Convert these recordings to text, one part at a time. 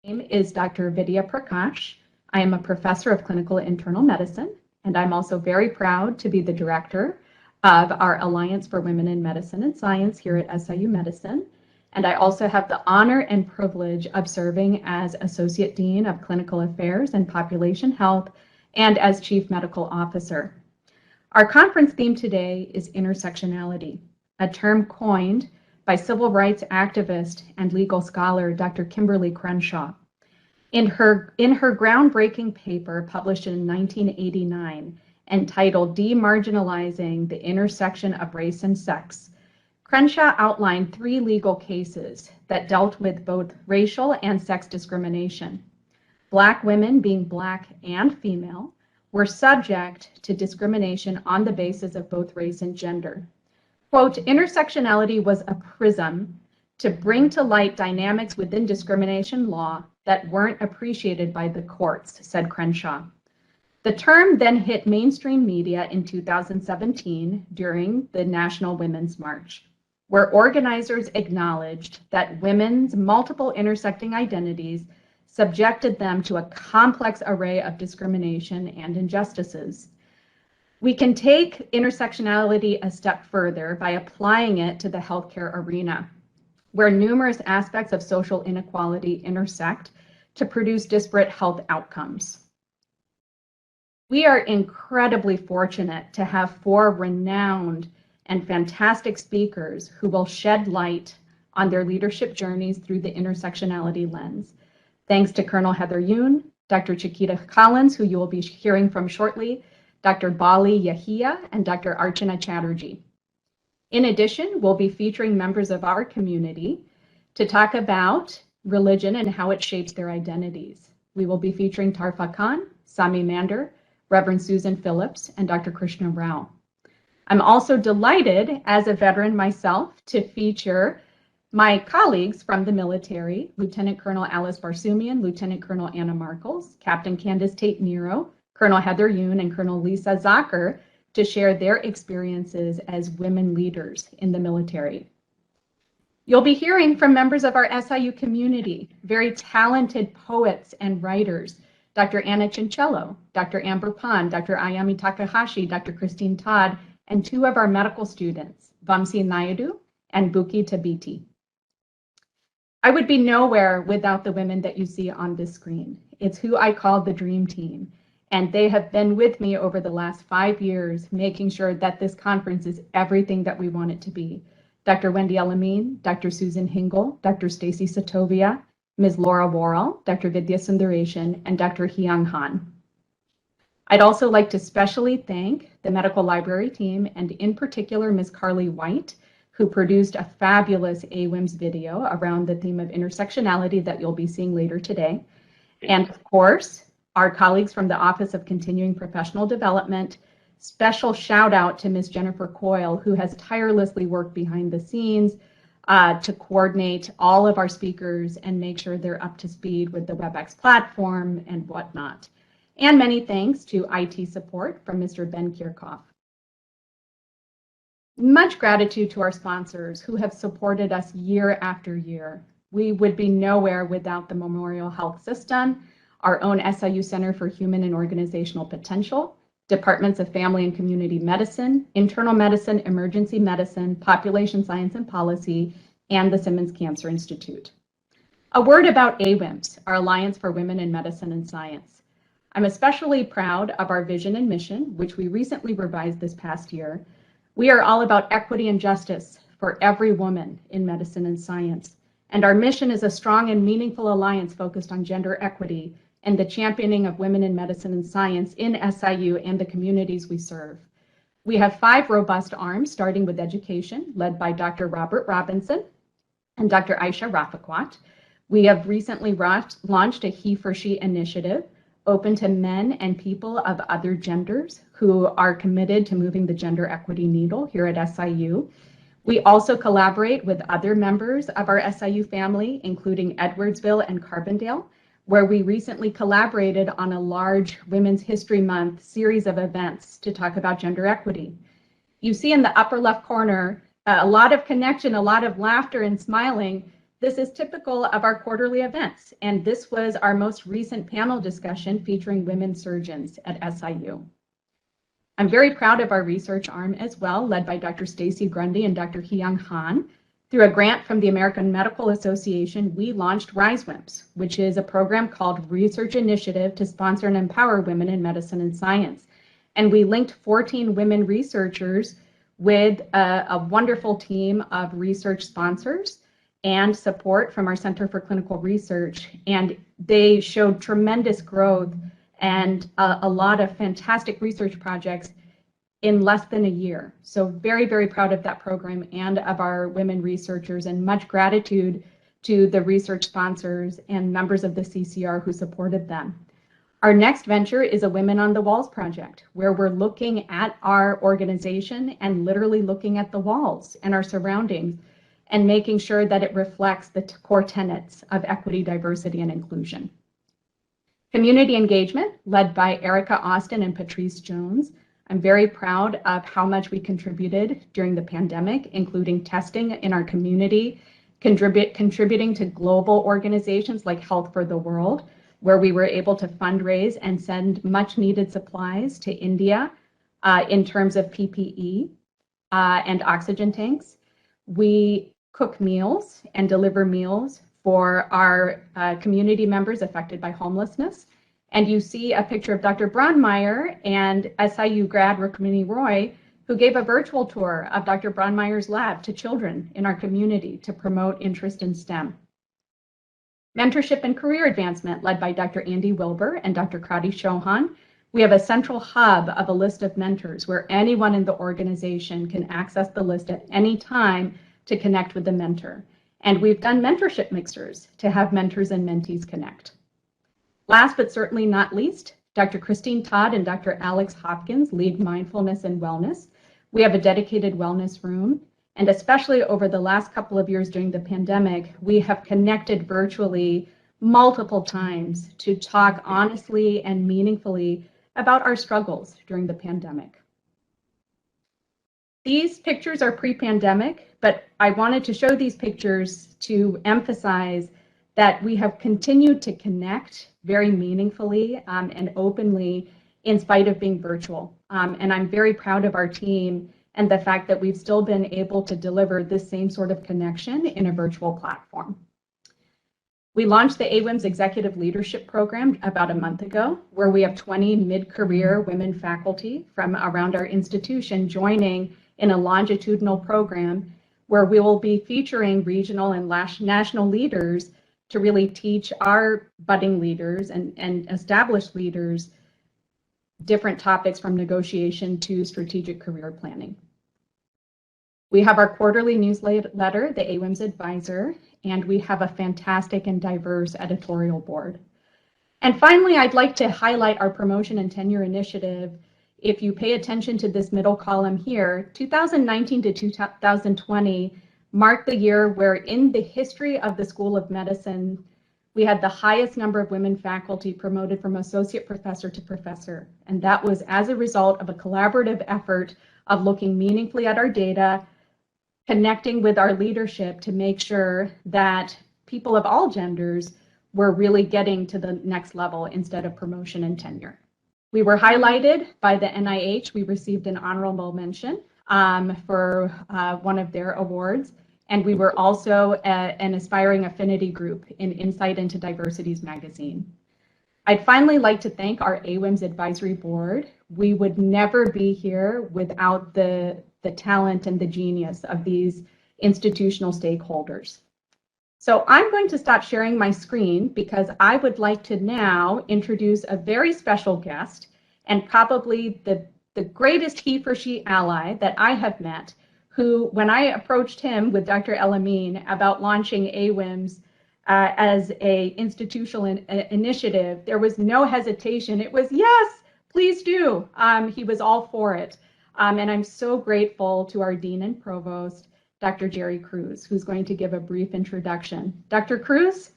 My name is Dr. Vidya Prakash. I am a professor of clinical internal medicine, and I'm also very proud to be the director of our Alliance for Women in Medicine and Science here at SIU Medicine. And I also have the honor and privilege of serving as Associate Dean of Clinical Affairs and Population Health and as Chief Medical Officer. Our conference theme today is intersectionality, a term coined by civil rights activist and legal scholar Dr. Kimberly Crenshaw. In her groundbreaking paper published in 1989 entitled Demarginalizing the Intersection of Race and Sex, Crenshaw outlined 3 legal cases that dealt with both racial and sex discrimination. Black women, being Black and female, were subject to discrimination on the basis of both race and gender. Quote, intersectionality was a prism to bring to light dynamics within discrimination law that weren't appreciated by the courts, said Crenshaw. The term then hit mainstream media in 2017 during the National Women's March, where organizers acknowledged that women's multiple intersecting identities subjected them to a complex array of discrimination and injustices. We can take intersectionality a step further by applying it to the healthcare arena, where numerous aspects of social inequality intersect to produce disparate health outcomes. We are incredibly fortunate to have 4 renowned and fantastic speakers who will shed light on their leadership journeys through the intersectionality lens. Thanks to Colonel Heather Yoon, Dr. Chiquita Collins, who you will be hearing from shortly, Dr. Bali Yahia, and Dr. Archana Chatterjee. In addition, we'll be featuring members of our community to talk about religion and how it shapes their identities. We will be featuring Tarfa Khan, Sami Mander, Reverend Susan Phillips, and Dr. Krishna Rao. I'm also delighted, as a veteran myself, to feature my colleagues from the military, Lieutenant Colonel Alice Barsumian, Lieutenant Colonel Anna Markles, Captain Candace Tate Nero, Colonel Heather Yoon, and Colonel Lisa Zucker to share their experiences as women leaders in the military. You'll be hearing from members of our SIU community, very talented poets and writers, Dr. Anna Cinchello, Dr. Amber Pond, Dr. Ayami Takahashi, Dr. Christine Todd, and 2 of our medical students, Vamsi Naidu and Buki Tabiti. I would be nowhere without the women that you see on this screen. It's who I call the dream team. And they have been with me over the last 5 years, making sure that this conference is everything that we want it to be. Dr. Wendy Elamine, Dr. Susan Hingle, Dr. Stacy Satovia, Ms. Laura Worrell, Dr. Vidya Sundareshan, and Dr. Hyung Han. I'd also like to specially thank the medical library team, and in particular, Ms. Carly White, who produced a fabulous Aweims video around the theme of intersectionality that you'll be seeing later today. And of course, our colleagues from the Office of Continuing Professional Development. Special shout out to Ms. Jennifer Coyle, who has tirelessly worked behind the scenes to coordinate all of our speakers and make sure they're up to speed with the WebEx platform and whatnot. And many thanks to IT support from Mr. Ben Kirchhoff. Much gratitude to our sponsors who have supported us year after year. We would be nowhere without the Memorial Health System, our own SIU Center for Human and Organizational Potential, Departments of Family and Community Medicine, Internal Medicine, Emergency Medicine, Population Science and Policy, and the Simmons Cancer Institute. A word about Aweims, our Alliance for Women in Medicine and Science. I'm especially proud of our vision and mission, which we recently revised this past year. We are all about equity and justice for every woman in medicine and science. And our mission is a strong and meaningful alliance focused on gender equity and the championing of women in medicine and science in SIU and the communities we serve. We have 5 robust arms, starting with education, led by Dr. Robert Robinson and Dr. Aisha Rafiquat. We have recently launched a He for She initiative, open to men and people of other genders who are committed to moving the gender equity needle here at SIU. We also collaborate with other members of our SIU family, including Edwardsville and Carbondale, where we recently collaborated on a large Women's History Month series of events to talk about gender equity. You see in the upper left corner a lot of connection, a lot of laughter and smiling. this is typical of our quarterly events, and this was our most recent panel discussion featuring women surgeons at SIU. I'm very proud of our research arm as well, led by Dr. Stacy Grundy and Dr. Hyung Han. Through a grant from the American Medical Association, we launched RISE-WIMS, which is a program called Research Initiative to sponsor and empower women in medicine and science. And we linked 14 women researchers with a wonderful team of research sponsors and support from our Center for Clinical Research. And they showed tremendous growth and a lot of fantastic research projects in less than a year. So very, very proud of that program and of our women researchers, and much gratitude to the research sponsors and members of the CCR who supported them. Our next venture is a Women on the Walls project, where we're looking at our organization and literally looking at the walls and our surroundings and making sure that it reflects the core tenets of equity, diversity, and inclusion. Community engagement, led by Erica Austin and Patrice Jones. I'm very proud of how much we contributed during the pandemic, including testing in our community, contributing to global organizations like Health for the World, where we were able to fundraise and send much needed supplies to India in terms of PPE and oxygen tanks. We cook meals and deliver meals for our community members affected by homelessness. And you see a picture of Dr. Bronmeyer and SIU grad Rukmini Roy, who gave a virtual tour of Dr. Bronmeyer's lab to children in our community to promote interest in STEM. Mentorship and career advancement, led by Dr. Andy Wilbur and Dr. Krati Chauhan. We have a central hub of a list of mentors where anyone in the organization can access the list at any time to connect with the mentor. And we've done mentorship mixers to have mentors and mentees connect. Last but certainly not least, Dr. Christine Todd and Dr. Alex Hopkins lead mindfulness and wellness. We have a dedicated wellness room, and especially over the last couple of years during the pandemic, we have connected virtually multiple times to talk honestly and meaningfully about our struggles during the pandemic. These pictures are pre-pandemic, but I wanted to show these pictures to emphasize that we have continued to connect very meaningfully and openly in spite of being virtual. And I'm very proud of our team and the fact that we've still been able to deliver this same sort of connection in a virtual platform. We launched the Aweims Executive Leadership Program about a month ago, where we have 20 mid-career women faculty from around our institution joining in a longitudinal program where we will be featuring regional and national leaders to really teach our budding leaders and established leaders different topics from negotiation to strategic career planning. We have our quarterly newsletter, the Aweims Advisor, and we have a fantastic and diverse editorial board. And finally, I'd like to highlight our promotion and tenure initiative. If you pay attention to this middle column here, 2019 to 2020 marked the year where in the history of the School of Medicine, we had the highest number of women faculty promoted from associate professor to professor. And that was as a result of a collaborative effort of looking meaningfully at our data, connecting with our leadership to make sure that people of all genders were really getting to the next level instead of promotion and tenure. We were highlighted by the NIH. We received an honorable mention for one of their awards. And we were also an aspiring affinity group in Insight into Diversities magazine. I'd finally like to thank our Aweims Advisory Board. We would never be here without the talent and the genius of these institutional stakeholders. So I'm going to stop sharing my screen because I would like to now introduce a very special guest and probably the greatest he for she ally that I have met, who, when I approached him with Dr. El-Amin about launching Aweims as a institutional initiative, there was no hesitation. It was, yes, please do. He was all for it. And I'm so grateful to our Dean and Provost, Dr. Jerry Cruz, who's going to give a brief introduction. Dr. Cruz?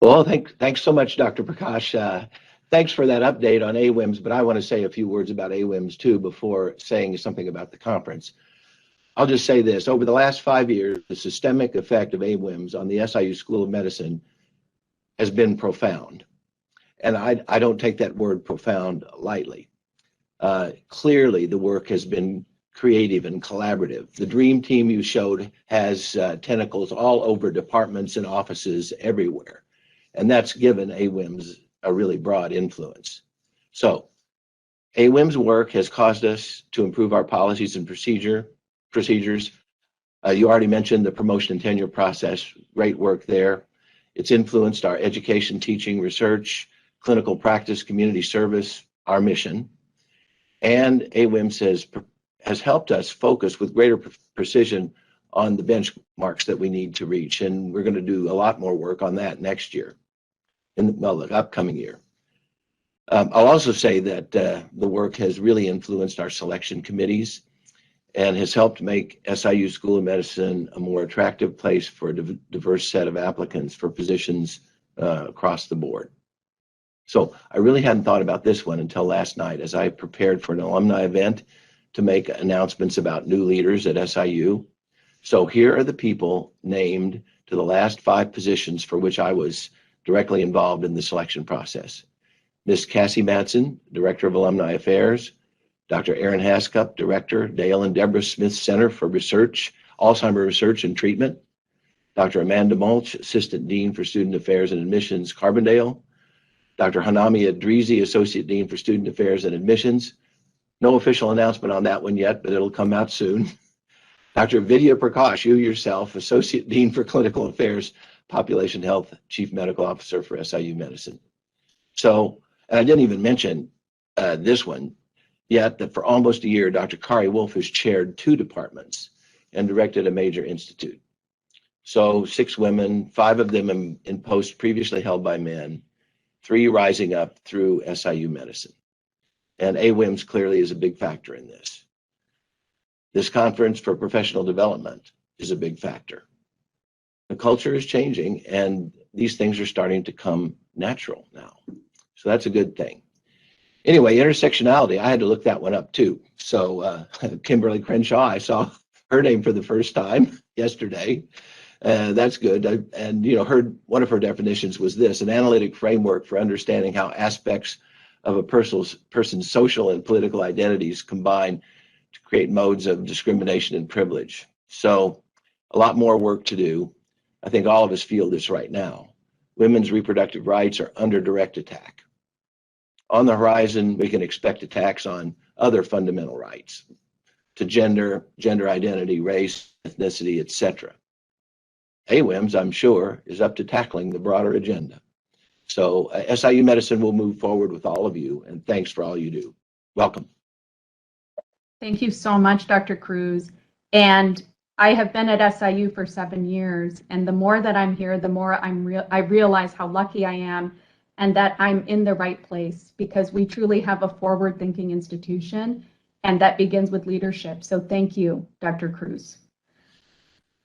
Well, thanks so much, Dr. Prakash. Thanks for that update on Aweims, but I want to say a few words about Aweims too before saying something about the conference. I'll just say this. Over the last 5 years, the systemic effect of Aweims on the SIU School of Medicine has been profound. And I don't take that word profound lightly. Clearly, the work has been creative and collaborative. The dream team you showed has tentacles all over departments and offices everywhere. And that's given Aweims a really broad influence. So Aweims work has caused us to improve our policies and procedures. You already mentioned the promotion and tenure process, great work there. It's influenced our education, teaching, research, clinical practice, community service, our mission. And Aweims has helped us focus with greater precision on the benchmarks that we need to reach. And we're going to do a lot more work on that next year, the upcoming year. I'll also say that the work has really influenced our selection committees and has helped make SIU School of Medicine a more attractive place for a diverse set of applicants for positions across the board. So I really hadn't thought about this one until last night as I prepared for an alumni event to make announcements about new leaders at SIU. So here are the people named to the last 5 positions for which I was directly involved in the selection process. Ms. Cassie Matson, Director of Alumni Affairs, Dr. Aaron Haskup, Director, Dale and Deborah Smith Center for Research, Alzheimer Research and Treatment, Dr. Amanda Mulch, Assistant Dean for Student Affairs and Admissions, Carbondale, Dr. Hanami Adrizi, Associate Dean for Student Affairs and Admissions. No official announcement on that one yet, but it'll come out soon. Dr. Vidya Prakash, you yourself, Associate Dean for Clinical Affairs, Population Health, Chief Medical Officer for SIU Medicine. So, and I didn't even mention this one yet, that for almost a year, Dr. Kari Wolf has chaired 2 departments and directed a major institute. So 6 women, 5 of them in posts previously held by men, 3 rising up through SIU Medicine. And Aweims clearly is a big factor in this. This conference for professional development is a big factor. The culture is changing and these things are starting to come natural now. So that's a good thing. Anyway, intersectionality, I had to look that one up too. So Kimberly Crenshaw, I saw her name for the first time yesterday. That's good. And heard one of her definitions was this: an analytic framework for understanding how aspects of a person's social and political identities combine to create modes of discrimination and privilege. So a lot more work to do. I think all of us feel this right now. Women's reproductive rights are under direct attack. On the horizon, we can expect attacks on other fundamental rights to gender identity, race, ethnicity, etc. Aweims, I'm sure, is up to tackling the broader agenda. So SIU Medicine will move forward with all of you, and thanks for all you do. Welcome. Thank you so much, Dr. Cruz. And I have been at SIU for 7 years, and the more that I'm here, the more I realize how lucky I am and that I'm in the right place, because we truly have a forward-thinking institution, and that begins with leadership. So thank you, Dr. Cruz.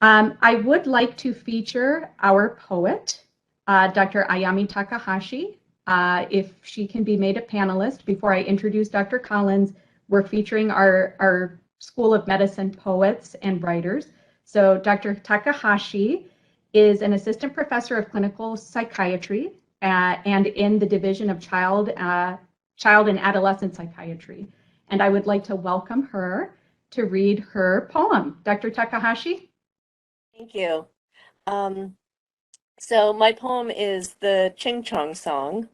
I would like to feature our poet, Dr. Ayami Takahashi. If she can be made a panelist, before I introduce Dr. Collins, we're featuring our School of Medicine poets and writers. So Dr. Takahashi is an assistant professor of clinical psychiatry and in the division of child and adolescent psychiatry. And I would like to welcome her to read her poem. Dr. Takahashi? Thank you. So my poem is the Ching Chong song.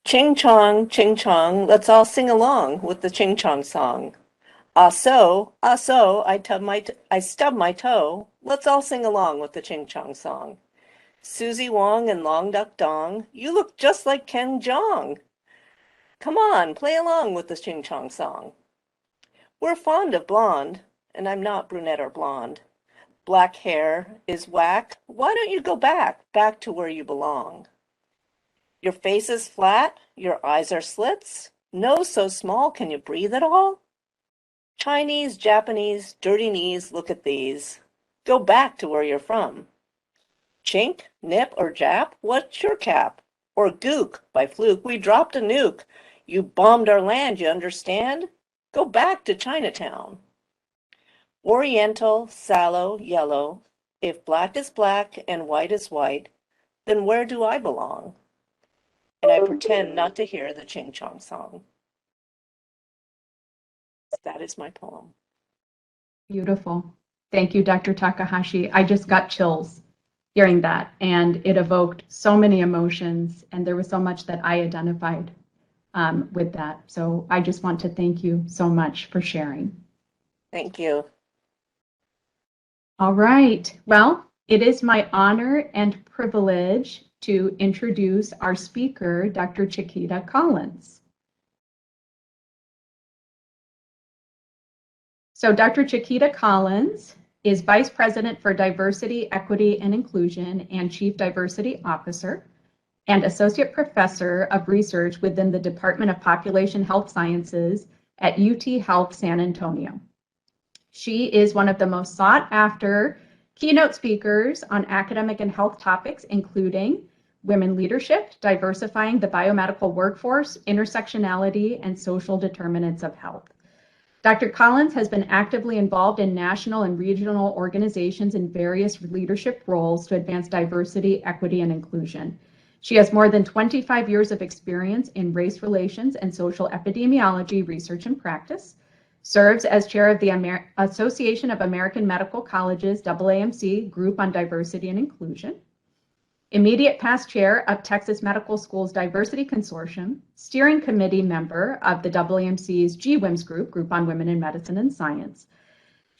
Ching Chong, let's all sing along with the Ching Chong song. Ah so, I stub my toe. Let's all sing along with the Ching Chong song. Susie Wong and Long Duck Dong, you look just like Ken Jeong. Come on, play along with the Ching Chong song. We're fond of blonde, and I'm not brunette or blonde. Black hair is whack. Why don't you go back to where you belong? Your face is flat, your eyes are slits, nose so small, can you breathe at all? Chinese, Japanese, dirty knees, look at these. Go back to where you're from. Chink, nip, or Jap, what's your cap? Or gook, by fluke, we dropped a nuke. You bombed our land, you understand? Go back to Chinatown. Oriental, sallow, yellow. If black is black and white is white, then where do I belong? And I pretend not to hear the Ching Chong song. That is my poem. Beautiful. Thank you, Dr. Takahashi. I just got chills hearing that, and it evoked so many emotions, and there was so much that I identified with that. So I just want to thank you so much for sharing. Thank you. All right. Well, it is my honor and privilege to introduce our speaker, Dr. Chiquita Collins. So Dr. Chiquita Collins is Vice President for Diversity, Equity, and Inclusion and Chief Diversity Officer and Associate Professor of Research within the Department of Population Health Sciences at UT Health San Antonio. She is one of the most sought after keynote speakers on academic and health topics, including women leadership, diversifying the biomedical workforce, intersectionality, and social determinants of health. Dr. Collins has been actively involved in national and regional organizations in various leadership roles to advance diversity, equity, and inclusion. She has more than 25 years of experience in race relations and social epidemiology research and practice, serves as chair of the Association of American Medical Colleges AAMC Group on Diversity and Inclusion, immediate past chair of Texas Medical School's Diversity Consortium, steering committee member of the AAMC's GWIMS Group on Women in Medicine and Science.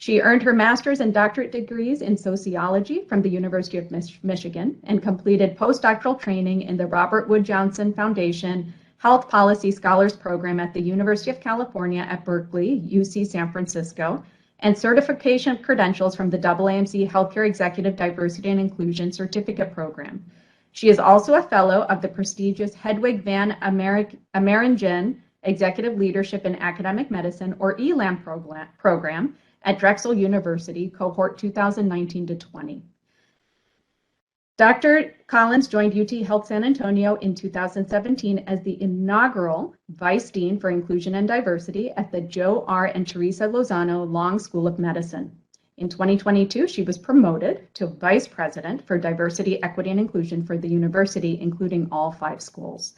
She earned her master's and doctorate degrees in sociology from the University of Michigan and completed postdoctoral training in the Robert Wood Johnson Foundation Health Policy Scholars Program at the University of California at Berkeley, UC San Francisco, and certification credentials from the AAMC Healthcare Executive Diversity and Inclusion Certificate Program. She is also a fellow of the prestigious Hedwig van Ameringen Executive Leadership in Academic Medicine, or ELAM program at Drexel University, cohort 2019 to 20. Dr. Collins joined UT Health San Antonio in 2017 as the inaugural Vice Dean for Inclusion and Diversity at the Joe R. and Teresa Lozano Long School of Medicine. In 2022, she was promoted to Vice President for Diversity, Equity, and Inclusion for the university, including all 5 schools.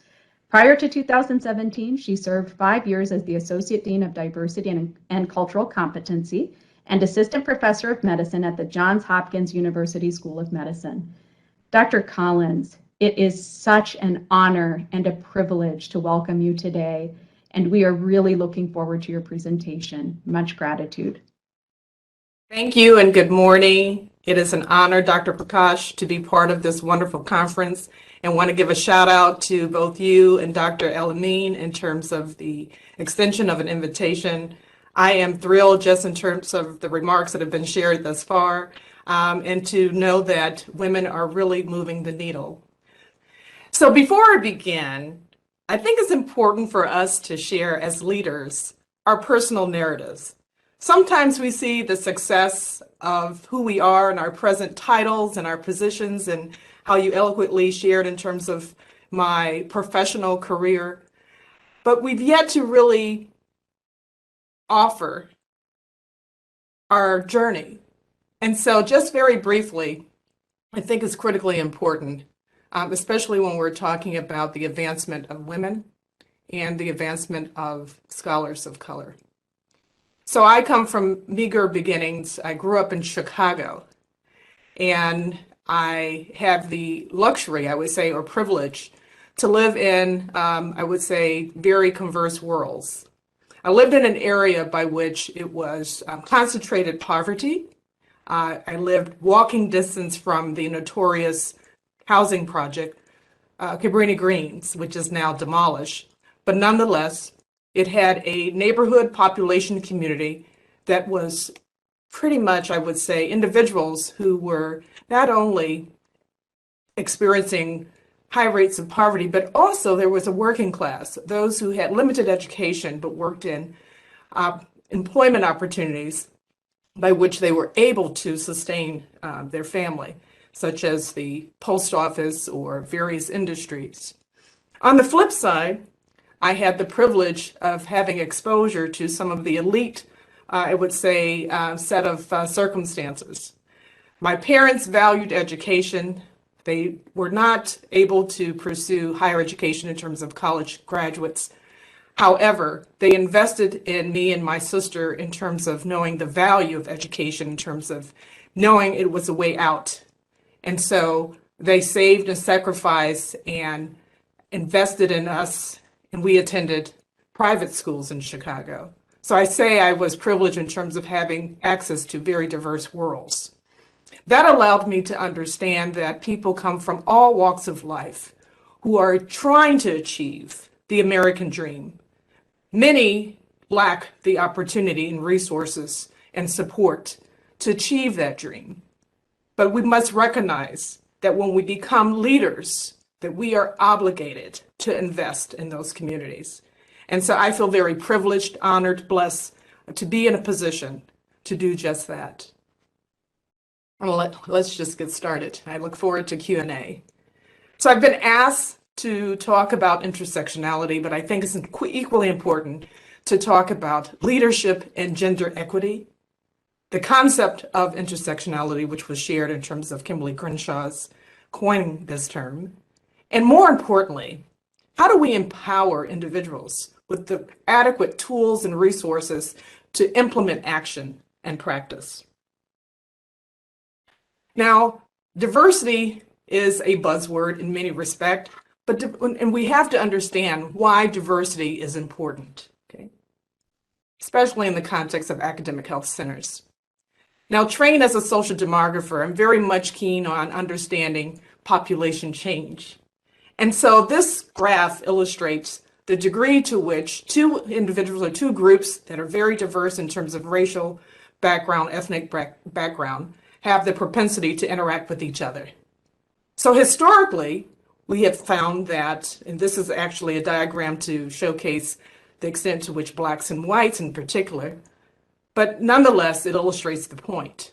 Prior to 2017, she served 5 years as the Associate Dean of Diversity and Cultural Competency and Assistant Professor of Medicine at the Johns Hopkins University School of Medicine. Dr. Collins, it is such an honor and a privilege to welcome you today, and we are really looking forward to your presentation. Much gratitude. Thank you and good morning. It is an honor, Dr. Prakash, to be part of this wonderful conference, and want to give a shout out to both you and Dr. El-Amin in terms of the extension of an invitation. I am thrilled just in terms of the remarks that have been shared thus far, and to know that women are really moving the needle. So before I begin, I think it's important for us to share as leaders our personal narratives. Sometimes we see the success of who we are and our present titles and our positions and how you eloquently shared in terms of my professional career, but we've yet to really offer our journey. And so just very briefly, I think it's critically important, especially when we're talking about the advancement of women and the advancement of scholars of color. So I come from meager beginnings. I grew up in Chicago, and I have the luxury, I would say, or privilege to live in, I would say, very converse worlds. I lived in an area by which it was concentrated poverty. I lived walking distance from the notorious housing project, Cabrini Greens, which is now demolished. But nonetheless, it had a neighborhood population community that was pretty much, I would say, individuals who were not only experiencing high rates of poverty, but also there was a working class, those who had limited education but worked in employment opportunities by which they were able to sustain their family, such as the post office or various industries. On the flip side, I had the privilege of having exposure to some of the elite, I would say, set of circumstances. My parents valued education. They were not able to pursue higher education in terms of college graduates. However, they invested in me and my sister in terms of knowing the value of education, in terms of knowing it was a way out. And so they saved and sacrificed and invested in us, and we attended private schools in Chicago. So I say I was privileged in terms of having access to very diverse worlds. That allowed me to understand that people come from all walks of life who are trying to achieve the American dream. Many lack the opportunity and resources and support to achieve that dream. But we must recognize that when we become leaders, that we are obligated to invest in those communities. And so I feel very privileged, honored, blessed to be in a position to do just that. Well, let's just get started. I look forward to Q&A. So I've been asked to talk about intersectionality, but I think it's equally important to talk about leadership and gender equity, the concept of intersectionality, which was shared in terms of Kimberly Crenshaw's coining this term, and more importantly, how do we empower individuals with the adequate tools and resources to implement action and practice? Now, diversity is a buzzword in many respects, and we have to understand why diversity is important, okay? Especially in the context of academic health centers. Now, trained as a social demographer, I'm very much keen on understanding population change. And so this graph illustrates the degree to which two individuals or two groups that are very diverse in terms of racial background, ethnic background, have the propensity to interact with each other. So historically, we have found that, and this is actually a diagram to showcase the extent to which Blacks and whites in particular, but nonetheless, it illustrates the point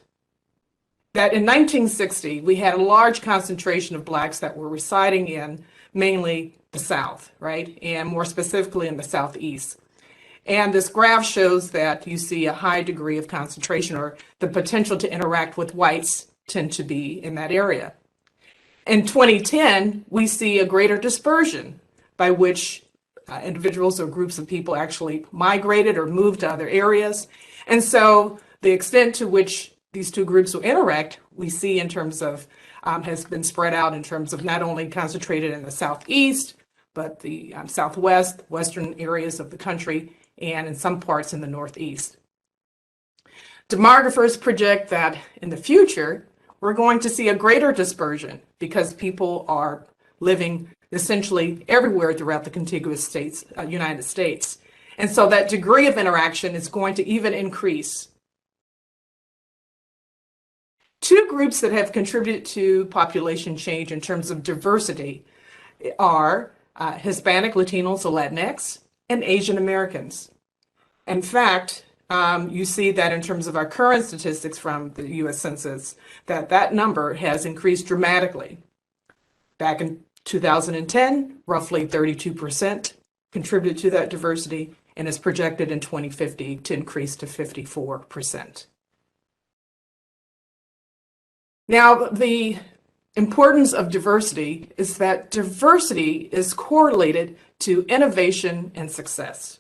that in 1960, we had a large concentration of Blacks that were residing in mainly the South, right? And more specifically in the Southeast. And this graph shows that you see a high degree of concentration, or the potential to interact with whites tend to be in that area. In 2010, we see a greater dispersion by which individuals or groups of people actually migrated or moved to other areas. And so the extent to which these two groups will interact, we see in terms of, has been spread out in terms of not only concentrated in the Southeast, but the Southwest, Western areas of the country, and in some parts in the Northeast. Demographers project that in the future, we're going to see a greater dispersion because people are living essentially everywhere throughout the contiguous states, United States. And so that degree of interaction is going to even increase. Two groups that have contributed to population change in terms of diversity are Hispanic, Latinos, or Latinx, and Asian Americans. In fact, you see that in terms of our current statistics from the US Census, that number has increased dramatically. Back in 2010, roughly 32% contributed to that diversity, and is projected in 2050 to increase to 54%. Now, the importance of diversity is that diversity is correlated to innovation and success.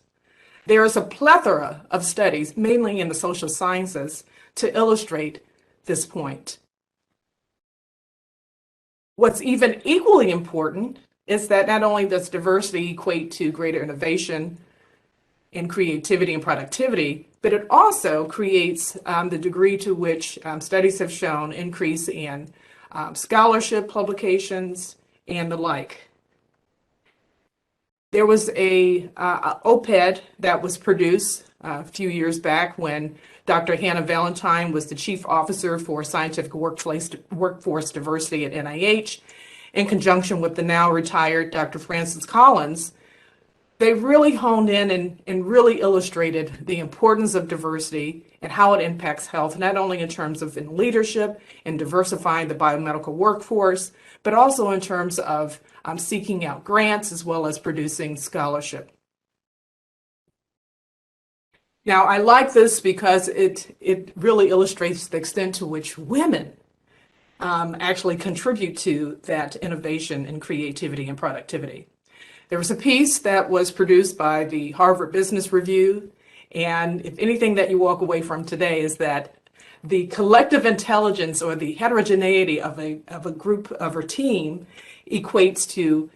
There is a plethora of studies, mainly in the social sciences, to illustrate this point. What's even equally important is that not only does diversity equate to greater innovation and creativity and productivity, but it also creates the degree to which studies have shown increase in scholarship publications and the like. There was a op-ed that was produced a few years back when Dr. Hannah Valentine was the chief officer for scientific workforce diversity at NIH, in conjunction with the now retired Dr. Francis Collins. They really honed in and really illustrated the importance of diversity and how it impacts health, not only in terms of in leadership and diversifying the biomedical workforce, but also in terms of seeking out grants as well as producing scholarship. Now, I like this because it really illustrates the extent to which women actually contribute to that innovation and creativity and productivity. There was a piece that was produced by the Harvard Business Review, and if anything that you walk away from today is that the collective intelligence or the heterogeneity of a group of a team equates to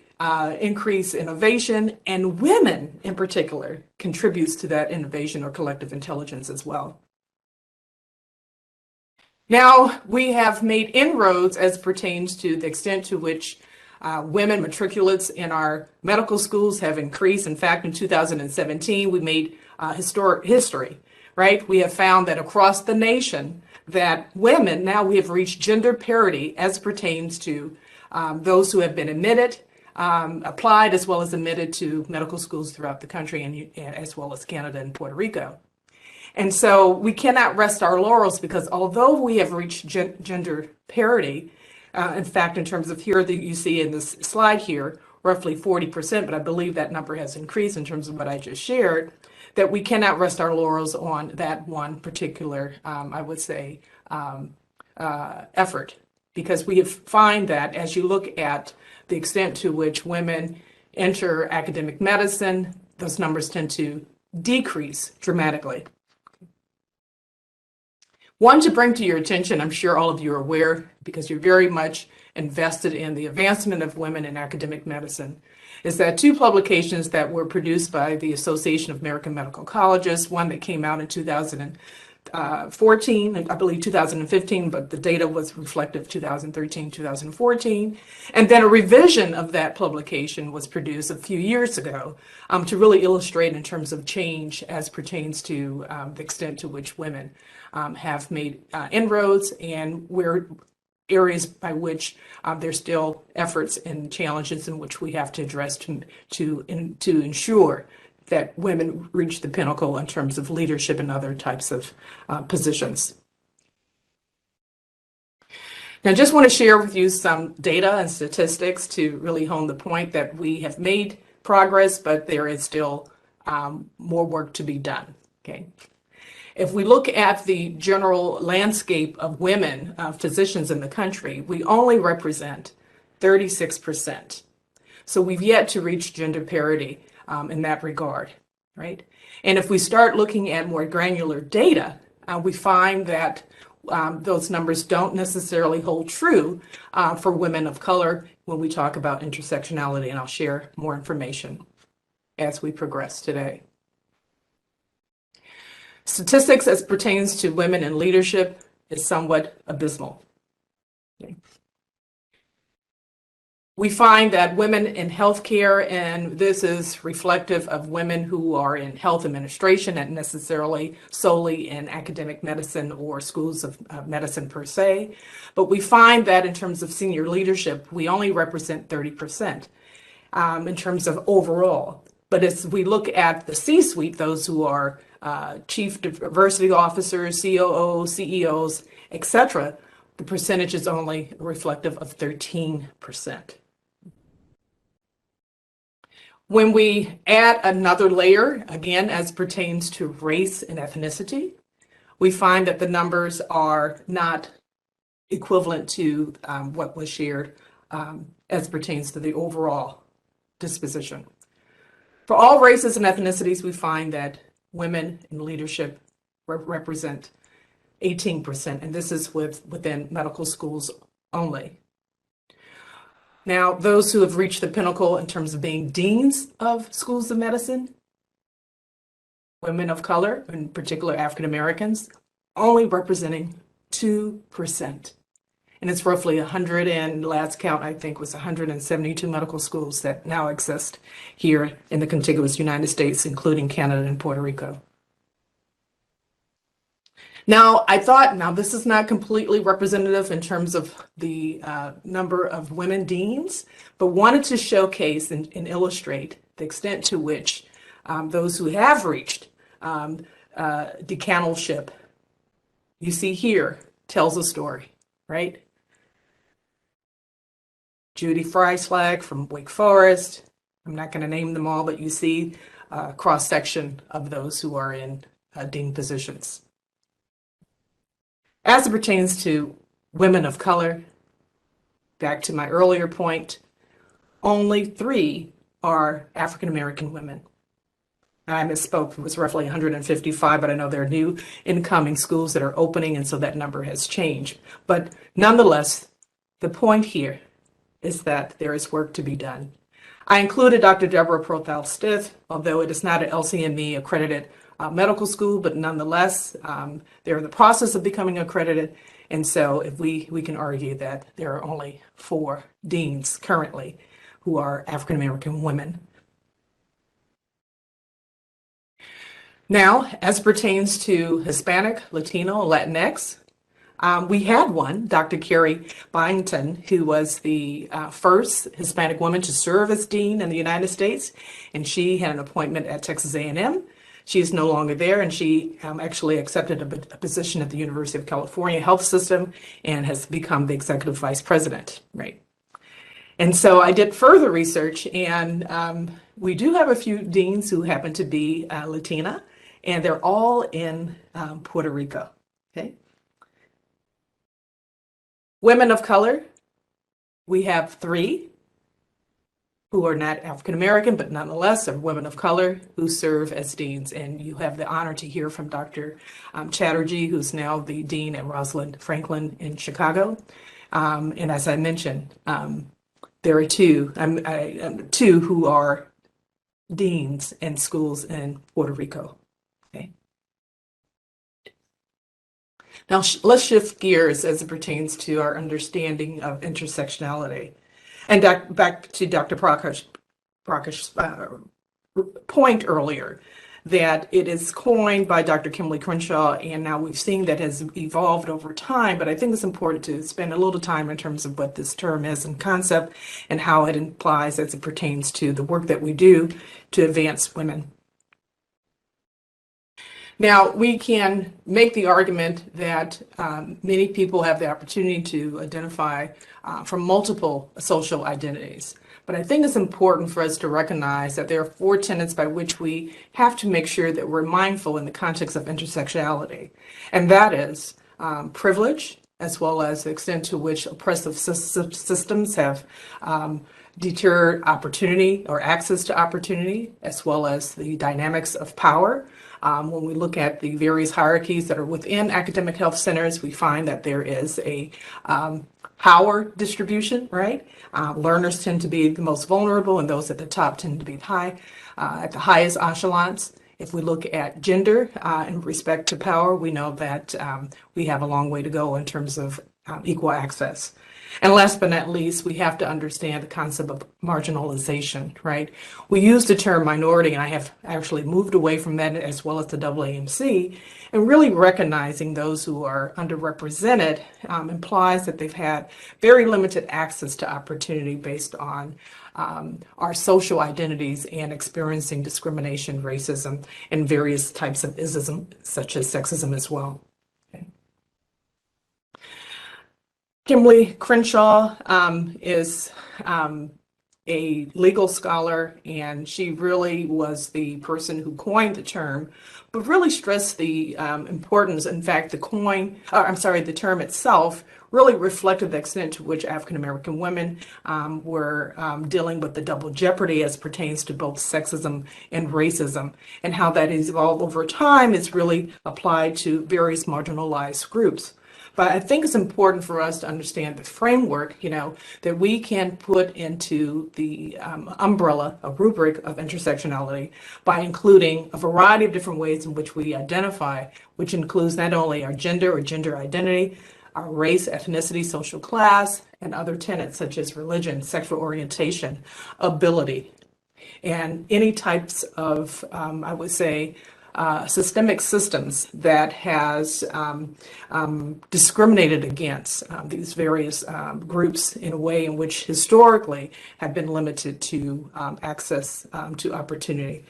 increased innovation, and women in particular contributes to that innovation or collective intelligence as well. Now, we have made inroads as pertains to the extent to which women matriculates in our medical schools have increased. In fact, in 2017, we made historic history, right? We have found that across the nation that women, now we have reached gender parity as pertains to those who have been admitted, applied, as well as admitted to medical schools throughout the country, and as well as Canada and Puerto Rico. And so we cannot rest our laurels, because although we have reached gender parity, in fact, in terms of here that you see in this slide here, roughly 40%, but I believe that number has increased in terms of what I just shared, that we cannot rest our laurels on that one particular, I would say, effort, because we find that as you look at the extent to which women enter academic medicine, those numbers tend to decrease dramatically. One to bring to your attention, I'm sure all of you are aware, because you're very much invested in the advancement of women in academic medicine, is that two publications that were produced by the Association of American Medical Colleges, one that came out in 2014, and I believe 2015, but the data was reflective 2013, 2014. And then a revision of that publication was produced a few years ago to really illustrate in terms of change as pertains to the extent to which women have made inroads, and where areas by which there's still efforts and challenges in which we have to address to ensure that women reach the pinnacle in terms of leadership and other types of positions. Now, I just want to share with you some data and statistics to really hone the point that we have made progress, but there is still more work to be done. Okay. If we look at the general landscape of women physicians in the country, we only represent 36%. So we've yet to reach gender parity in that regard, right? And if we start looking at more granular data, we find that those numbers don't necessarily hold true for women of color when we talk about intersectionality, and I'll share more information as we progress today. Statistics as pertains to women in leadership is somewhat abysmal. Okay. We find that women in healthcare, and this is reflective of women who are in health administration, not necessarily solely in academic medicine or schools of medicine per se, but we find that in terms of senior leadership, we only represent 30% in terms of overall. But as we look at the C-suite, those who are chief diversity officers, COOs, CEOs, etc., the percentage is only reflective of 13%. When we add another layer, again, as pertains to race and ethnicity, we find that the numbers are not equivalent to what was shared as pertains to the overall disposition. For all races and ethnicities, we find that women in leadership represent 18%, and this is within medical schools only. Now, those who have reached the pinnacle in terms of being deans of schools of medicine, women of color, in particular African Americans, only representing 2%. And it's roughly 100, and last count I think was 172 medical schools that now exist here in the contiguous United States, including Canada and Puerto Rico. Now, I thought, now this is not completely representative in terms of the number of women deans, but wanted to showcase and illustrate the extent to which those who have reached decanalship, you see here, tells a story, right? Judy Freislag from Wake Forest. I'm not going to name them all, but you see a cross-section of those who are in dean positions. As it pertains to women of color, back to my earlier point, only 3 are African American women. I misspoke, it was roughly 155, but I know there are new incoming schools that are opening, and so that number has changed. But nonetheless, the point here is that there is work to be done. I included Dr. Deborah Prothal-Stith, although it is not an LCME accredited medical school, but nonetheless, they're in the process of becoming accredited. And so if we can argue that there are only 4 deans currently who are African American women. Now, as pertains to Hispanic, Latino, Latinx, we had one, Dr. Carrie Byington, who was the first Hispanic woman to serve as dean in the United States, and she had an appointment at Texas A&M. She is no longer there, and she actually accepted a position at the University of California Health System and has become the executive vice president, right? And so I did further research, and we do have a few deans who happen to be Latina, and they're all in Puerto Rico, okay? Women of color, we have 3 who are not African American, but nonetheless are women of color who serve as deans. And you have the honor to hear from Dr. Chatterjee, who's now the dean at Rosalind Franklin in Chicago. And as I mentioned, there are 2 who are deans in schools in Puerto Rico. Okay. Now let's shift gears as it pertains to our understanding of intersectionality. And back to Dr. Prakash's point earlier, that it is coined by Dr. Kimberly Crenshaw, and now we've seen that has evolved over time, but I think it's important to spend a little time in terms of what this term is in concept and how it implies as it pertains to the work that we do to advance women. Now, we can make the argument that many people have the opportunity to identify from multiple social identities. But I think it's important for us to recognize that there are 4 tenets by which we have to make sure that we're mindful in the context of intersectionality. And that is privilege, as well as the extent to which oppressive systems have deterred opportunity or access to opportunity, as well as the dynamics of power. When we look at the various hierarchies that are within academic health centers, we find that there is a power distribution, right? Learners tend to be the most vulnerable, and those at the top tend to be at the highest echelons. If we look at gender in respect to power, we know that we have a long way to go in terms of equal access. And last but not least, we have to understand the concept of marginalization, right? We use the term minority, and I have actually moved away from that as well as the AAMC, and really recognizing those who are underrepresented implies that they've had very limited access to opportunity based on our social identities and experiencing discrimination, racism, and various types of ism, such as sexism as well. Kimberly Crenshaw is a legal scholar, and she really was the person who coined the term, but really stressed the importance. In fact, the term itself really reflected the extent to which African American women were dealing with the double jeopardy as pertains to both sexism and racism, and how that has evolved over time is really applied to various marginalized groups. But I think it's important for us to understand the framework, that we can put into the umbrella, a rubric of intersectionality, by including a variety of different ways in which we identify, which includes not only our gender or gender identity, our race, ethnicity, social class, and other tenets such as religion, sexual orientation, ability, and any types of, I would say, systemic systems that has discriminated against these various groups in a way in which historically have been limited to access to opportunity.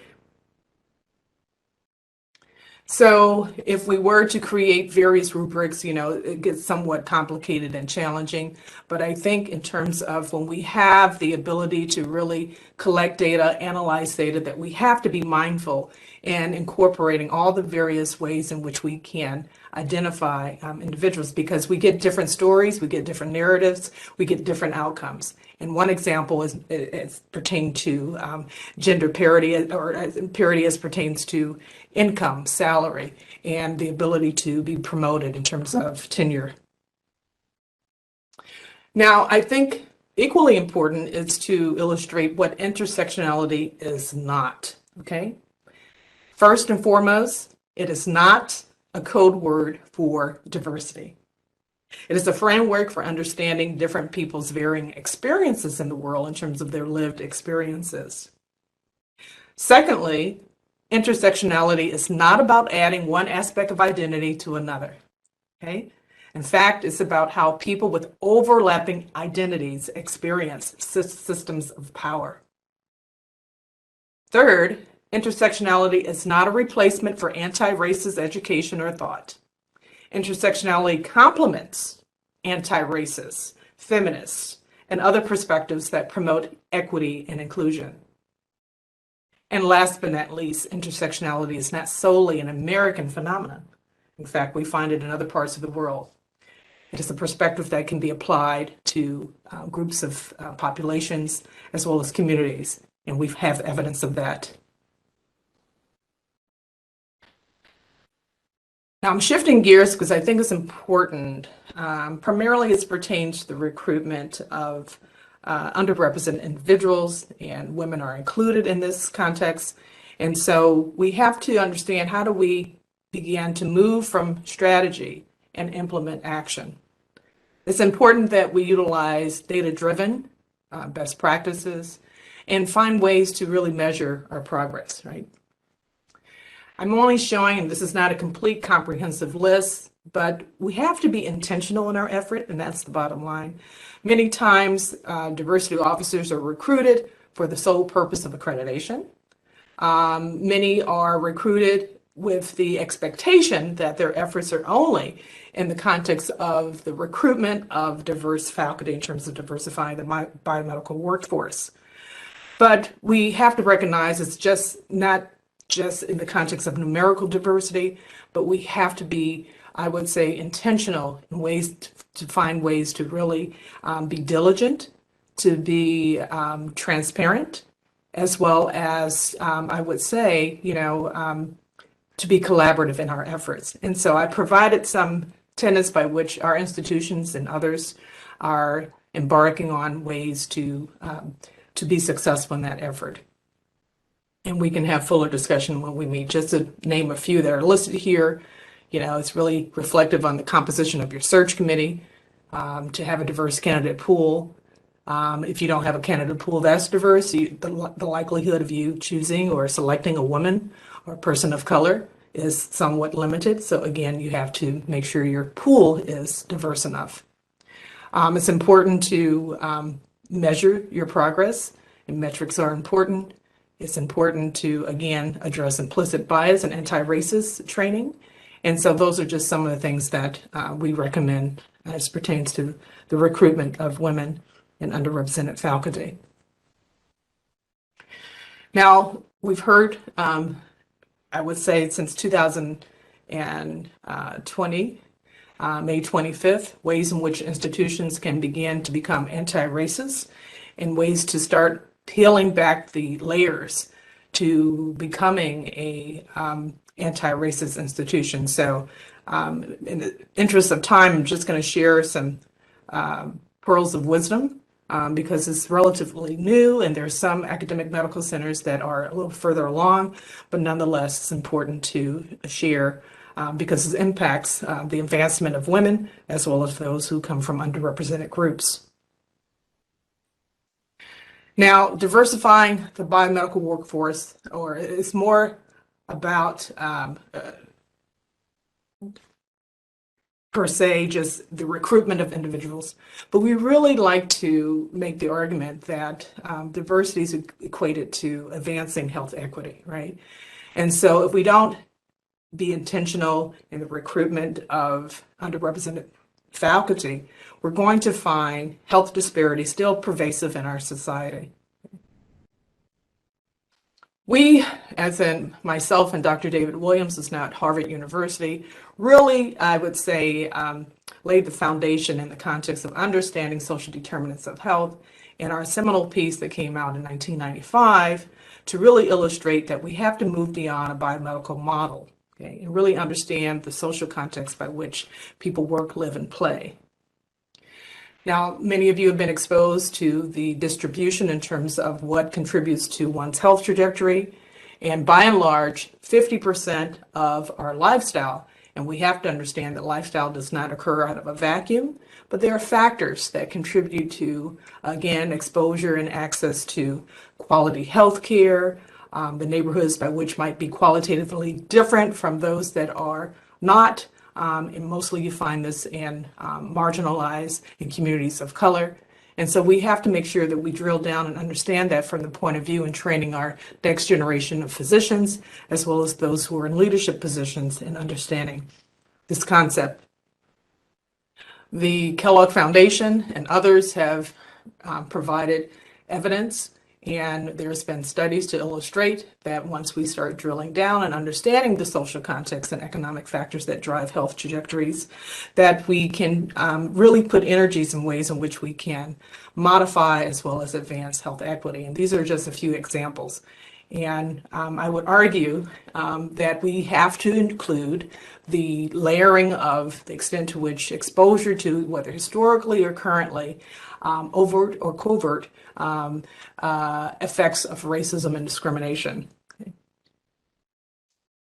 So if we were to create various rubrics, it gets somewhat complicated and challenging. But I think in terms of when we have the ability to really collect data, analyze data, that we have to be mindful in incorporating all the various ways in which we can identify individuals, because we get different stories, we get different narratives, we get different outcomes. And one example is pertaining to gender parity, or parity as pertains to income, salary, and the ability to be promoted in terms of tenure. Now, I think equally important is to illustrate what intersectionality is not, okay? First and foremost, it is not a code word for diversity. It is a framework for understanding different people's varying experiences in the world in terms of their lived experiences. Secondly, intersectionality is not about adding one aspect of identity to another, okay? In fact, it's about how people with overlapping identities experience systems of power. Third, intersectionality is not a replacement for anti-racist education or thought. Intersectionality complements anti-racist, feminists, and other perspectives that promote equity and inclusion. And last but not least, intersectionality is not solely an American phenomenon. In fact, we find it in other parts of the world. It is a perspective that can be applied to groups of populations as well as communities, and we have evidence of that. Now I'm shifting gears because I think it's important, primarily as pertains to the recruitment of underrepresented individuals, and women are included in this context. And so we have to understand, how do we begin to move from strategy and implement action? It's important that we utilize data-driven best practices and find ways to really measure our progress, right? I'm only showing, and this is not a complete comprehensive list, but we have to be intentional in our effort, and that's the bottom line. Many times, diversity officers are recruited for the sole purpose of accreditation. Many are recruited with the expectation that their efforts are only in the context of the recruitment of diverse faculty in terms of diversifying the biomedical workforce. But we have to recognize it's just not just in the context of numerical diversity, but we have to be, I would say, intentional in ways to find ways to really be diligent, to be transparent, as well as, I would say, to be collaborative in our efforts. And so I provided some tenets by which our institutions and others are embarking on ways to be successful in that effort. And we can have fuller discussion when we meet. Just to name a few that are listed here, it's really reflective on the composition of your search committee, to have a diverse candidate pool. If you don't have a candidate pool that's diverse, the likelihood of you choosing or selecting a woman or a person of color is somewhat limited. So again, you have to make sure your pool is diverse enough. It's important to measure your progress, and metrics are important. It's important to, again, address implicit bias and anti-racist training. And so those are just some of the things that we recommend as pertains to the recruitment of women and underrepresented faculty. Now, we've heard, I would say since 2020, May 25th, ways in which institutions can begin to become anti-racist, and ways to start peeling back the layers to becoming a anti-racist institution. So in the interest of time, I'm just going to share some pearls of wisdom because it's relatively new, and there's some academic medical centers that are a little further along, but nonetheless, it's important to share because it impacts the advancement of women as well as those who come from underrepresented groups. Now, diversifying the biomedical workforce, or it's more about per se just the recruitment of individuals, but we really like to make the argument that diversity is equated to advancing health equity, right? And so if we don't be intentional in the recruitment of underrepresented faculty, we're going to find health disparities still pervasive in our society. We, as in myself and Dr. David Williams, is now at Harvard University, really, I would say, laid the foundation in the context of understanding social determinants of health in our seminal piece that came out in 1995 to really illustrate that we have to move beyond a biomedical model, okay, and really understand the social context by which people work, live, and play. Now, many of you have been exposed to the distribution in terms of what contributes to one's health trajectory. And by and large, 50% of our lifestyle, and we have to understand that lifestyle does not occur out of a vacuum, but there are factors that contribute to, again, exposure and access to quality health care, the neighborhoods by which might be qualitatively different from those that are not. And mostly you find this in marginalized and communities of color. And so we have to make sure that we drill down and understand that from the point of view in training our next generation of physicians, as well as those who are in leadership positions in understanding this concept. The Kellogg Foundation and others have provided evidence, and there's been studies to illustrate that once we start drilling down and understanding the social context and economic factors that drive health trajectories, that we can really put energies in ways in which we can modify as well as advance health equity. And these are just a few examples. And I would argue that we have to include the layering of the extent to which exposure to, whether historically or currently, overt or covert effects of racism and discrimination.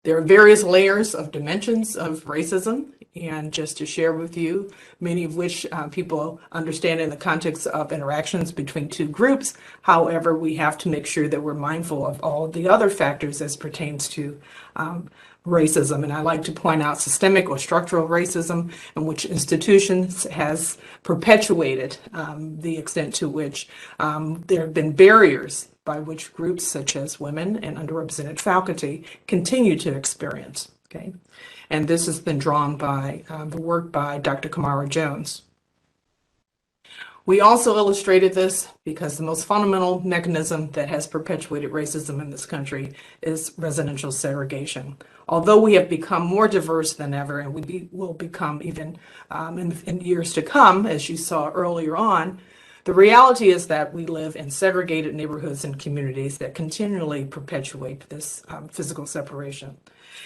There are various layers of dimensions of racism, and just to share with you, many of which people understand in the context of interactions between two groups. However, we have to make sure that we're mindful of all of the other factors as pertains to racism. And I like to point out systemic or structural racism, in which institutions has perpetuated the extent to which there have been barriers by which groups such as women and underrepresented faculty continue to experience. Okay, and this has been drawn by the work by Dr. Kamara Jones. We also illustrated this because the most fundamental mechanism that has perpetuated racism in this country is residential segregation. Although we have become more diverse than ever, and we will become even in years to come, as you saw earlier on, the reality is that we live in segregated neighborhoods and communities that continually perpetuate this physical separation.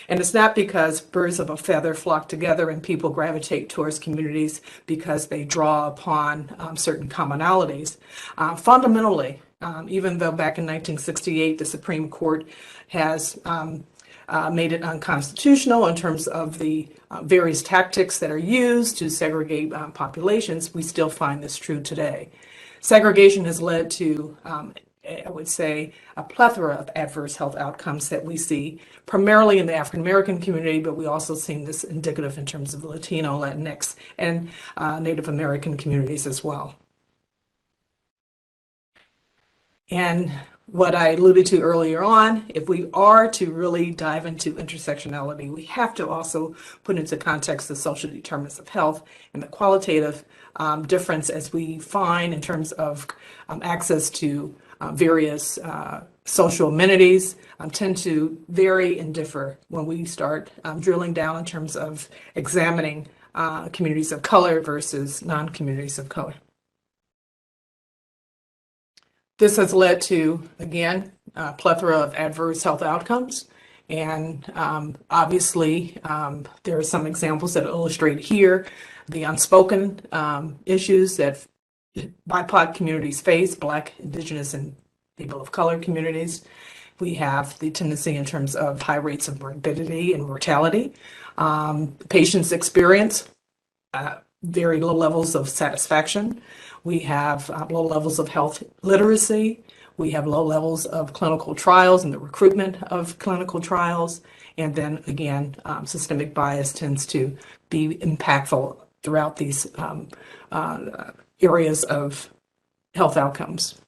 And it's not because birds of a feather flock together and people gravitate towards communities because they draw upon certain commonalities. Fundamentally, even though back in 1968, the Supreme Court has made it unconstitutional in terms of the various tactics that are used to segregate populations, we still find this true today. Segregation has led to, I would say, a plethora of adverse health outcomes that we see primarily in the African American community, but we also see this indicative in terms of Latino, Latinx, and Native American communities as well. And what I alluded to earlier on, if we are to really dive into intersectionality, we have to also put into context the social determinants of health and the qualitative difference as we find in terms of access to various social amenities tend to vary and differ when we start drilling down in terms of examining communities of color versus non-communities of color. This has led to, again, a plethora of adverse health outcomes. And obviously, there are some examples that illustrate here the unspoken issues that BIPOC communities face, Black, Indigenous, and people of color communities. We have the tendency in terms of high rates of morbidity and mortality. Patients experience very low levels of satisfaction. We have low levels of health literacy. We have low levels of clinical trials and the recruitment of clinical trials. And then again, systemic bias tends to be impactful throughout these areas of health outcomes.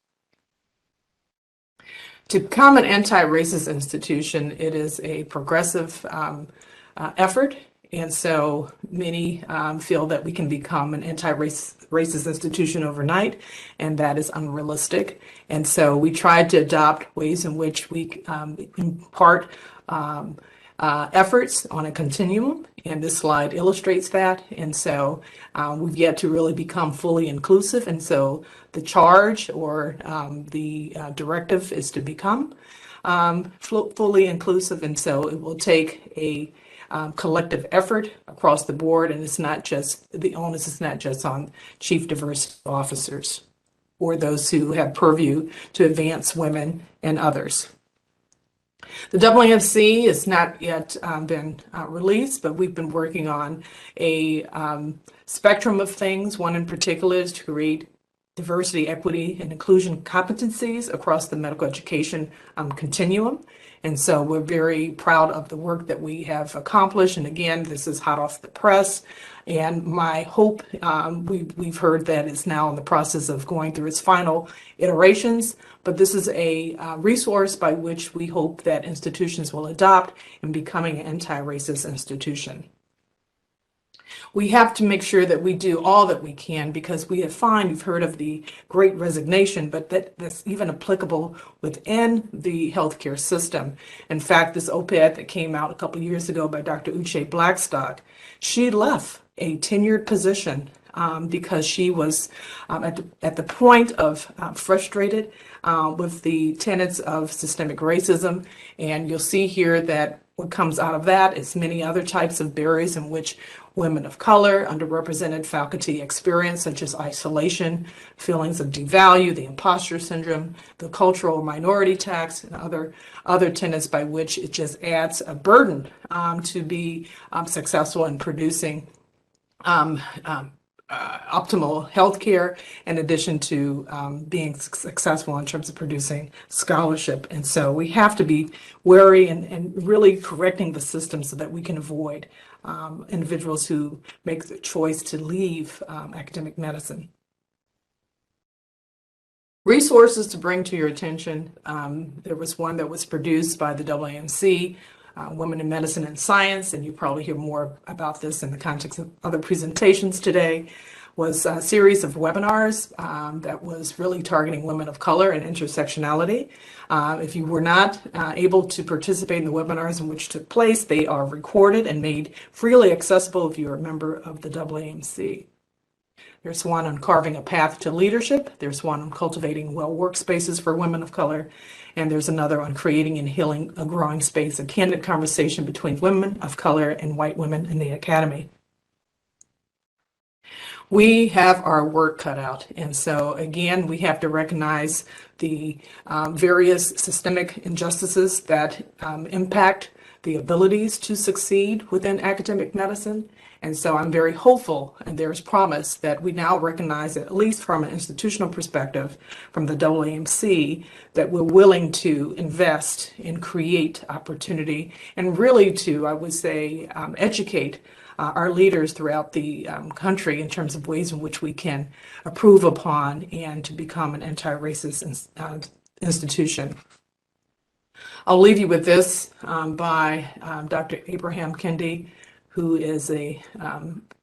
To become an anti-racist institution, it is a progressive effort. And so many feel that we can become an anti-racist institution overnight, and that is unrealistic. And so we tried to adopt ways in which we impart efforts on a continuum, and this slide illustrates that. And so we've yet to really become fully inclusive. And so the charge or the directive is to become fully inclusive. And so it will take a collective effort across the board, and it's not just the onus is not just on chief diversity officers or those who have purview to advance women and others. The WMC has not yet been released, but we've been working on a spectrum of things. One in particular is to create diversity, equity, and inclusion competencies across the medical education continuum. And so we're very proud of the work that we have accomplished. And again, this is hot off the press. And my hope, we've heard that it's now in the process of going through its final iterations, but this is a resource by which we hope that institutions will adopt in becoming an anti-racist institution. We have to make sure that we do all that we can, because we have found, you've heard of the Great Resignation, but that's even applicable within the healthcare system. In fact, this op-ed that came out a couple of years ago by Dr. Uche Blackstock, she left a tenured position because she was at the point of frustrated with the tenets of systemic racism. And you'll see here that what comes out of that is many other types of barriers in which women of color, underrepresented faculty experience, such as isolation, feelings of devalue, the imposter syndrome, the cultural minority tax, and other tenets by which it just adds a burden to be successful in producing optimal healthcare, in addition to being successful in terms of producing scholarship. And so we have to be wary and really correcting the system so that we can avoid individuals who make the choice to leave academic medicine. Resources to bring to your attention. There was one that was produced by the WMC, Women in Medicine and Science, and you probably hear more about this in the context of other presentations today, was a series of webinars that was really targeting women of color and intersectionality. If you were not able to participate in the webinars in which took place, they are recorded and made freely accessible if you're a member of the AAMC. There's one on carving a path to leadership. There's one on cultivating well workspaces for women of color. And there's another on creating and healing a growing space, a candid conversation between women of color and white women in the academy. We have our work cut out. And so again, we have to recognize the various systemic injustices that impact the abilities to succeed within academic medicine. And so I'm very hopeful, and there's promise that we now recognize that, at least from an institutional perspective, from the AAMC, that we're willing to invest and create opportunity and really to, I would say, educate our leaders throughout the country in terms of ways in which we can improve upon and to become an anti-racist institution. I'll leave you with this by Dr. Abraham Kendi, who is a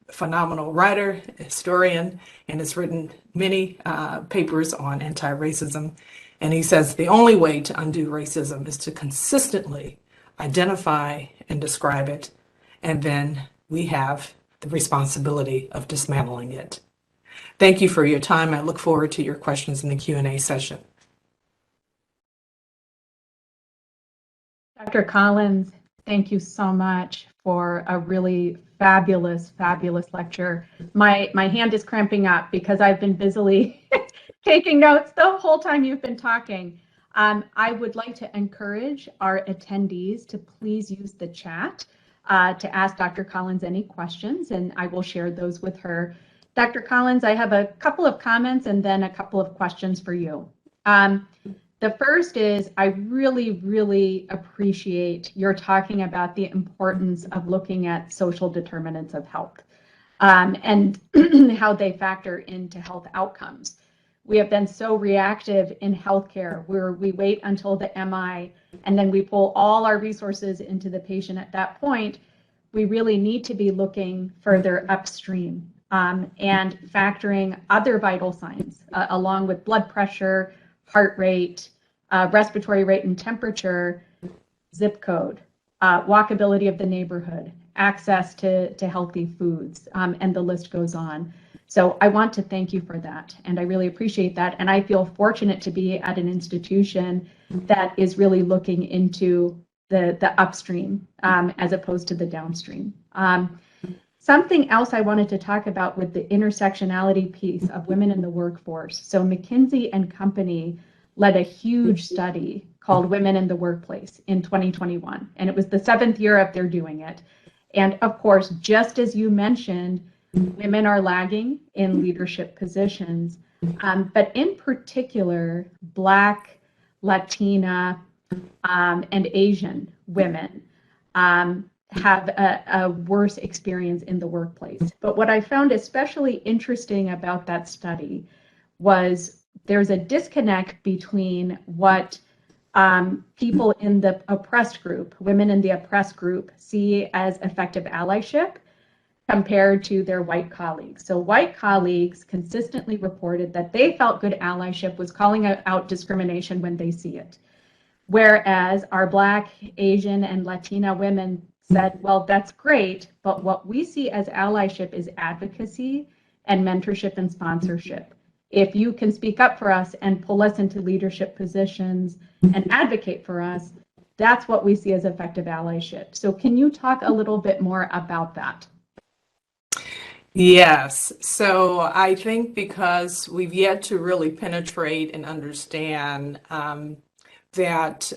phenomenal writer, historian, and has written many papers on anti-racism. And he says the only way to undo racism is to consistently identify and describe it, and then we have the responsibility of dismantling it. Thank you for your time. I look forward to your questions in the Q&A session. Dr. Collins, thank you so much for a really fabulous lecture. My hand is cramping up because I've been busily taking notes the whole time you've been talking. I would like to encourage our attendees to please use the chat to ask Dr. Collins any questions, and I will share those with her. Dr. Collins, I have a couple of comments and then a couple of questions for you. The first is, I really appreciate your talking about the importance of looking at social determinants of health and how they factor into health outcomes. We have been so reactive in healthcare where we wait until the MI and then we pull all our resources into the patient at that point. we really need to be looking further upstream and factoring other vital signs along with blood pressure, heart rate, respiratory rate and temperature, zip code, walkability of the neighborhood, access to healthy foods, and the list goes on. So I want to thank you for that, and I really appreciate that. And I feel fortunate to be at an institution that is really looking into the upstream as opposed to the downstream. Something else I wanted to talk about with the intersectionality piece of women in the workforce. So McKinsey and Company led a huge study called Women in the Workplace in 2021, and it was the 7th year of their doing it. And of course, just as you mentioned, women are lagging in leadership positions, but in particular, Black, Latina, and Asian women have a worse experience in the workplace. But what I found especially interesting about that study was there's a disconnect between what people in the oppressed group, women in the oppressed group, see as effective allyship compared to their white colleagues. So white colleagues consistently reported that they felt good allyship was calling out discrimination when they see it. Whereas our Black, Asian, and Latina women said, well, that's great, but what we see as allyship is advocacy and mentorship and sponsorship. If you can speak up for us and pull us into leadership positions and advocate for us, that's what we see as effective allyship. So can you talk a little bit more about that? Yes. So I think because we've yet to really penetrate and understand that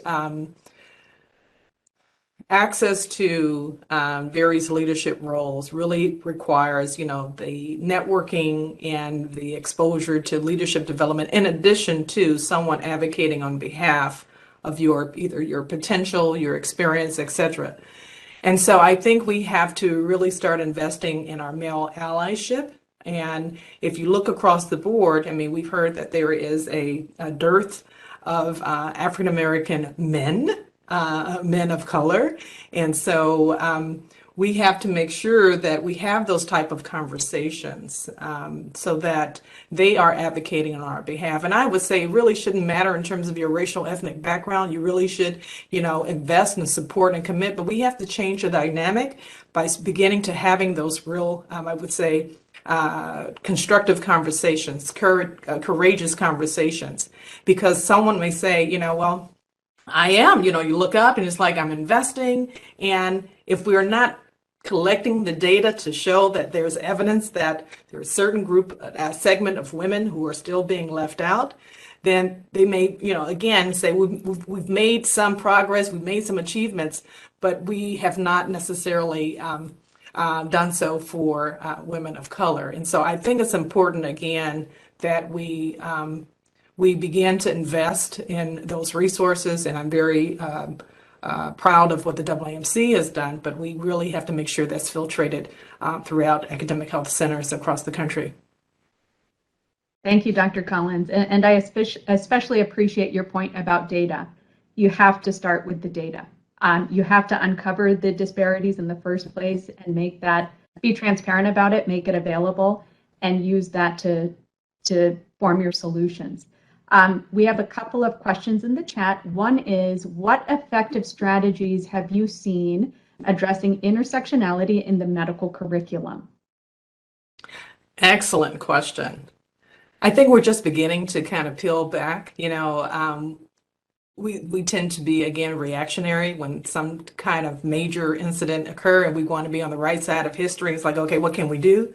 access to various leadership roles really requires, the networking and the exposure to leadership development, in addition to someone advocating on behalf of either your potential, your experience, etc. And so I think we have to really start investing in our male allyship. And if you look across the board, I mean, we've heard that there is a dearth of African American men of color. And so we have to make sure that we have those type of conversations so that they are advocating on our behalf. And I would say it really shouldn't matter in terms of your racial ethnic background. You really should, invest and support and commit, but we have to change the dynamic by beginning to having those real, I would say, constructive conversations, courageous conversations, because someone may say, well, I am, you look up and it's like I'm investing. And if we are not collecting the data to show that there's evidence that there's a certain group, a segment of women who are still being left out, then they may, again, say we've made some progress, we've made some achievements, but we have not necessarily done so for women of color. And so I think it's important, again, that we begin to invest in those resources, and I'm very proud of what the AAMC has done, but we really have to make sure that's filtrated throughout academic health centers across the country. Thank you, Dr. Collins. And I especially appreciate your point about data. You have to start with the data. You have to uncover the disparities in the first place and be transparent about it, make it available, and use that to form your solutions. We have a couple of questions in the chat. One is, what effective strategies have you seen addressing intersectionality in the medical curriculum? Excellent question. I think we're just beginning to kind of peel back. We tend to be, again, reactionary when some kind of major incident occur, and we want to be on the right side of history. It's like, okay, what can we do?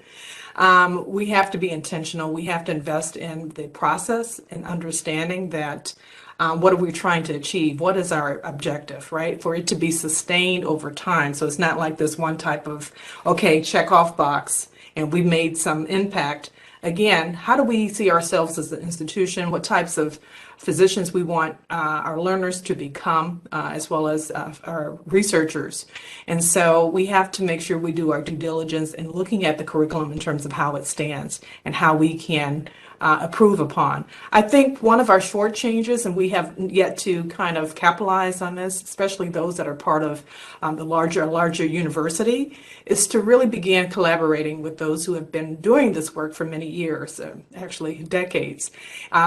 We have to be intentional. We have to invest in the process and understanding that what are we trying to achieve? What is our objective, right? For it to be sustained over time. So it's not like this one type of, okay, check off box and we made some impact. Again, how do we see ourselves as an institution? What types of physicians we want our learners to become, as well as our researchers. And so we have to make sure we do our due diligence in looking at the curriculum in terms of how it stands and how we can approve upon. I think one of our shortchanges, and we have yet to kind of capitalize on this, especially those that are part of the larger university, is to really begin collaborating with those who have been doing this work for many years, actually decades.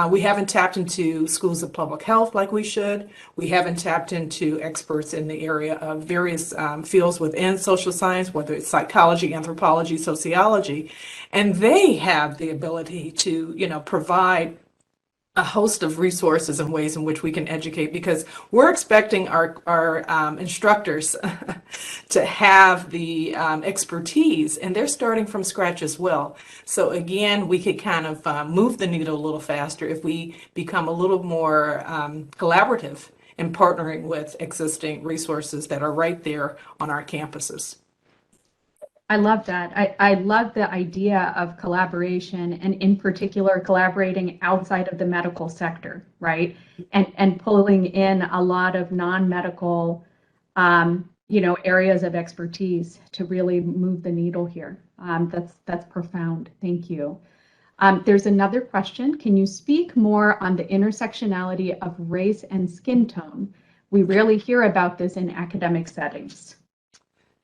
We haven't tapped into schools of public health like we should. We haven't tapped into experts in the area of various fields within social science, whether it's psychology, anthropology, sociology, and they have the ability to, provide a host of resources and ways in which we can educate, because we're expecting our instructors to have the expertise, and they're starting from scratch as well. So again, we could kind of move the needle a little faster if we become a little more collaborative in partnering with existing resources that are right there on our campuses. I love that. I love the idea of collaboration, and in particular collaborating outside of the medical sector, right? And pulling in a lot of non-medical areas of expertise to really move the needle here. That's profound. Thank you. There's another question. Can you speak more on the intersectionality of race and skin tone? We rarely hear about this in academic settings.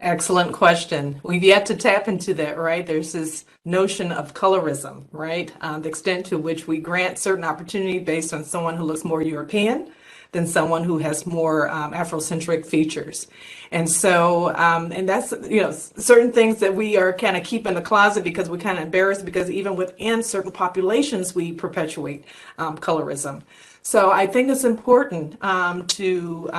Excellent question. We've yet to tap into that, right? There's this notion of colorism, right? The extent to which we grant certain opportunity based on someone who looks more European than someone who has more Afrocentric features. And so, and that's, certain things that we are kind of keep in the closet because we're kind of embarrassed, because even within certain populations, we perpetuate colorism. So I think it's important to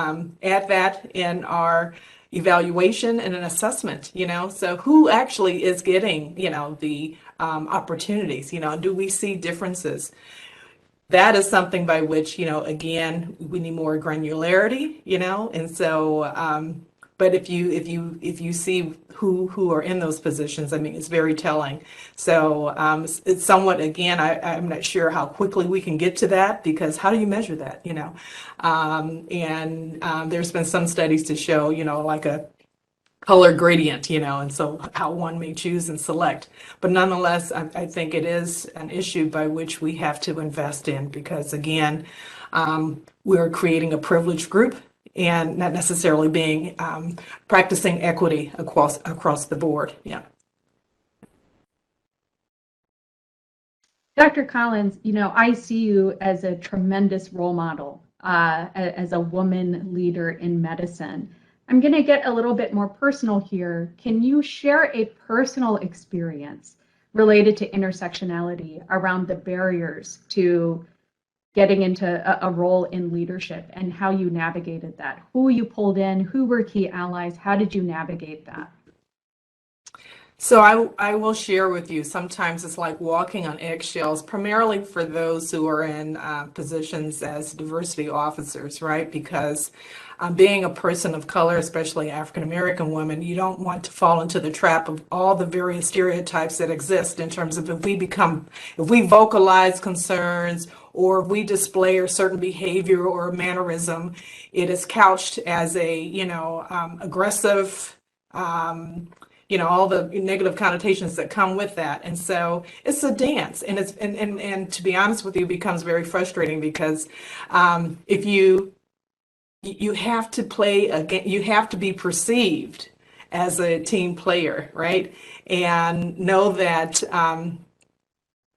add that in our evaluation and an assessment, so who actually is getting, the opportunities, do we see differences? That is something by which, again, we need more granularity, and so, but if you see who are in those positions, I mean, it's very telling. So it's somewhat, again, I'm not sure how quickly we can get to that, because how do you measure that, there's been some studies to show, like a color gradient, and so how one may choose and select. But nonetheless, I think it is an issue by which we have to invest in, because again, we're creating a privileged group and not necessarily being practicing equity across the board. Yeah. Dr. Collins, I see you as a tremendous role model, as a woman leader in medicine. I'm going to get a little bit more personal here. Can you share a personal experience related to intersectionality around the barriers to getting into a role in leadership, and how you navigated that? Who you pulled in, who were key allies, how did you navigate that? So I will share with you, sometimes it's like walking on eggshells, primarily for those who are in positions as diversity officers, right? Because being a person of color, especially African-American women, you don't want to fall into the trap of all the various stereotypes that exist in terms of if we vocalize concerns, or if we display a certain behavior or a mannerism, it is couched as a, aggressive, all the negative connotations that come with that. And so it's a dance, and it's, and to be honest with you, it becomes very frustrating, because if you have to play again, you have to be perceived as a team player, right? And know that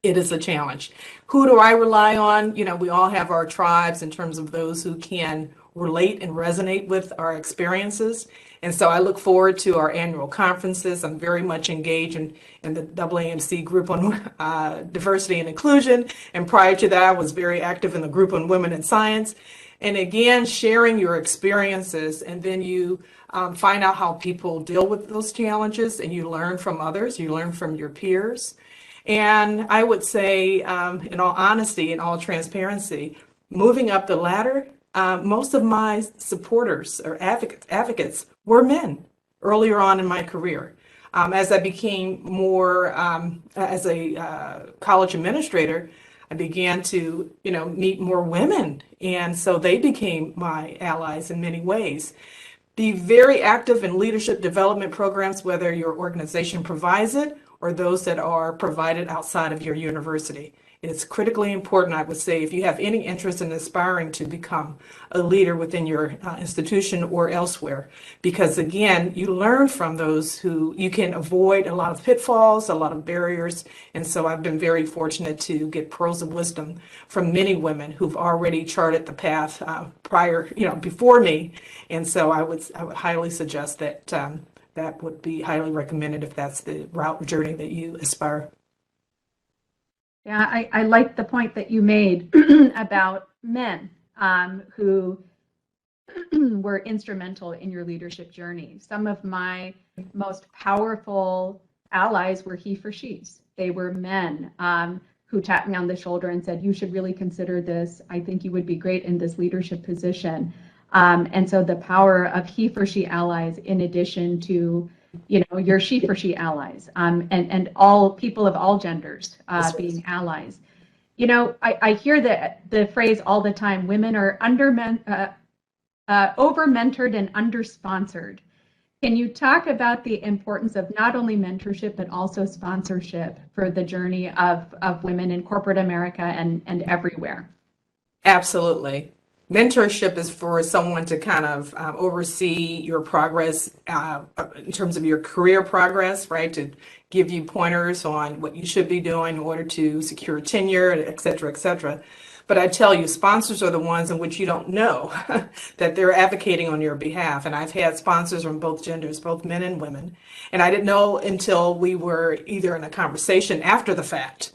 it is a challenge. Who do I rely on? We all have our tribes in terms of those who can relate and resonate with our experiences. And so I look forward to our annual conferences. I'm very much engaged in the AAMC group on diversity and inclusion. And prior to that, I was very active in the group on women in science. And again, sharing your experiences, and then you find out how people deal with those challenges, and you learn from others, you learn from your peers. And I would say, in all honesty, in all transparency, moving up the ladder, most of my supporters or advocates were men earlier on in my career. As I became more, as a college administrator, I began to, meet more women. And so they became my allies in many ways. Be very active in leadership development programs, whether your organization provides it or those that are provided outside of your university. It's critically important, I would say, if you have any interest in aspiring to become a leader within your institution or elsewhere, because again, you learn from those who you can avoid a lot of pitfalls, a lot of barriers. And so I've been very fortunate to get pearls of wisdom from many women who've already charted the path prior, before me. And so I would highly suggest that that would be highly recommended if that's the route journey that you aspire. Yeah, I like the point that you made about men who were instrumental in your leadership journey. Some of my most powerful allies were he for she's. They were men who tapped me on the shoulder and said, you should really consider this. I think you would be great in this leadership position. And so the power of he for she allies, in addition to your she for she allies, and all people of all genders being allies. I hear the phrase all the time, women are over-mentored and under-sponsored. Can you talk about the importance of not only mentorship, but also sponsorship for the journey of women in corporate America and everywhere? Absolutely. Mentorship is for someone to kind of oversee your progress in terms of your career progress, right? To give you pointers on what you should be doing in order to secure tenure, et cetera, et cetera. But I tell you, sponsors are the ones in which you don't know that they're advocating on your behalf. And I've had sponsors from both genders, both men and women. And I didn't know until we were either in a conversation after the fact.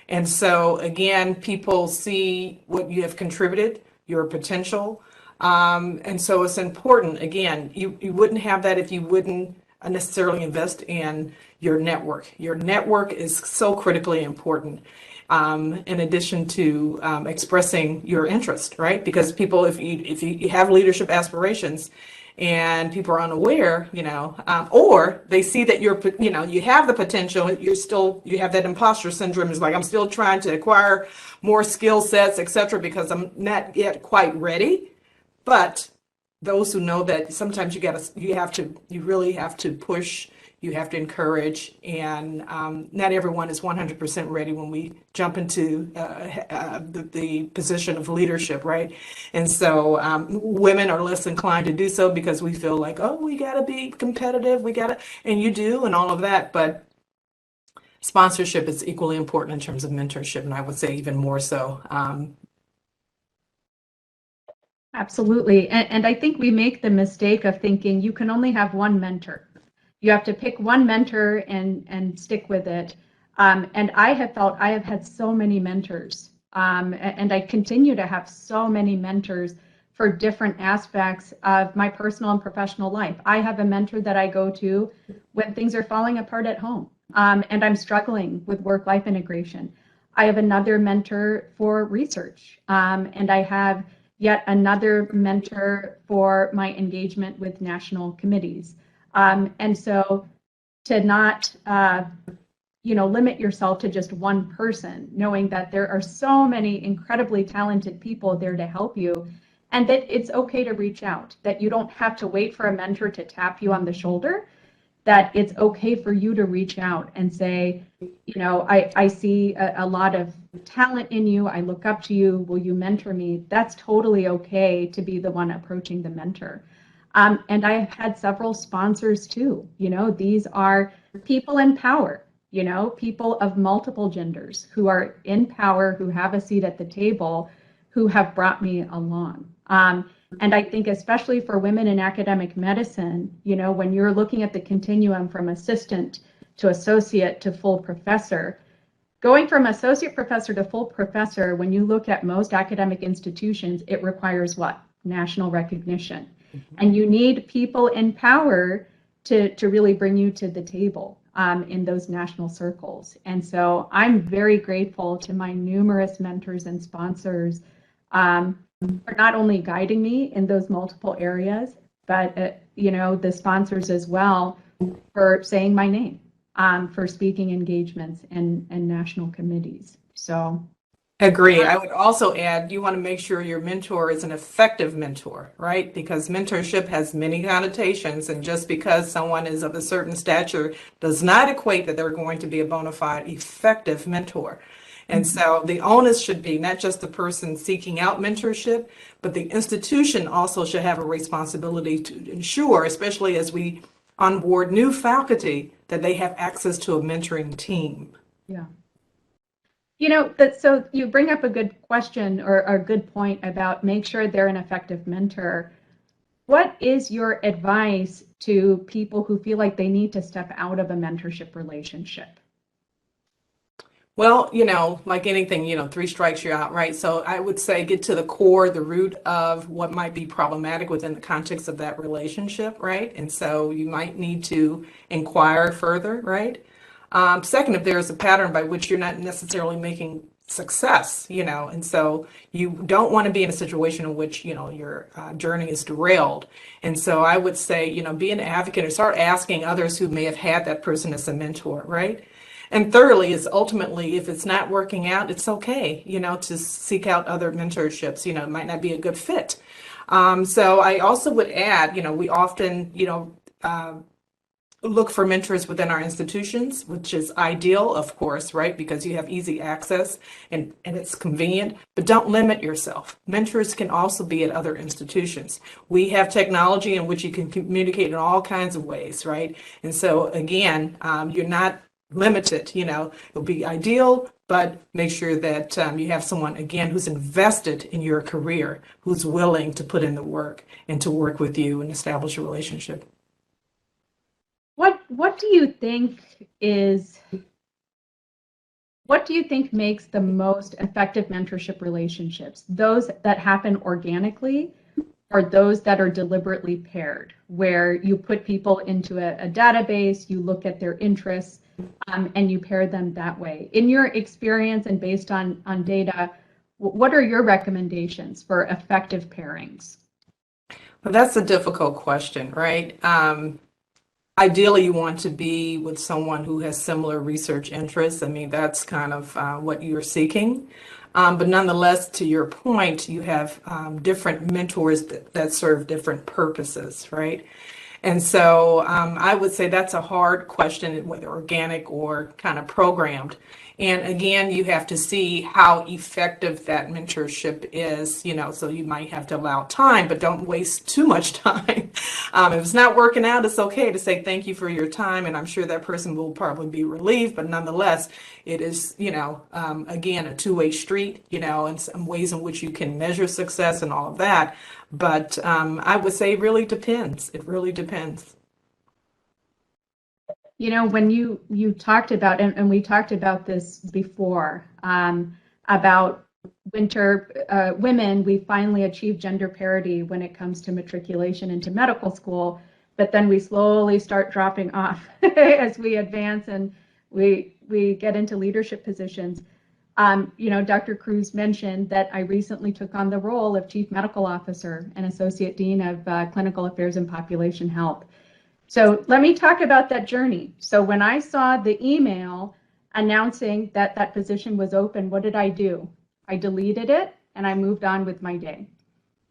And so, again, people see what you have contributed, your potential. And so it's important. Again, you wouldn't have that if you wouldn't necessarily invest in your network. Your network is so critically important. In addition to expressing your interest, right? Because people, if you have leadership aspirations and people are unaware, or they see that you have the potential, you have that imposter syndrome. It's like, I'm still trying to acquire more skill sets, et cetera, because I'm not yet quite ready. But those who know that sometimes you really have to push. You have to encourage, and not everyone is 100% ready when we jump into the position of leadership, right? And so women are less inclined to do so because we feel like, oh, we got to be competitive, and you do, and all of that. But sponsorship is equally important in terms of mentorship, and I would say even more so. Absolutely, and I think we make the mistake of thinking you can only have one mentor. You have to pick one mentor and stick with it. And I have had so many mentors, and I continue to have so many mentors for different aspects of my personal and professional life. I have a mentor that I go to when things are falling apart at home, and I'm struggling with work-life integration. I have another mentor for research, and I have yet another mentor for my engagement with national committees. And so to not, limit yourself to just one person, knowing that there are so many incredibly talented people there to help you, and that it's okay to reach out, that you don't have to wait for a mentor to tap you on the shoulder, that it's okay for you to reach out and say, I see a lot of talent in you. I look up to you. Will you mentor me? That's totally okay to be the one approaching the mentor. And I have had several sponsors too. These are people in power, people of multiple genders who are in power, who have a seat at the table, who have brought me along. And I think especially for women in academic medicine, when you're looking at the continuum from assistant to associate to full professor, going from associate professor to full professor, when you look at most academic institutions, it requires what? National recognition. And you need people in power to really bring you to the table in those national circles. And so I'm very grateful to my numerous mentors and sponsors for not only guiding me in those multiple areas, but the sponsors as well for saying my name, for speaking engagements and national committees. So. Agree. I would also add, you want to make sure your mentor is an effective mentor, right? Because mentorship has many connotations, and just because someone is of a certain stature does not equate that they're going to be a bona fide effective mentor. And so the onus should be not just the person seeking out mentorship, but the institution also should have a responsibility to ensure, especially as we onboard new faculty, that they have access to a mentoring team. Yeah. So you bring up a good question or a good point about make sure they're an effective mentor. What is your advice to people who feel like they need to step out of a mentorship relationship? Well, like anything, 3 strikes you're out, right? So I would say get to the core, the root of what might be problematic within the context of that relationship, right? And so you might need to inquire further, right? Second, if there's a pattern by which you're not necessarily making success, and so you don't want to be in a situation in which, your journey is derailed. And so I would say, be an advocate or start asking others who may have had that person as a mentor, right? And thirdly is ultimately, if it's not working out, it's okay, to seek out other mentorships. It might not be a good fit. So I also would add, we often, look for mentors within our institutions, which is ideal, of course, right? Because you have easy access and it's convenient, but don't limit yourself. Mentors can also be at other institutions. We have technology in which you can communicate in all kinds of ways, right? And so again, you're not limited, it'll be ideal, but make sure that you have someone, again, who's invested in your career, who's willing to put in the work and to work with you and establish a relationship. What do you think makes the most effective mentorship relationships? Those that happen organically or those that are deliberately paired, where you put people into a database, you look at their interests, and you pair them that way? In your experience and based on data, what are your recommendations for effective pairings? Well, that's a difficult question, right? Ideally, you want to be with someone who has similar research interests. I mean, that's kind of what you're seeking. But nonetheless, to your point, you have different mentors that serve different purposes, right? And so I would say that's a hard question, whether organic or kind of programmed. And again, you have to see how effective that mentorship is, so you might have to allow time, but don't waste too much time. If it's not working out, it's okay to say thank you for your time. And I'm sure that person will probably be relieved, but nonetheless, it is, again, a two-way street, and some ways in which you can measure success and all of that. But I would say it really depends. It really depends. When you talked about, and we talked about this before, about women, we finally achieved gender parity when it comes to matriculation into medical school, but then we slowly start dropping off as we advance and we get into leadership positions. Dr. Cruz mentioned that I recently took on the role of Chief Medical Officer and Associate Dean of Clinical Affairs and Population Health. So let me talk about that journey. So when I saw the email announcing that that position was open, what did I do? I deleted it and I moved on with my day.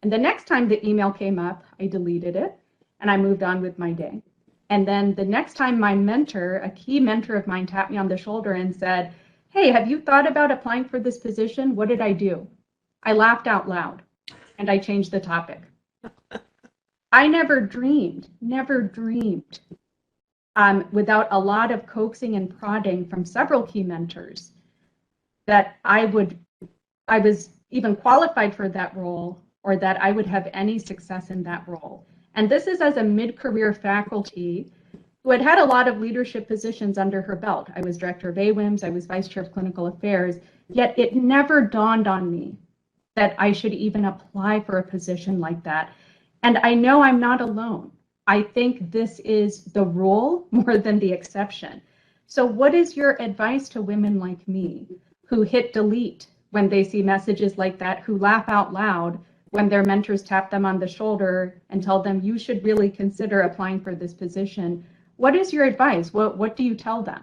And the next time the email came up, I deleted it and I moved on with my day. And then the next time my mentor, a key mentor of mine, tapped me on the shoulder and said, "Hey, have you thought about applying for this position?" What did I do? I laughed out loud and I changed the topic. I never dreamed, without a lot of coaxing and prodding from several key mentors, that I was even qualified for that role or that I would have any success in that role. And this is as a mid-career faculty who had a lot of leadership positions under her belt. I was director of Aweims, I was vice chair of clinical affairs, yet it never dawned on me that I should even apply for a position like that. And I know I'm not alone. I think this is the rule more than the exception. So what is your advice to women like me who hit delete when they see messages like that, who laugh out loud when their mentors tap them on the shoulder and tell them you should really consider applying for this position? What is your advice? What do you tell them?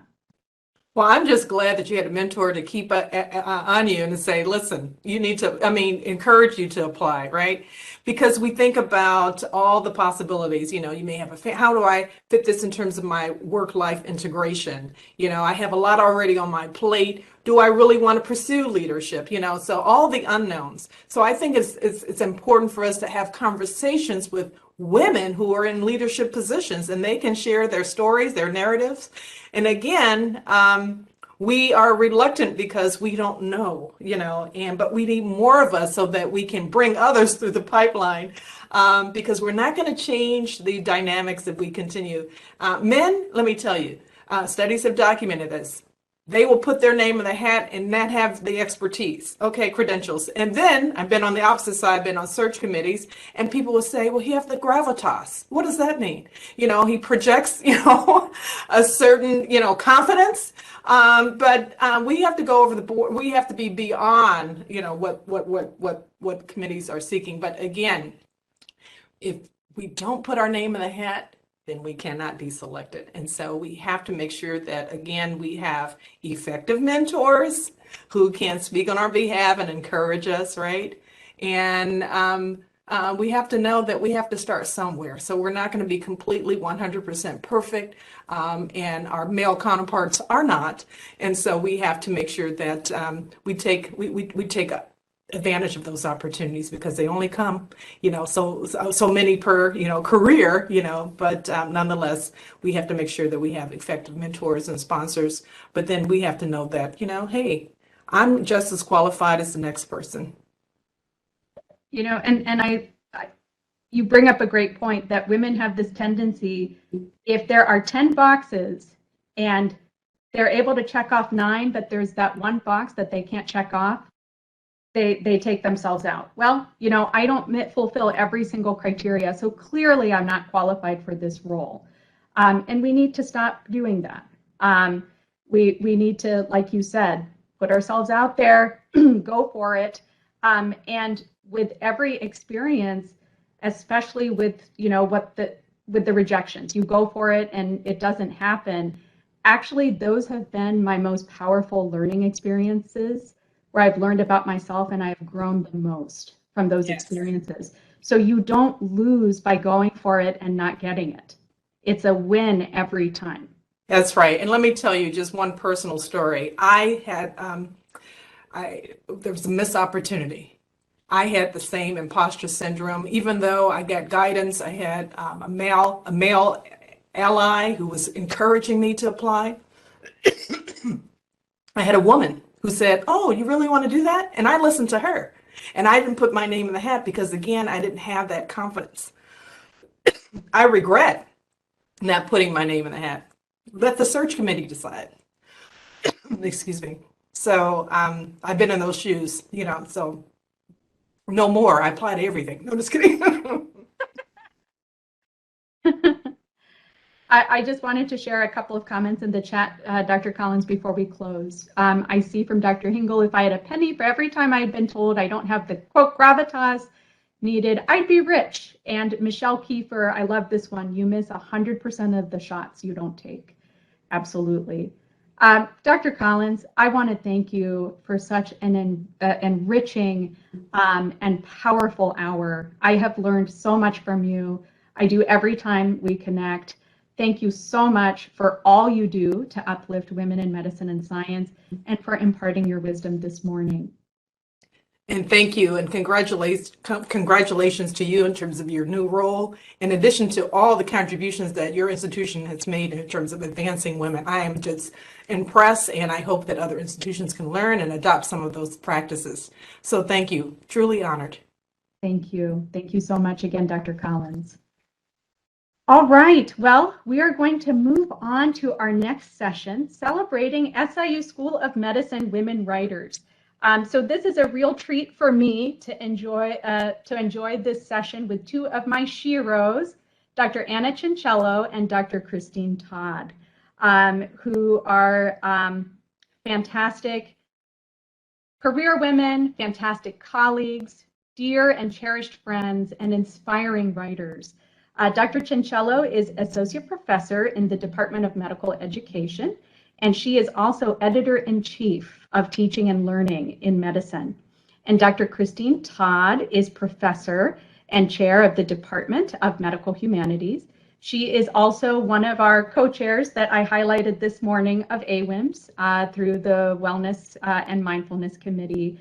Well, I'm just glad that you had a mentor to keep on you and to say, listen, you need to, encourage you to apply, right? Because we think about all the possibilities, you may have how do I fit this in terms of my work-life integration? I have a lot already on my plate. Do I really want to pursue leadership? You know, so all the unknowns. So I think it's important for us to have conversations with women who are in leadership positions, and they can share their stories, their narratives. And again, we are reluctant because we don't know, you know, but we need more of us so that we can bring others through the pipeline, because we're not going to change the dynamics if we continue. Men, let me tell you, studies have documented this. They will put their name in the hat and not have the expertise, okay, credentials. And then I've been on the opposite side, been on search committees, and people will say, well, he has the gravitas. What does that mean? You know, he projects, you know, a certain, you know, confidence. But we have to go over the board. We have to be beyond, you know, what committees are seeking. But again, if we don't put our name in the hat, then we cannot be selected. And so we have to make sure that, again, we have effective mentors who can speak on our behalf and encourage us, right? And we have to know that we have to start somewhere. So we're not going to be completely 100% perfect, and our male counterparts are not. And so we have to make sure that we take advantage of those opportunities, because they only come, you know, so many per, you know, career, you know, but nonetheless, we have to make sure that we have effective mentors and sponsors. But then we have to know that, you know, hey, I'm just as qualified as the next person. You know, and you bring up a great point that women have this tendency, if there are 10 boxes and they're able to check off 9, but there's that one box that they can't check off, they take themselves out. Well, you know, I don't fulfill every single criteria, so clearly I'm not qualified for this role. And we need to stop doing that. We need to, like you said, put ourselves out there, go for it. And with every experience, especially with, you know, with the rejections, you go for it and it doesn't happen. Actually, those have been my most powerful learning experiences, where I've learned about myself and I've grown the most from those experiences. So you don't lose by going for it and not getting it. It's a win every time. That's right. And let me tell you just one personal story. I had, there was a missed opportunity. I had the same imposter syndrome. Even though I got guidance, I had a male ally who was encouraging me to apply. I had a woman who said, oh, you really want to do that? And I listened to her. And I didn't put my name in the hat because, again, I didn't have that confidence. I regret not putting my name in the hat. Let the search committee decide. Excuse me. So I've been in those shoes, you know, so no more. I apply to everything. No, just kidding. I just wanted to share a couple of comments in the chat, Dr. Collins, before we close. I see from Dr. Hingle, if I had a penny for every time I had been told I don't have the, quote, gravitas needed, I'd be rich. And Michelle Kiefer, I love this one. You miss 100% of the shots you don't take. Absolutely. Dr. Collins, I want to thank you for such an enriching and powerful hour. I have learned so much from you. I do every time we connect. Thank you so much for all you do to uplift women in medicine and science, and for imparting your wisdom this morning. And thank you, and congratulations to you in terms of your new role, in addition to all the contributions that your institution has made in terms of advancing women. I am just impressed, and I hope that other institutions can learn and adopt some of those practices. So thank you, truly honored. Thank you. Thank you so much again, Dr. Collins. All right, well, we are going to move on to our next session, celebrating SIU School of Medicine Women Writers. So this is a real treat for me to enjoy this session with two of my sheroes, Dr. Anna Cinchello and Dr. Christine Todd, who are fantastic career women, fantastic colleagues, dear and cherished friends, and inspiring writers. Dr. Cinchello is Associate Professor in the Department of Medical Education, and she is also Editor-in-Chief of Teaching and Learning in Medicine. And Dr. Christine Todd is Professor and Chair of the Department of Medical Humanities. She is also one of our co-chairs that I highlighted this morning of Aweims through the Wellness and Mindfulness Committee.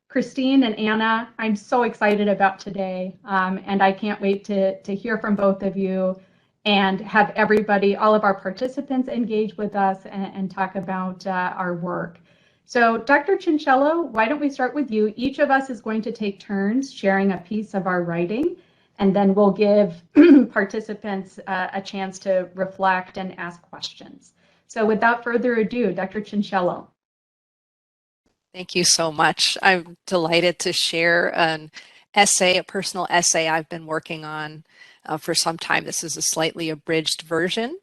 Christine and Anna, I'm so excited about today, and I can't wait to hear from both of you and have everybody, all of our participants engage with us and talk about our work. So Dr. Chincello, why don't we start with you? Each of us is going to take turns sharing a piece of our writing, and then we'll give participants a chance to reflect and ask questions. So without further ado, Dr. Chincello. Thank you so much. I'm delighted to share an essay, a personal essay I've been working on for some time. This is a slightly abridged version,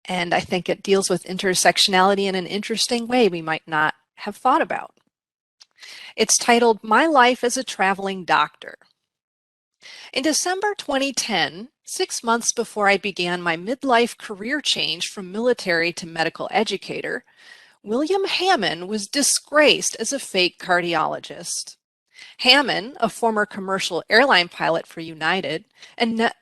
and I think it deals with intersectionality in an interesting way we might not have thought about. It's titled, My Life as a Traveling Doctor. In December 2010, 6 months before I began my midlife career change from military to medical educator, William Hammond was disgraced as a fake cardiologist. Hammond, a former commercial airline pilot for United, and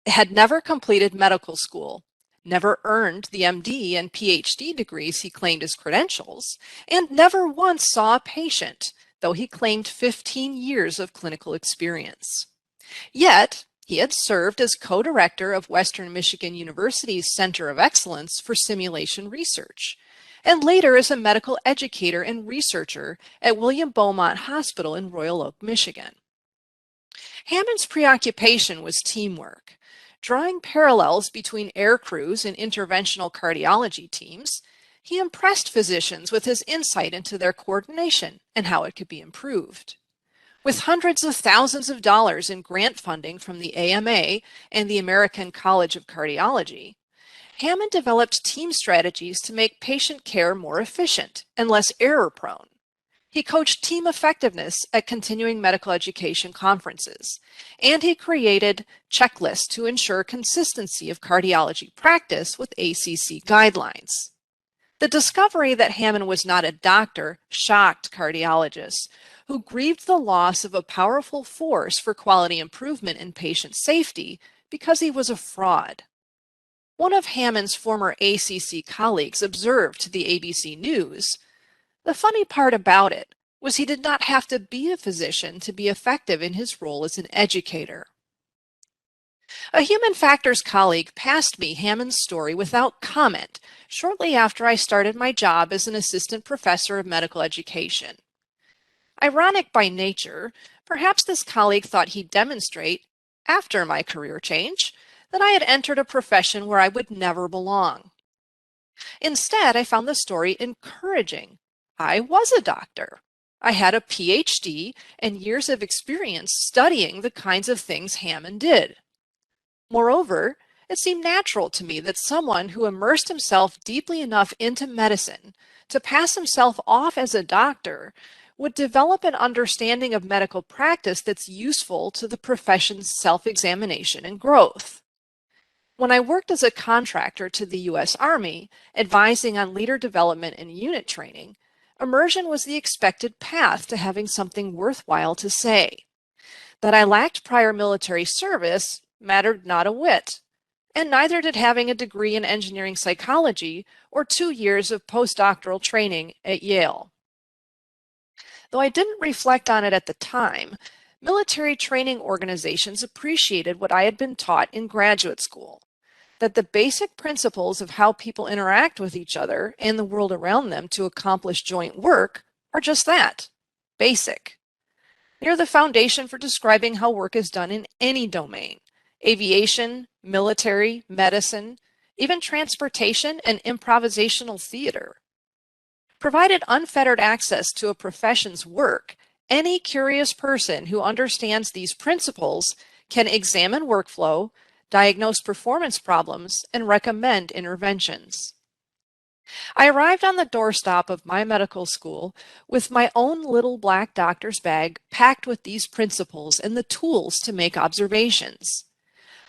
had never completed medical school, never earned the MD and PhD degrees he claimed as credentials, and never once saw a patient, though he claimed 15 years of clinical experience. Yet, he had served as co-director of Western Michigan University's Center of Excellence for Simulation Research, and later as a medical educator and researcher at William Beaumont Hospital in Royal Oak, Michigan. Hammond's preoccupation was teamwork. Drawing parallels between air crews and interventional cardiology teams, he impressed physicians with his insight into their coordination and how it could be improved. With hundreds of thousands of dollars in grant funding from the AMA and the American College of Cardiology, Hammond developed team strategies to make patient care more efficient and less error-prone. He coached team effectiveness at continuing medical education conferences, and he created checklists to ensure consistency of cardiology practice with ACC guidelines. The discovery that Hammond was not a doctor shocked cardiologists, who grieved the loss of a powerful force for quality improvement in patient safety because he was a fraud. One of Hammond's former ACC colleagues observed to the ABC News, "The funny part about it was he did not have to be a physician to be effective in his role as an educator." A human factors colleague passed me Hammond's story without comment shortly after I started my job as an assistant professor of medical education. Ironic by nature, perhaps this colleague thought he'd demonstrate, after my career change, that I had entered a profession where I would never belong. Instead, I found the story encouraging. I was a doctor. I had a PhD and years of experience studying the kinds of things Hammond did. Moreover, it seemed natural to me that someone who immersed himself deeply enough into medicine to pass himself off as a doctor would develop an understanding of medical practice that's useful to the profession's self-examination and growth. When I worked as a contractor to the U.S. Army, advising on leader development and unit training, immersion was the expected path to having something worthwhile to say. That I lacked prior military service mattered not a whit, and neither did having a degree in engineering psychology or 2 years of postdoctoral training at Yale. Though I didn't reflect on it at the time, military training organizations appreciated what I had been taught in graduate school, that the basic principles of how people interact with each other and the world around them to accomplish joint work are just that, basic. They're the foundation for describing how work is done in any domain: aviation, military, medicine, even transportation and improvisational theater. Provided unfettered access to a profession's work, any curious person who understands these principles can examine workflow, diagnose performance problems, and recommend interventions. I arrived on the doorstep of my medical school with my own little black doctor's bag packed with these principles and the tools to make observations.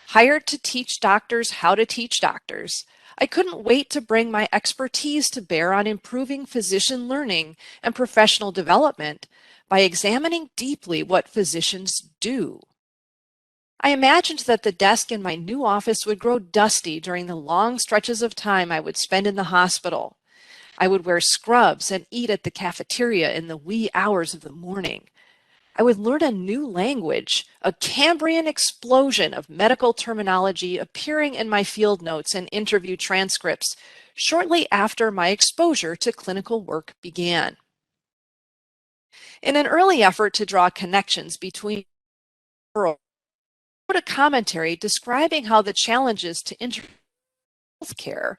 Hired to teach doctors how to teach doctors, I couldn't wait to bring my expertise to bear on improving physician learning and professional development by examining deeply what physicians do. I imagined that the desk in my new office would grow dusty during the long stretches of time I would spend in the hospital. I would wear scrubs and eat at the cafeteria in the wee hours of the morning. I would learn a new language, a Cambrian explosion of medical terminology appearing in my field notes and interview transcripts shortly after my exposure to clinical work began. In an early effort to draw connections between worlds, I wrote a commentary describing how the challenges to healthcare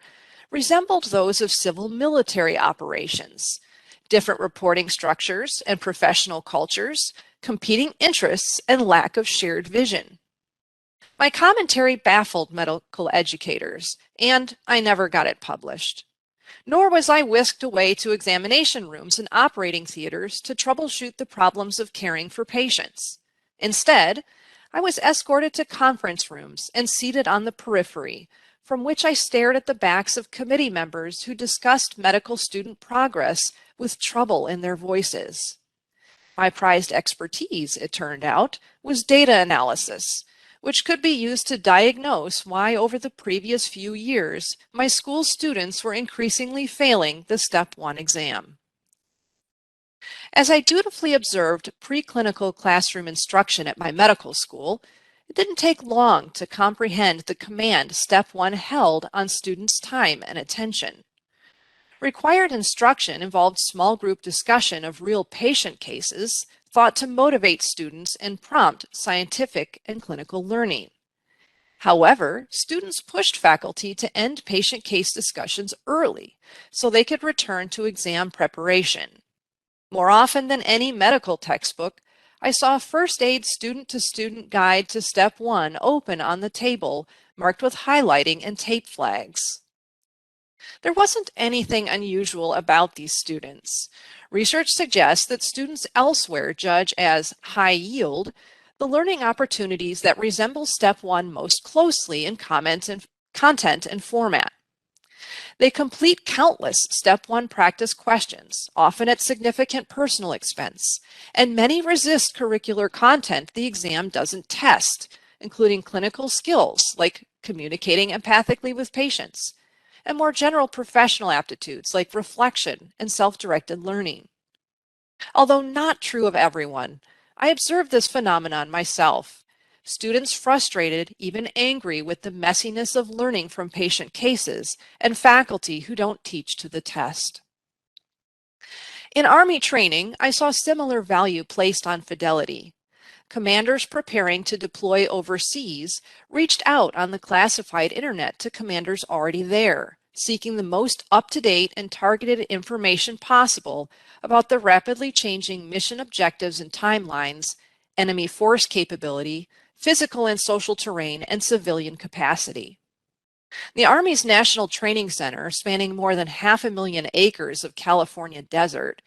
resembled those of civil military operations. Different reporting structures and professional cultures, competing interests, and lack of shared vision. My commentary baffled medical educators, and I never got it published. Nor was I whisked away to examination rooms and operating theaters to troubleshoot the problems of caring for patients. Instead, I was escorted to conference rooms and seated on the periphery, from which I stared at the backs of committee members who discussed medical student progress with trouble in their voices. My prized expertise, it turned out, was data analysis, which could be used to diagnose why over the previous few years my school students were increasingly failing the Step 1 exam. As I dutifully observed preclinical classroom instruction at my medical school, it didn't take long to comprehend the command Step 1 held on students' time and attention. Required instruction involved small group discussion of real patient cases thought to motivate students and prompt scientific and clinical learning. However, students pushed faculty to end patient case discussions early so they could return to exam preparation. More often than any medical textbook, I saw a first aid student-to-student guide to Step 1 open on the table, marked with highlighting and tape flags. There wasn't anything unusual about these students. Research suggests that students elsewhere judge as high yield the learning opportunities that resemble Step 1 most closely in content and format. They complete countless Step 1 practice questions, often at significant personal expense, and many resist curricular content the exam doesn't test, including clinical skills like communicating empathically with patients, and more general professional aptitudes like reflection and self-directed learning. Although not true of everyone, I observed this phenomenon myself. Students frustrated, even angry with the messiness of learning from patient cases, and faculty who don't teach to the test. In Army training, I saw similar value placed on fidelity. Commanders preparing to deploy overseas reached out on the classified internet to commanders already there, seeking the most up-to-date and targeted information possible about the rapidly changing mission objectives and timelines, enemy force capability, physical and social terrain, and civilian capacity. The Army's National Training Center, spanning more than 500,000 acres of California desert,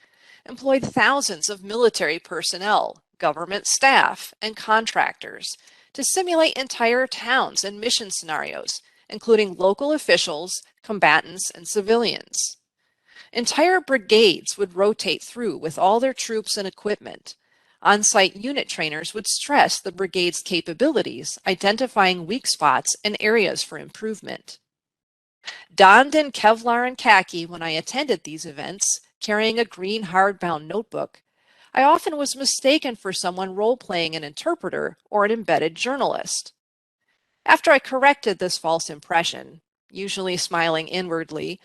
employed thousands of military personnel, government staff, and contractors to simulate entire towns and mission scenarios, including local officials, combatants, and civilians. Entire brigades would rotate through with all their troops and equipment. On-site unit trainers would stress the brigade's capabilities, identifying weak spots and areas for improvement. Donned in Kevlar and khaki when I attended these events, carrying a green hardbound notebook, I often was mistaken for someone role-playing an interpreter or an embedded journalist. After I corrected this false impression, usually smiling inwardly,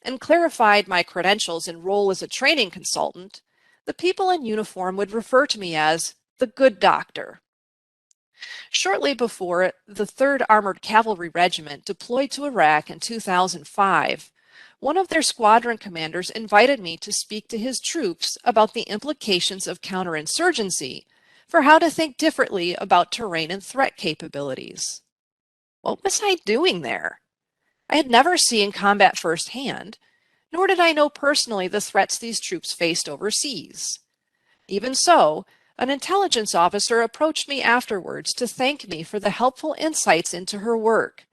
and clarified my credentials and role as a training consultant, the people in uniform would refer to me as the good doctor. Shortly before the 3rd Armored Cavalry Regiment deployed to Iraq in 2005, one of their squadron commanders invited me to speak to his troops about the implications of counterinsurgency for how to think differently about terrain and threat capabilities. What was I doing there? I had never seen combat firsthand, nor did I know personally the threats these troops faced overseas. Even so, an intelligence officer approached me afterwards to thank me for the helpful insights into her work.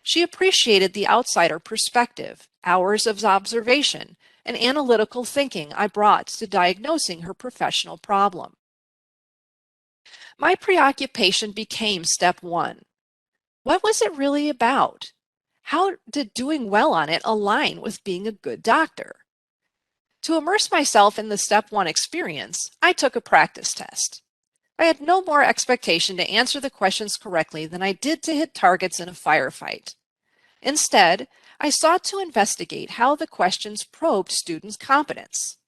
She appreciated the outsider perspective, hours of observation, and analytical thinking I brought to diagnosing her professional problem. My preoccupation became step one. What was it really about? How did doing well on it align with being a good doctor? To immerse myself in the step one experience, I took a practice test. I had no more expectation to answer the questions correctly than I did to hit targets in a firefight. Instead, I sought to investigate how the questions probed students' competence.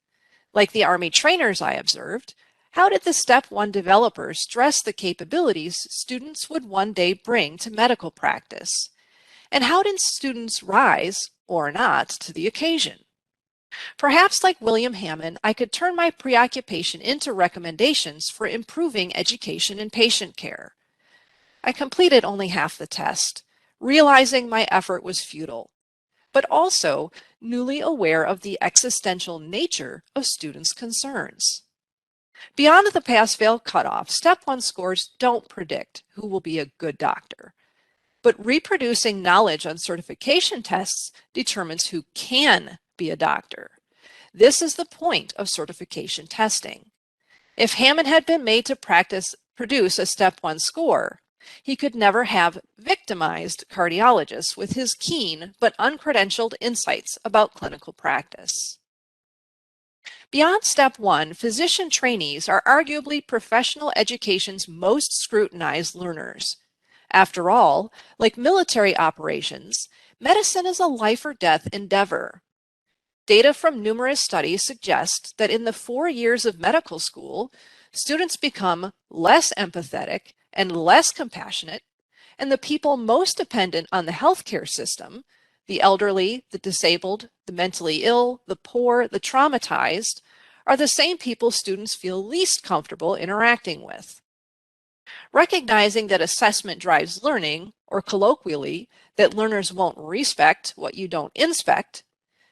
Like the Army trainers I observed, how did the Step 1 developers stress the capabilities students would one day bring to medical practice? And how did students rise, or not, to the occasion? Perhaps like William Hammond, I could turn my preoccupation into recommendations for improving education and patient care. I completed only half the test, realizing my effort was futile, but also newly aware of the existential nature of students' concerns. Beyond the pass-fail cutoff, Step 1 scores don't predict who will be a good doctor, but reproducing knowledge on certification tests determines who can be a doctor. This is the point of certification testing. If Hammond had been made to produce a Step 1 score, he could never have victimized cardiologists with his keen but uncredentialed insights about clinical practice. Beyond Step 1, physician trainees are arguably professional education's most scrutinized learners. After all, like military operations, medicine is a life or death endeavor. Data from numerous studies suggest that in the 4 years of medical school, students become less empathetic and less compassionate, and the people most dependent on the healthcare system, the elderly, the disabled, the mentally ill, the poor, the traumatized, are the same people students feel least comfortable interacting with. Recognizing that assessment drives learning, or colloquially, that learners won't respect what you don't inspect,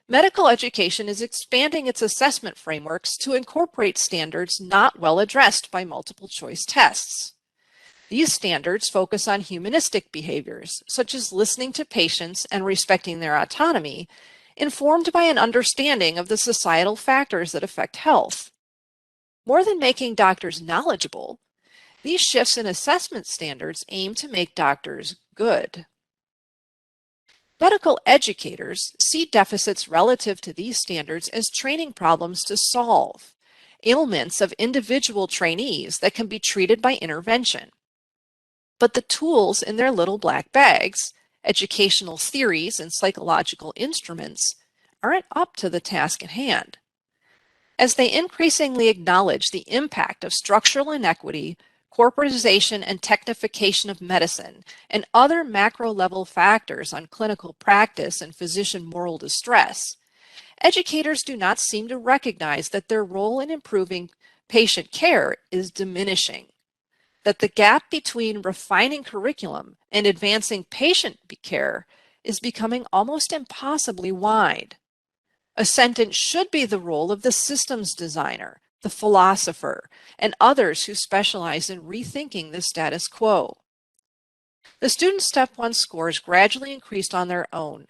medical education is expanding its assessment frameworks to incorporate standards not well addressed by multiple choice tests. These standards focus on humanistic behaviors, such as listening to patients and respecting their autonomy, informed by an understanding of the societal factors that affect health. More than making doctors knowledgeable, these shifts in assessment standards aim to make doctors good. Medical educators see deficits relative to these standards as training problems to solve, ailments of individual trainees that can be treated by intervention. But the tools in their little black bags, educational theories and psychological instruments, aren't up to the task at hand. As they increasingly acknowledge the impact of structural inequity, corporatization and technification of medicine, and other macro-level factors on clinical practice and physician moral distress, educators do not seem to recognize that their role in improving patient care is diminishing, that the gap between refining curriculum and advancing patient care is becoming almost impossibly wide. Ascendant should be the role of the systems designer, the philosopher, and others who specialize in rethinking the status quo. The student Step 1 scores gradually increased on their own.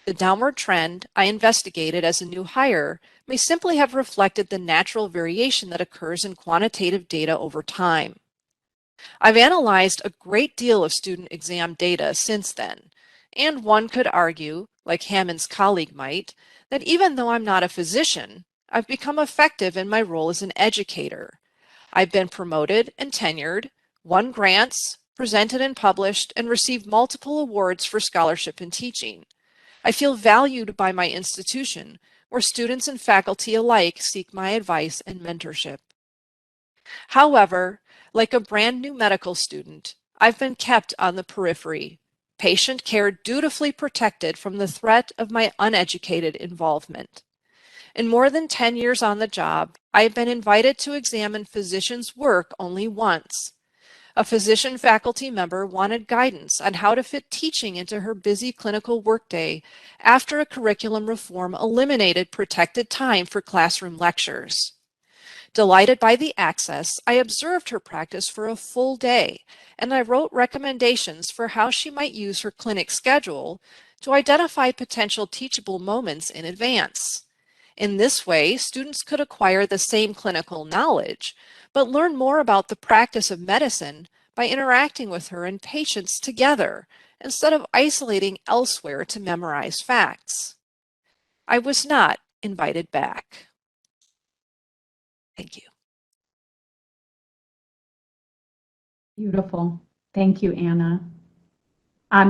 The downward trend I investigated as a new hire may simply have reflected the natural variation that occurs in quantitative data over time. I've analyzed a great deal of student exam data since then, and one could argue, like Hammond's colleague might, that even though I'm not a physician, I've become effective in my role as an educator. I've been promoted and tenured, won grants, presented and published, and received multiple awards for scholarship and teaching. I feel valued by my institution, where students and faculty alike seek my advice and mentorship. However, like a brand new medical student, I've been kept on the periphery, patient care dutifully protected from the threat of my uneducated involvement. In more than 10 years on the job, I have been invited to examine physicians' work only once. A physician faculty member wanted guidance on how to fit teaching into her busy clinical workday after a curriculum reform eliminated protected time for classroom lectures. Delighted by the access, I observed her practice for a full day, and I wrote recommendations for how she might use her clinic schedule to identify potential teachable moments in advance. In this way, students could acquire the same clinical knowledge, but learn more about the practice of medicine by interacting with her and patients together, instead of isolating elsewhere to memorize facts. I was not invited back. Thank you. Beautiful. Thank you, Anna.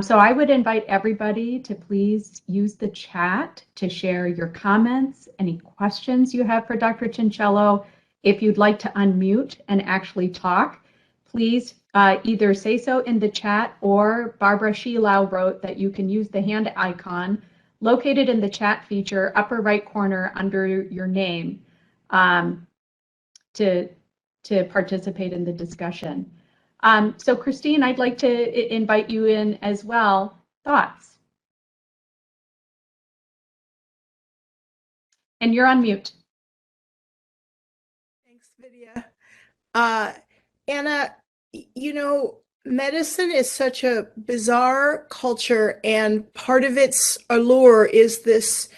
So I would invite everybody to please use the chat to share your comments, any questions you have for Dr. Chincello. If you'd like to unmute and actually talk, please either say so in the chat, or Barbara Sheelau wrote that you can use the hand icon located in the chat feature, upper right corner under your name, to participate in the discussion. So Christine, I'd like to invite you in as well. Thoughts? And you're on mute. Thanks, Vidya. Anna, you know, medicine is such a bizarre culture, and part of its allure is this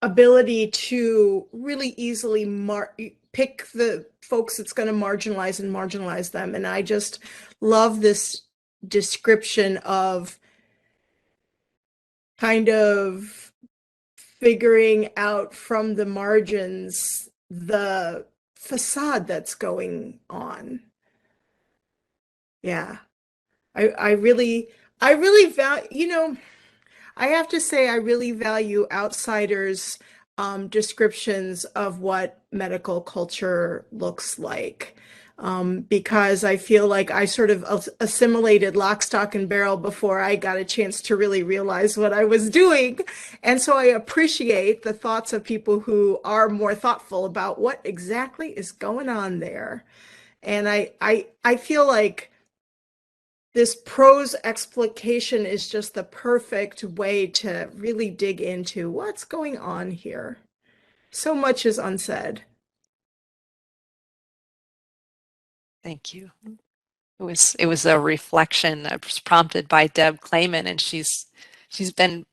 ability to really easily pick the folks that's going to marginalize them. And I just love this description of kind of figuring out from the margins the facade that's going on. Yeah. I really value, you know, I have to say, I really value outsiders' descriptions of what medical culture looks like, because I feel like I sort of assimilated lock, stock, and barrel before I got a chance to really realize what I was doing. And so I appreciate the thoughts of people who are more thoughtful about what exactly is going on there. And I feel like this prose explication is just the perfect way to really dig into what's going on here. So much is unsaid. Thank you. It was a reflection that was prompted by Deb Clayman, and she's been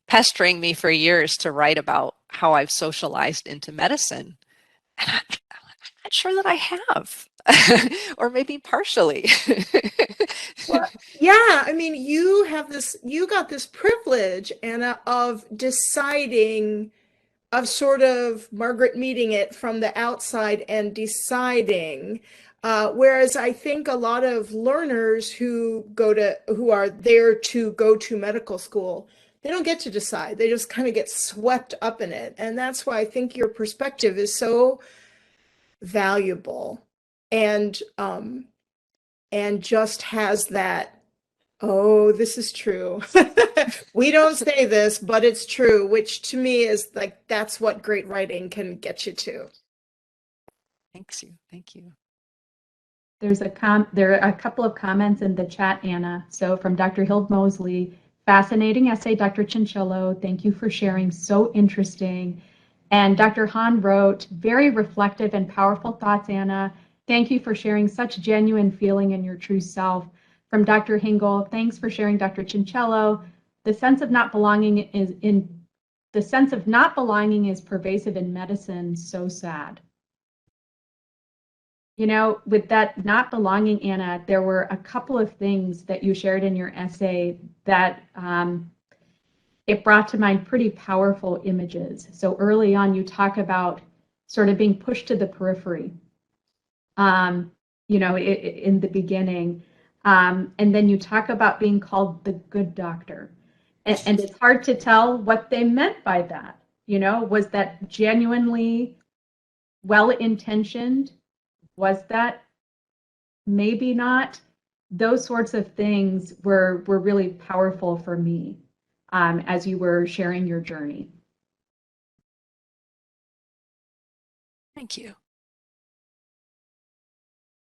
pestering me for years to write about how I've socialized into medicine. And I'm not sure that I have, or maybe partially. Well, yeah, I mean, you got this privilege, Anna, of deciding, of sort of Margaret meeting it from the outside and deciding. Whereas I think a lot of learners who are there to go to medical school, they don't get to decide. They just kind of get swept up in it. And that's why I think your perspective is so valuable, and just has that, oh, this is true. We don't say this, but it's true, which to me is like, that's what great writing can get you to. Thank you. There are a couple of comments in the chat, Anna. So from Dr. Hild Mosley, fascinating essay, Dr. Chincello. Thank you for sharing. So interesting. And Dr. Hahn wrote, very reflective and powerful thoughts, Anna. Thank you for sharing such genuine feeling and your true self. From Dr. Hingle, thanks for sharing, Dr. Chincello. The sense of not belonging is pervasive in medicine. So sad. You know, with that not belonging, Anna, there were a couple of things that you shared in your essay that it brought to mind pretty powerful images. So early on, you talk about sort of being pushed to the periphery, you know, in the beginning. And then you talk about being called the good doctor. And it's hard to tell what they meant by that. You know, was that genuinely well-intentioned? Was that maybe not? Those sorts of things were really powerful for me as you were sharing your journey. Thank you.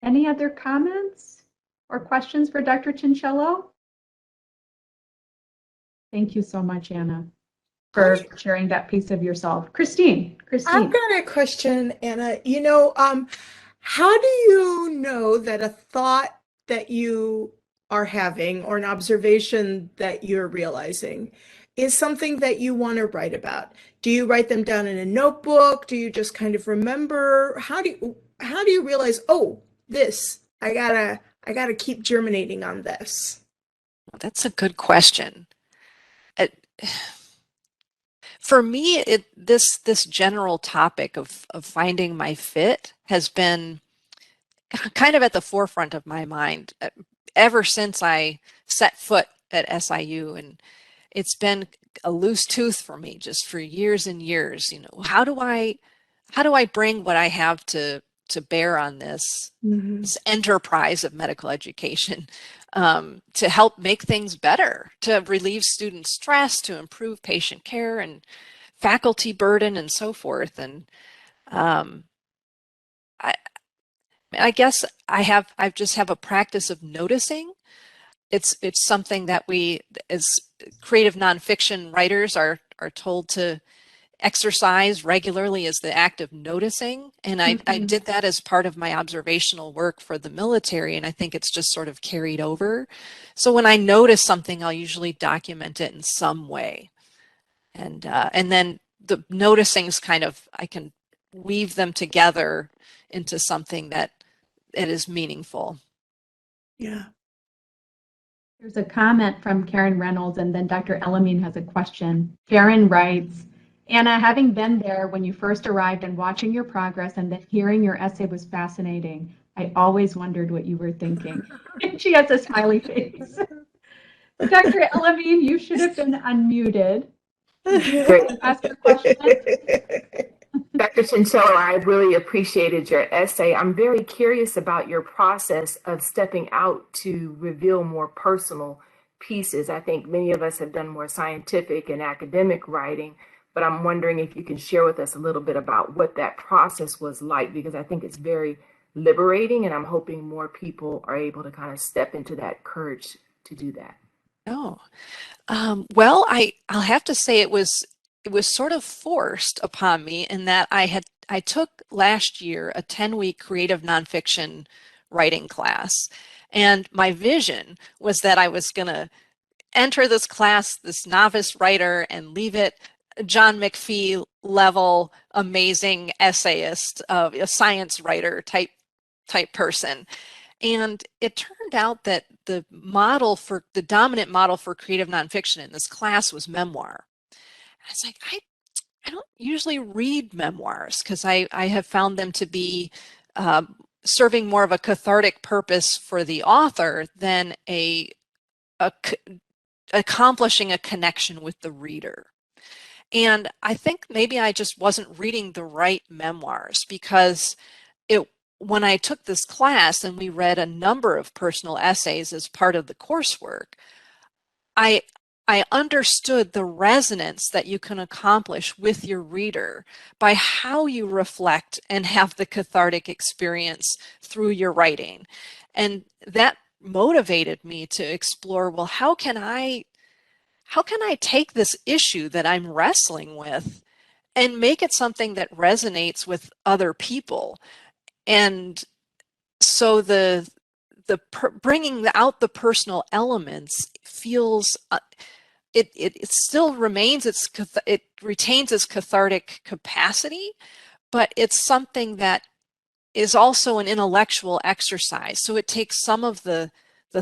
Any other comments or questions for Dr. Chincello? Thank you so much, Anna, for sharing that piece of yourself. Christine. I've got a question, Anna. You know, how do you know that a thought that you are having or an observation that you're realizing is something that you want to write about? Do you write them down in a notebook? Do you just kind of remember? How do you realize, oh, this, I gotta keep germinating on this? That's a good question. For me, this general topic of finding my fit has been kind of at the forefront of my mind ever since I set foot at SIU, and it's been a loose tooth for me just for years and years. You know, how do I bring what I have to bear on this enterprise of medical education to help make things better, to relieve student stress, to improve patient care and faculty burden and so forth. And I guess I just have a practice of noticing. It's something that we as creative nonfiction writers are told to exercise regularly, is the act of noticing. And I did that as part of my observational work for the military, and I think it's just sort of carried over. So when I notice something, I'll usually document it in some way. And then the noticings kind of, I can weave them together into something that is meaningful. Yeah. There's a comment from Karen Reynolds, and then Dr. Elamine has a question. Karen writes, Anna, having been there when you first arrived and watching your progress and then hearing your essay was fascinating, I always wondered what you were thinking. And she has a smiley face. Dr. Elamine, you should have been unmuted. Ask your question. Dr. Chinchilla, I really appreciated your essay. I'm very curious about your process of stepping out to reveal more personal pieces. I think many of us have done more scientific and academic writing, but I'm wondering if you can share with us a little bit about what that process was like, because I think it's very liberating, and I'm hoping more people are able to kind of step into that courage to do that. Oh, well, I'll have to say it was sort of forced upon me in that I took last year a 10-week creative nonfiction writing class, and my vision was that I was going to enter this class, this novice writer, and leave it John McPhee level amazing essayist, a science writer type person. And it turned out that the dominant model for creative nonfiction in this class was memoir. And it's like, I don't usually read memoirs because I have found them to be serving more of a cathartic purpose for the author than accomplishing a connection with the reader. And I think maybe I just wasn't reading the right memoirs, because when I took this class and we read a number of personal essays as part of the coursework, I understood the resonance that you can accomplish with your reader by how you reflect and have the cathartic experience through your writing. And that motivated me to explore, well, how can I take this issue that I'm wrestling with and make it something that resonates with other people? And so the bringing out the personal elements feels it still remains it retains its cathartic capacity, but it's something that is also an intellectual exercise. So it takes some of the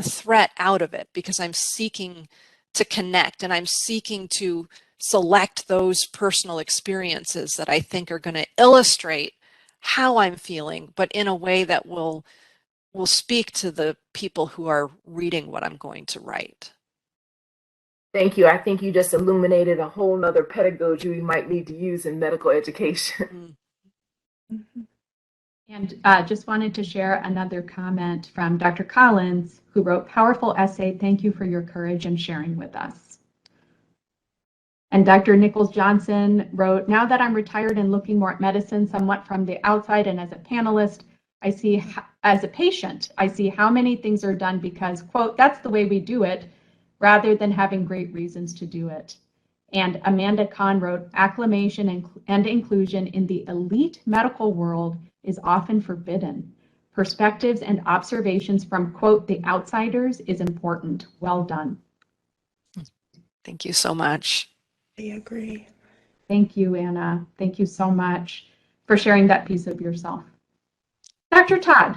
threat out of it, because I'm seeking to connect and I'm seeking to select those personal experiences that I think are going to illustrate how I'm feeling, but in a way that will speak to the people who are reading what I'm going to write. Thank you. I think you just illuminated a whole nother pedagogy we might need to use in medical education. And just wanted to share another comment from Dr. Collins, who wrote, powerful essay. Thank you for your courage and sharing with us. And Dr. Nichols Johnson wrote, now that I'm retired and looking more at medicine somewhat from the outside and as a panelist, I see, as a patient, I see how many things are done because, quote, that's the way we do it, rather than having great reasons to do it. And Amanda Kahn wrote, acclamation and inclusion in the elite medical world is often forbidden. Perspectives and observations from, quote, the outsiders is important. Well done. Thank you so much. I agree. Thank you, Anna. Thank you so much for sharing that piece of yourself. Dr. Todd.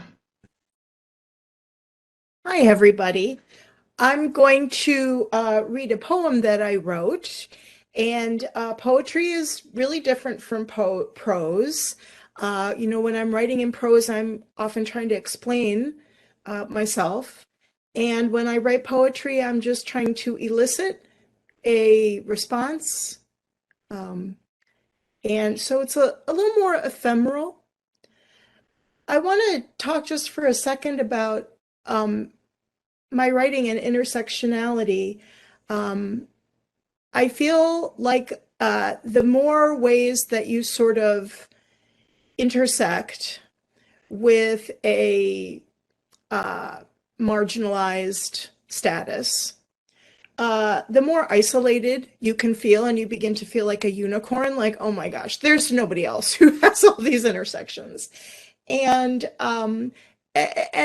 Hi, everybody. I'm going to read a poem that I wrote. And poetry is really different from prose. When I'm writing in prose, I'm often trying to explain myself. And when I write poetry, I'm just trying to elicit a response. And so it's a little more ephemeral. I want to talk just for a second about my writing and intersectionality. I feel like the more ways that you sort of intersect with a marginalized status, the more isolated you can feel, and you begin to feel like a unicorn, like, oh my gosh, there's nobody else who has all these intersections. And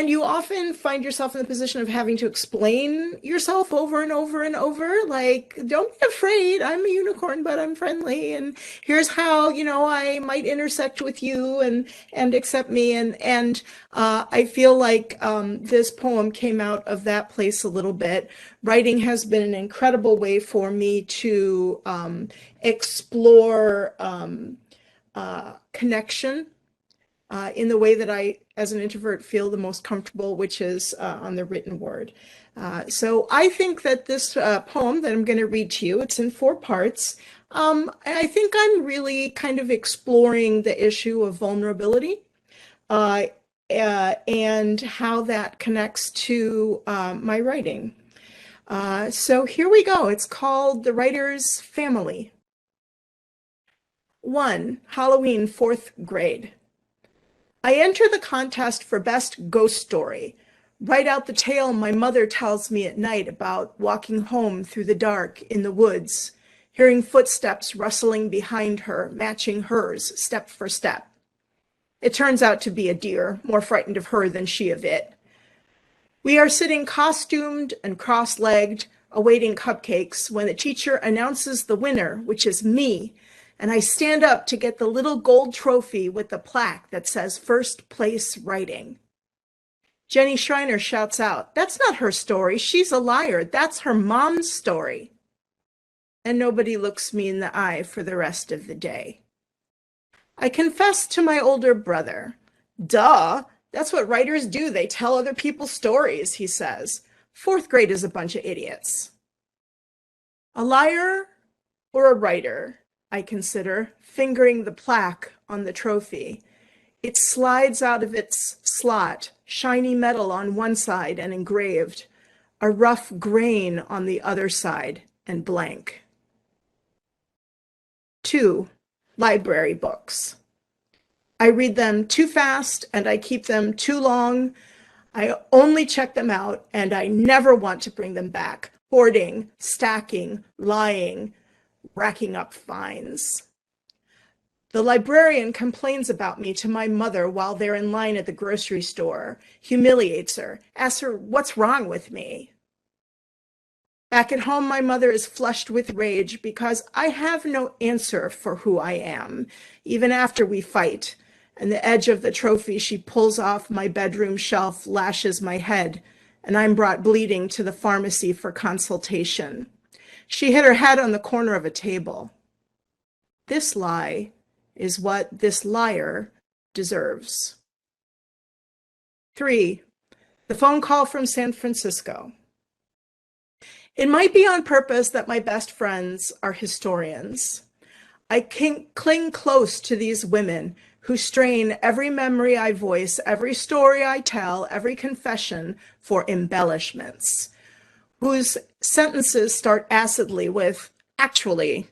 you often find yourself in the position of having to explain yourself over and over and over, like, don't be afraid, I'm a unicorn, but I'm friendly, and here's how, I might intersect with you and accept me. And I feel like this poem came out of that place a little bit. Writing has been an incredible way for me to explore connection in the way that I, as an introvert, feel the most comfortable, which is on the written word. So I think that this poem that I'm going to read to you, it's in 4 parts. I think I'm really kind of exploring the issue of vulnerability and how that connects to my writing. So here we go. It's called The Writer's Family. 1, Halloween, 4th grade. I enter the contest for best ghost story. Write out the tale my mother tells me at night about walking home through the dark in the woods, hearing footsteps rustling behind her, matching hers step for step. It turns out to be a deer, more frightened of her than she of it. We are sitting costumed and cross-legged, awaiting cupcakes, when the teacher announces the winner, which is me, and I stand up to get the little gold trophy with the plaque that says first place writing. Jenny Schreiner shouts out, "That's not her story. She's a liar. That's her mom's story." And nobody looks me in the eye for the rest of the day. I confess to my older brother. "Duh, that's what writers do. They tell other people's stories," he says. 4th grade is a bunch of idiots. A liar or a writer? I consider, fingering the plaque on the trophy. It slides out of its slot, shiny metal on one side and engraved, a rough grain on the other side and blank. 2, library books. I read them too fast and I keep them too long. I only check them out and I never want to bring them back. Hoarding, stacking, lying, racking up fines. The librarian complains about me to my mother while they're in line at the grocery store, humiliates her, asks her what's wrong with me. Back at home, my mother is flushed with rage because I have no answer for who I am, even after we fight, and the edge of the trophy she pulls off my bedroom shelf lashes my head, and I'm brought bleeding to the pharmacy for consultation. She hit her head on the corner of a table. This lie is what this liar deserves. 3, the phone call from San Francisco. It might be on purpose that my best friends are historians. I cling close to these women who strain every memory I voice, every story I tell, every confession for embellishments, whose sentences start acidly with, "actually,"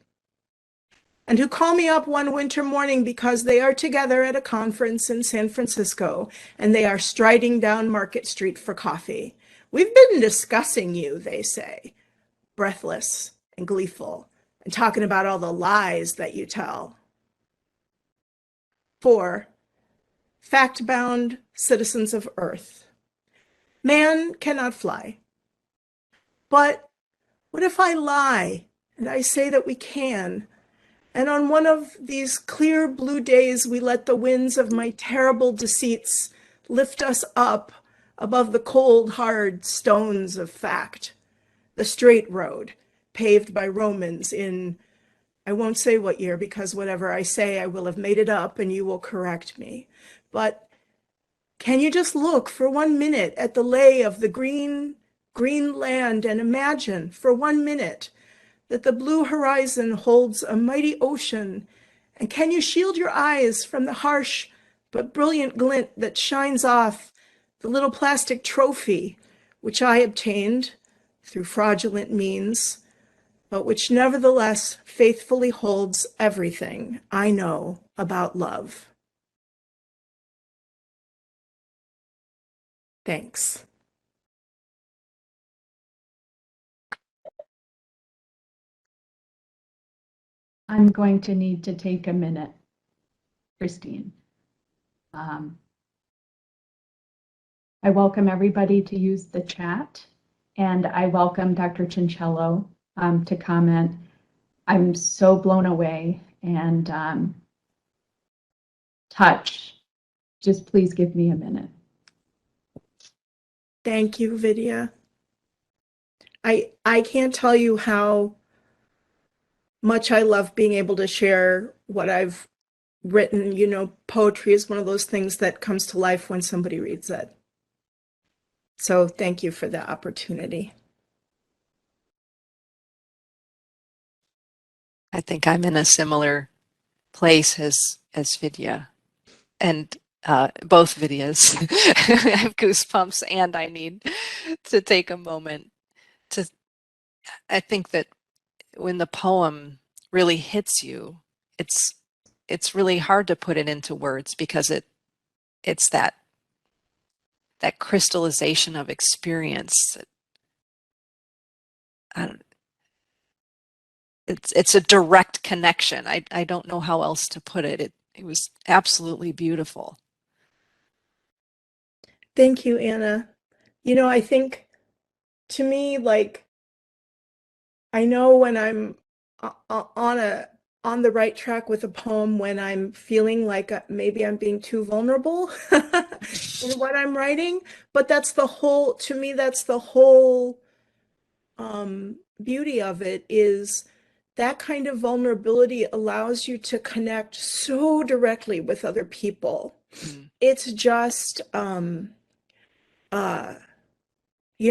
and who call me up one winter morning because they are together at a conference in San Francisco and they are striding down Market Street for coffee. "We've been discussing you," they say, breathless and gleeful, and talking about all the lies that you tell. 4, fact-bound citizens of Earth. Man cannot fly, but What if I lie and I say that we can? And on one of these clear blue days, we let the winds of my terrible deceits lift us up above the cold, hard stones of fact, the straight road paved by Romans in, I won't say what year, because whatever I say, I will have made it up and you will correct me. But can you just look for 1 minute at the lay of the green land and imagine for 1 minute that the blue horizon holds a mighty ocean? And can you shield your eyes from the harsh but brilliant glint that shines off the little plastic trophy which I obtained through fraudulent means, but which nevertheless faithfully holds everything I know about love? Thanks. I'm going to need to take a minute, Christine. I welcome everybody to use the chat, and I welcome Dr. Cinchello to comment. I'm so blown away and touched. Just please give me a minute. Thank you, Vidya. I can't tell you how much I love being able to share what I've written. You know, poetry is one of those things that comes to life when somebody reads it. So thank you for the opportunity. I think I'm in a similar place as Vidya, and both Vidyas. I have goosebumps, and I need to take a moment to. I think that when the poem really hits you, it's really hard to put it into words because it's that crystallization of experience. It's a direct connection. I don't know how else to put it. It was absolutely beautiful. Thank you, Anna. You know, I think to me, like, I know when I'm on the right track with a poem, when I'm feeling like maybe I'm being too vulnerable in what I'm writing, but that's the whole, to me, that's the whole beauty of it, is that kind of vulnerability allows you to connect so directly with other people. It's just, you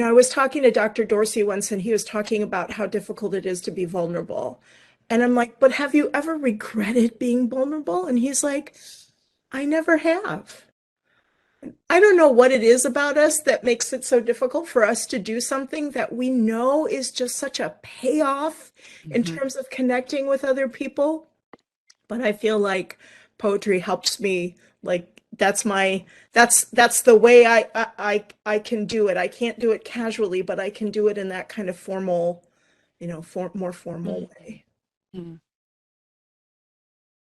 know, I was talking to Dr. Dorsey once, and he was talking about how difficult it is to be vulnerable. And I'm like, but have you ever regretted being vulnerable? And he's like, I never have. I don't know what it is about us that makes it so difficult for us to do something that we know is just such a payoff in terms of connecting with other people. But I feel like poetry helps me, like, that's the way I can do it. I can't do it casually, but I can do it in that kind of formal, you know, more formal way.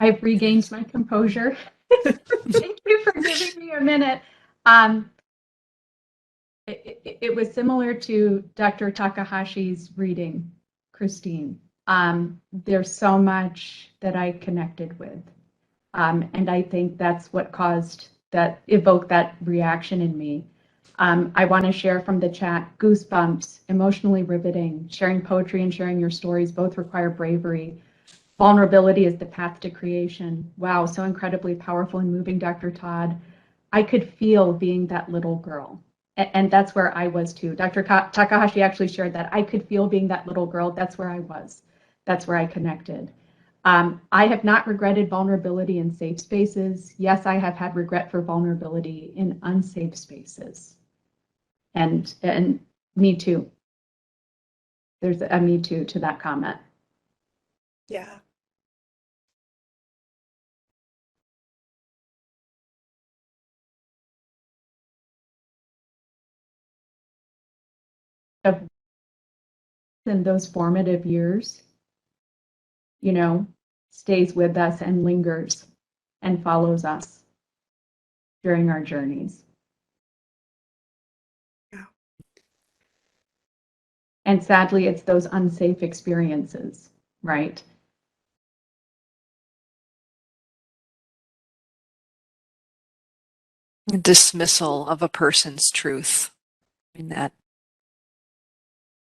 I've regained my composure. Thank you for giving me a minute. It was similar to Dr. Takahashi's reading, Christine. There's so much that I connected with. And I think that's what evoked that reaction in me. I want to share from the chat, goosebumps, emotionally riveting. Sharing poetry and sharing your stories both require bravery. Vulnerability is the path to creation. Wow, so incredibly powerful and moving, Dr. Todd. I could feel being that little girl. And that's where I was too. Dr. Takahashi actually shared that. I could feel being that little girl. That's where I was. That's where I connected. I have not regretted vulnerability in safe spaces. Yes, I have had regret for vulnerability in unsafe spaces. And me too. There's a me too to that comment. Yeah. In those formative years, you know, stays with us and lingers and follows us during our journeys. Yeah. And sadly, it's those unsafe experiences, right? Dismissal of a person's truth. I mean, that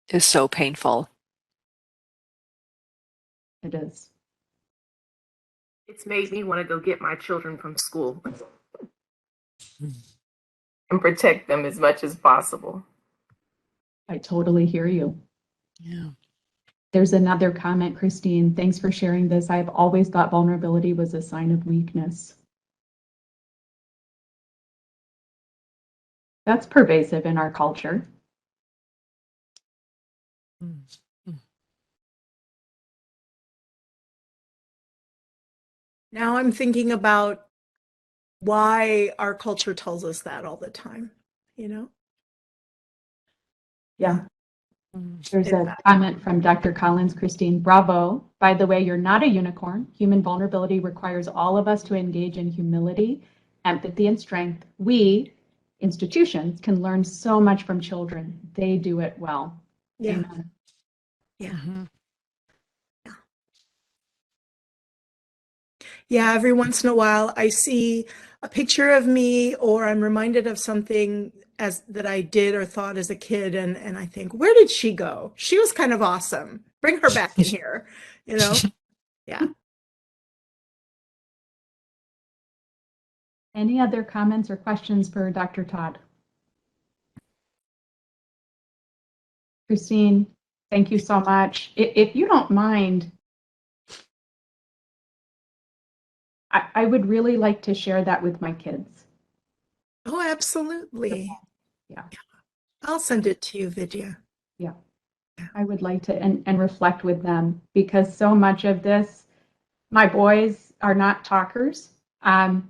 is so painful. It is. It's made me want to go get my children from school and protect them as much as possible. I totally hear you. Yeah. There's another comment, Christine. Thanks for sharing this. I've always thought vulnerability was a sign of weakness. That's pervasive in our culture. Now I'm thinking about why our culture tells us that all the time, you know? Yeah. There's a comment from Dr. Collins, Christine. Bravo. By the way, you're not a unicorn. Human vulnerability requires all of us to engage in humility, empathy, and strength. We, institutions, can learn so much from children. They do it well. Yeah. Amen. Yeah. Mm-hmm. Yeah, every once in a while I see a picture of me or I'm reminded of something that I did or thought as a kid and I think, where did she go? She was kind of awesome. Bring her back in here, you know? Yeah. Any other comments or questions for Dr. Todd? Christine, thank you so much. If you don't mind, I would really like to share that with my kids. Oh, absolutely. Yeah. I'll send it to you, Vidya. Yeah. I would like to and reflect with them because so much of this, my boys are not talkers. And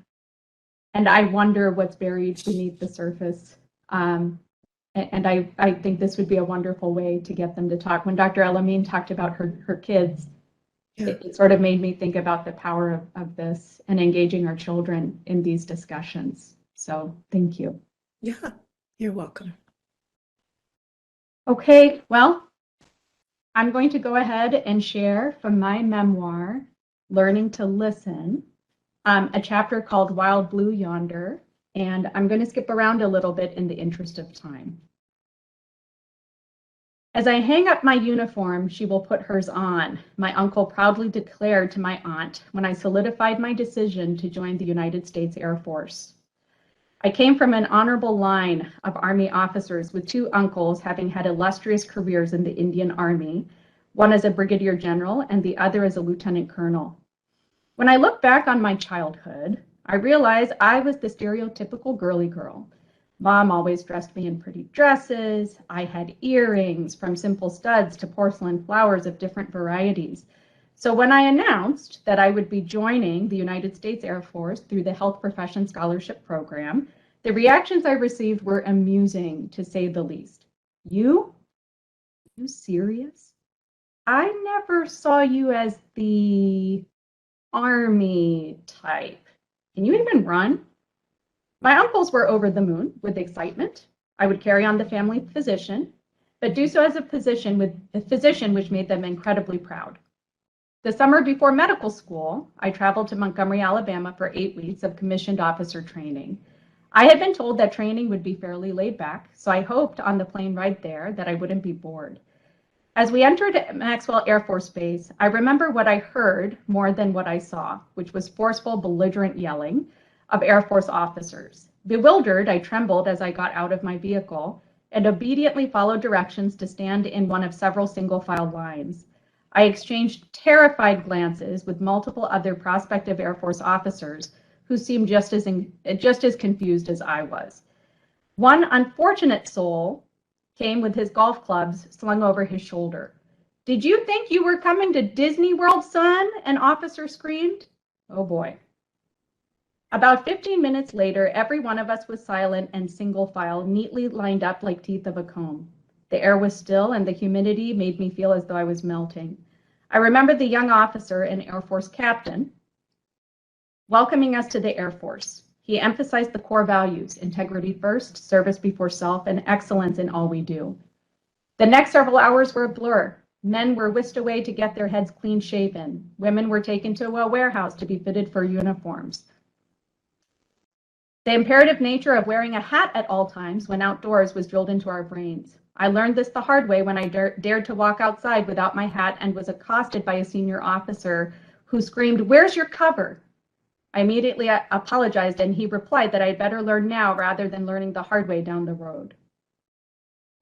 I wonder what's buried beneath the surface. And I think this would be a wonderful way to get them to talk. When Dr. Elamine talked about her kids, Yeah. it sort of made me think about the power of this and engaging our children in these discussions. So thank you. Yeah, you're welcome. Okay, well, I'm going to go ahead and share from my memoir, Learning to Listen, a chapter called Wild Blue Yonder, and I'm going to skip around a little bit in the interest of time. As I hang up my uniform, she will put hers on, my uncle proudly declared to my aunt when I solidified my decision to join the United States Air Force. I came from an honorable line of Army officers with two uncles having had illustrious careers in the Indian Army, one as a brigadier general and the other as a lieutenant colonel. When I look back on my childhood, I realize I was the stereotypical girly girl. Mom always dressed me in pretty dresses. I had earrings from simple studs to porcelain flowers of different varieties. So when I announced that I would be joining the United States Air Force through the Health Profession Scholarship Program, the reactions I received were amusing, to say the least. You serious? I never saw you as the Army type. Can you even run? My uncles were over the moon with excitement. I would carry on the family physician, but do so as a physician which made them incredibly proud. The summer before medical school, I traveled to Montgomery, Alabama for 8 weeks of commissioned officer training. I had been told that training would be fairly laid back, so I hoped on the plane ride there that I wouldn't be bored. As we entered Maxwell Air Force Base, I remember what I heard more than what I saw, which was forceful, belligerent yelling of Air Force officers. Bewildered, I trembled as I got out of my vehicle and obediently followed directions to stand in one of several single-file lines. I exchanged terrified glances with multiple other prospective Air Force officers who seemed just as confused as I was. One unfortunate soul came with his golf clubs slung over his shoulder. "Did you think you were coming to Disney World, son?" an officer screamed. Oh boy. About 15 minutes later, every one of us was silent and single file, neatly lined up like teeth of a comb. The air was still and the humidity made me feel as though I was melting. I remember the young officer, an Air Force captain, welcoming us to the Air Force. He emphasized the core values: integrity first, service before self, and excellence in all we do. The next several hours were a blur. Men were whisked away to get their heads clean shaven. Women were taken to a warehouse to be fitted for uniforms. The imperative nature of wearing a hat at all times when outdoors was drilled into our brains. I learned this the hard way when I dared to walk outside without my hat and was accosted by a senior officer who screamed, "Where's your cover?" I immediately apologized, and he replied that I'd better learn now rather than learning the hard way down the road.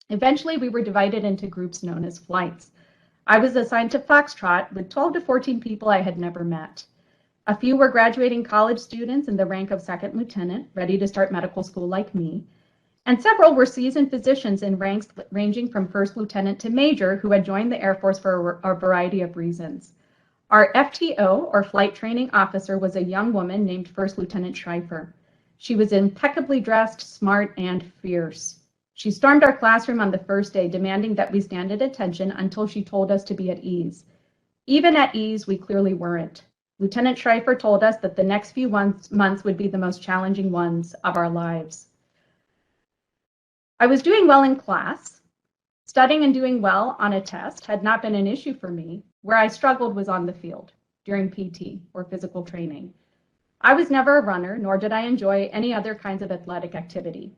Eventually, we were divided into groups known as flights. I was assigned to Foxtrot with 12 to 14 people I had never met. A few were graduating college students in the rank of second lieutenant, ready to start medical school like me, and several were seasoned physicians in ranks ranging from first lieutenant to major who had joined the Air Force for a variety of reasons. Our FTO, or flight training officer, was a young woman named First Lieutenant Schreifer. She was impeccably dressed, smart, and fierce. She stormed our classroom on the first day, demanding that we stand at attention until she told us to be at ease. Even at ease, we clearly weren't. Lieutenant Schreifer told us that the next few months would be the most challenging ones of our lives. I was doing well in class. Studying and doing well on a test had not been an issue for me. Where I struggled was on the field, during PT, or physical training. I was never a runner, nor did I enjoy any other kinds of athletic activity.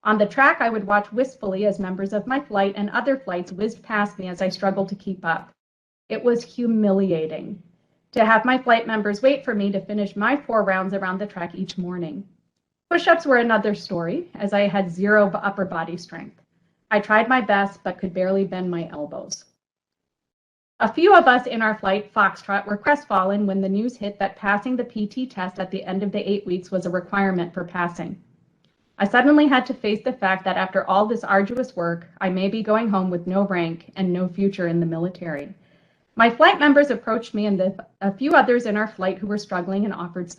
On the track, I would watch wistfully as members of my flight and other flights whizzed past me as I struggled to keep up. It was humiliating to have my flight members wait for me to finish my 4 rounds around the track each morning. Push-ups were another story, as I had zero upper body strength. I tried my best, but could barely bend my elbows. A few of us in our flight, Foxtrot, were crestfallen when the news hit that passing the PT test at the end of the 8 weeks was a requirement for passing. I suddenly had to face the fact that after all this arduous work, I may be going home with no rank and no future in the military. My flight members approached me and a few others in our flight who were struggling and offered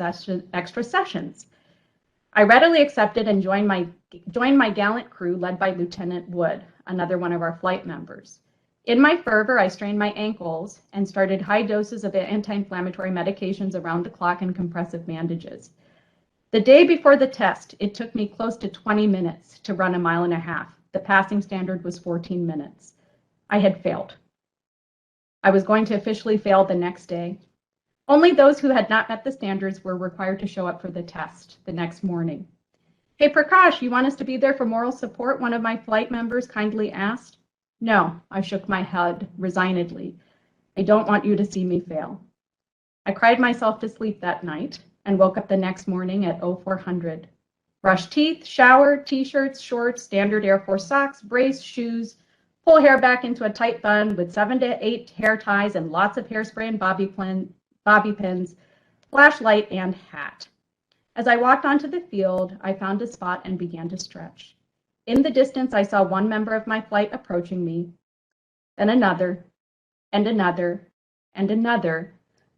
extra sessions. I readily accepted and joined my gallant crew led by Lieutenant Wood, another one of our flight members. In my fervor, I strained my ankles and started high doses of anti-inflammatory medications around the clock and compressive bandages. The day before the test, it took me close to 20 minutes to run 1.5 miles. The passing standard was 14 minutes. I had failed. I was going to officially fail the next day. Only those who had not met the standards were required to show up for the test the next morning. "Hey, Prakash, you want us to be there for moral support?" one of my flight members kindly asked. "No," I shook my head resignedly. "I don't want you to see me fail." I cried myself to sleep that night and woke up the next morning at 0400. Brushed teeth, showered, t-shirts, shorts, standard Air Force socks, brace, shoes, pull hair back into a tight bun with 7 to 8 hair ties and lots of hairspray and bobby pins, flashlight, and hat. As I walked onto the field, I found a spot and began to stretch. In the distance, I saw one member of my flight approaching me, then another, and another, and another,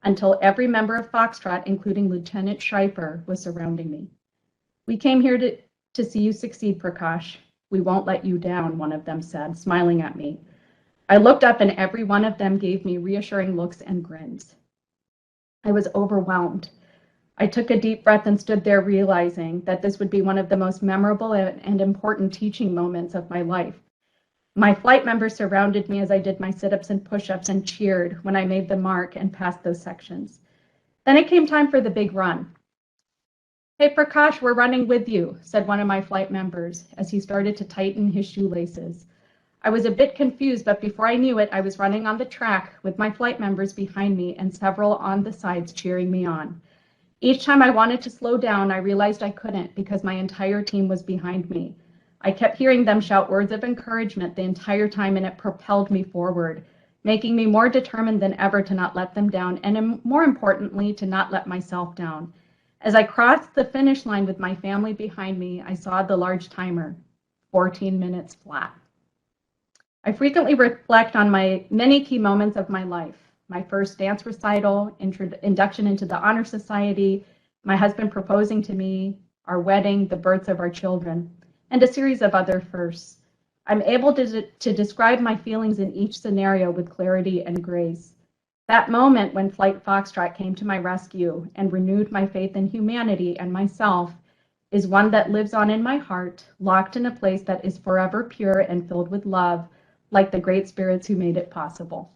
until every member of Foxtrot, including Lieutenant Schreifer, was surrounding me. "We came here to see you succeed, Prakash. We won't let you down," one of them said, smiling at me. I looked up and every one of them gave me reassuring looks and grins. I was overwhelmed. I took a deep breath and stood there realizing that this would be one of the most memorable and important teaching moments of my life. My flight members surrounded me as I did my sit-ups and push-ups and cheered when I made the mark and passed those sections. Then it came time for the big run. "Hey, Prakash, we're running with you," said one of my flight members as he started to tighten his shoelaces. I was a bit confused, but before I knew it, I was running on the track with my flight members behind me and several on the sides cheering me on. Each time I wanted to slow down, I realized I couldn't because my entire team was behind me. I kept hearing them shout words of encouragement the entire time, and it propelled me forward, making me more determined than ever to not let them down, and more importantly, to not let myself down. As I crossed the finish line with my family behind me, I saw the large timer, 14 minutes flat. I frequently reflect on my many key moments of my life. My first dance recital, induction into the Honor Society, my husband proposing to me, our wedding, the births of our children, and a series of other firsts. I'm able to describe my feelings in each scenario with clarity and grace. That moment when Flight Foxtrot came to my rescue and renewed my faith in humanity and myself is one that lives on in my heart, locked in a place that is forever pure and filled with love, like the great spirits who made it possible.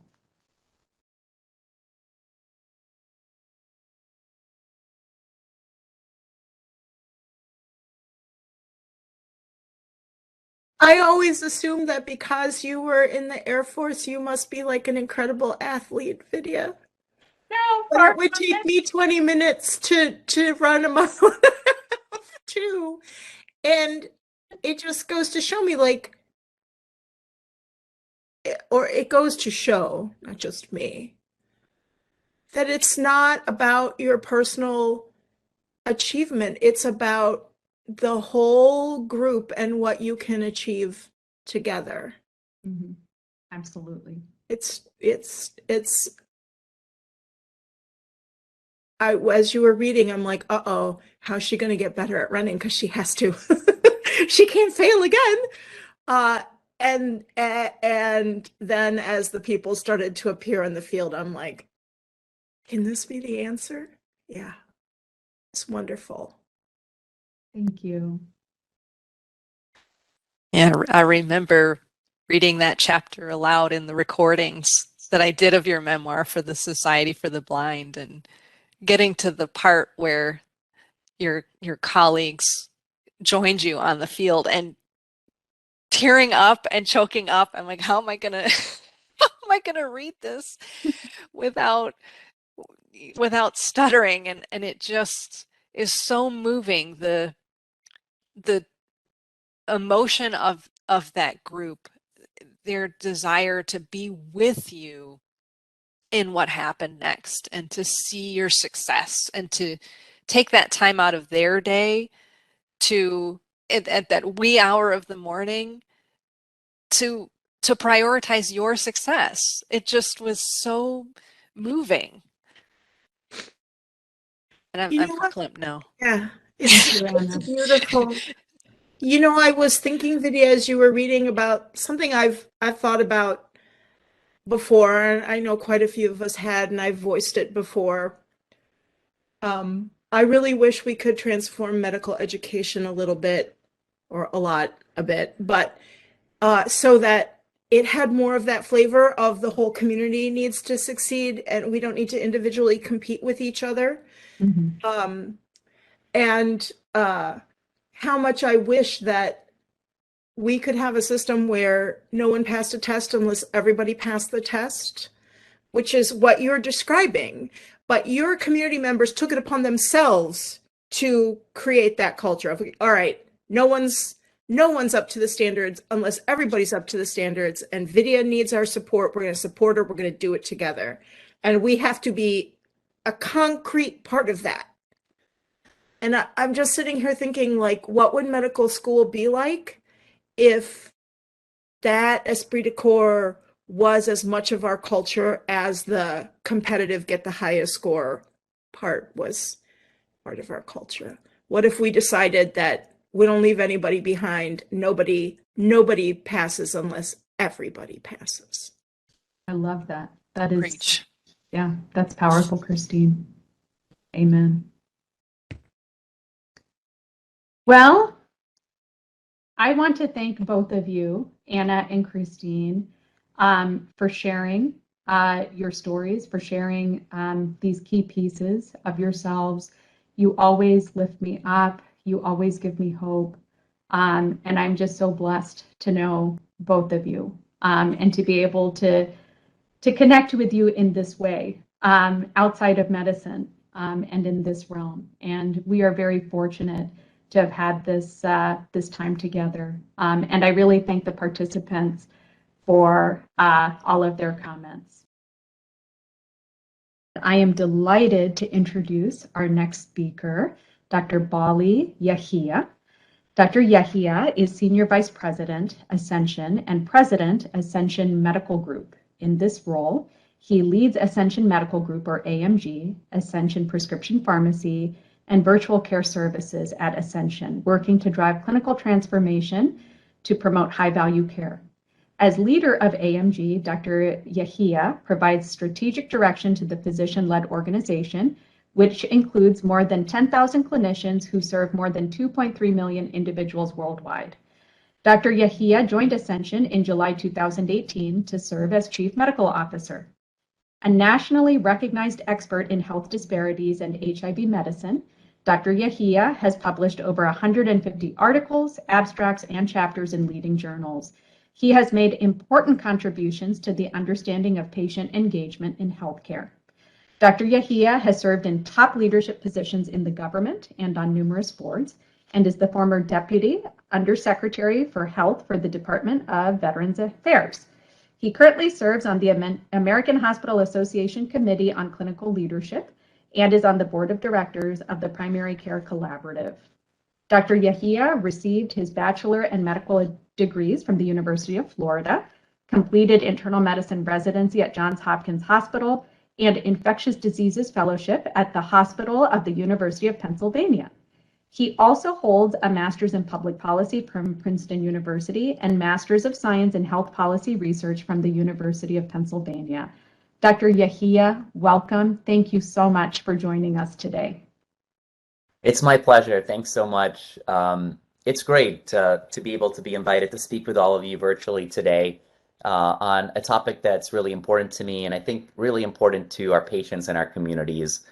I always assumed that because you were in the Air Force, you must be like an incredible athlete, Vidya. No, But it would take me 20 minutes to run a mile too. And it just goes to show me, like, or it goes to show, not just me, that it's not about your personal achievement. It's about the whole group and what you can achieve together. Mhm. Absolutely. As you were reading, I'm like, uh-oh, how's she going to get better at running? Because she has to. She can't fail again. And then as the people started to appear in the field, I'm like, can this be the answer? Yeah, it's wonderful. Thank you. Yeah, I remember reading that chapter aloud in the recordings that I did of your memoir for the Society for the Blind, and getting to the part where your colleagues joined you on the field and tearing up and choking up. I'm like, how am I gonna how am I gonna read this without stuttering? And it just is so moving, the emotion of that group, their desire to be with you in what happened next and to see your success and to take that time out of their day to at that wee hour of the morning to prioritize your success. It just was so moving. And I'm verklempt now. Yeah, it's beautiful. You know, I was thinking, Vidya, as you were reading about something I've thought about before, and I know quite a few of us had, and I've voiced it before. I really wish we could transform medical education a little bit, or a bit, but so that it had more of that flavor of the whole community needs to succeed, and we don't need to individually compete with each other. Mhm. And how much I wish that we could have a system where no one passed a test unless everybody passed the test, which is what you're describing. But your community members took it upon themselves to create that culture of, all right, no one's up to the standards unless everybody's up to the standards, and Vidya needs our support. We're going to support her. We're going to do it together. And we have to be a concrete part of that. And I'm just sitting here thinking, like, what would medical school be like if that esprit de corps was as much of our culture as the competitive get the highest score part was part of our culture? What if we decided that we don't leave anybody behind? Nobody passes unless everybody passes. I love that. That is, Preach. yeah, that's powerful, Christine. Amen. Well, I want to thank both of you, Anna and Christine, for sharing your stories, for sharing these key pieces of yourselves. You always lift me up. You always give me hope. And I'm just so blessed to know both of you and to be able to connect with you in this way outside of medicine and in this realm. And we are very fortunate to have had this time together. And I really thank the participants for all of their comments. I am delighted to introduce our next speaker, Dr. Bali Yahia. Dr. Yahia is Senior Vice President, Ascension, and President, Ascension Medical Group. In this role, he leads Ascension Medical Group, or AMG, Ascension Prescription Pharmacy, and Virtual Care Services at Ascension, working to drive clinical transformation to promote high-value care. As leader of AMG, Dr. Yahia provides strategic direction to the physician-led organization, which includes more than 10,000 clinicians who serve more than 2.3 million individuals worldwide. Dr. Yahia joined Ascension in July 2018 to serve as Chief Medical Officer. A nationally recognized expert in health disparities and HIV medicine, Dr. Yahia has published over 150 articles, abstracts, and chapters in leading journals. He has made important contributions to the understanding of patient engagement in healthcare. Dr. Yahia has served in top leadership positions in the government and on numerous boards, and is the former Deputy Undersecretary for Health for the Department of Veterans Affairs. He currently serves on the American Hospital Association Committee on Clinical Leadership and is on the board of directors of the Primary Care Collaborative. Dr. Yahia received his bachelor and medical degrees from the University of Florida, completed internal medicine residency at Johns Hopkins Hospital, and infectious diseases fellowship at the Hospital of the University of Pennsylvania. He also holds a master's in public policy from Princeton University and master's of science in health policy research from the University of Pennsylvania. Dr. Yahia, welcome. Thank you so much for joining us today. It's my pleasure. Thanks so much. It's great to be able to be invited to speak with all of you virtually today on a topic that's really important to me, and I think really important to our patients and our communities.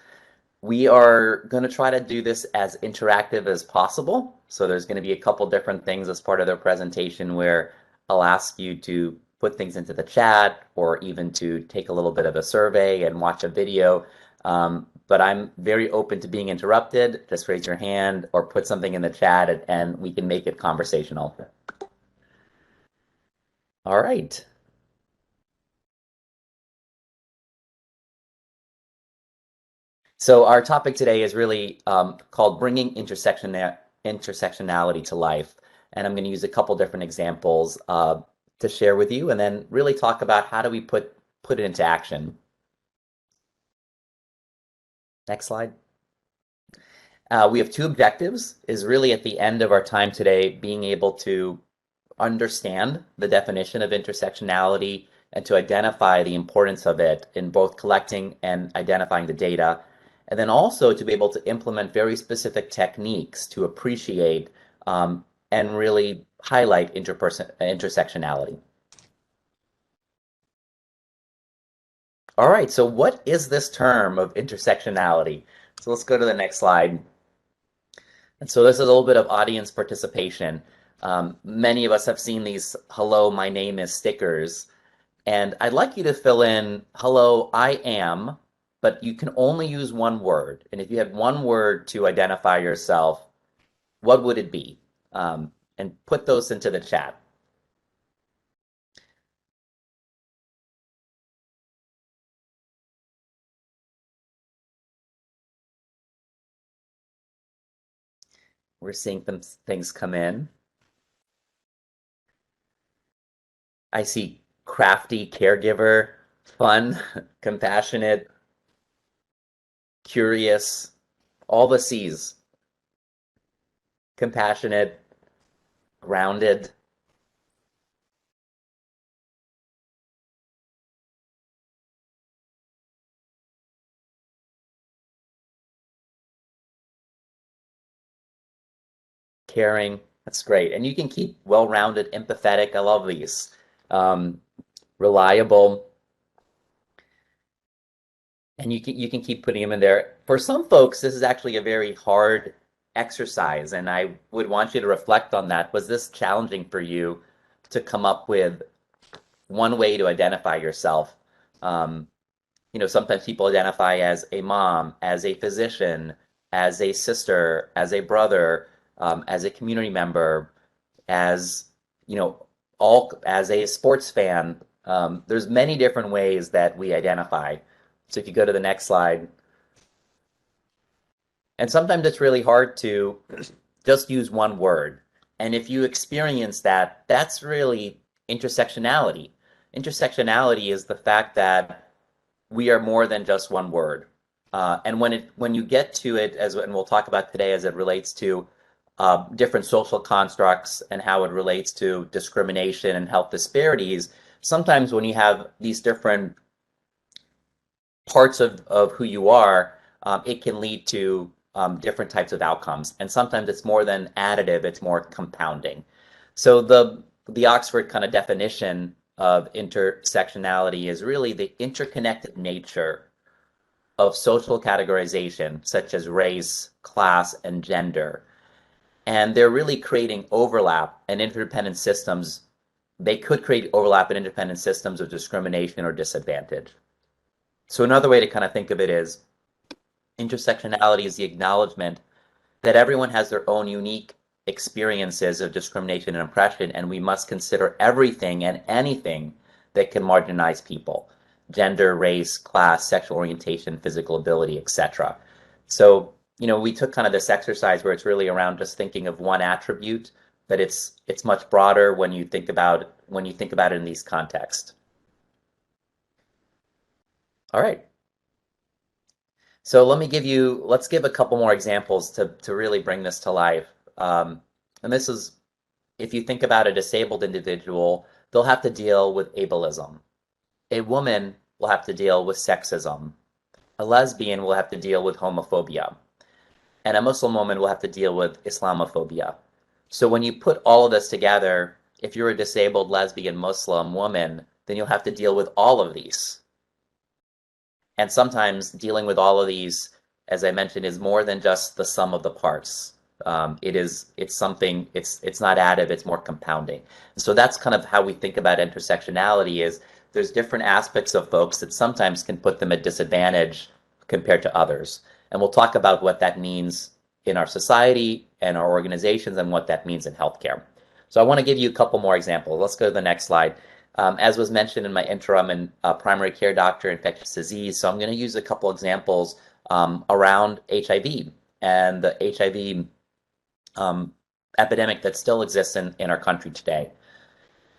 We are going to try to do this as interactive as possible. So there's going to be a couple different things as part of the presentation where I'll ask you to put things into the chat or even to take a little bit of a survey and watch a video. But I'm very open to being interrupted. Just raise your hand or put something in the chat and we can make it conversational. All right. So our topic today is really called Bringing Intersectionality to Life. And I'm going to use a couple different examples to share with you and then really talk about how do we put it into action. Next slide. We have two objectives, is really at the end of our time today, being able to understand the definition of intersectionality and to identify the importance of it in both collecting and identifying the data. And then also to be able to implement very specific techniques to appreciate and really highlight intersectionality. All right, so what is this term of intersectionality? So let's go to the next slide. And so this is a little bit of audience participation. Many of us have seen these "Hello, my name is" stickers. And I'd like you to fill in, "Hello, I am," but you can only use one word. And if you had one word to identify yourself, what would it be? And put those into the chat. We're seeing some things come in. I see crafty, caregiver, fun, compassionate, curious, all the C's. Compassionate, grounded. Caring, that's great. And you can keep well-rounded, empathetic, I love these. Reliable. And you can keep putting them in there. For some folks, this is actually a very hard exercise, and I would want you to reflect on that. Was this challenging for you to come up with one way to identify yourself? You know, sometimes people identify as a mom, as a physician, as a sister, as a brother, as a community member, as, you know, as a sports fan. There's many different ways that we identify. So if you go to the next slide. And sometimes it's really hard to just use one word. And if you experience that, that's really intersectionality. Intersectionality is the fact that we are more than just one word. And when you get to it, and we'll talk about today as it relates to different social constructs and how it relates to discrimination and health disparities, sometimes when you have these different parts of who you are, it can lead to different types of outcomes. And sometimes it's more than additive, it's more compounding. So the Oxford kind of definition of intersectionality is really the interconnected nature of social categorization, such as race, class, and gender. And they're really creating overlap and interdependent systems. They could create overlap and independent systems of discrimination or disadvantage. So another way to kind of think of it is intersectionality is the acknowledgement that everyone has their own unique experiences of discrimination and oppression, and we must consider everything and anything that can marginalize people: gender, race, class, sexual orientation, physical ability, etc. So, we took kind of this exercise where it's really around just thinking of one attribute, but it's much broader when you think about it in these contexts. All right. So let's give a couple more examples to really bring this to life. And this is, if you think about a disabled individual, they'll have to deal with ableism. A woman will have to deal with sexism. A lesbian will have to deal with homophobia. And a Muslim woman will have to deal with Islamophobia. So when you put all of this together, if you're a disabled lesbian Muslim woman, then you'll have to deal with all of these. And sometimes dealing with all of these, as I mentioned, is more than just the sum of the parts. It's something, it's not additive, it's more compounding. So that's kind of how we think about intersectionality. Is there's different aspects of folks that sometimes can put them at disadvantage compared to others. And we'll talk about what that means in our society and our organizations and what that means in healthcare. So I want to give you a couple more examples. Let's go to the next slide. As was mentioned in my intro, I'm a primary care doctor, infectious disease. So I'm going to use a couple examples around HIV and the HIV epidemic that still exists in our country today.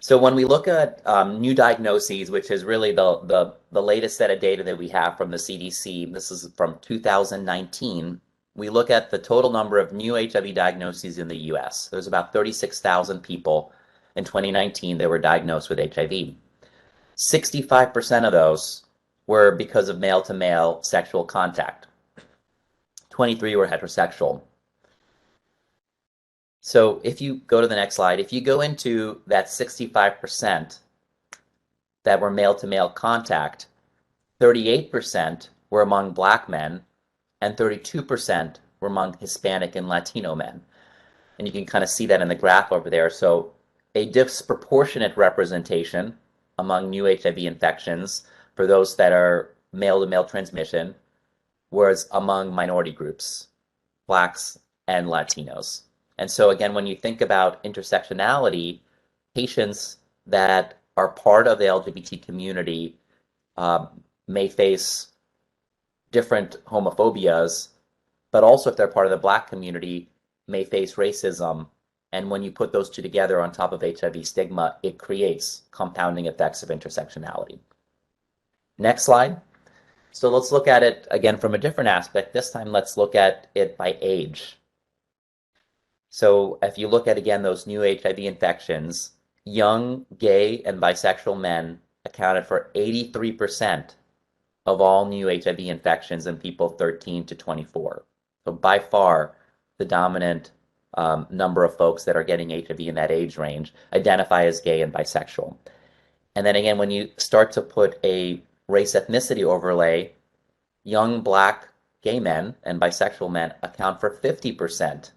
So when we look at new diagnoses, which is really the latest set of data that we have from the CDC, this is from 2019, we look at the total number of new HIV diagnoses in the US. There's about 36,000 people in 2019 that were diagnosed with HIV. 65% of those were because of male-to-male sexual contact. 23 were heterosexual. So if you go to the next slide, if you go into that 65% that were male-to-male contact, 38% were among Black men and 32% were among Hispanic and Latino men. And you can kind of see that in the graph over there. So a disproportionate representation among new HIV infections for those that are male-to-male transmission, whereas among minority groups, Blacks and Latinos. And so again, when you think about intersectionality, patients that are part of the LGBT community may face different homophobias, but also if they're part of the Black community, may face racism. And when you put those two together on top of HIV stigma, it creates compounding effects of intersectionality. Next slide. So let's look at it again from a different aspect. This time, let's look at it by age. So if you look at, again, those new HIV infections, young gay and bisexual men accounted for 83% of all new HIV infections in people 13 to 24. So by far, the dominant number of folks that are getting HIV in that age range identify as gay and bisexual. And then again, when you start to put a race ethnicity overlay, young Black gay men and bisexual men account for 50%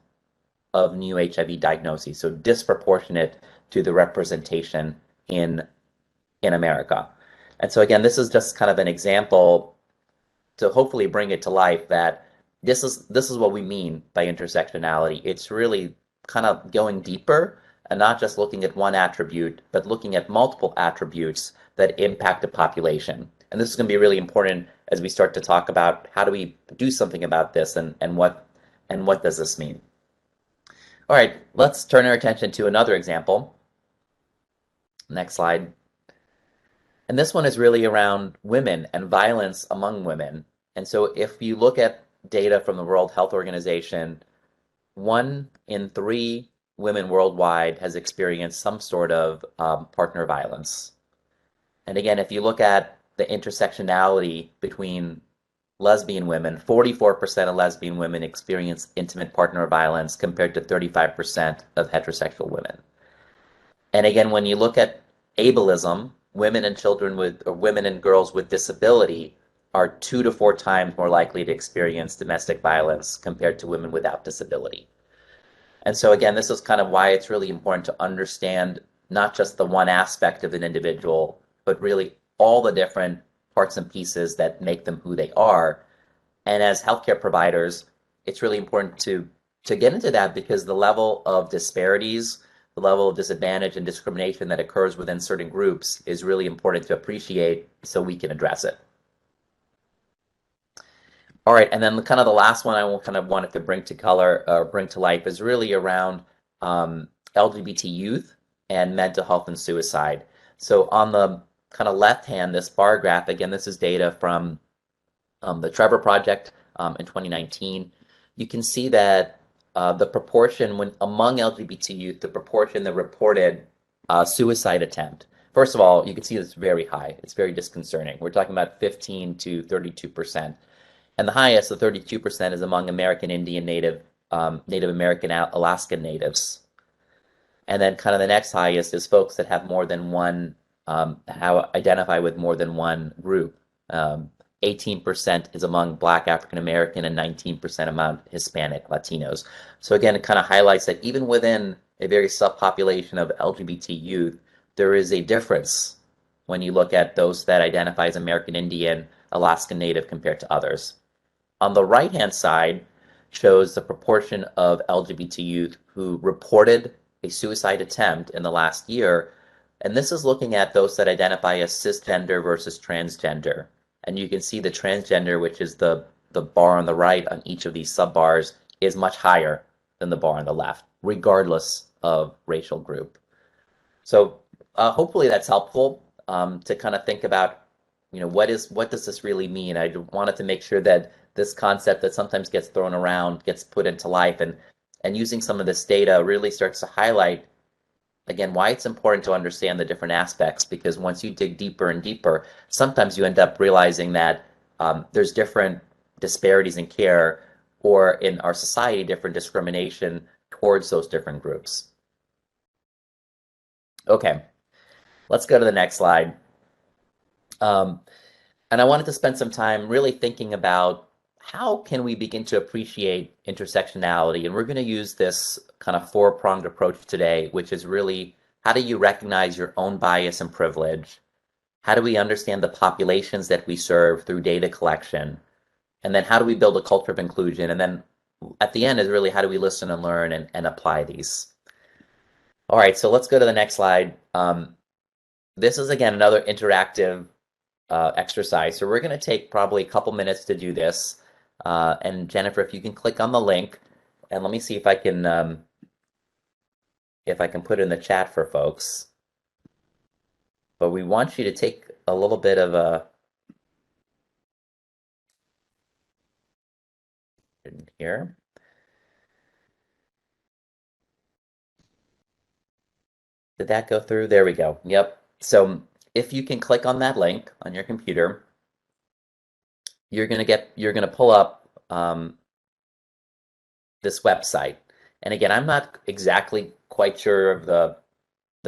of new HIV diagnoses, so disproportionate to the representation in America. And so again, this is just kind of an example to hopefully bring it to life that this is what we mean by intersectionality. It's really kind of going deeper and not just looking at one attribute, but looking at multiple attributes that impact a population. And this is going to be really important as we start to talk about how do we do something about this and what does this mean. All right, let's turn our attention to another example. Next slide. And this one is really around women and violence among women. And so if you look at data from the World Health Organization, 1 in 3 women worldwide has experienced some sort of partner violence. And again, if you look at the intersectionality between lesbian women, 44% of lesbian women experience intimate partner violence compared to 35% of heterosexual women. And again, when you look at ableism, women and children with, or women and girls with disability are 2 to 4 times more likely to experience domestic violence compared to women without disability. And so again, this is kind of why it's really important to understand not just the one aspect of an individual, but really all the different parts and pieces that make them who they are. And as healthcare providers, it's really important to get into that, because the level of disparities, the level of disadvantage and discrimination that occurs within certain groups is really important to appreciate so we can address it. All right, and then kind of the last one I kind of wanted to bring to color, bring to life, is really around LGBT youth and mental health and suicide. So on the kind of left hand, this bar graph, again, this is data from the Trevor Project in 2019. You can see that the proportion among LGBT youth, the proportion that reported suicide attempt. First of all, you can see it's very high. It's very disconcerting. We're talking about 15 to 32%. And the highest, the 32%, is among American Indian, Native American, Alaskan Natives. And then kind of the next highest is folks that have more than one, identify with more than one group. 18% is among Black African American and 19% among Hispanic Latinos. So again, it kind of highlights that even within a very subpopulation of LGBT youth, there is a difference when you look at those that identify as American Indian, Alaskan Native compared to others. On the right-hand side shows the proportion of LGBT youth who reported a suicide attempt in the last year. And this is looking at those that identify as cisgender versus transgender. And you can see the transgender, which is the bar on the right on each of these sub-bars, is much higher than the bar on the left, regardless of racial group. So hopefully that's helpful to kind of think about, what does this really mean? I wanted to make sure that this concept that sometimes gets thrown around gets put into life, and using some of this data really starts to highlight, again, why it's important to understand the different aspects, because once you dig deeper and deeper, sometimes you end up realizing that there's different disparities in care, or in our society, different discrimination towards those different groups. Okay, let's go to the next slide. And I wanted to spend some time really thinking about how can we begin to appreciate intersectionality? And we're going to use this kind of 4-pronged approach today, which is really, how do you recognize your own bias and privilege? How do we understand the populations that we serve through data collection? And then how do we build a culture of inclusion? And then at the end is really, how do we listen and learn and apply these? All right, so let's go to the next slide. This is, again, another interactive exercise. So we're going to take probably a couple minutes to do this. And Jennifer, if you can click on the link, and let me see if I can put it in the chat for folks. But we want you to take a little bit of a here. Did that go through? There we go. Yep. So if you can click on that link on your computer, you're gonna pull up this website. And again, I'm not exactly quite sure of the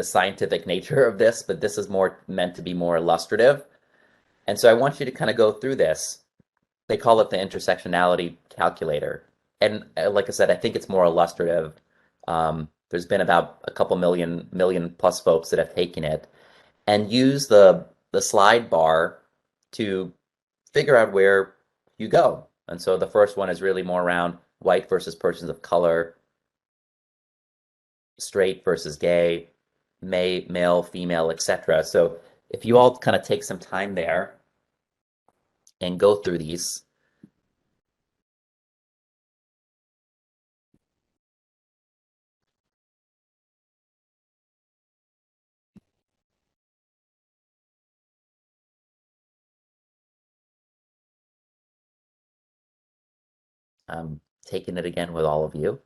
scientific nature of this, but this is more meant to be more illustrative. And so I want you to kind of go through this. They call it the intersectionality calculator. And like I said, I think it's more illustrative. There's been about a couple million plus folks that have taken it, and use the slide bar to figure out where you go. And so the first one is really more around white versus persons of color, straight versus gay, male, female, etc. So if you all kind of take some time there and go through these. I'm taking it again with all of you.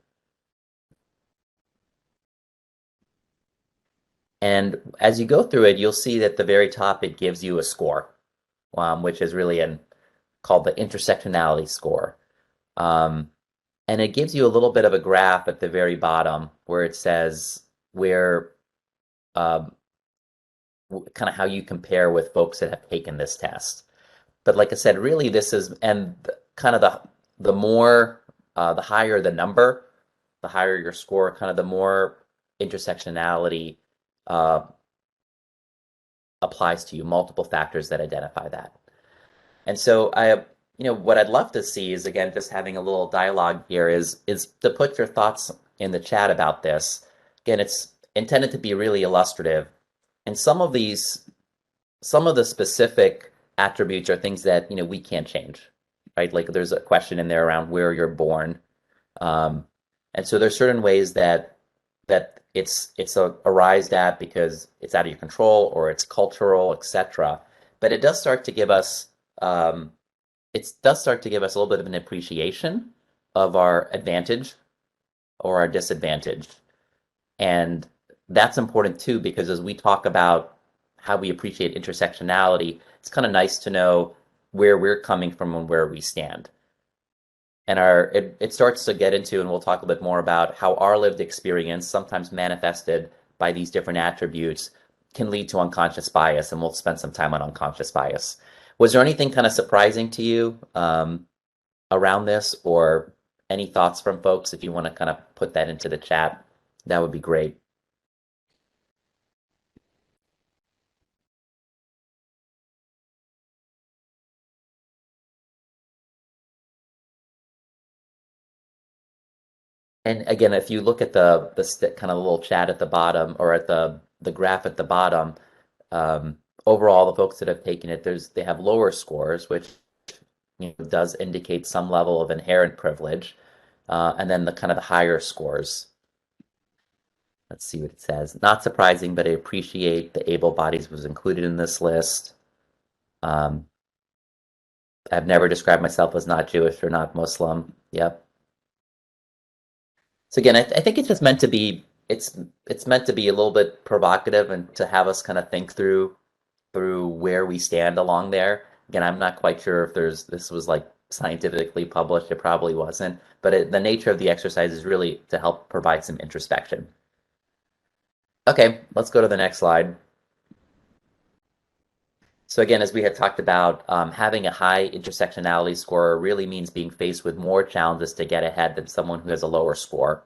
And as you go through it, you'll see that at the very top, it gives you a score, which is really called the intersectionality score. And it gives you a little bit of a graph at the very bottom where it says where kind of how you compare with folks that have taken this test. But like I said, really this is, and kind of the more, the higher the number, the higher your score, kind of the more intersectionality applies to you, multiple factors that identify that. And so what I'd love to see is, again, just having a little dialogue here is to put your thoughts in the chat about this. Again, it's intended to be really illustrative. And some of the specific attributes are things that, we can't change, right? Like there's a question in there around where you're born. And so there's certain ways that it's arised at because it's out of your control or it's cultural, etc. But it does start to give us a little bit of an appreciation of our advantage or our disadvantage. And that's important too, because as we talk about how we appreciate intersectionality, it's kind of nice to know where we're coming from and where we stand. And it starts to get into, and we'll talk a bit more about how our lived experience, sometimes manifested by these different attributes, can lead to unconscious bias, and we'll spend some time on unconscious bias. Was there anything kind of surprising to you around this, or any thoughts from folks? If you want to kind of put that into the chat, that would be great. And again, if you look at the kind of little chat at the bottom, or at the graph at the bottom, overall, the folks that have taken it, they have lower scores, which does indicate some level of inherent privilege, and then the kind of the higher scores. Let's see what it says. Not surprising, but I appreciate the able bodies was included in this list. I've never described myself as not Jewish or not Muslim. Yep. So again, I think it's just meant to be, it's meant to be a little bit provocative and to have us kind of think through where we stand along there. Again, I'm not quite sure if this was like scientifically published. It probably wasn't, but the nature of the exercise is really to help provide some introspection. Okay, let's go to the next slide. So again, as we had talked about, having a high intersectionality score really means being faced with more challenges to get ahead than someone who has a lower score.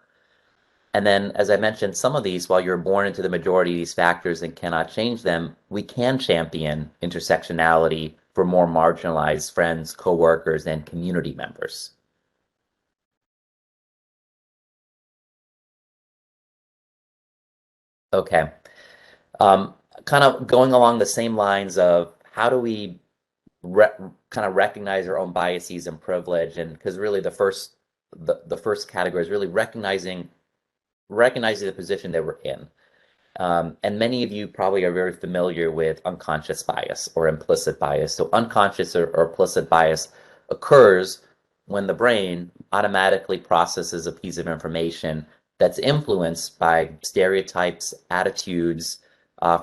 And then, as I mentioned, some of these, while you're born into the majority of these factors and cannot change them, we can champion intersectionality for more marginalized friends, coworkers, and community members. Okay. Kind of going along the same lines of how do we kind of recognize our own biases and privilege, and because really the first category is really recognizing the position that we're in. And many of you probably are very familiar with unconscious bias or implicit bias. So unconscious or implicit bias occurs when the brain automatically processes a piece of information that's influenced by stereotypes, attitudes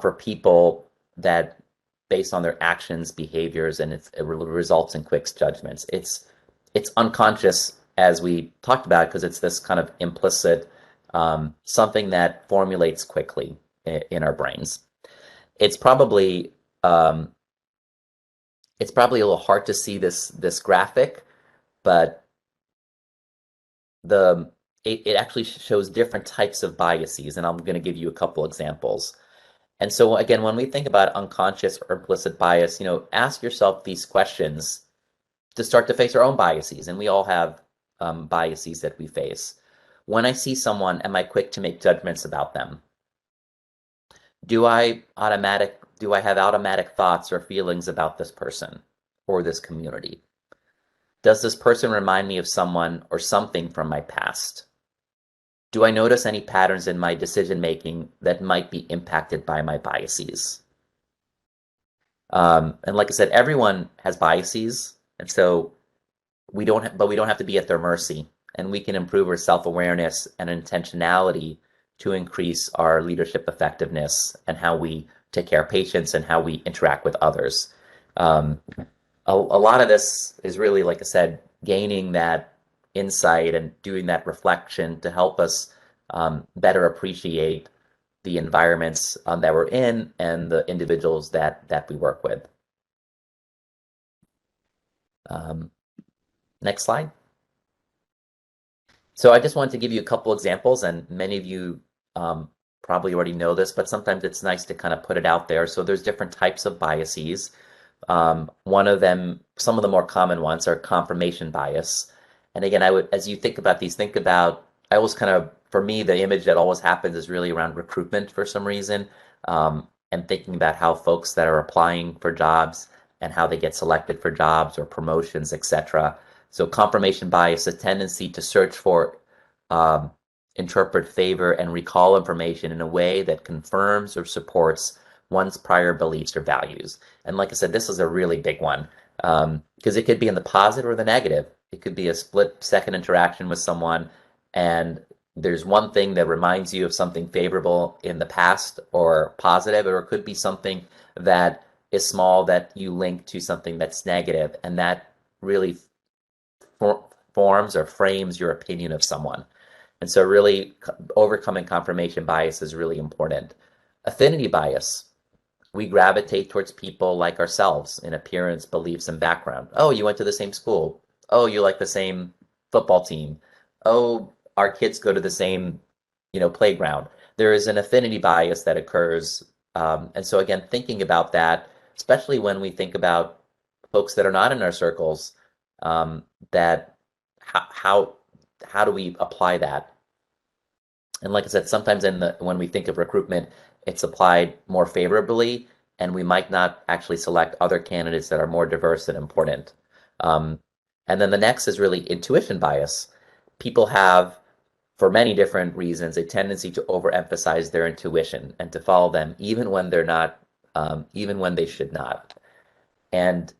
for people that based on their actions, behaviors, and it results in quick judgments. It's unconscious, as we talked about, because it's this kind of implicit something that formulates quickly in our brains. It's probably a little hard to see this graphic, but it actually shows different types of biases, and I'm going to give you a couple examples. And so again, when we think about unconscious or implicit bias, ask yourself these questions to start to face our own biases, and we all have biases that we face. When I see someone, am I quick to make judgments about them? Do I have automatic thoughts or feelings about this person or this community? Does this person remind me of someone or something from my past? Do I notice any patterns in my decision-making that might be impacted by my biases? And like I said, everyone has biases, and so we don't have to be at their mercy, and we can improve our self-awareness and intentionality to increase our leadership effectiveness and how we take care of patients and how we interact with others. A lot of this is really, like I said, gaining that insight and doing that reflection to help us better appreciate the environments that we're in and the individuals that we work with. Next slide. So I just wanted to give you a couple examples, and many of you probably already know this, but sometimes it's nice to kind of put it out there. So there's different types of biases. One of them, some of the more common ones are confirmation bias. And again, as you think about these, I always kind of, for me, the image that always happens is really around recruitment for some reason, and thinking about how folks that are applying for jobs and how they get selected for jobs or promotions, etc. So confirmation bias, a tendency to search for, interpret, favor, and recall information in a way that confirms or supports one's prior beliefs or values. And like I said, this is a really big one, because it could be in the positive or the negative. It could be a split-second interaction with someone, and there's one thing that reminds you of something favorable in the past or positive, or it could be something that is small that you link to something that's negative, and that really forms or frames your opinion of someone. And so really overcoming confirmation bias is really important. Affinity bias. We gravitate towards people like ourselves in appearance, beliefs, and background. Oh, you went to the same school. Oh, you like the same football team. Oh, our kids go to the same, playground. There is an affinity bias that occurs. And so again, thinking about that, especially when we think about folks that are not in our circles, that how do we apply that? And like I said, sometimes when we think of recruitment, it's applied more favorably, and we might not actually select other candidates that are more diverse and important. And then the next is really intuition bias. People have, for many different reasons, a tendency to overemphasize their intuition and to follow them even when they're not, even when they should not. And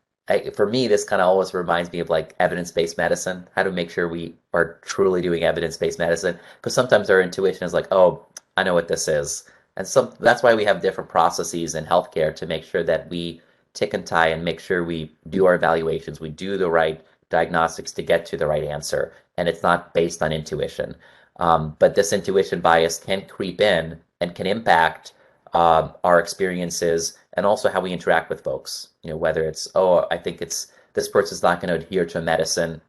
for me, this kind of always reminds me of like evidence-based medicine, how to make sure we are truly doing evidence-based medicine. Because sometimes our intuition is like, oh, I know what this is. And that's why we have different processes in healthcare to make sure that we tick and tie and make sure we do our evaluations, we do the right diagnostics to get to the right answer. And it's not based on intuition. But this intuition bias can creep in and can impact our experiences and also how we interact with folks. Whether it's, oh, I think this person's not going to adhere to a medicine,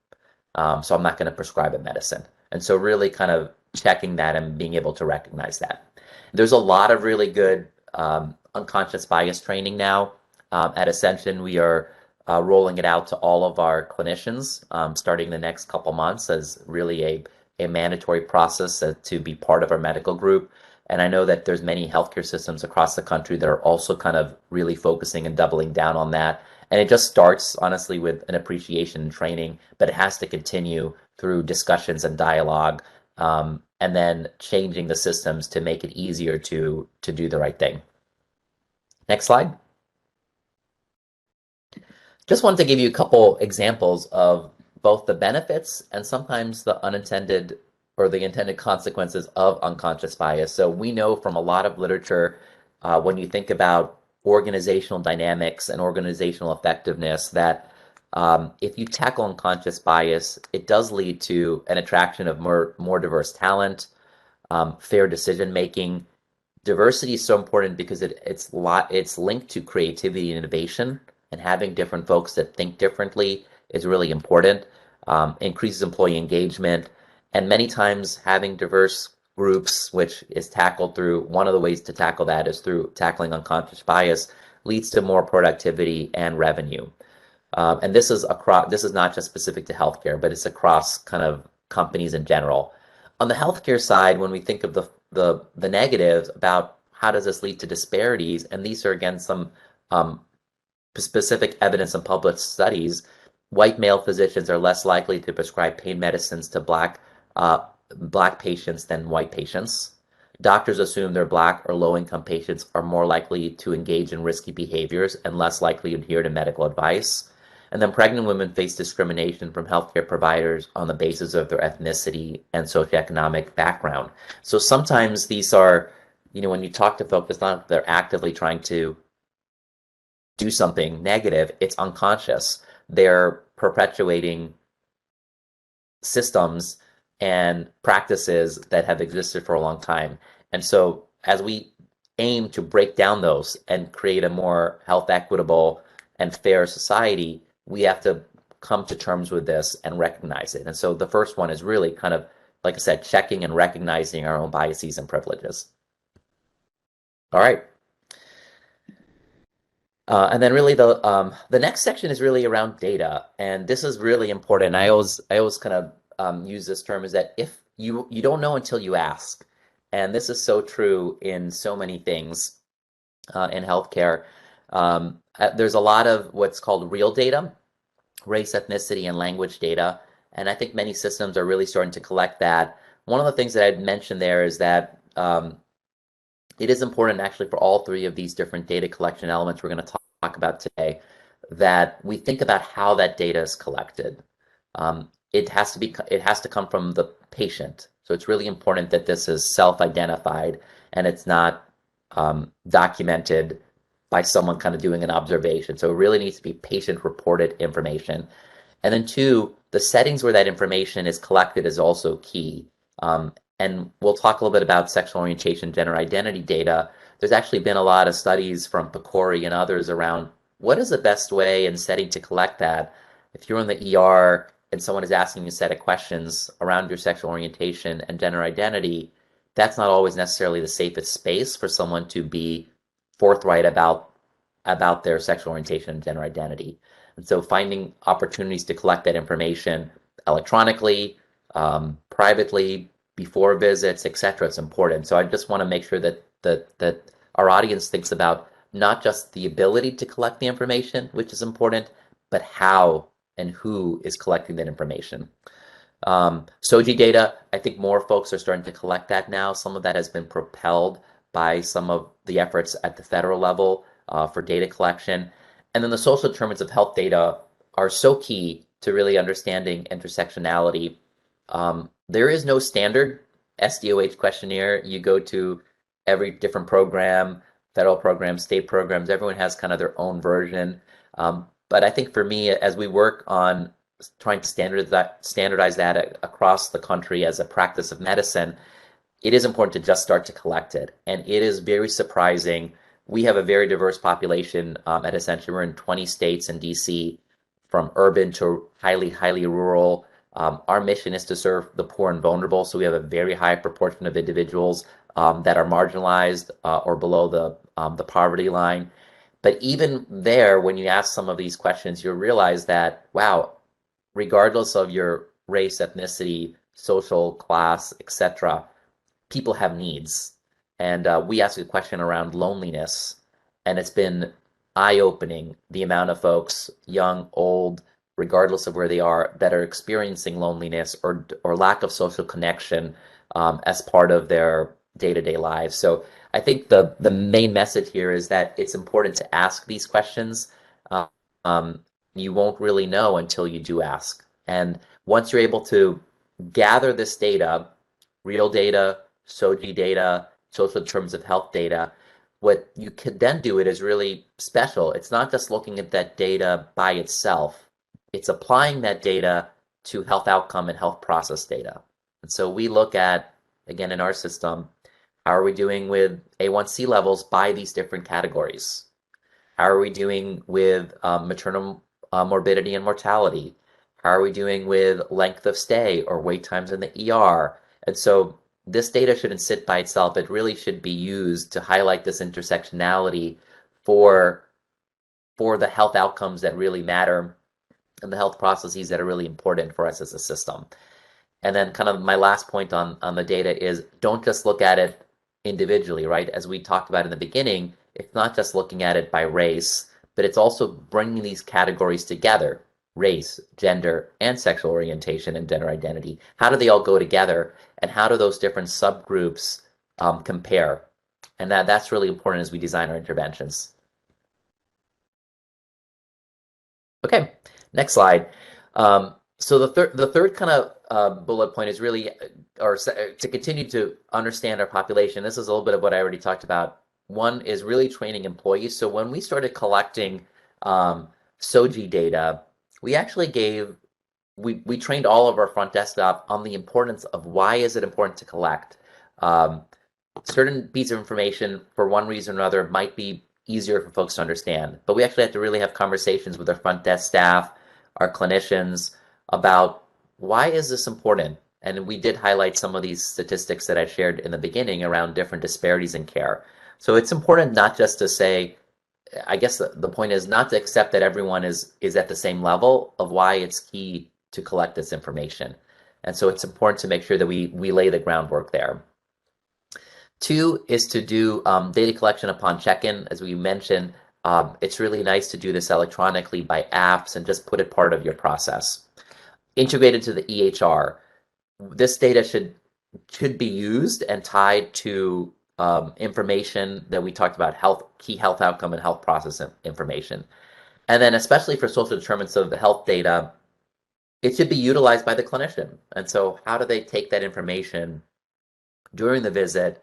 so I'm not going to prescribe a medicine. And so really kind of checking that and being able to recognize that. There's a lot of really good unconscious bias training now. At Ascension, we are rolling it out to all of our clinicians starting the next couple months as really a mandatory process to be part of our medical group. And I know that there's many healthcare systems across the country that are also kind of really focusing and doubling down on that. And it just starts, honestly, with an appreciation and training, but it has to continue through discussions and dialogue, and then changing the systems to make it easier to do the right thing. Next slide. Just wanted to give you a couple examples of both the benefits and sometimes the unintended or the intended consequences of unconscious bias. So we know from a lot of literature, when you think about organizational dynamics and organizational effectiveness, that if you tackle unconscious bias, it does lead to an attraction of more diverse talent, fair decision making. Diversity is so important because it's linked to creativity and innovation, and having different folks that think differently is really important. Increases employee engagement. And many times having diverse groups, which is tackled through, one of the ways to tackle that is through tackling unconscious bias, leads to more productivity and revenue. And this is not just specific to healthcare, but it's across kind of companies in general. On the healthcare side, when we think of the negatives about how does this lead to disparities, and these are again some specific evidence and published studies, white male physicians are less likely to prescribe pain medicines to Black patients than white patients. Doctors assume their Black or low-income patients are more likely to engage in risky behaviors and less likely to adhere to medical advice. And then pregnant women face discrimination from healthcare providers on the basis of their ethnicity and socioeconomic background. So sometimes these are, when you talk to folks, it's not that they're actively trying to do something negative, it's unconscious. They're perpetuating systems and practices that have existed for a long time. And so as we aim to break down those and create a more health equitable and fair society, we have to come to terms with this and recognize it. And so the first one is really kind of, like I said, checking and recognizing our own biases and privileges. All right. And then really the next section is really around data, and this is really important. I always kind of use this term, is that if you don't know until you ask, and this is so true in so many things in healthcare. There's a lot of what's called real data, race, ethnicity, and language data, and I think many systems are really starting to collect that. One of the things that I'd mentioned there is that it is important actually for all three of these different data collection elements we're going to talk about today, that we think about how that data is collected. It has to come from the patient. So it's really important that this is self-identified and it's not documented by someone kind of doing an observation. So it really needs to be patient-reported information. And then two, the settings where that information is collected is also key. And we'll talk a little bit about sexual orientation, gender identity data. There's actually been a lot of studies from Pecori and others around what is the best way and setting to collect that. If you're in the ER and someone is asking you a set of questions around your sexual orientation and gender identity, that's not always necessarily the safest space for someone to be forthright about their sexual orientation and gender identity. And so finding opportunities to collect that information electronically, privately, before visits, etc., it's important. So I just want to make sure that our audience thinks about not just the ability to collect the information, which is important, but how and who is collecting that information. SOGI data, I think more folks are starting to collect that now. Some of that has been propelled by some of the efforts at the federal level for data collection. And then the social determinants of health data are so key to really understanding intersectionality. There is no standard SDOH questionnaire. You go to every different program, federal programs, state programs, everyone has kind of their own version. But I think for me, as we work on trying to standardize that across the country as a practice of medicine, it is important to just start to collect it. And it is very surprising. We have a very diverse population at Ascension. We're in 20 states and DC, from urban to highly, highly rural. Our mission is to serve the poor and vulnerable, so we have a very high proportion of individuals that are marginalized or below the poverty line. But even there, when you ask some of these questions, you realize that, wow, regardless of your race, ethnicity, social class, etc., people have needs. And we asked a question around loneliness, and it's been eye-opening, the amount of folks, young, old, regardless of where they are, that are experiencing loneliness or lack of social connection as part of their day-to-day lives. So I think the main message here is that it's important to ask these questions. You won't really know until you do ask. And once you're able to gather this data, real data, SOGI data, social determinants of health data, what you could then do it is really special. It's not just looking at that data by itself. It's applying that data to health outcome and health process data. And so we look at, again, in our system, how are we doing with A1C levels by these different categories? How are we doing with maternal morbidity and mortality? How are we doing with length of stay or wait times in the ER? And so this data shouldn't sit by itself. It really should be used to highlight this intersectionality for the health outcomes that really matter and the health processes that are really important for us as a system. And then kind of my last point on the data is, don't just look at it individually, right? As we talked about in the beginning, it's not just looking at it by race, but it's also bringing these categories together: race, gender, and sexual orientation and gender identity. How do they all go together, and how do those different subgroups compare? And that's really important as we design our interventions. Okay, next slide. So the third kind of bullet point is really, to continue to understand our population. This is a little bit of what I already talked about. One is really training employees. So when we started collecting SOGI data, we actually we trained all of our front desk staff on the importance of why is it important to collect. certain piece of information for one reason or another might be easier for folks to understand, but we actually have to really have conversations with our front desk staff, our clinicians, about why is this important? And we did highlight some of these statistics that I shared in the beginning around different disparities in care. So it's important not just to say, I guess the point is not to accept that everyone is at the same level of why it's key to collect this information. And so it's important to make sure that we lay the groundwork there. Two is to do data collection upon check-in. As we mentioned, it's really nice to do this electronically by apps and just put it part of your process. Integrated to the EHR. This data should be used and tied to information that we talked about, key health outcome and health process information. And then especially for social determinants of the health data, it should be utilized by the clinician. And so how do they take that information during the visit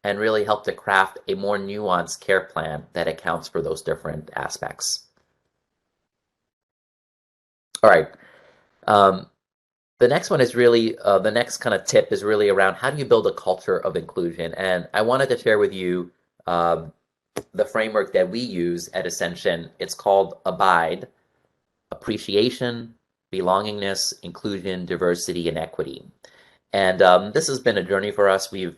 and really help to craft a more nuanced care plan that accounts for those different aspects? All right. The next one is really, the next kind of tip is really around how do you build a culture of inclusion? And I wanted to share with you the framework that we use at Ascension. It's called ABIDE: appreciation, belongingness, inclusion, diversity, and equity. And this has been a journey for us. We've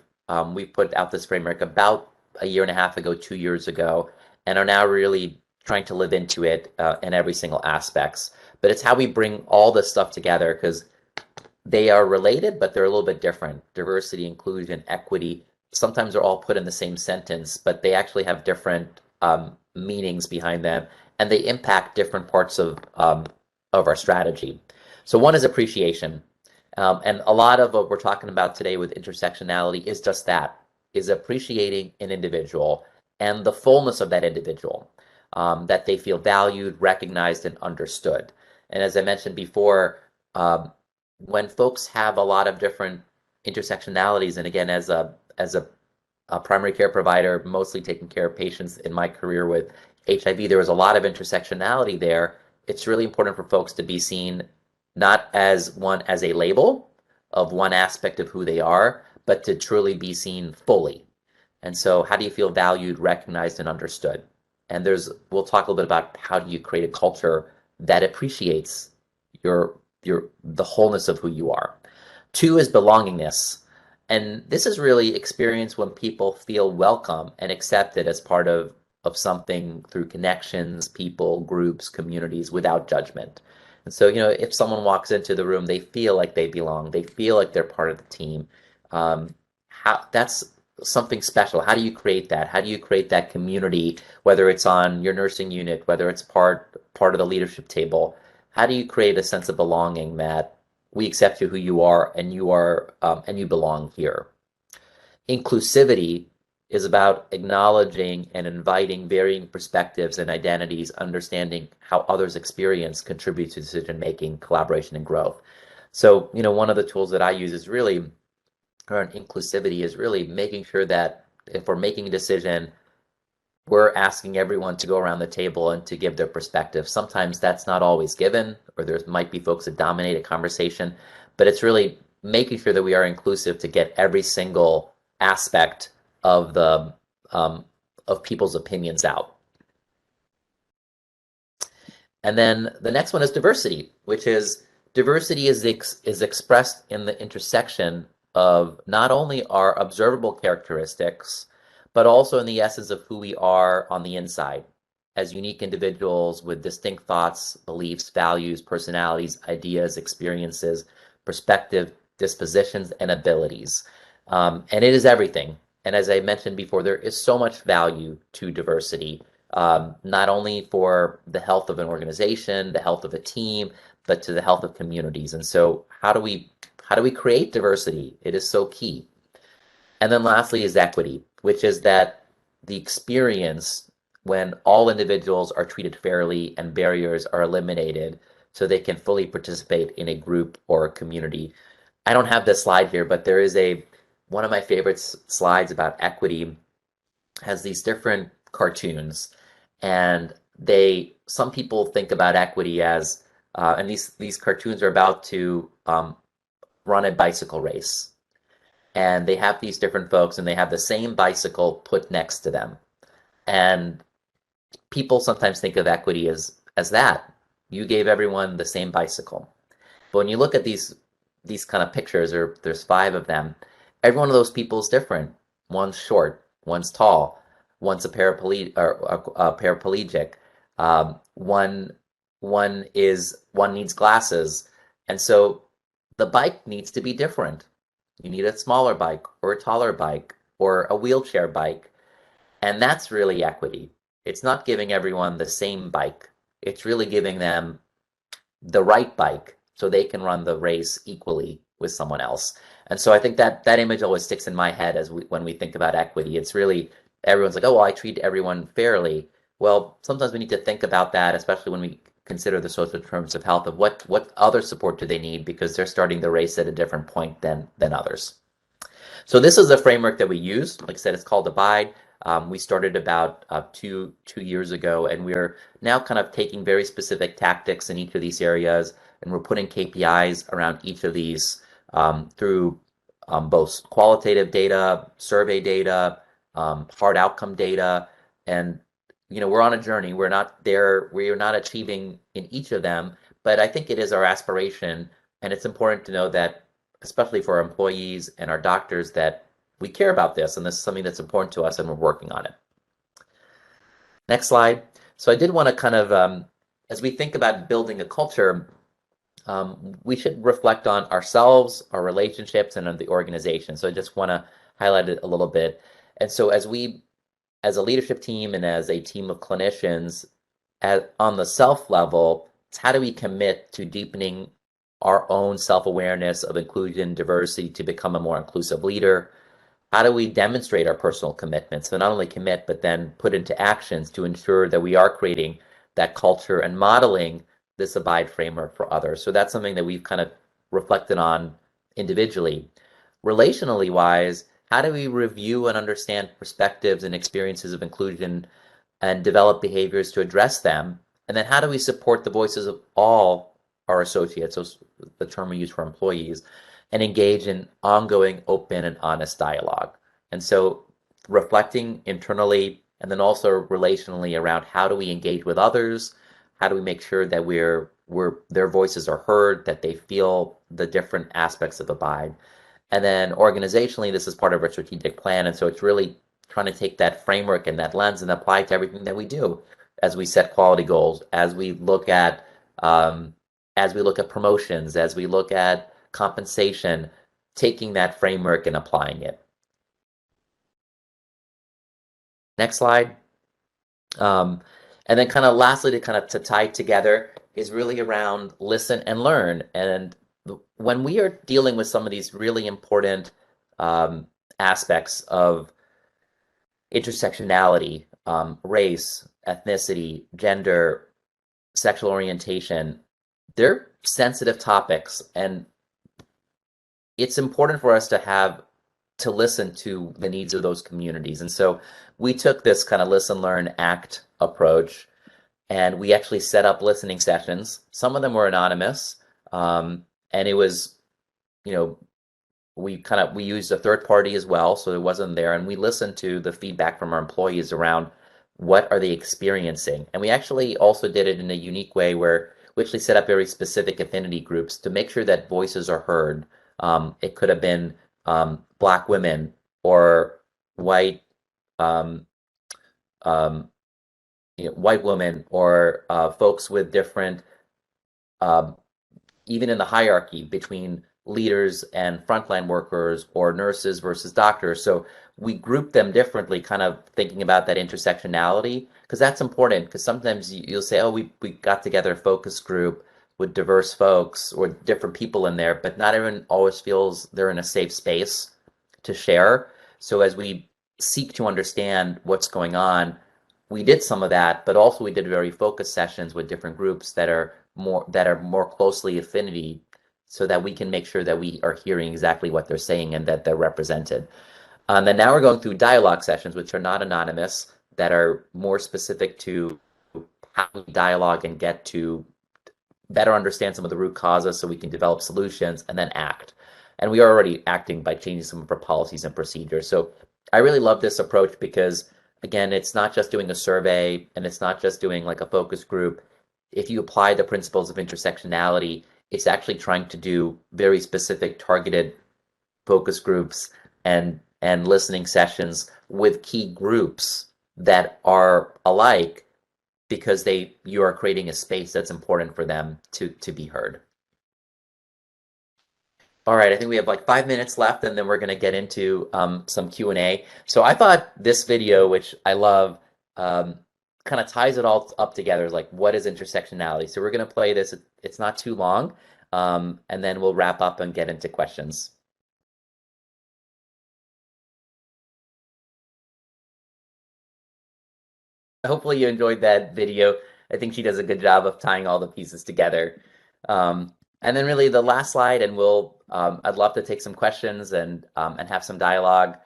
put out this framework about a year and a half ago, 2 years ago, and are now really trying to live into it in every single aspects. But it's how we bring all this stuff together, because they are related, but they're a little bit different. Diversity, inclusion, equity, sometimes they're all put in the same sentence, but they actually have different meanings behind them, and they impact different parts of our strategy. So one is appreciation. And a lot of what we're talking about today with intersectionality is just that, is appreciating an individual and the fullness of that individual, that they feel valued, recognized, and understood. And as I mentioned before, when folks have a lot of different intersectionalities, and again, as a primary care provider, mostly taking care of patients in my career with HIV, there was a lot of intersectionality there. It's really important for folks to be seen not as a label of one aspect of who they are, but to truly be seen fully. And so how do you feel valued, recognized, and understood? And we'll talk a little bit about how do you create a culture that appreciates the wholeness of who you are. Two is belongingness. And this is really experienced when people feel welcome and accepted as part of something through connections, people, groups, communities, without judgment. And so, if someone walks into the room, they feel like they belong. They feel like they're part of the team. That's something special. How do you create that? How do you create that community, whether it's on your nursing unit, whether it's part of the leadership table? How do you create a sense of belonging that we accept you who you are, and you belong here? Inclusivity is about acknowledging and inviting varying perspectives and identities, understanding how others' experience contributes to decision-making, collaboration, and growth. So, one of the tools that I use is really around inclusivity, is really making sure that if we're making a decision, we're asking everyone to go around the table and to give their perspective. Sometimes that's not always given, or there might be folks that dominate a conversation, but it's really making sure that we are inclusive to get every single aspect of people's opinions out. And then the next one is diversity, which is diversity is expressed in the intersection of not only our observable characteristics, but also in the essence of who we are on the inside, as unique individuals with distinct thoughts, beliefs, values, personalities, ideas, experiences, perspective, dispositions, and abilities. And it is everything. And as I mentioned before, there is so much value to diversity, not only for the health of an organization, the health of a team, but to the health of communities. And so how do we create diversity? It is so key. And then lastly is equity, which is that the experience when all individuals are treated fairly and barriers are eliminated so they can fully participate in a group or a community. I don't have this slide here, but there is one of my favorite slides about equity has these different cartoons, and some people think about equity as, and these cartoons are about to run a bicycle race. and they have these different folks, and they have the same bicycle put next to them. And people sometimes think of equity as that. You gave everyone the same bicycle. But when you look at these kind of pictures, or there's 5 of them, every one of those people is different. One's short, one's tall, one's a paraplegic. One needs glasses, and so the bike needs to be different. You need a smaller bike or a taller bike or a wheelchair bike, and that's really equity. It's not giving everyone the same bike. It's really giving them the right bike so they can run the race equally with someone else. And so I think that image always sticks in my head when we think about equity. It's really, everyone's like, oh, well, I treat everyone fairly. Well, sometimes we need to think about that, especially when we consider the social determinants of health, of what other support do they need, because they're starting the race at a different point than others. So this is the framework that we use. Like I said, it's called Abide. We started about two years ago, and we're now kind of taking very specific tactics in each of these areas, and we're putting KPIs around each of these through both qualitative data, survey data, hard outcome data, and we're on a journey. We're not there. We are not achieving in each of them, but I think it is our aspiration, and it's important to know that, especially for our employees and our doctors, that we care about this, and this is something that's important to us, and we're working on it. Next slide. So I did want to kind of, as we think about building a culture, we should reflect on ourselves, our relationships, and on the organization. So I just want to highlight it a little bit. And so as a leadership team and as a team of clinicians, on the self level, it's how do we commit to deepening our own self-awareness of inclusion, diversity, to become a more inclusive leader? How do we demonstrate our personal commitments? So not only commit, but then put into actions to ensure that we are creating that culture and modeling this Abide framework for others. So that's something that we've kind of reflected on individually. Relationally wise, how do we review and understand perspectives and experiences of inclusion and develop behaviors to address them? And then how do we support the voices of all our associates, so the term we use for employees, and engage in ongoing, open, and honest dialogue? And so reflecting internally and then also relationally around how do we engage with others? How do we make sure that their voices are heard, that they feel the different aspects of Abide? And then organizationally, this is part of our strategic plan. And so it's really trying to take that framework and that lens and apply it to everything that we do as we set quality goals, as we look at promotions, as we look at compensation, taking that framework and applying it. Next slide. And then kind of lastly, to tie it together, is really around listen and learn. And when we are dealing with some of these really important aspects of intersectionality, race, ethnicity, gender, sexual orientation, they're sensitive topics, and it's important for us to listen to the needs of those communities. And so we took this kind of listen, learn, act approach, and we actually set up listening sessions. Some of them were anonymous, and it was, we used a third party as well, so it wasn't there, and we listened to the feedback from our employees around what are they experiencing. And we actually also did it in a unique way where we actually set up very specific affinity groups to make sure that voices are heard. It could have been Black women or white white women, or folks with different, even in the hierarchy between leaders and frontline workers, or nurses versus doctors. So we group them differently, kind of thinking about that intersectionality, because that's important. Because sometimes you'll say, oh, we got together a focus group with diverse folks or different people in there, but not everyone always feels they're in a safe space to share. So as we seek to understand what's going on, we did some of that, but also we did very focused sessions with different groups that are more closely affinity, so that we can make sure that we are hearing exactly what they're saying and that they're represented. And now we're going through dialogue sessions, which are not anonymous, that are more specific to how we dialogue and get to better understand some of the root causes so we can develop solutions and then act. And we are already acting by changing some of our policies and procedures. So I really love this approach because, again, it's not just doing a survey and it's not just doing like a focus group. If you apply the principles of intersectionality, it's actually trying to do very specific targeted focus groups and listening sessions with key groups that are alike because you are creating a space that's important for them to be heard. All right, I think we have like 5 minutes left, and then we're going to get into some Q&A. So I thought this video, which I love, kind of ties it all up together, like what is intersectionality? So we're going to play this. It's not too long, and then we'll wrap up and get into questions. Hopefully you enjoyed that video. I think she does a good job of tying all the pieces together. And then really the last slide, and I'd love to take some questions and have some dialogue,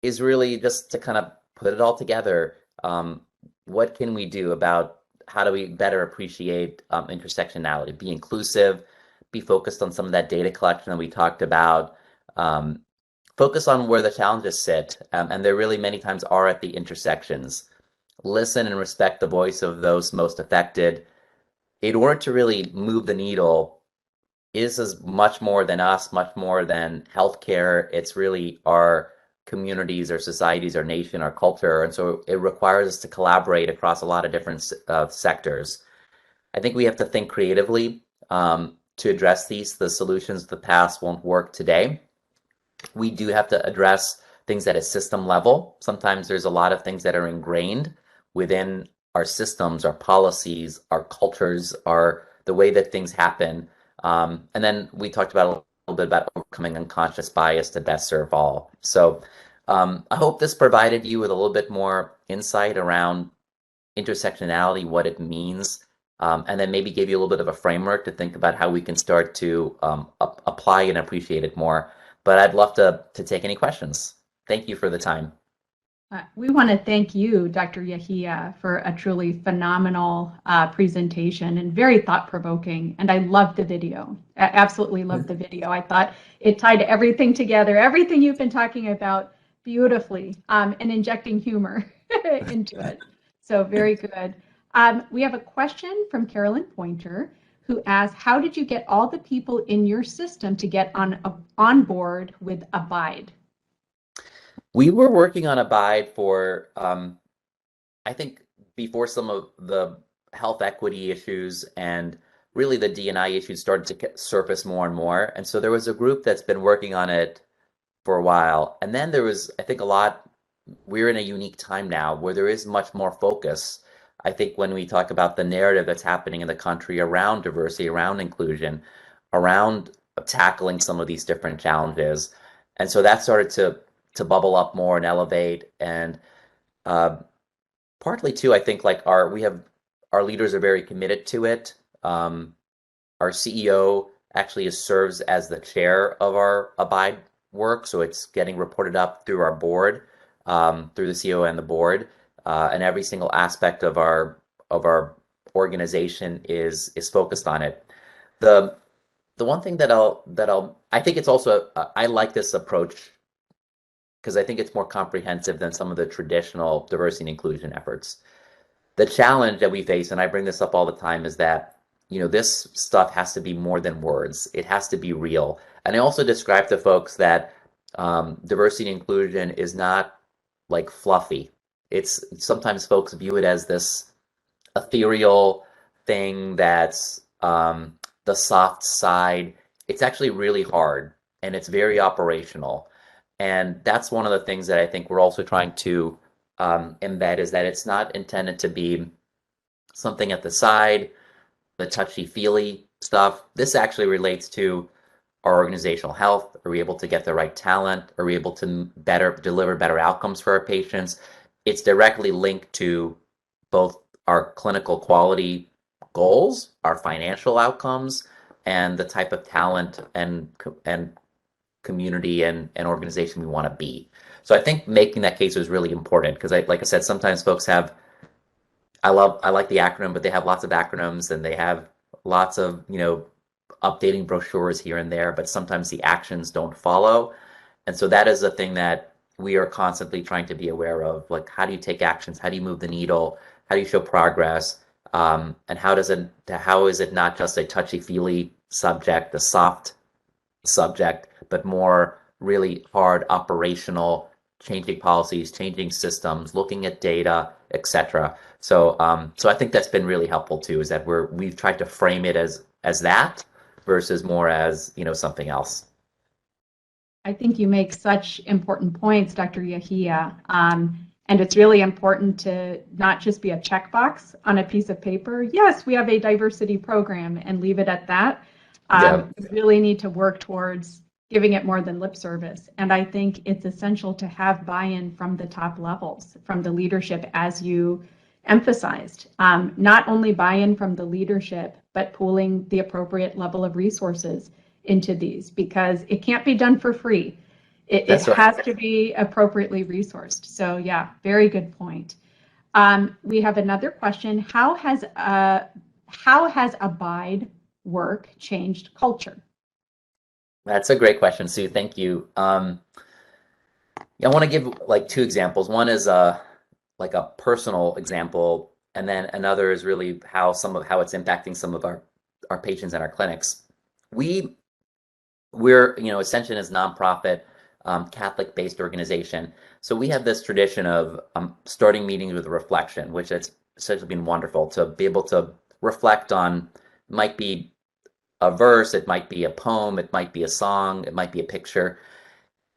is really just to kind of put it all together. What can we do about how do we better appreciate intersectionality, be inclusive, be focused on some of that data collection that we talked about, focus on where the challenges sit, and there really many times are at the intersections. Listen and respect the voice of those most affected. In order to really move the needle, is as much more than us, much more than healthcare. It's really our communities, our societies, our nation, our culture. And so it requires us to collaborate across a lot of different sectors. I think we have to think creatively to address these. The solutions of the past won't work today. We do have to address things at a system level. Sometimes there's a lot of things that are ingrained within our systems, our policies, our cultures, the way that things happen. And then we talked about a little bit about overcoming unconscious bias to best serve all. So I hope this provided you with a little bit more insight around intersectionality, what it means, and then maybe give you a little bit of a framework to think about how we can start to apply and appreciate it more. But I'd love to take any questions. Thank you for the time. We want to thank you, Dr. Yahia, for a truly phenomenal presentation and very thought-provoking. And I loved the video. I absolutely loved the video. I thought it tied everything together, everything you've been talking about beautifully, and injecting humor into it. So very good. We have a question from Carolyn Pointer, who asks, how did you get all the people in your system to get on board with Abide? We were working on Abide for, I think, before some of the health equity issues and really the D&I issues started to surface more and more. And so there was a group that's been working on it for a while. And then there was, I think, we're in a unique time now where there is much more focus. I think when we talk about the narrative that's happening in the country around diversity, around inclusion, around tackling some of these different challenges. And so that started to bubble up more and elevate. And partly too, I think like our leaders are very committed to it. Our CEO actually serves as the chair of our Abide work. So it's getting reported up through our board, through the CEO and the board. And every single aspect of our organization is focused on it. The one thing I think it's also, I like this approach because I think it's more comprehensive than some of the traditional diversity and inclusion efforts. The challenge that we face, and I bring this up all the time, is that, this stuff has to be more than words. It has to be real. And I also describe to folks that diversity and inclusion is not like fluffy. It's sometimes folks view it as this ethereal thing that's the soft side. It's actually really hard and it's very operational. And that's one of the things that I think we're also trying to embed, is that it's not intended to be something at the side, the touchy-feely stuff. This actually relates to our organizational health. Are we able to get the right talent? Are we able to deliver better outcomes for our patients? It's directly linked to both our clinical quality goals, our financial outcomes, and the type of talent and community and organization we want to be. So I think making that case was really important because, like I said, sometimes folks I like the acronym, but they have lots of acronyms and they have lots of updating brochures here and there, but sometimes the actions don't follow. And so that is a thing that we are constantly trying to be aware of. Like, how do you take actions? How do you move the needle? How do you show progress? And how is it not just a touchy-feely subject, a soft subject, but more really hard operational, changing policies, changing systems, looking at data, etc. So I think that's been really helpful too, is that we've tried to frame it as that versus more as, something else. I think you make such important points, Dr. Yahia. And it's really important to not just be a checkbox on a piece of paper. Yes, we have a diversity program and leave it at that. We really need to work towards giving it more than lip service. And I think it's essential to have buy-in from the top levels, from the leadership, as you emphasized. Not only buy-in from the leadership, but pooling the appropriate level of resources into these, because it can't be done for free. It has to be appropriately resourced. So yeah, very good point. We have another question. How has Abide work changed culture? That's a great question, Sue. Thank you. I want to give like two examples. One is like a personal example, and then another is really how it's impacting some of our patients in our clinics. We're Ascension is nonprofit, Catholic-based organization. So we have this tradition of starting meetings with a reflection, which has essentially been wonderful to be able to reflect on. Might be a verse, it might be a poem, it might be a song, it might be a picture.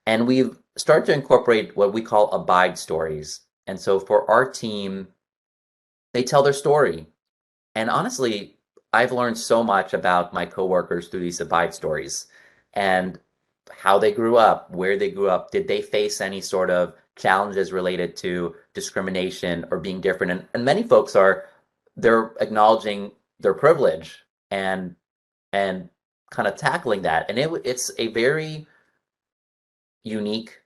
And we've started to incorporate what we call Abide stories. And so for our team, they tell their story. And honestly, I've learned so much about my coworkers through these Abide stories and how they grew up, where they grew up. Did they face any sort of challenges related to discrimination or being different? And many folks they're acknowledging their privilege and kind of tackling that. And it's a very unique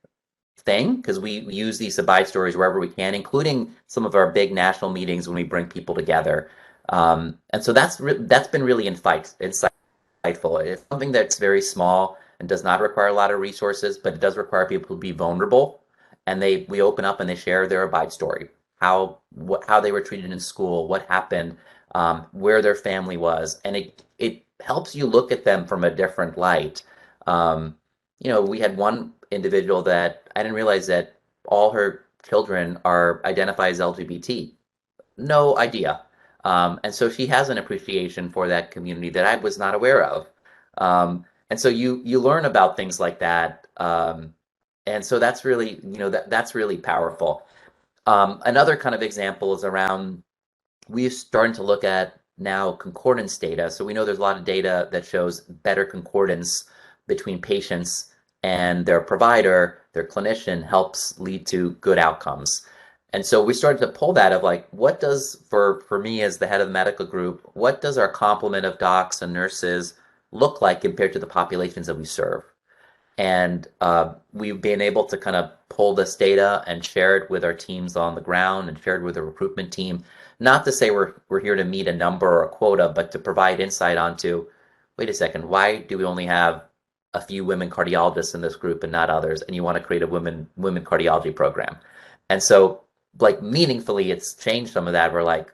thing, because we use these Abide stories wherever we can, including some of our big national meetings when we bring people together. And so that's been really insightful. It's something that's very small and does not require a lot of resources, but it does require people to be vulnerable. And we open up and they share their Abide story, how they were treated in school, what happened, where their family was, and it helps you look at them from a different light. We had one individual that I didn't realize that all her children identify as LGBT. No idea. And so she has an appreciation for that community that I was not aware of. And so you learn about things like that. And so that's really, that's really powerful. Another kind of example is around, we're starting to look at now concordance data. So we know there's a lot of data that shows better concordance between patients and their provider, their clinician, helps lead to good outcomes. And so we started to pull that of like, what does, for me as the head of the medical group, what does our complement of docs and nurses look like compared to the populations that we serve? And we've been able to kind of pull this data and share it with our teams on the ground and share it with the recruitment team. Not to say we're here to meet a number or a quota, but to provide insight onto, wait a second, why do we only have a few women cardiologists in this group and not others? And you want to create a women cardiology program. And so like meaningfully, it's changed some of that. We're like,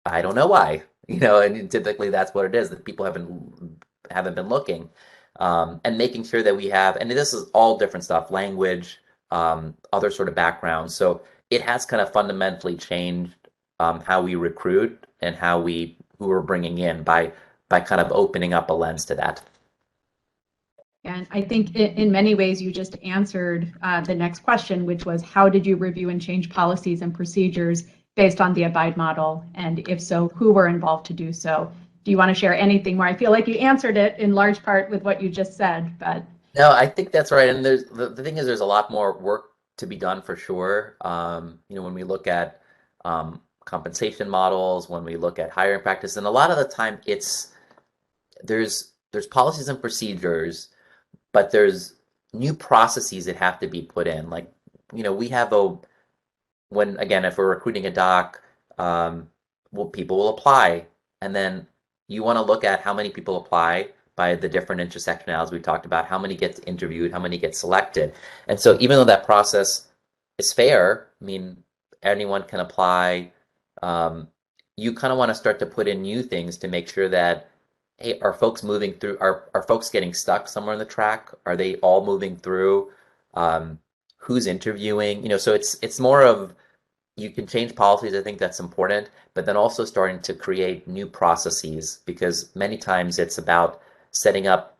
I don't know why, and typically that's what it is, that people haven't been looking. And making sure that we have, and this is all different stuff, language, other sort of backgrounds. So it has kind of fundamentally changed how we recruit and who we're bringing in by kind of opening up a lens to that. And I think in many ways you just answered the next question, which was, how did you review and change policies and procedures based on the Abide model? And if so, who were involved to do so? Do you want to share anything more? I feel like you answered it in large part with what you just said, but. No, I think that's right. And the thing is, there's a lot more work to be done for sure. When we look at compensation models, when we look at hiring practice, and a lot of the time there's policies and procedures, but there's new processes that have to be put in. Like, we have if we're recruiting a doc, people will apply, and then you want to look at how many people apply, by the different intersectionalities we talked about, how many get interviewed, how many get selected. And so even though that process is fair, I mean, anyone can apply, you kind of want to start to put in new things to make sure that, hey, are folks moving through, are folks getting stuck somewhere in the track? Are they all moving through? Who's interviewing? You know, so it's more of, you can change policies, I think that's important, but then also starting to create new processes, because many times it's about setting up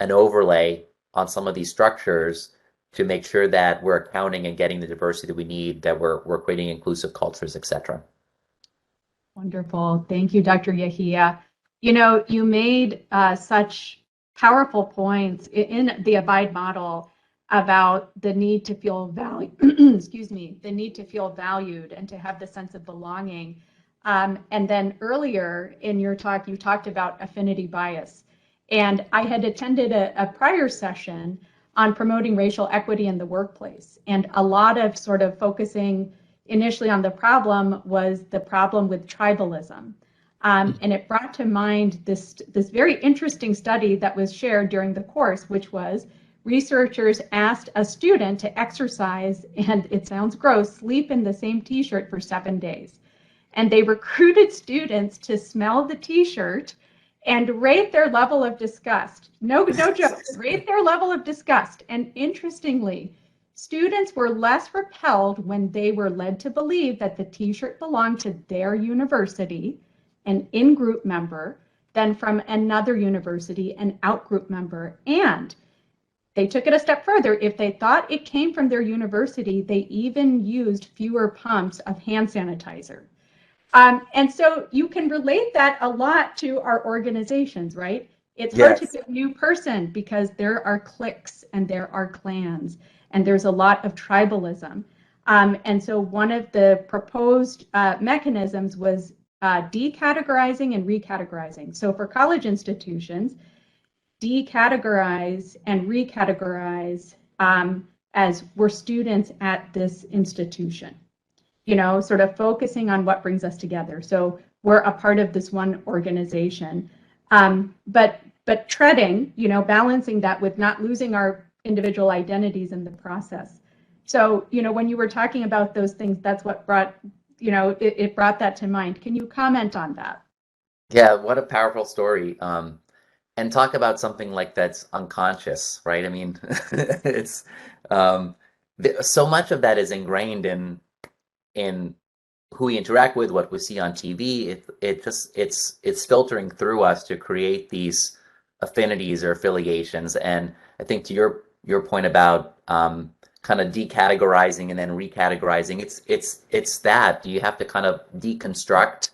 an overlay on some of these structures to make sure that we're accounting and getting the diversity that we need, that we're creating inclusive cultures, et cetera. Wonderful. Thank you, Dr. Yahia. You know, you made such powerful points in the Abide model about the need to feel valued, excuse me, the need to feel valued and to have the sense of belonging. And then earlier in your talk, you talked about affinity bias. And I had attended a prior session on promoting racial equity in the workplace. And a lot of sort of focusing initially on the problem was the problem with tribalism. And it brought to mind this very interesting study that was shared during the course, which was researchers asked a student to exercise, and it sounds gross, sleep in the same t-shirt for 7 days. And they recruited students to smell the t-shirt and rate their level of disgust. No joke, rate their level of disgust. And interestingly, students were less repelled when they were led to believe that the t-shirt belonged to their university, an in-group member, than from another university, an out-group member. And they took it a step further. If they thought it came from their university, they even used fewer pumps of hand sanitizer. And so you can relate that a lot to our organizations, right? It's hard to be a new person because there are cliques and there are clans and there's a lot of tribalism. And so one of the proposed mechanisms was decategorizing and recategorizing. So for college institutions, decategorize and recategorize as we're students at this institution, you know, sort of focusing on what brings us together. So we're a part of this one organization, but treading, you know, balancing that with not losing our individual identities in the process. So, you know, when you were talking about those things, that's what brought, you know, it brought that to mind. Can you comment on that? Yeah, what a powerful story. And talk about something like that's unconscious, right? I mean, it's so much of that is ingrained in who we interact with, what we see on TV. It's filtering through us to create these affinities or affiliations. And I think to your point about kind of decategorizing and then recategorizing, it's that you have to kind of deconstruct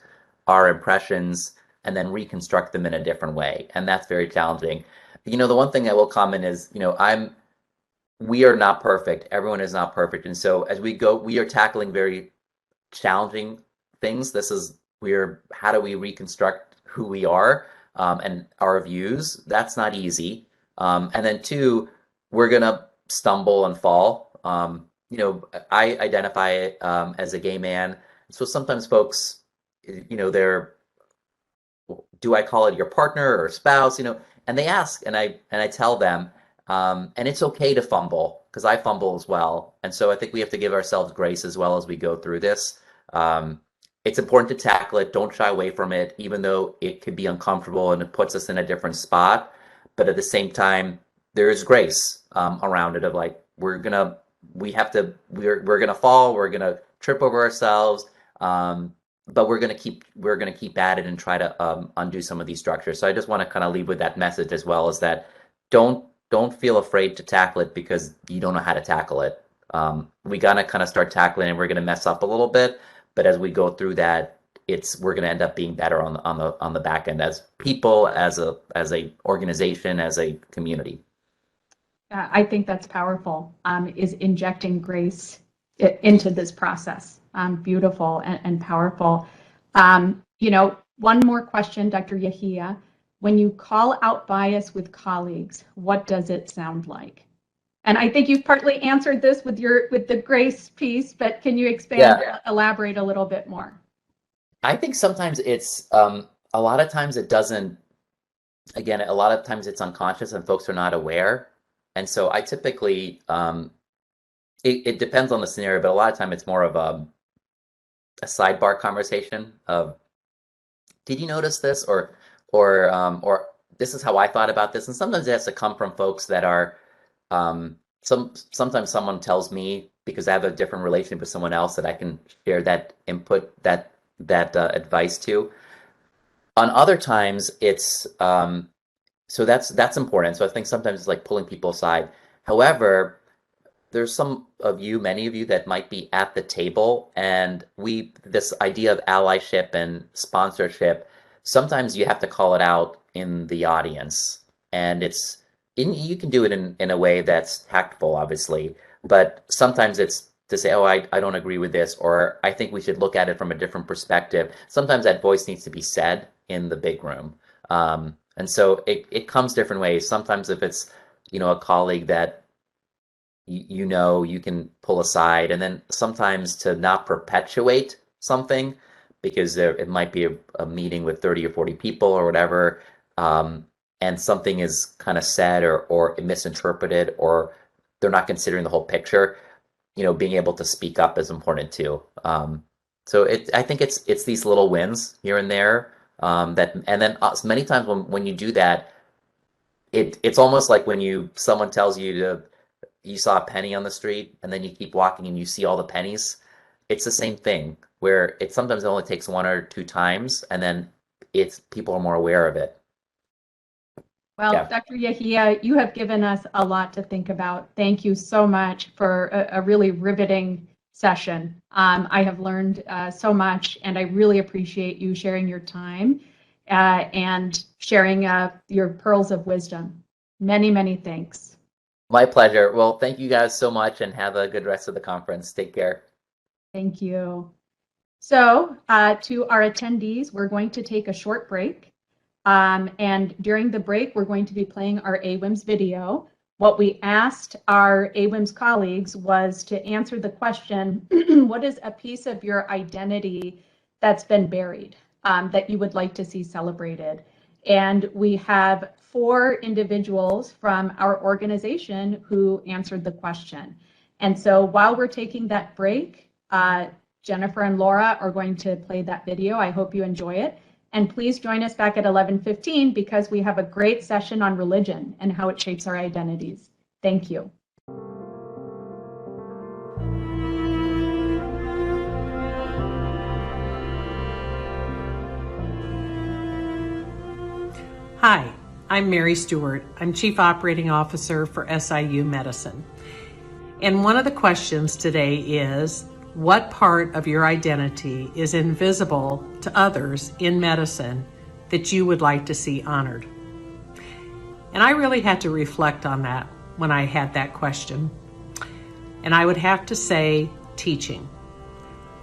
our impressions and then reconstruct them in a different way. And that's very challenging. You know, the one thing I will comment is, you know, we are not perfect. Everyone is not perfect. And so as we go, we are tackling very challenging things. How do we reconstruct who we are and our views? That's not easy. And then two, we're gonna stumble and fall. You know, I identify as a gay man. So sometimes folks, you know, do I call it your partner or spouse, you know, and they ask, and I tell them, and it's okay to fumble, because I fumble as well. And so I think we have to give ourselves grace as well as we go through this. It's important to tackle it. Don't shy away from it, even though it could be uncomfortable and it puts us in a different spot. But at the same time, there is grace around it of like, we're gonna fall, we're gonna trip over ourselves. But we're gonna keep at it and try to undo some of these structures. So I just want to kind of leave with that message as well, as that don't feel afraid to tackle it because you don't know how to tackle it. We gotta kind of start tackling it, and we're gonna mess up a little bit. But as we go through that, we're gonna end up being better on the back end as people, as a organization, as a community. I think that's powerful. Is injecting grace into this process. Beautiful and powerful. You know, one more question, Dr. Yahia. When you call out bias with colleagues, what does it sound like? And I think you've partly answered this with the grace piece, but can you expand, elaborate a little bit more? I think sometimes it's a lot of times it doesn't again, a lot of times it's unconscious and folks are not aware. And so I typically, it depends on the scenario, but a lot of time it's more of a sidebar conversation of, did you notice this? Or this is how I thought about this. And sometimes it has to come from folks that are, sometimes someone tells me because I have a different relationship with someone else that I can share that input, that advice to. On other times, it's so that's important. So I think sometimes it's like pulling people aside. However, there's many of you that might be at the table, and this idea of allyship and sponsorship, sometimes you have to call it out in the audience, and you can do it in a way that's tactful, obviously, but sometimes it's to say, oh, I don't agree with this, or I think we should look at it from a different perspective. Sometimes that voice needs to be said in the big room. And so it comes different ways. Sometimes if it's, a colleague that you can pull aside, and then sometimes to not perpetuate something because it might be a meeting with 30 or 40 people or whatever, and something is kind of said or misinterpreted, or they're not considering the whole picture. Being able to speak up is important too. So I think it's these little wins here and there, and then many times when you do that, it's almost like when someone tells you saw a penny on the street, and then you keep walking and you see all the pennies. It's the same thing where it sometimes only takes one or two times, and then people are more aware of it. Well, Yeah. Dr. Yahia, you have given us a lot to think about. Thank you so much for a really riveting session. I have learned so much, and I really appreciate you sharing your time and sharing your pearls of wisdom. Many, many thanks. My pleasure. Well, thank you guys so much, and have a good rest of the conference. Take care. Thank you. So to our attendees, we're going to take a short break. And during the break, we're going to be playing our Aweims video. What we asked our Aweims colleagues was to answer the question, what is a piece of your identity that's been buried that you would like to see celebrated? And we have 4 individuals from our organization who answered the question. And so while we're taking that break, Jennifer and Laura are going to play that video. I hope you enjoy it. And please join us back at 11:15 because we have a great session on religion and how it shapes our identities. Thank you. Hi, I'm Mary Stewart. I'm Chief Operating Officer for SIU Medicine. And one of the questions today is, what part of your identity is invisible to others in medicine that you would like to see honored? And I really had to reflect on that when I had that question. And I would have to say teaching.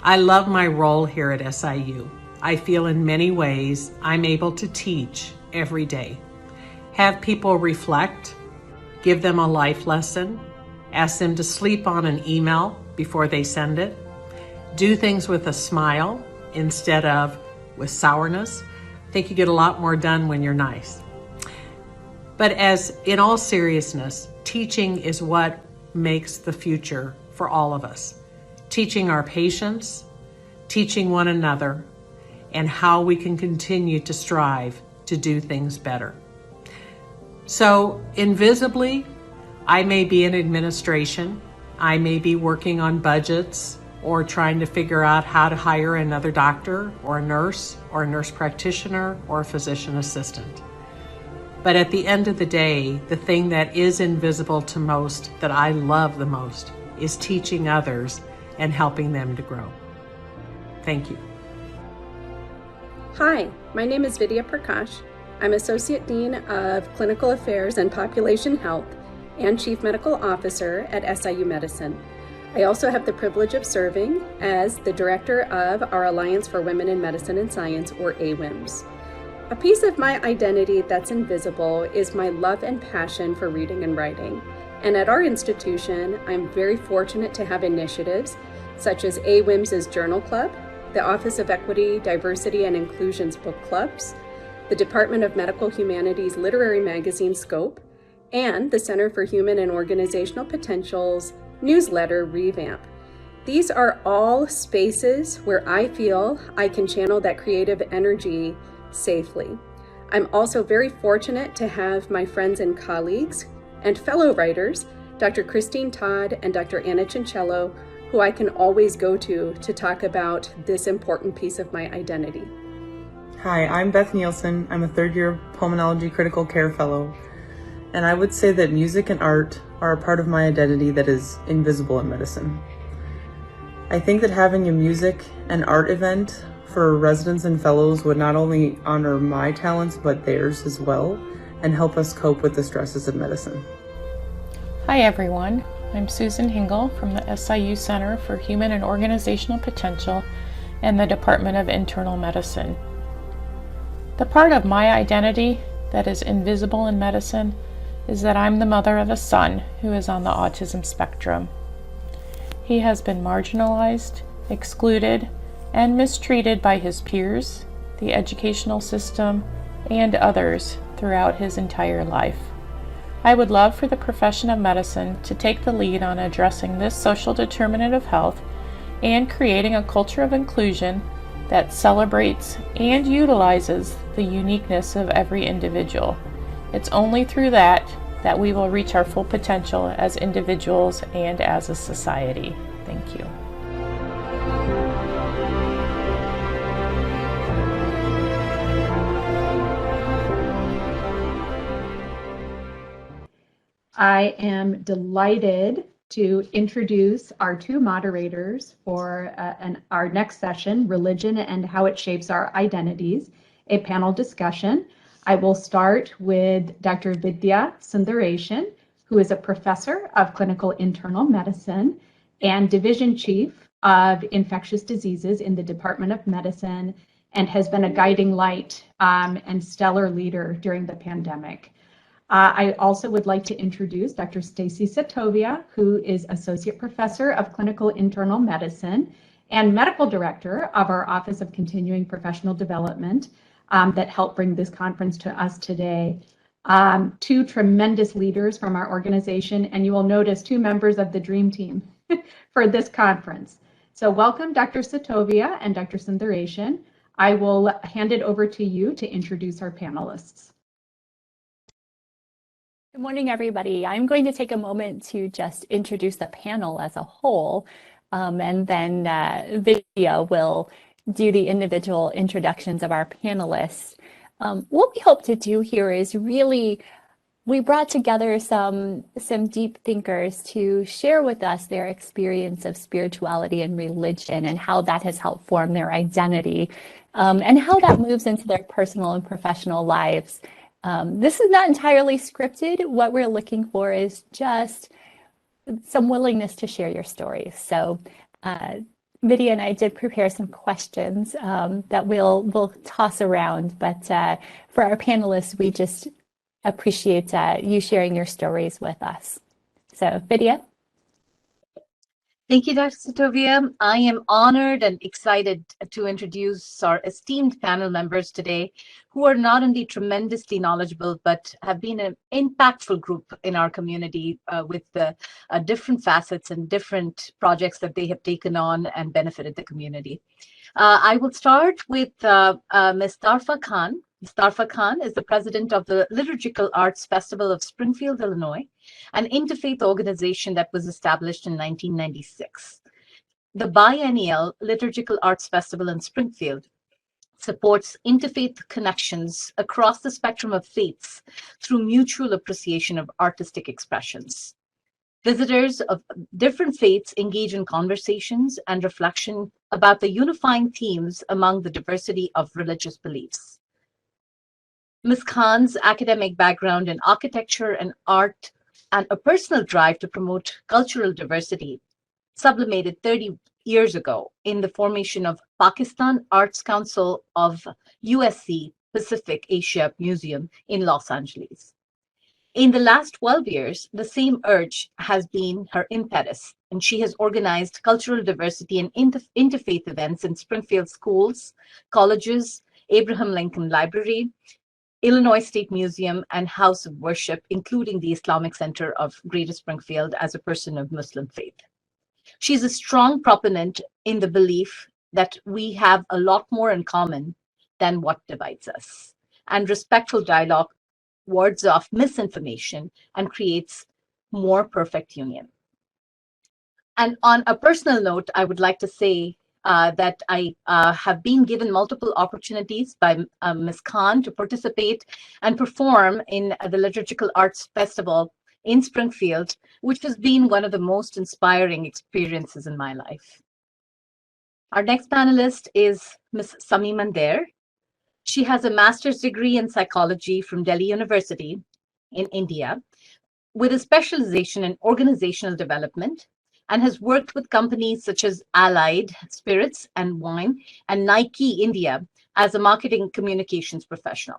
I love my role here at SIU. I feel in many ways I'm able to teach every day. Have people reflect, give them a life lesson, ask them to sleep on an email before they send it, do things with a smile instead of with sourness. I think you get a lot more done when you're nice. But in all seriousness, teaching is what makes the future for all of us. Teaching our patients, teaching one another, and how we can continue to strive to do things better. So invisibly, I may be in administration, I may be working on budgets or trying to figure out how to hire another doctor or a nurse practitioner or a physician assistant. But at the end of the day, the thing that is invisible to most, that I love the most, is teaching others and helping them to grow. Thank you. Hi, my name is Vidya Prakash. I'm Associate Dean of Clinical Affairs and Population Health and Chief Medical Officer at SIU Medicine. I also have the privilege of serving as the Director of our Alliance for Women in Medicine and Science, or Aweims. A piece of my identity that's invisible is my love and passion for reading and writing. And at our institution, I'm very fortunate to have initiatives such as Aweims' Journal Club, the Office of Equity, Diversity, and Inclusion's book clubs, the Department of Medical Humanities literary magazine Scope, and the Center for Human and Organizational Potential's newsletter Revamp. These are all spaces where I feel I can channel that creative energy safely. I'm also very fortunate to have my friends and colleagues and fellow writers, Dr. Christine Todd and Dr. Anna Cincello, who I can always go to talk about this important piece of my identity. Hi, I'm Beth Nielsen. I'm a third-year Pulmonology Critical Care Fellow, and I would say that music and art are a part of my identity that is invisible in medicine. I think that having a music and art event for residents and fellows would not only honor my talents, but theirs as well, and help us cope with the stresses of medicine. Hi everyone, I'm Susan Hingle from the SIU Center for Human and Organizational Potential and the Department of Internal Medicine. The part of my identity that is invisible in medicine is that I'm the mother of a son who is on the autism spectrum. He has been marginalized, excluded, and mistreated by his peers, the educational system, and others throughout his entire life. I would love for the profession of medicine to take the lead on addressing this social determinant of health and creating a culture of inclusion that celebrates and utilizes the uniqueness of every individual. It's only through that we will reach our full potential as individuals and as a society. Thank you. I am delighted to introduce our two moderators for our next session, Religion and How It Shapes Our Identities, a panel discussion. I will start with Dr. Vidya Sundaresan, who is a professor of clinical internal medicine and division chief of infectious diseases in the Department of Medicine, and has been a guiding light and stellar leader during the pandemic. I also would like to introduce Dr. Stacy Satovia, who is Associate Professor of Clinical Internal Medicine and Medical Director of our Office of Continuing Professional Development that helped bring this conference to us today. Two tremendous leaders from our organization, and you will notice two members of the dream team for this conference. So welcome, Dr. Satovia and Dr. Sundaresan. I will hand it over to you to introduce our panelists. Good morning, everybody. I'm going to take a moment to just introduce the panel as a whole, and then Vidya will do the individual introductions of our panelists. What we hope to do here is we brought together some deep thinkers to share with us their experience of spirituality and religion and how that has helped form their identity, and how that moves into their personal and professional lives. This is not entirely scripted. What we're looking for is just some willingness to share your stories. So Vidya and I did prepare some questions that we'll toss around, but for our panelists, we just appreciate you sharing your stories with us. So Vidya. Thank you, Dr. Satovia. I am honored and excited to introduce our esteemed panel members today, who are not only tremendously knowledgeable, but have been an impactful group in our community with the different facets and different projects that they have taken on and benefited the community. I will start with Ms. Tarfa Khan. Ms. Tarfa Khan is the president of the Liturgical Arts Festival of Springfield, Illinois, an interfaith organization that was established in 1996. The biennial Liturgical Arts Festival in Springfield supports interfaith connections across the spectrum of faiths through mutual appreciation of artistic expressions. Visitors of different faiths engage in conversations and reflection about the unifying themes among the diversity of religious beliefs. Ms. Khan's academic background in architecture and art and a personal drive to promote cultural diversity sublimated 30 years ago in the formation of Pakistan Arts Council of USC Pacific Asia Museum in Los Angeles. In the last 12 years, the same urge has been her impetus, and she has organized cultural diversity and interfaith events in Springfield schools, colleges, Abraham Lincoln Library, Illinois State Museum, and House of Worship, including the Islamic Center of Greater Springfield, as a person of Muslim faith. She's a strong proponent in the belief that we have a lot more in common than what divides us, and respectful dialogue wards off misinformation and creates more perfect union. And on a personal note, I would like to say that I have been given multiple opportunities by Ms. Khan to participate and perform in the Liturgical Arts Festival in Springfield, which has been one of the most inspiring experiences in my life. Our next panelist is Ms. Sami Mandir. She has a master's degree in psychology from Delhi University in India, with a specialization in organizational development, and has worked with companies such as Allied Spirits and Wine and Nike India as a marketing communications professional.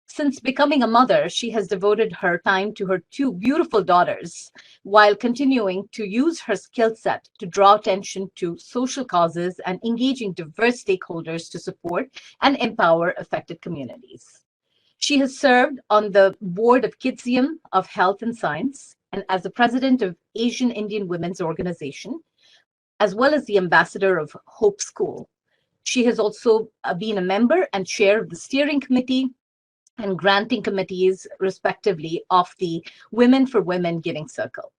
Since becoming a mother, she has devoted her time to her 2 beautiful daughters while continuing to use her skill set to draw attention to social causes and engaging diverse stakeholders to support and empower affected communities. She has served on the board of Kidsium of Health and Science and as the president of Asian Indian Women's Organization, as well as the ambassador of Hope School. She has also been a member and chair of the steering committee and granting committees, respectively, of the Women for Women Giving Circle.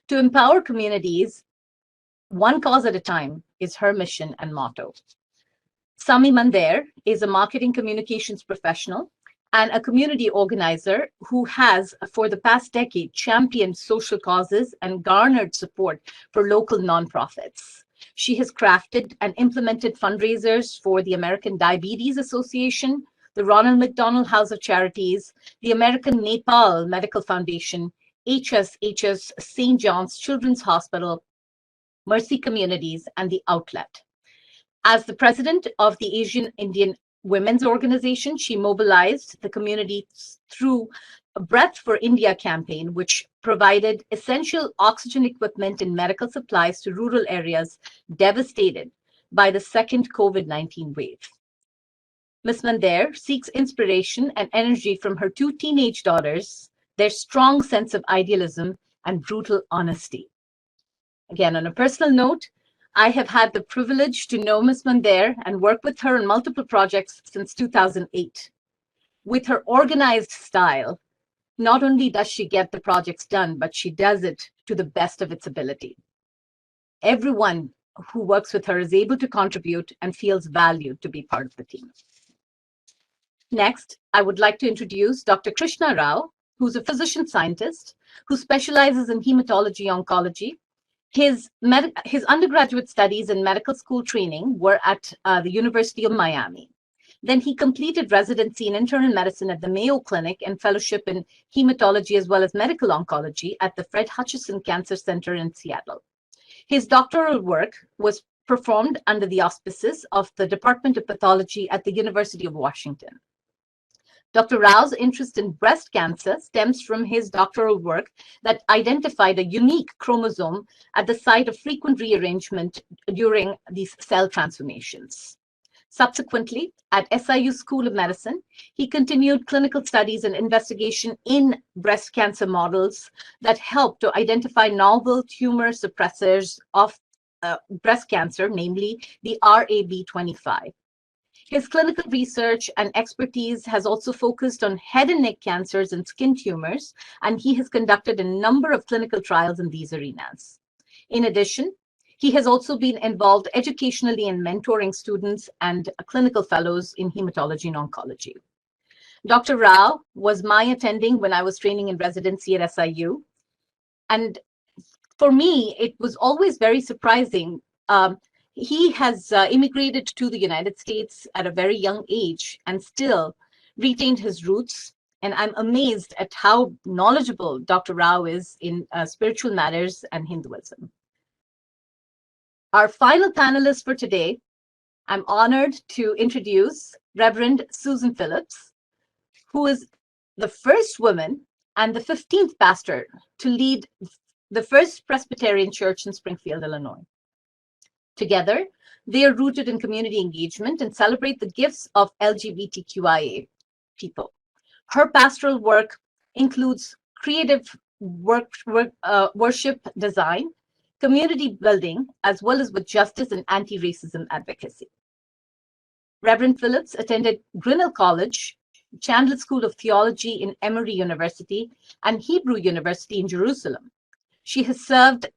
To empower communities, one cause at a time is her mission and motto. Sami Mandir is a marketing communications professional and a community organizer who has, for the past decade, championed social causes and garnered support for local nonprofits. She has crafted and implemented fundraisers for the American Diabetes Association, the Ronald McDonald House of Charities, the American Nepal Medical Foundation, HSHS St. John's Children's Hospital, Mercy Communities, and the Outlet. As the president of the Asian Indian Women's Organization, she mobilized the community through a Breath for India campaign, which provided essential oxygen equipment and medical supplies to rural areas devastated by the second COVID-19 wave. Ms. Mandir seeks inspiration and energy from her 2 teenage daughters, their strong sense of idealism and brutal honesty. Again, on a personal note, I have had the privilege to know Ms. Mandir and work with her on multiple projects since 2008. With her organized style, not only does she get the projects done, but she does it to the best of its ability. Everyone who works with her is able to contribute and feels valued to be part of the team. Next, I would like to introduce Dr. Krishna Rao, who's a physician scientist who specializes in hematology oncology. His undergraduate studies and medical school training were at the University of Miami. Then he completed residency in internal medicine at the Mayo Clinic and fellowship in hematology as well as medical oncology at the Fred Hutchinson Cancer Center in Seattle. His doctoral work was performed under the auspices of the Department of Pathology at the University of Washington. Dr. Rao's interest in breast cancer stems from his doctoral work that identified a unique chromosome at the site of frequent rearrangement during these cell transformations. Subsequently, at SIU School of Medicine, he continued clinical studies and investigation in breast cancer models that helped to identify novel tumor suppressors of breast cancer, namely the RAB25. His clinical research and expertise has also focused on head and neck cancers and skin tumors, and he has conducted a number of clinical trials in these arenas. In addition, he has also been involved educationally in mentoring students and clinical fellows in hematology and oncology. Dr. Rao was my attending when I was training in residency at SIU. And for me, it was always very surprising. He has immigrated to the United States at a very young age and still retained his roots. And I'm amazed at how knowledgeable Dr. Rao is in spiritual matters and Hinduism. Our final panelist for today, I'm honored to introduce Reverend Susan Phillips, who is the first woman and the 15th pastor to lead the First Presbyterian Church in Springfield, Illinois. Together, they are rooted in community engagement and celebrate the gifts of LGBTQIA people. Her pastoral work includes creative worship design, community building, as well as with justice and anti-racism advocacy. Reverend Phillips attended Grinnell College, Chandler School of Theology in Emory University, and Hebrew University in Jerusalem. She has served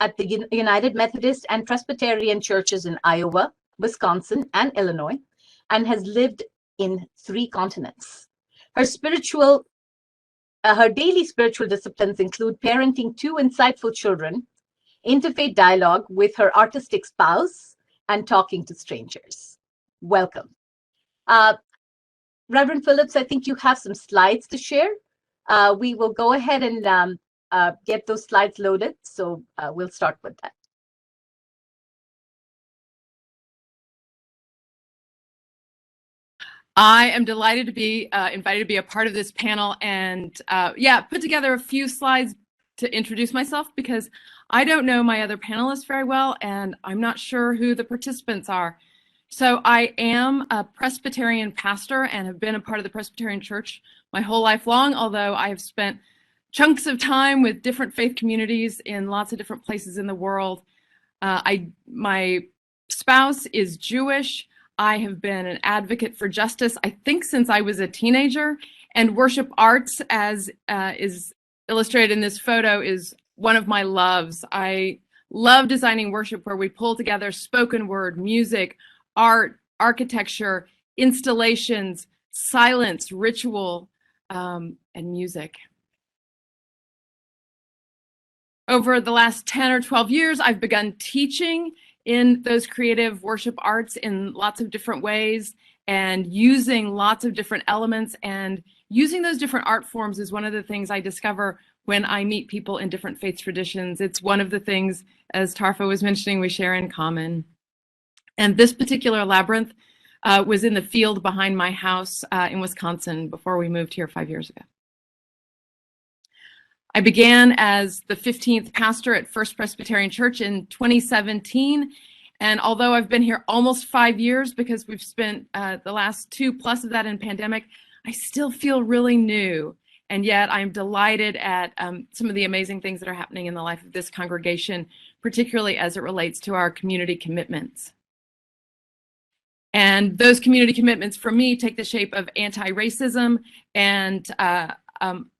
at the United Methodist and Presbyterian churches in Iowa, Wisconsin, and Illinois, and has lived in 3 continents. Her daily spiritual disciplines include parenting 2 insightful children, interfaith dialogue with her artistic spouse, and talking to strangers. Welcome. Reverend Phillips, I think you have some slides to share. We will go ahead and get those slides loaded, so we'll start with that. I am delighted to be invited to be a part of this panel and put together a few slides to introduce myself because I don't know my other panelists very well and I'm not sure who the participants are. So I am a Presbyterian pastor and have been a part of the Presbyterian Church my whole life long, although I have spent chunks of time with different faith communities in lots of different places in the world. My spouse is Jewish. I have been an advocate for justice, I think, since I was a teenager, and worship arts, as is illustrated in this photo, is one of my loves. I love designing worship where we pull together spoken word, music, art, architecture, installations, silence, ritual, and music. Over the last 10 or 12 years, I've begun teaching in those creative worship arts in lots of different ways and using lots of different elements, and using those different art forms is one of the things I discover when I meet people in different faith traditions. It's one of the things, as Tarfa was mentioning, we share in common. And this particular labyrinth was in the field behind my house in Wisconsin before we moved here 5 years ago. I began as the 15th pastor at First Presbyterian Church in 2017. And although I've been here almost 5 years because we've spent the last 2+ of that in pandemic, I still feel really new. And yet I'm delighted at some of the amazing things that are happening in the life of this congregation, particularly as it relates to our community commitments. And those community commitments for me take the shape of anti-racism and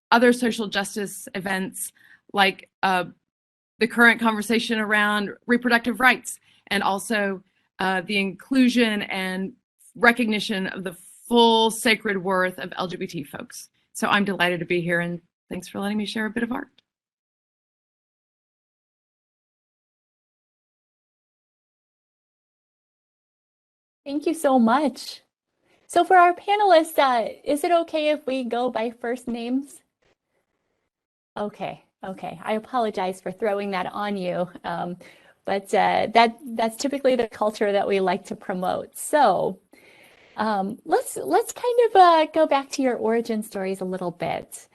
other social justice events like the current conversation around reproductive rights, and also the inclusion and recognition of the full sacred worth of LGBT folks. So I'm delighted to be here, and thanks for letting me share a bit of art. Thank you so much. So for our panelists, is it okay if we go by first names? Okay. I apologize for throwing that on you, but that's typically the culture that we like to promote. So let's kind of go back to your origin stories a little bit.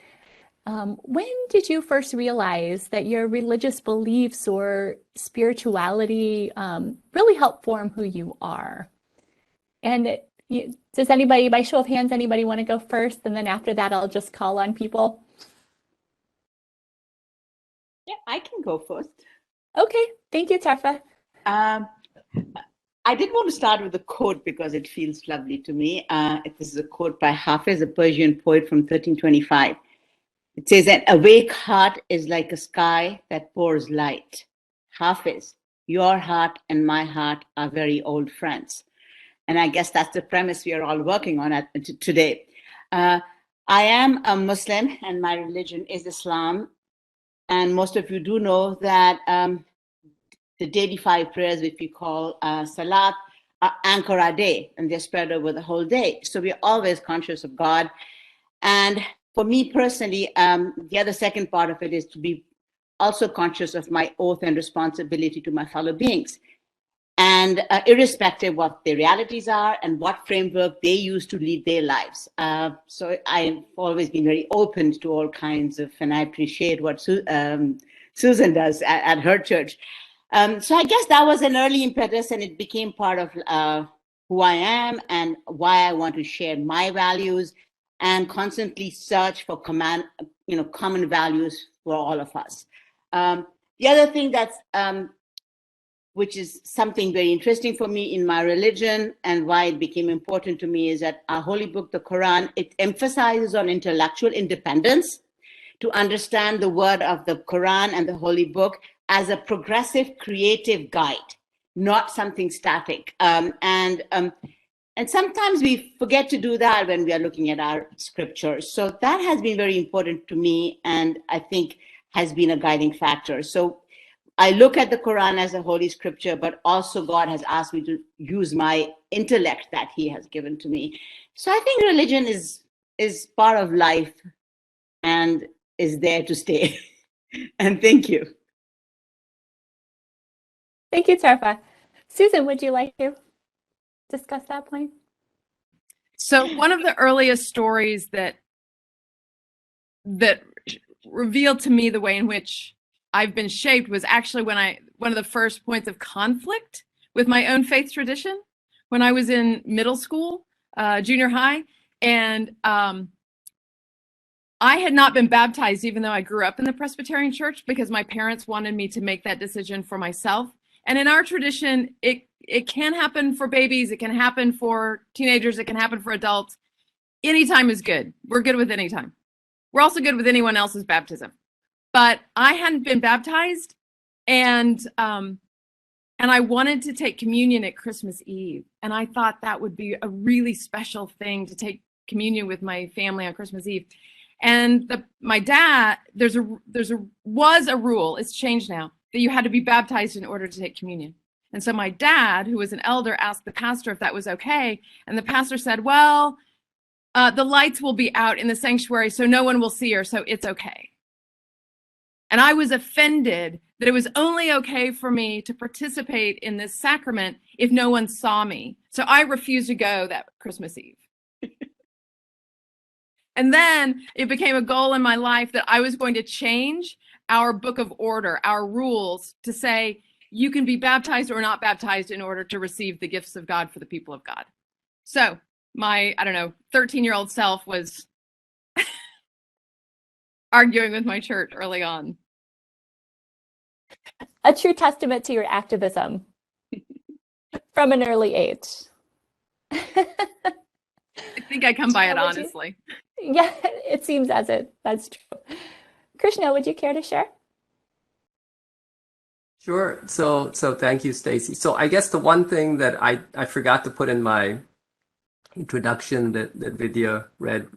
When did you first realize that your religious beliefs or spirituality really help form who you are? And does anybody, by show of hands, anybody want to go first? And then after that, I'll just call on people. Yeah, I can go first. Okay, thank you, Tarfa. I did want to start with a quote because it feels lovely to me. This is a quote by Hafiz, a Persian poet from 1325. It says, "An awake heart is like a sky that pours light." Hafiz, your heart and my heart are very old friends. And I guess that's the premise we are all working on today. I am a Muslim and my religion is Islam. And most of you do know that the daily 5 prayers, which we call Salat, anchor our day, and they're spread over the whole day. So we're always conscious of God. And for me personally, the other second part of it is to be also conscious of my oath and responsibility to my fellow beings. And irrespective of what their realities are and what framework they use to lead their lives. So I've always been very open to all kinds of, and I appreciate what Susan does at her church. So I guess that was an early impetus, and it became part of who I am and why I want to share my values and constantly search for common values for all of us. The other thing that's which is something very interesting for me in my religion and why it became important to me, is that our holy book, the Quran, it emphasizes on intellectual independence, to understand the word of the Quran and the holy book as a progressive, creative guide, not something static. And sometimes we forget to do that when we are looking at our scriptures. So that has been very important to me, and I think has been a guiding factor. So I look at the Quran as a holy scripture, but also God has asked me to use my intellect that he has given to me. So I think religion is part of life and is there to stay. And thank you. Thank you, Tarfa. Susan, would you like to discuss that point? So one of the earliest stories that revealed to me the way in which I've been shaped was actually one of the first points of conflict with my own faith tradition when I was in middle school, junior high, and I had not been baptized, even though I grew up in the Presbyterian church, because my parents wanted me to make that decision for myself. And in our tradition, it can happen for babies, it can happen for teenagers, it can happen for adults. Any time is good. We're good with any time. We're also good with anyone else's baptism. But I hadn't been baptized, and I wanted to take communion at Christmas Eve, and I thought that would be a really special thing to take communion with my family on Christmas Eve. And my dad, was a rule, it's changed now, that you had to be baptized in order to take communion. And so my dad, who was an elder, asked the pastor if that was okay, and the pastor said, well, the lights will be out in the sanctuary, so no one will see her, so it's okay. And I was offended that it was only okay for me to participate in this sacrament if no one saw me. So I refused to go that Christmas Eve. And then it became a goal in my life that I was going to change our book of order, our rules, to say you can be baptized or not baptized in order to receive the gifts of God for the people of God. So my, 13-year-old self was arguing with my church early on. A true testament to your activism from an early age. I think I come by it honestly. Yeah, it seems as it. That's true. Krishna, would you care to share? Sure. So thank you, Stacy. So I guess the one thing that I forgot to put in my introduction that Vidya read,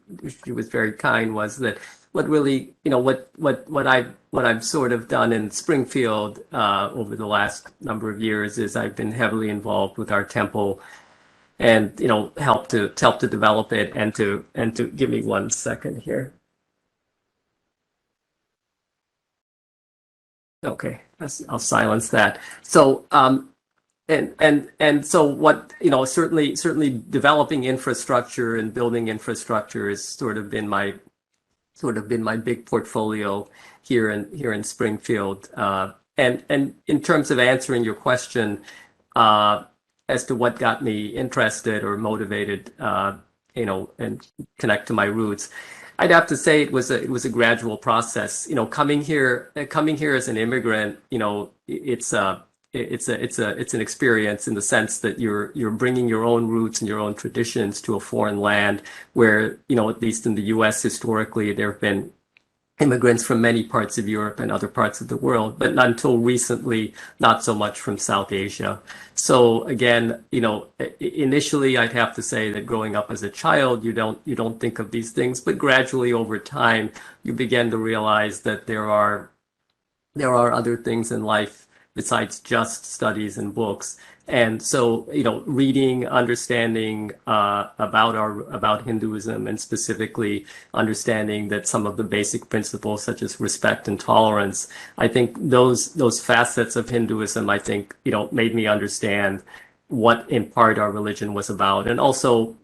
she was very kind, was that what really, what I've sort of done in Springfield over the last number of years is I've been heavily involved with our temple, and help to develop it, and to give me 1 second here. Okay, I'll silence that. So and so what, certainly developing infrastructure and building infrastructure has sort of been my big portfolio here in Springfield. And in terms of answering your question as to what got me interested or motivated, and connect to my roots, I'd have to say it was a gradual process. Coming here as an immigrant, it's an experience in the sense that you're bringing your own roots and your own traditions to a foreign land where, at least in the U.S. historically, there have been immigrants from many parts of Europe and other parts of the world, but until recently, not so much from South Asia. So again, initially I'd have to say that growing up as a child, you don't think of these things, but gradually over time, you begin to realize that there are other things in life besides just studies and books. And so, reading, understanding about Hinduism, and specifically understanding that some of the basic principles such as respect and tolerance, I think those facets of Hinduism, I think, made me understand what in part our religion was about, and also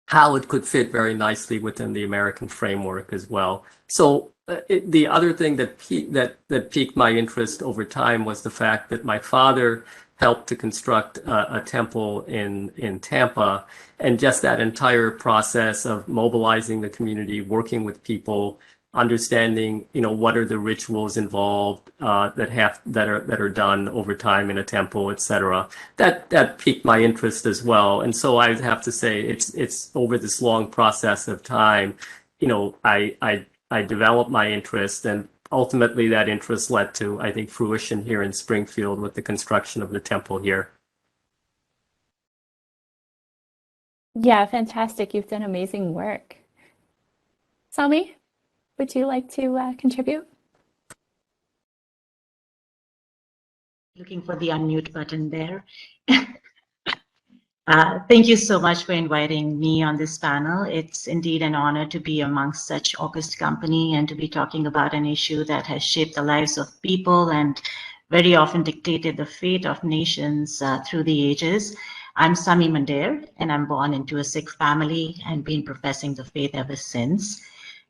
how it could fit very nicely within the American framework as well. So the other thing that piqued my interest over time was the fact that my father helped to construct a temple in Tampa, and just that entire process of mobilizing the community, working with people, understanding, what are the rituals involved that are done over time in a temple, etc. That piqued my interest as well. And so I have to say, it's over this long process of time, I developed my interest, and ultimately that interest led to, I think, fruition here in Springfield with the construction of the temple here. Yeah, fantastic. You've done amazing work. Sami, would you like to contribute? Looking for the unmute button there. Thank you so much for inviting me on this panel. It's indeed an honor to be amongst such august company and to be talking about an issue that has shaped the lives of people and very often dictated the fate of nations through the ages. I'm Sami Mandir, and I'm born into a Sikh family and been professing the faith ever since.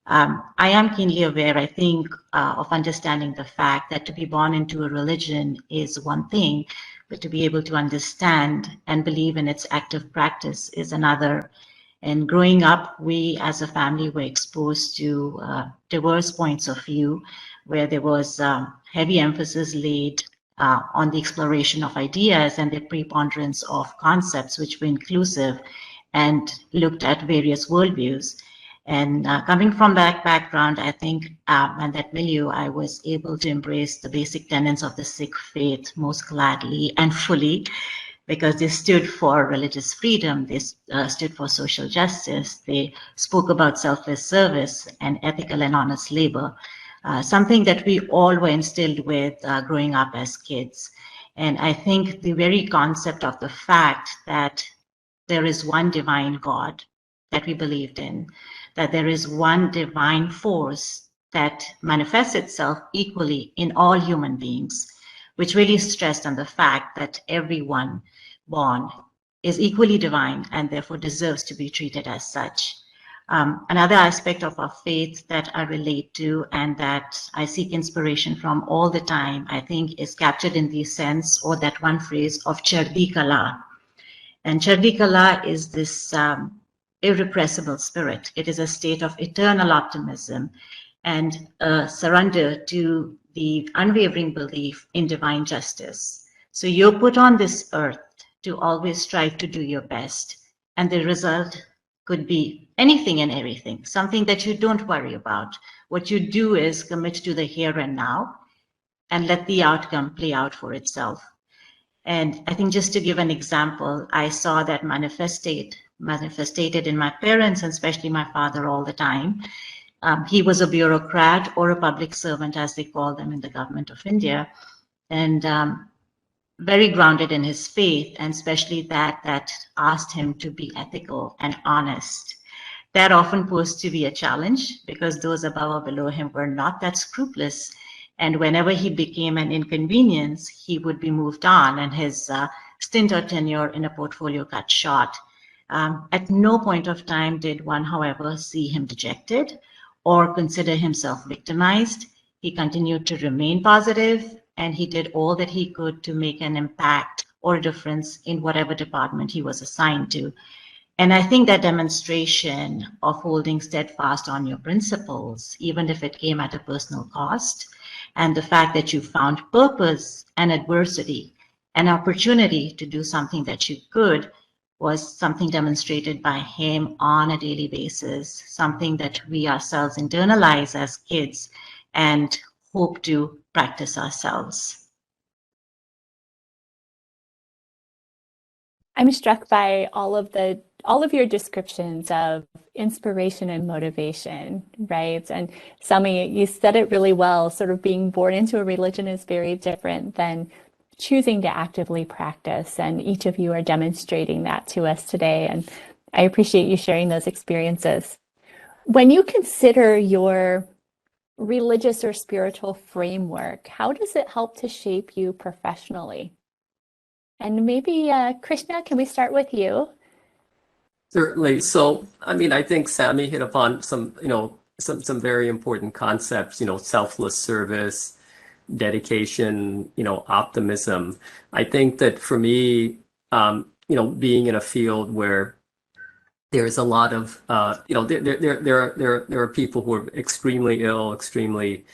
I am keenly aware, I think, of understanding the fact that to be born into a religion is one thing, but to be able to understand and believe in its active practice is another. And growing up, we as a family were exposed to diverse points of view, where there was heavy emphasis laid on the exploration of ideas and the preponderance of concepts which were inclusive and looked at various worldviews. And coming from that background, I think, and that milieu, I was able to embrace the basic tenets of the Sikh faith most gladly and fully, because they stood for religious freedom, they stood for social justice, they spoke about selfless service and ethical and honest labor, something that we all were instilled with growing up as kids. And I think the very concept of the fact that there is one divine God that we believed in, that there is one divine force that manifests itself equally in all human beings, which really stressed on the fact that everyone born is equally divine and therefore deserves to be treated as such. Another aspect of our faith that I relate to and that I seek inspiration from all the time, I think, is captured in the sense or that one phrase of Chardi Kala. And Chardi Kala is this irrepressible spirit. It is a state of eternal optimism and surrender to the unwavering belief in divine justice. So you're put on this earth to always strive to do your best. And the result could be anything and everything, something that you don't worry about. What you do is commit to the here and now and let the outcome play out for itself. And I think just to give an example, I saw that manifested in my parents, and especially my father, all the time. He was a bureaucrat or a public servant, as they call them in the government of India, and very grounded in his faith, and especially that asked him to be ethical and honest. That often posed to be a challenge because those above or below him were not that scrupulous. And whenever he became an inconvenience, he would be moved on and his stint or tenure in a portfolio cut short. At no point of time did one, however, see him dejected or consider himself victimized. He continued to remain positive, and he did all that he could to make an impact or a difference in whatever department he was assigned to. And I think that demonstration of holding steadfast on your principles, even if it came at a personal cost, and the fact that you found purpose and adversity, an opportunity to do something that you could, was something demonstrated by him on a daily basis, something that we ourselves internalize as kids and hope to practice ourselves. I'm struck by all of your descriptions of inspiration and motivation, right? And Sami, you said it really well, sort of being born into a religion is very different than choosing to actively practice. And each of you are demonstrating that to us today. And I appreciate you sharing those experiences. When you consider your religious or spiritual framework, how does it help to shape you professionally? And maybe, Krishna, can we start with you? Certainly. So, I mean, I think Sami hit upon some very important concepts, selfless service, dedication, optimism. I think that for me, being in a field where there's a lot of, there are people who are extremely ill, extremely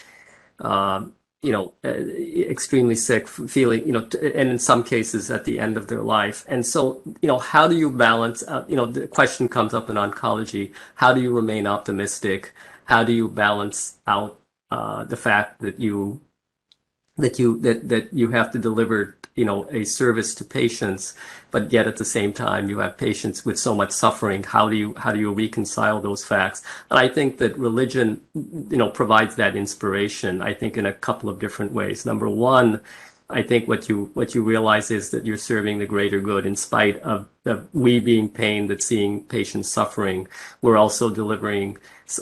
extremely sick, feeling, and in some cases at the end of their life. And so, how do you balance, the question comes up in oncology, how do you remain optimistic? How do you balance out the fact that you have to deliver, a service to patients, but yet at the same time you have patients with so much suffering? How do you reconcile those facts? And I think that religion, provides that inspiration, I think, in a couple of different ways. Number one, I think what you realize is that you're serving the greater good in spite of we being pained at seeing patients suffering. We're also delivering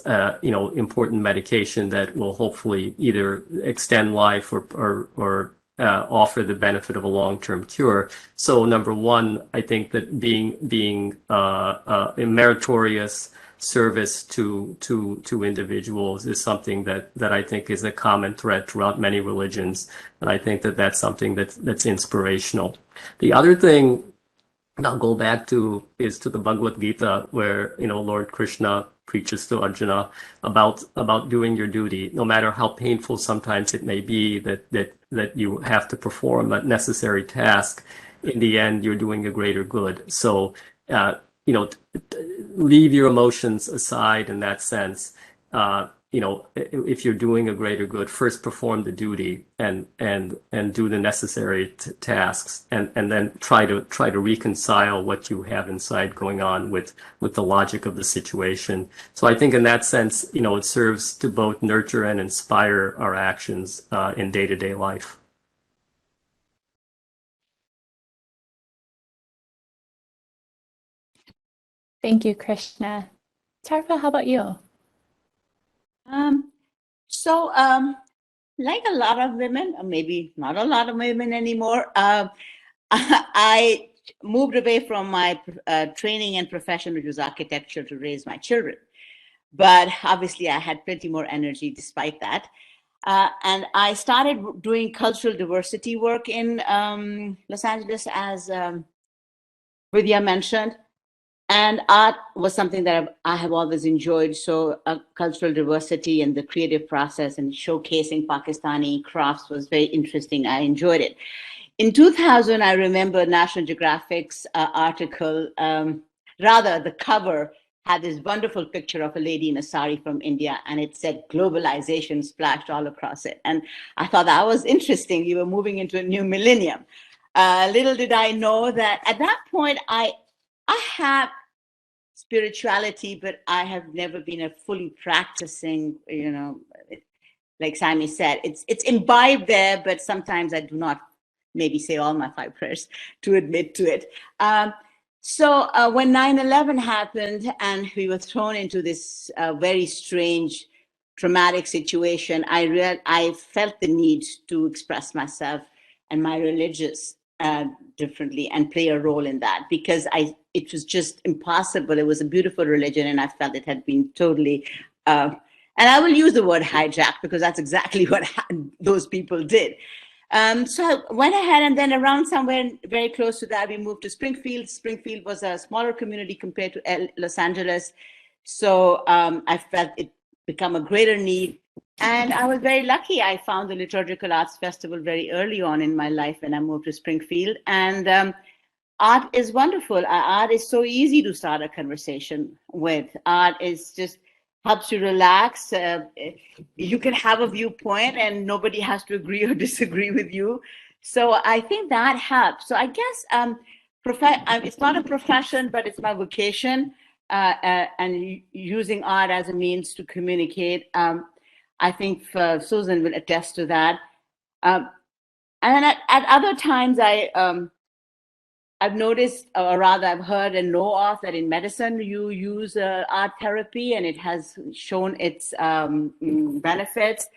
important medication that will hopefully either extend life or offer the benefit of a long-term cure. So number one, I think that being a meritorious service to individuals is something that I think is a common thread throughout many religions, and I think that that's something that's inspirational. The other thing I'll go back to is to the Bhagavad Gita, where Lord Krishna preaches to Arjuna about doing your duty, no matter how painful sometimes it may be that you have to perform a necessary task. In the end, you're doing a greater good. So leave your emotions aside in that sense. If you're doing a greater good, first perform the duty and do the necessary tasks, and then try to reconcile what you have inside going on with the logic of the situation. So I think in that sense, it serves to both nurture and inspire our actions in day-to-day life. Thank you, Krishna. Tarfa, how about you? Like a lot of women, or maybe not a lot of women anymore, I moved away from my training and profession, which was architecture, to raise my children. But obviously, I had plenty more energy despite that. And I started doing cultural diversity work in Los Angeles, as Vidya mentioned. And art was something that I have always enjoyed. So cultural diversity and the creative process and showcasing Pakistani crafts was very interesting. I enjoyed it. In 2000, I remember National Geographic's article, rather the cover had this wonderful picture of a lady in a sari from India, and it said globalization splashed all across it. And I thought that was interesting. You were moving into a new millennium. Little did I know that at that point, I have spirituality, but I have never been a fully practicing, like Sammy said, it's imbibed there, but sometimes I do not maybe say all my 5 prayers to admit to it. So when 9/11 happened and we were thrown into this very strange, traumatic situation, I felt the need to express myself and my religious differently and play a role in that, because it was just impossible. It was a beautiful religion, and I felt it had been totally, and I will use the word hijacked, because that's exactly what those people did. So I went ahead, and then around somewhere very close to that, we moved to Springfield. Springfield was a smaller community compared to Los Angeles. So I felt it become a greater need. And I was very lucky. I found the Liturgical Arts Festival very early on in my life when I moved to Springfield. And art is wonderful. Art is so easy to start a conversation with. Art is just helps you relax. You can have a viewpoint and nobody has to agree or disagree with you. So I think that helps. So I guess it's not a profession, but it's my vocation, and using art as a means to communicate. I think Susan will attest to that. And then at other times, I've noticed, or rather I've heard and know of, that in medicine you use art therapy, and it has shown its benefits.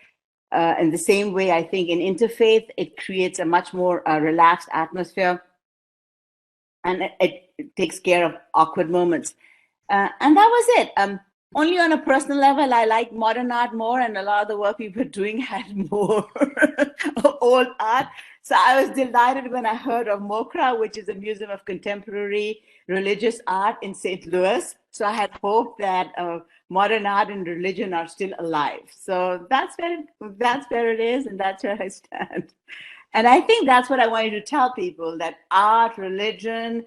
In the same way, I think in interfaith, it creates a much more relaxed atmosphere, and it takes care of awkward moments. And that was it. Only on a personal level, I like modern art more, and a lot of the work we were doing had more old art. So I was delighted when I heard of MOCRA, which is a Museum of Contemporary Religious Art in St. Louis. So I had hoped that modern art and religion are still alive. So that's where it is, and that's where I stand. And I think that's what I wanted to tell people, that art, religion,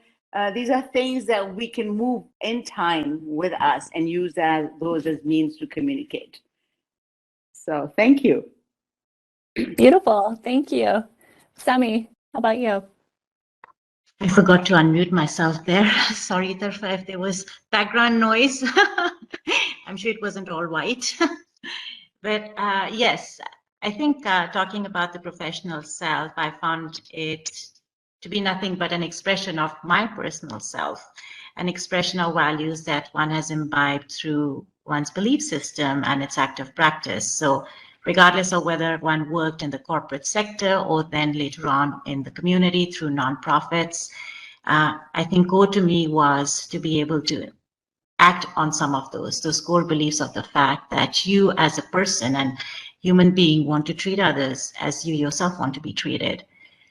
these are things that we can move in time with us and use those as means to communicate. So thank you. Beautiful. Thank you. Sami, how about you? I forgot to unmute myself there. Sorry, Tarfa, if there was background noise. I'm sure it wasn't all white. But yes, I think talking about the professional self, I found it to be nothing but an expression of my personal self, an expression of values that one has imbibed through one's belief system and its active practice. So regardless of whether one worked in the corporate sector or then later on in the community through nonprofits, I think core to me was to be able to act on some of those core beliefs of the fact that you as a person and human being want to treat others as you yourself want to be treated,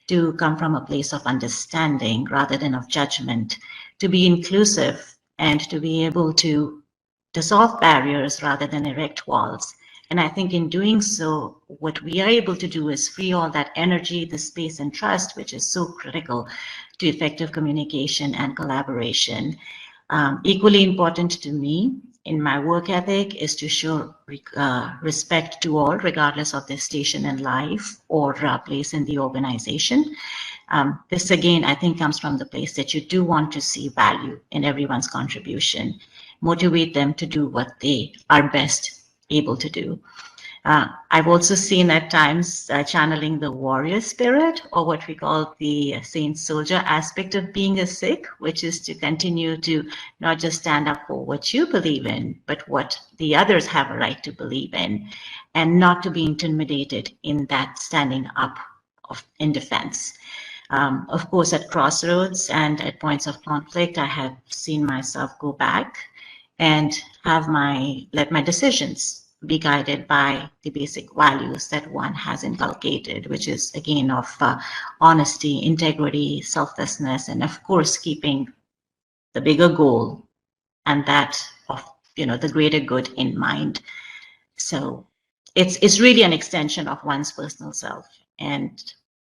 to come from a place of understanding rather than of judgment, to be inclusive and to be able to dissolve barriers rather than erect walls. And I think in doing so, what we are able to do is free all that energy, the space and trust, which is so critical to effective communication and collaboration. Equally important to me in my work ethic is to show respect to all, regardless of their station in life or place in the organization. This again, I think, comes from the place that you do want to see value in everyone's contribution, motivate them to do what they are best able to do. I've also seen at times channeling the warrior spirit, or what we call the saint soldier aspect of being a Sikh, which is to continue to not just stand up for what you believe in, but what the others have a right to believe in, and not to be intimidated in that standing up in defense. Of course, at crossroads and at points of conflict, I have seen myself go back and let my decisions be guided by the basic values that one has inculcated, which is again of honesty, integrity, selflessness, and of course keeping the bigger goal and that of the greater good in mind. So it's really an extension of one's personal self, and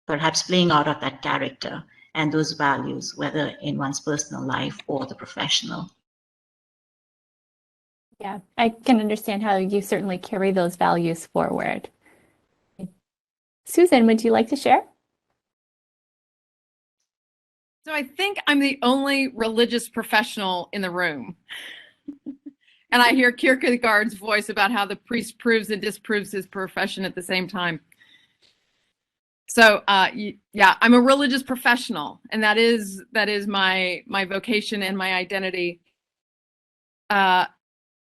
perhaps playing out of that character and those values, whether in one's personal life or the professional. Yeah, I can understand how you certainly carry those values forward. Susan, would you like to share? So I think I'm the only religious professional in the room. And I hear Kierkegaard's voice about how the priest proves and disproves his profession at the same time. So yeah, I'm a religious professional, and that is my vocation and my identity.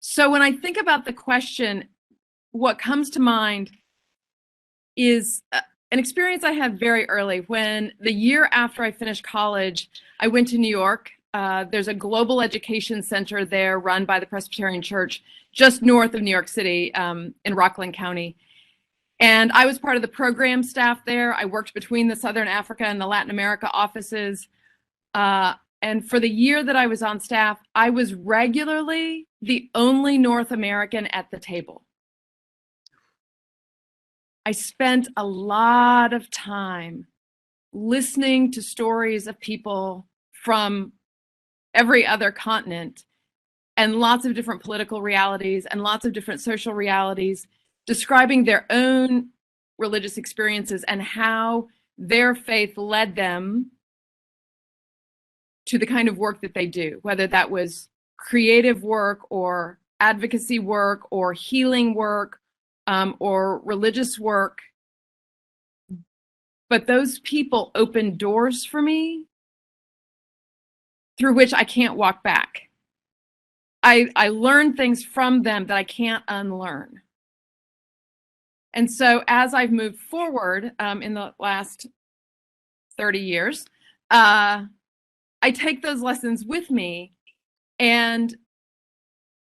So when I think about the question, what comes to mind is an experience I had very early. When the year after I finished college, I went to New York. There's a global education center there run by the Presbyterian Church just north of New York City in Rockland County. And I was part of the program staff there. I worked between the Southern Africa and the Latin America offices. And for the year that I was on staff, I was regularly the only North American at the table. I spent a lot of time listening to stories of people from every other continent and lots of different political realities and lots of different social realities, describing their own religious experiences and how their faith led them to the kind of work that they do, whether that was creative work or advocacy work or healing work or religious work. But those people opened doors for me through which I can't walk back. I learned things from them that I can't unlearn. And so as I've moved forward in the last 30 years, I take those lessons with me, and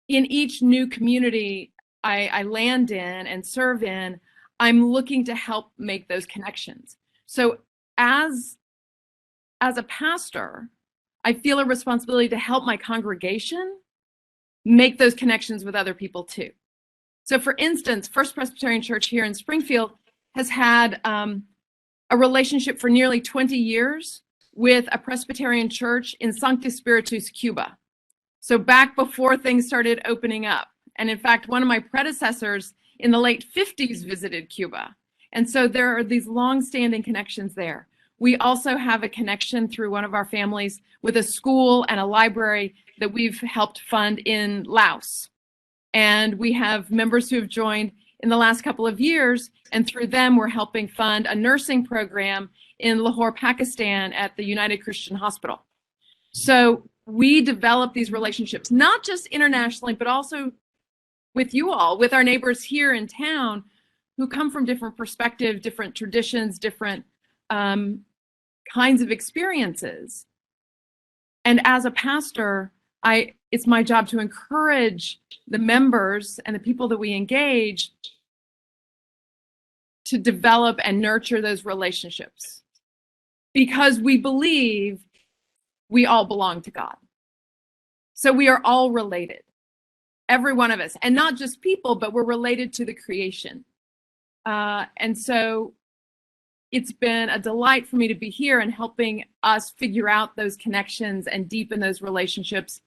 in each new community I land in and serve in, I'm looking to help make those connections. So as a pastor, I feel a responsibility to help my congregation make those connections with other people too. So for instance, First Presbyterian Church here in Springfield has had a relationship for nearly 20 years with a Presbyterian church in Sancti Spiritus, Cuba. So back before things started opening up. And in fact, one of my predecessors in the late 50s visited Cuba. And so there are these long-standing connections there. We also have a connection through one of our families with a school and a library that we've helped fund in Laos. And we have members who have joined in the last couple of years, and through them we're helping fund a nursing program in Lahore, Pakistan at the United Christian Hospital. So we develop these relationships, not just internationally, but also with you all, with our neighbors here in town who come from different perspectives, different traditions, different kinds of experiences. And as a pastor, it's my job to encourage the members and the people that we engage to develop and nurture those relationships, because we believe we all belong to God. So we are all related, every one of us, and not just people, but we're related to the creation. And so it's been a delight for me to be here and helping us figure out those connections and deepen those relationships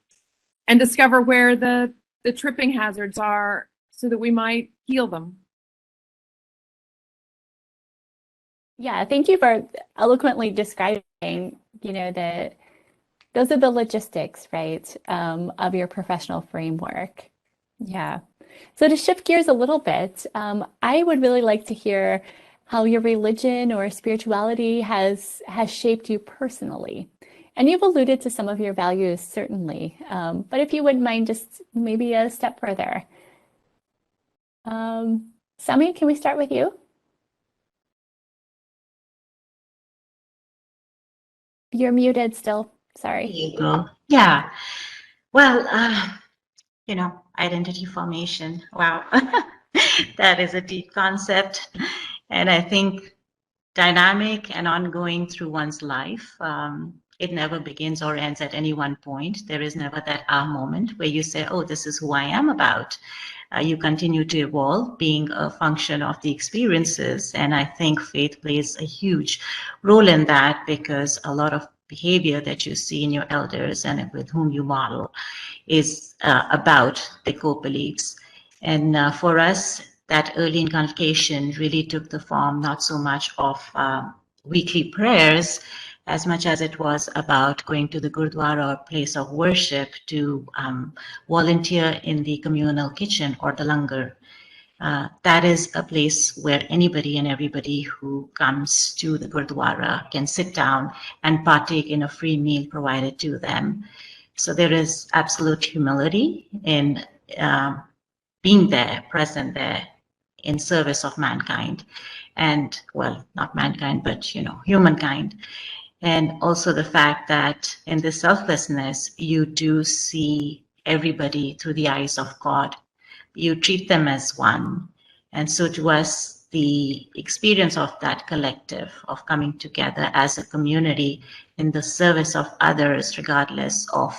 and discover where the tripping hazards are so that we might heal them. Yeah, thank you for eloquently describing, those are the logistics, right, of your professional framework. Yeah. So to shift gears a little bit, I would really like to hear how your religion or spirituality has shaped you personally. And you've alluded to some of your values, certainly, but if you wouldn't mind just maybe a step further. Sami, can we start with you? You're muted still. Sorry. There you go. Yeah. Well, identity formation. Wow. That is a deep concept. And I think dynamic and ongoing through one's life. It never begins or ends at any one point. There is never that moment where you say, oh, this is who I am about. You continue to evolve, being a function of the experiences. And I think faith plays a huge role in that, because a lot of behavior that you see in your elders and with whom you model is about the core beliefs. And for us, that early inculcation really took the form not so much of weekly prayers as much as it was about going to the Gurdwara or place of worship to volunteer in the communal kitchen or the langar. That is a place where anybody and everybody who comes to the Gurdwara can sit down and partake in a free meal provided to them. So there is absolute humility in being there, present there, in service of mankind. And, well, not mankind, but, humankind. And also the fact that in the selflessness, you do see everybody through the eyes of God. You treat them as one. And so to us, the experience of that collective, of coming together as a community in the service of others, regardless of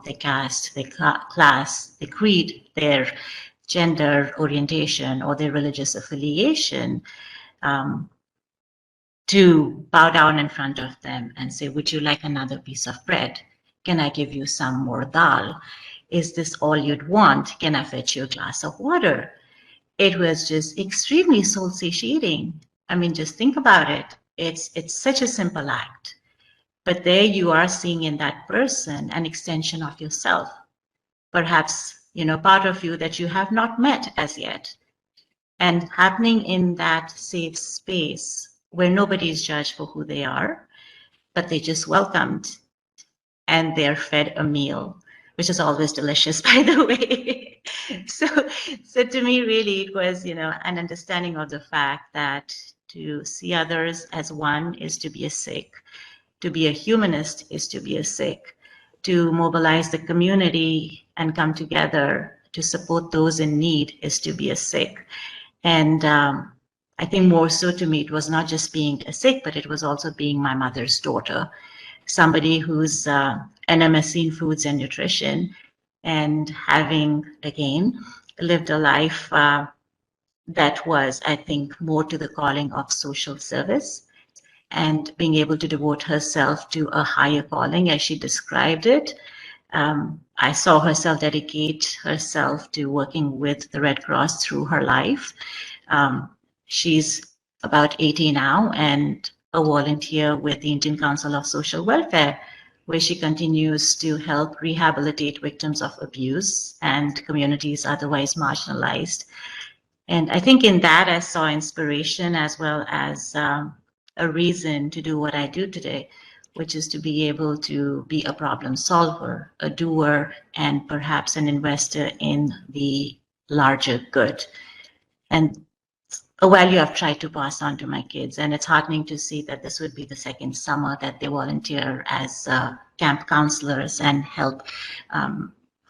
their caste, their class, their creed, their gender orientation, or their religious affiliation, to bow down in front of them and say, would you like another piece of bread? Can I give you some more dal? Is this all you'd want? Can I fetch you a glass of water? It was just extremely soul satiating. I mean, just think about it. It's such a simple act. But there you are seeing in that person an extension of yourself. Perhaps, part of you that you have not met as yet. And happening in that safe space where nobody is judged for who they are, but they just welcomed and they're fed a meal, which is always delicious, by the way. So to me, really, it was, an understanding of the fact that to see others as one is to be a Sikh. To be a humanist is to be a Sikh. To mobilize the community and come together to support those in need is to be a Sikh. And I think more so to me, it was not just being a Sikh, but it was also being my mother's daughter, somebody who's an MSc in foods and nutrition, and having, again, lived a life that was, I think, more to the calling of social service and being able to devote herself to a higher calling, as she described it. I saw herself dedicate herself to working with the Red Cross through her life. She's about 80 now and a volunteer with the Indian Council of Social Welfare, where she continues to help rehabilitate victims of abuse and communities otherwise marginalized. And I think in that I saw inspiration as well as a reason to do what I do today, which is to be able to be a problem solver, a doer, and perhaps an investor in the larger good. And a value I've tried to pass on to my kids. And it's heartening to see that this would be the second summer that they volunteer as camp counselors and help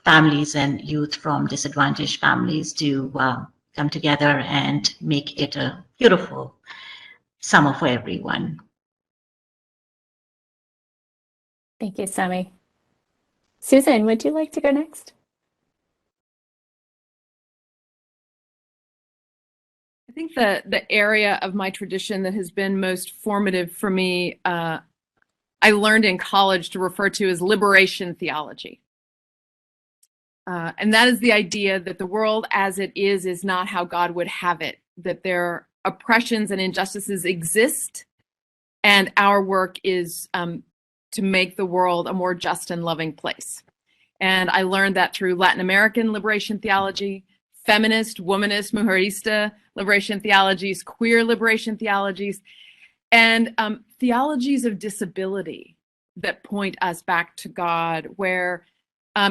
families and youth from disadvantaged families to come together and make it a beautiful summer for everyone. Thank you, Sami. Susan, would you like to go next? I think the area of my tradition that has been most formative for me, I learned in college to refer to as liberation theology. And that is the idea that the world as it is not how God would have it, that their oppressions and injustices exist, and our work is to make the world a more just and loving place. And I learned that through Latin American liberation theology, feminist, womanist, mujerista liberation theologies, queer liberation theologies, and theologies of disability that point us back to God, where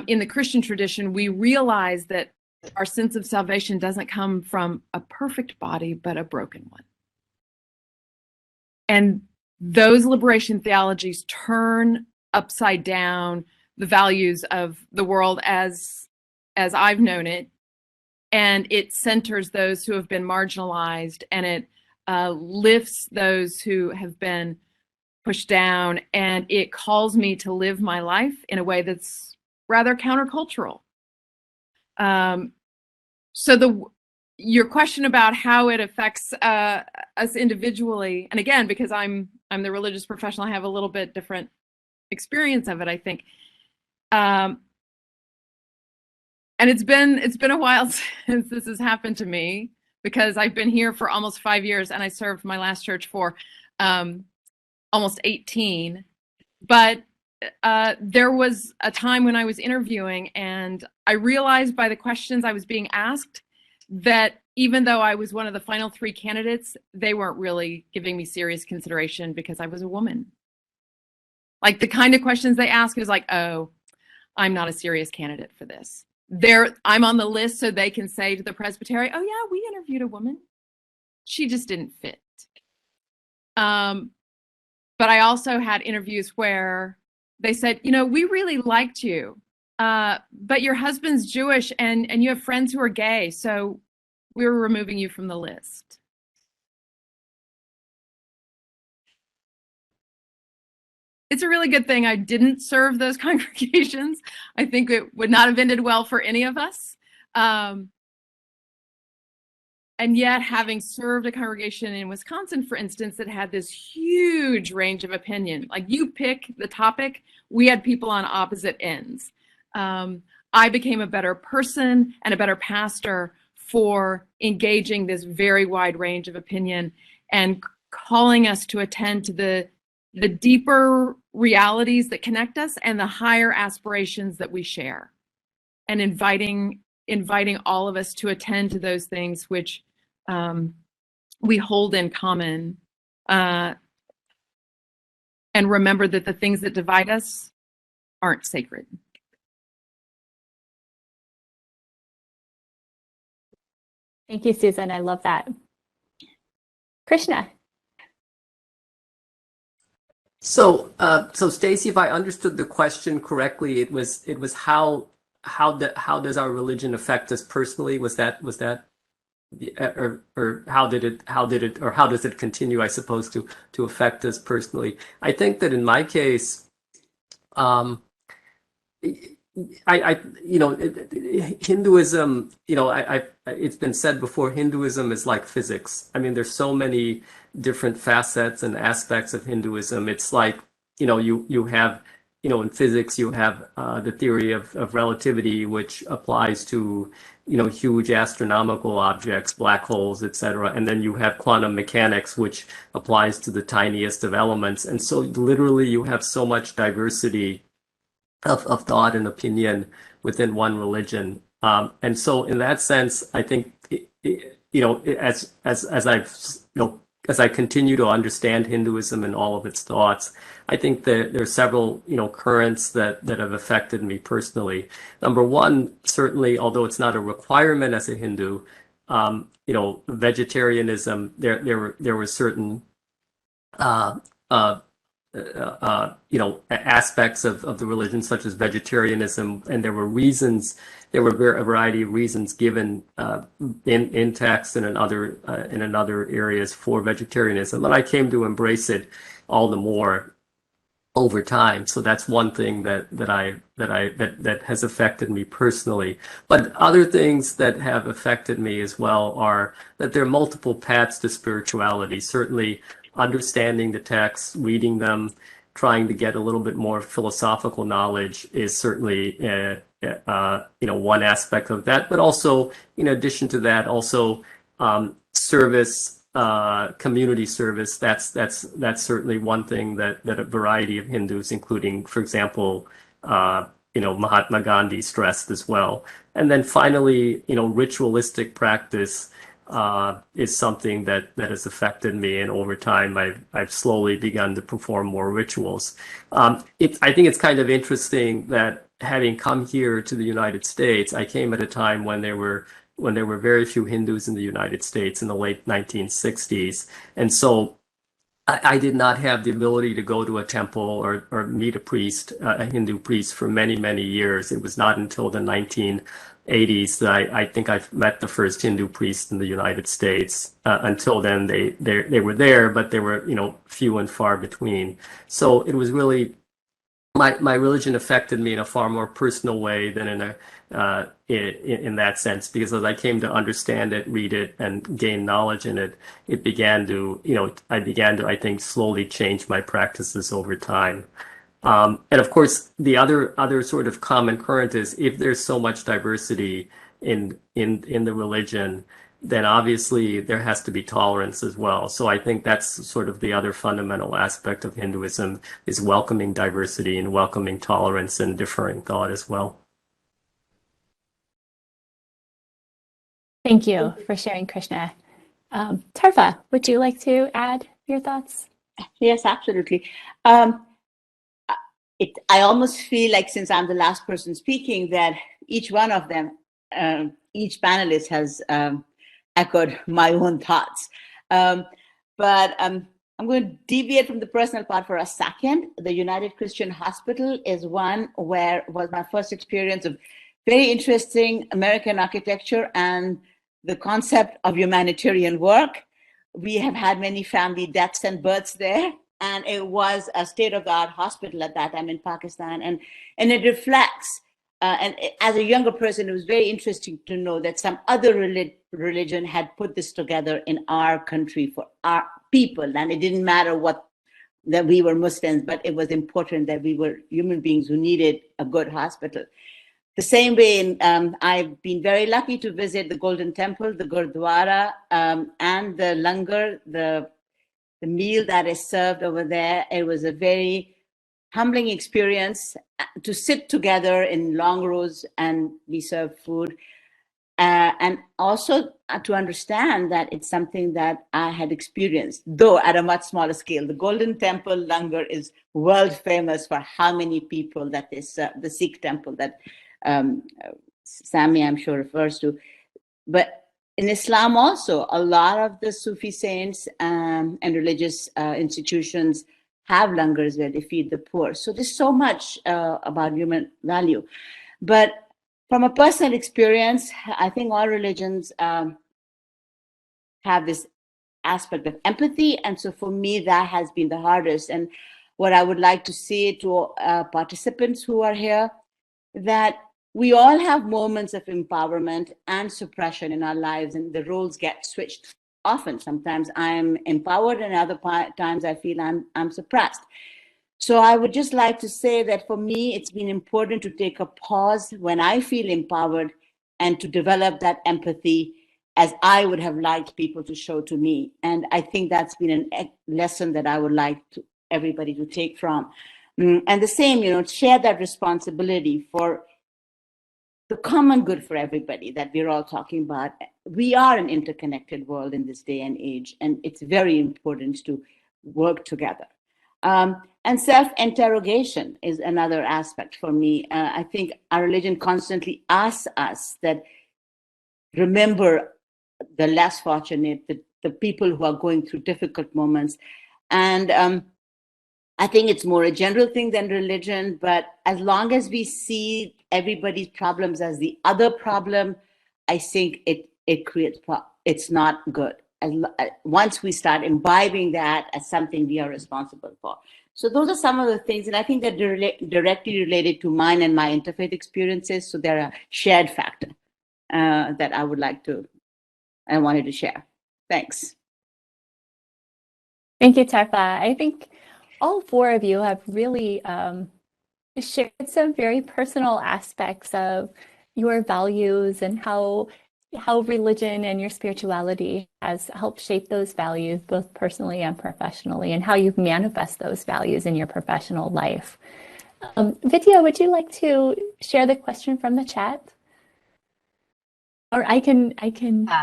in the Christian tradition, we realize that our sense of salvation doesn't come from a perfect body, but a broken one. And those liberation theologies turn upside down the values of the world as I've known it, and it centers those who have been marginalized, and it lifts those who have been pushed down, and it calls me to live my life in a way that's rather countercultural. So your question about how it affects us individually, and again, because I'm the religious professional, I have a little bit different experience of it, I think. And it's been a while since this has happened to me, because I've been here for almost 5 years and I served my last church for almost 18. But there was a time when I was interviewing and I realized by the questions I was being asked that even though I was one of the final 3 candidates, they weren't really giving me serious consideration because I was a woman. Like the kind of questions they ask is like, oh, I'm not a serious candidate for this. I'm on the list so they can say to the presbytery, oh yeah, we interviewed a woman. She just didn't fit. But I also had interviews where they said, you know, we really liked you, but your husband's Jewish and you have friends who are gay, so we're removing you from the list. It's a really good thing I didn't serve those congregations. I think it would not have ended well for any of us. And yet, having served a congregation in Wisconsin, for instance, that had this huge range of opinion, like you pick the topic, we had people on opposite ends. I became a better person and a better pastor for engaging this very wide range of opinion and calling us to attend to the deeper realities that connect us and the higher aspirations that we share, and inviting all of us to attend to those things which we hold in common, and remember that the things that divide us aren't sacred. Thank you, Susan. I love that. Krishna. So Stacy, if I understood the question correctly, it was how how does our religion affect us personally? Was that or how does it continue, I suppose, to affect us personally? I think that in my case, Hinduism, it's been said before, Hinduism is like physics. I mean, there's so many different facets and aspects of Hinduism. It's like, you have, in physics, you have the theory of relativity, which applies to, huge astronomical objects, black holes, etc. And then you have quantum mechanics, which applies to the tiniest of elements. And so literally you have so much diversity of thought and opinion within one religion. And so in that sense, I think, as I continue to understand Hinduism and all of its thoughts, I think that there are several, currents that have affected me personally. Number one, certainly, although it's not a requirement as a Hindu, vegetarianism, there were certain aspects of the religion, such as vegetarianism, and there were a variety of reasons given in text and in other areas for vegetarianism, and I came to embrace it all the more over time. So that's one thing that has affected me personally. But other things that have affected me as well are that there are multiple paths to spirituality. Certainly, understanding the texts, reading them, trying to get a little bit more philosophical knowledge is certainly one aspect of that. But also, in addition to that, also service, community service. That's certainly one thing that a variety of Hindus, including, for example, Mahatma Gandhi, stressed as well. And then finally, ritualistic practice is something that has affected me, and over time I've slowly begun to perform more rituals. I think it's kind of interesting that, having come here to the United States, I came at a time when there were very few Hindus in the United States in the late 1960s, and so I did not have the ability to go to a temple or meet a priest, a Hindu priest, for many years. It was not until the 1980s that I think I met the first Hindu priest in the United States. Until then, they were there, but they were few and far between. So it was really my religion affected me in a far more personal way than in that sense, because as I came to understand it, read it, and gain knowledge in it, it began to I think slowly change my practices over time. And of course, the other sort of common current is, if there's so much diversity in the religion, then obviously there has to be tolerance as well. So I think that's sort of the other fundamental aspect of Hinduism, is welcoming diversity and welcoming tolerance and differing thought as well. Thank you for sharing, Krishna. Tarfa, would you like to add your thoughts? Yes, absolutely. I almost feel like, since I'm the last person speaking, that each one of them, each panelist has echoed my own thoughts. But I'm going to deviate from the personal part for a second. The United Christian Hospital is one where was my first experience of very interesting American architecture and the concept of humanitarian work. We have had many family deaths and births there, and it was a state-of-the-art hospital at that time in Pakistan, and it reflects. And as a younger person, it was very interesting to know that some other religion had put this together in our country for our people, and it didn't matter that we were Muslims, but it was important that we were human beings who needed a good hospital. The same way, I've been very lucky to visit the Golden Temple, the Gurdwara, and the langar, the meal that is served over there. It was a very humbling experience to sit together in long rows and be served food. And also to understand that it's something that I had experienced, though at a much smaller scale. The Golden Temple langar is world famous for how many people that they serve, the Sikh temple that Sami, I'm sure, refers to. But in Islam also, a lot of the Sufi saints and religious institutions have langars where they feed the poor. So there's so much about human value. But From a personal experience, I think all religions have this aspect of empathy. And so for me, that has been the hardest. And what I would like to say to participants who are here, that we all have moments of empowerment and suppression in our lives, and the roles get switched often. Sometimes I'm empowered, and other times I feel I'm suppressed. So I would just like to say that for me, it's been important to take a pause when I feel empowered and to develop that empathy as I would have liked people to show to me. And I think that's been a lesson that I would like everybody to take from. And the same, share that responsibility for the common good for everybody that we're all talking about. We are an interconnected world in this day and age, and it's very important to work together. And self-interrogation is another aspect for me. I think our religion constantly asks us that remember the less fortunate, the people who are going through difficult moments. And I think it's more a general thing than religion, but as long as we see everybody's problems as the other problem, I think it creates, it's not good. Once we start imbibing that as something we are responsible for. So those are some of the things, and I think that they're directly related to mine and my interfaith experiences. So they're a shared factor that I wanted to share. Thanks. Thank you, Tarfa. I think all four of you have really shared some very personal aspects of your values and how religion and your spirituality has helped shape those values both personally and professionally, and how you've manifest those values in your professional life. Vidya, would you like to share the question from the chat? Or I can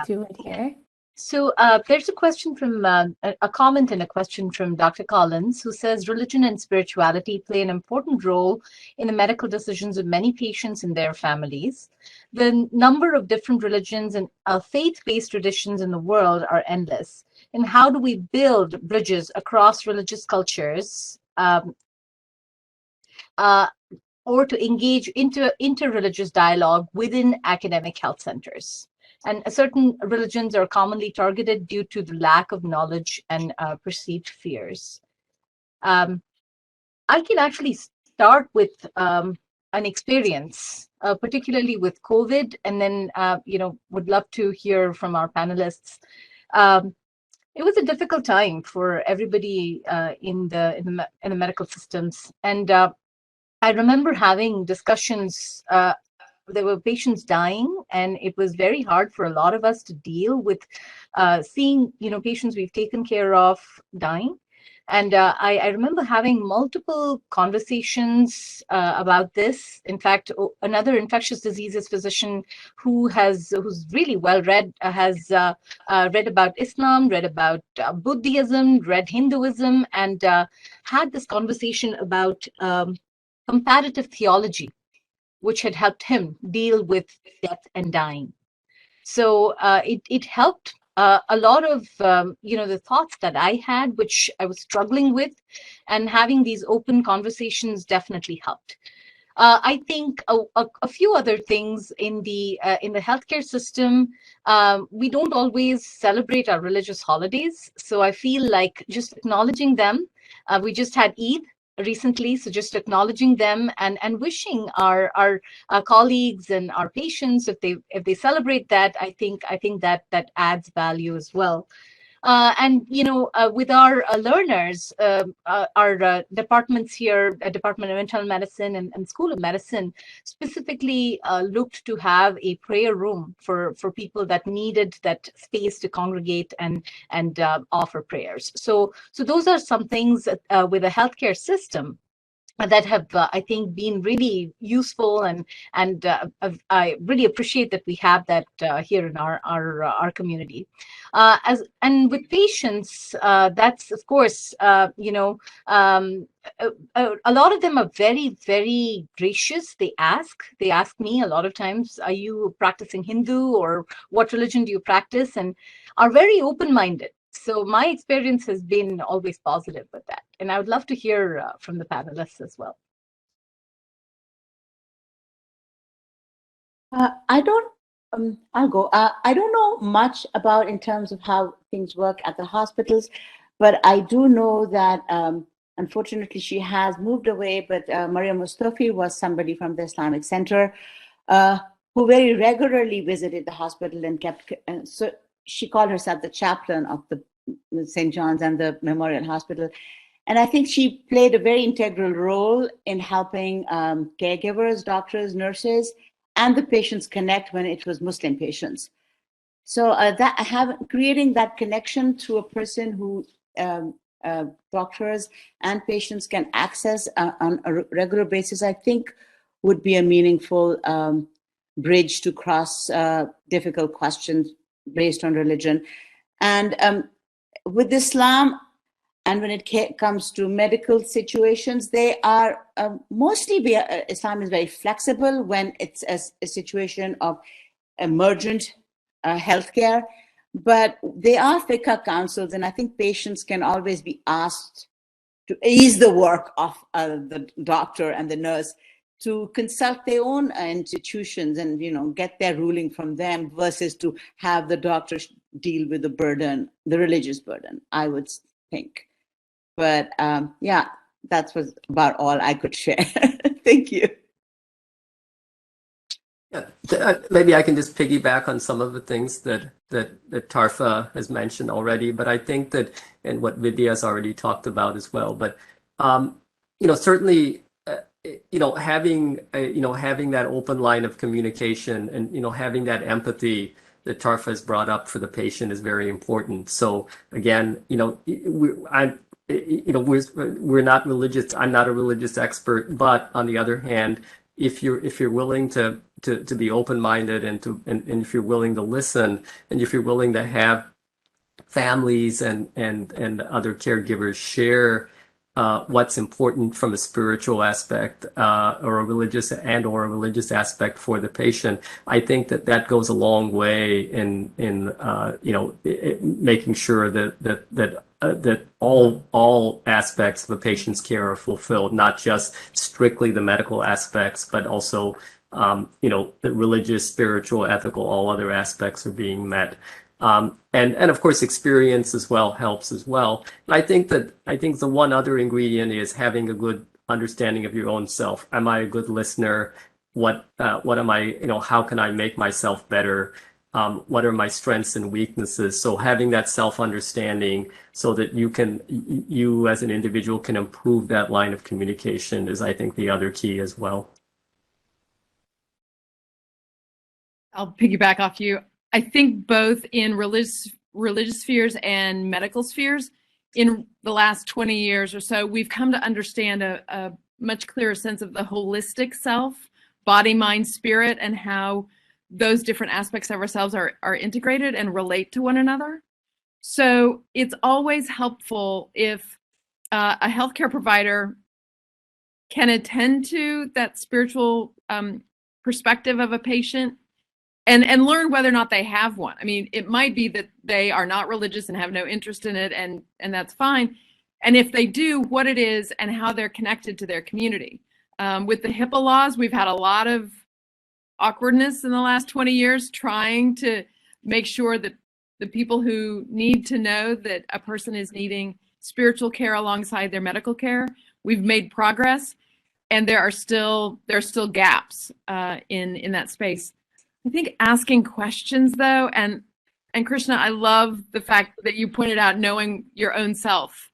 do it here. So there's a question from a comment and a question from Dr. Collins, who says religion and spirituality play an important role in the medical decisions of many patients and their families. The number of different religions and faith-based traditions in the world are endless. And how do we build bridges across religious cultures or to engage interreligious dialogue within academic health centers? And certain religions are commonly targeted due to the lack of knowledge and perceived fears. I can actually start with an experience, particularly with COVID, and then would love to hear from our panelists. It was a difficult time for everybody in the medical systems, and I remember having discussions. There were patients dying, and it was very hard for a lot of us to deal with seeing, patients we've taken care of dying. And I remember having multiple conversations about this. In fact, another infectious diseases physician who's really well read has read about Islam, read about Buddhism, read Hinduism, and had this conversation about comparative theology, which had helped him deal with death and dying. So it helped a lot of, the thoughts that I had, which I was struggling with, and having these open conversations definitely helped. I think a few other things in the healthcare system, we don't always celebrate our religious holidays. So I feel like just acknowledging them. We just had Eid recently, so just acknowledging them and wishing our colleagues and our patients, if they celebrate that, I think that adds value as well. And with our learners, our departments here, Department of Internal Medicine and School of Medicine, specifically looked to have a prayer room for people that needed that space to congregate and offer prayers. So those are some things with the healthcare system that have, I think, been really useful, and I really appreciate that we have that here in our community. And with patients, that's of course, a lot of them are very, very gracious. They ask me a lot of times, are you practicing Hindu, or what religion do you practice, and are very open-minded. So my experience has been always positive with that. And I would love to hear from the panelists as well. I don't, I'll go. I don't know much about in terms of how things work at the hospitals, but I do know that unfortunately she has moved away, but Maria Mustafi was somebody from the Islamic Center who very regularly visited the hospital and kept, so she called herself the chaplain of the St. John's and the Memorial Hospital. And I think she played a very integral role in helping caregivers, doctors, nurses, and the patients connect when it was Muslim patients. So creating that connection to a person who doctors and patients can access on a regular basis, I think would be a meaningful bridge to cross difficult questions based on religion. And with Islam, and when it comes to medical situations, they are mostly, Islam is very flexible when it's a situation of emergent healthcare, but they are fiqh councils, and I think patients can always be asked to ease the work of the doctor and the nurse to consult their own institutions and get their ruling from them versus to have the doctor deal with the burden, the religious burden, I would think. But yeah, that was about all I could share. Thank you. Yeah, maybe I can just piggyback on some of the things that Tarfa has mentioned already, but I think that, and what Vidya has already talked about as well, but certainly having that open line of communication and having that empathy that Tarfa has brought up for the patient is very important. So again, we're not religious. I'm not a religious expert, but on the other hand, if you're willing to be open-minded and if you're willing to listen, and if you're willing to have families and other caregivers share what's important from a spiritual aspect or a religious aspect for the patient, I think that goes a long way in making sure that all aspects of a patient's care are fulfilled, not just strictly the medical aspects, but also the religious, spiritual, ethical, all other aspects are being met. And of course, experience as well helps as well. And I think the one other ingredient is having a good understanding of your own self. Am I a good listener? What am I? How can I make myself better? What are my strengths and weaknesses? So having that self-understanding so that you as an individual can improve that line of communication is, I think, the other key as well. I'll piggyback off you. I think both in religious spheres and medical spheres, in the last 20 years or so, we've come to understand a much clearer sense of the holistic self, body, mind, spirit, and how those different aspects of ourselves are integrated and relate to one another. So it's always helpful if a healthcare provider can attend to that spiritual perspective of a patient and learn whether or not they have one. I mean, it might be that they are not religious and have no interest in it, and that's fine. And if they do, what it is and how they're connected to their community. With the HIPAA laws, we've had a lot of awkwardness in the last 20 years trying to make sure that the people who need to know that a person is needing spiritual care alongside their medical care, we've made progress, and there are still gaps in that space. I think asking questions, though, and Krishna, I love the fact that you pointed out knowing your own self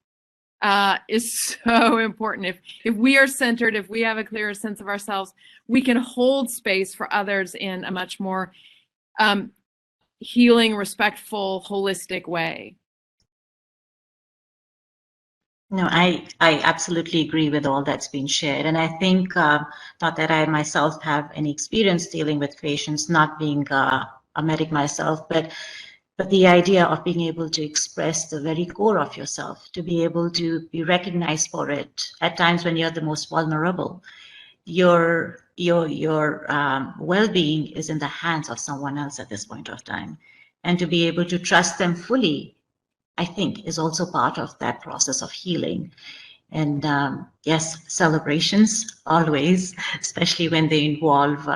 is so important. If we are centered, if we have a clearer sense of ourselves, we can hold space for others in a much more healing, respectful, holistic way. No, I absolutely agree with all that's been shared. And I think, not that I myself have any experience dealing with patients, not being a medic myself, but the idea of being able to express the very core of yourself, to be able to be recognized for it at times when you're the most vulnerable. Your well-being is in the hands of someone else at this point of time. And to be able to trust them fully, I think, is also part of that process of healing. And yes, celebrations always, especially when they involve,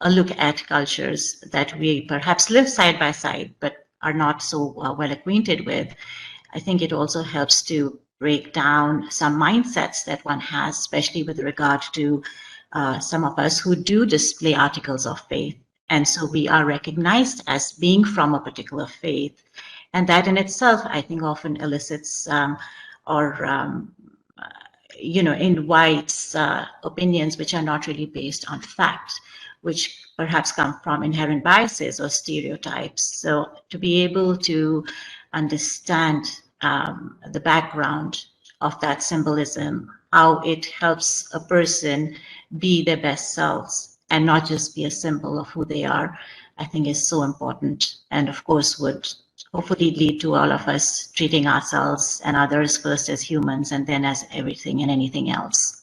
a look at cultures that we perhaps live side by side but are not so well acquainted with, I think it also helps to break down some mindsets that one has, especially with regard to some of us who do display articles of faith. And so we are recognized as being from a particular faith. And that in itself, I think, often elicits invites opinions which are not really based on fact, which perhaps come from inherent biases or stereotypes. So to be able to understand the background of that symbolism, how it helps a person be their best selves and not just be a symbol of who they are, I think is so important, and of course would hopefully lead to all of us treating ourselves and others first as humans and then as everything and anything else.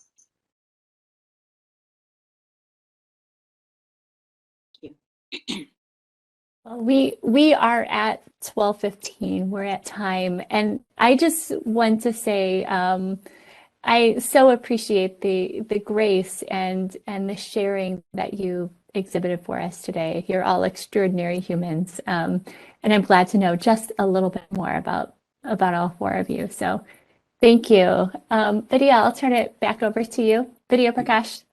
We are at 12:15. We're at time, and I just want to say I so appreciate the grace and the sharing that you exhibited for us today. You're all extraordinary humans, and I'm glad to know just a little bit more about all four of you. So, thank you, Vidya. I'll turn it back over to you, Vidya Prakash.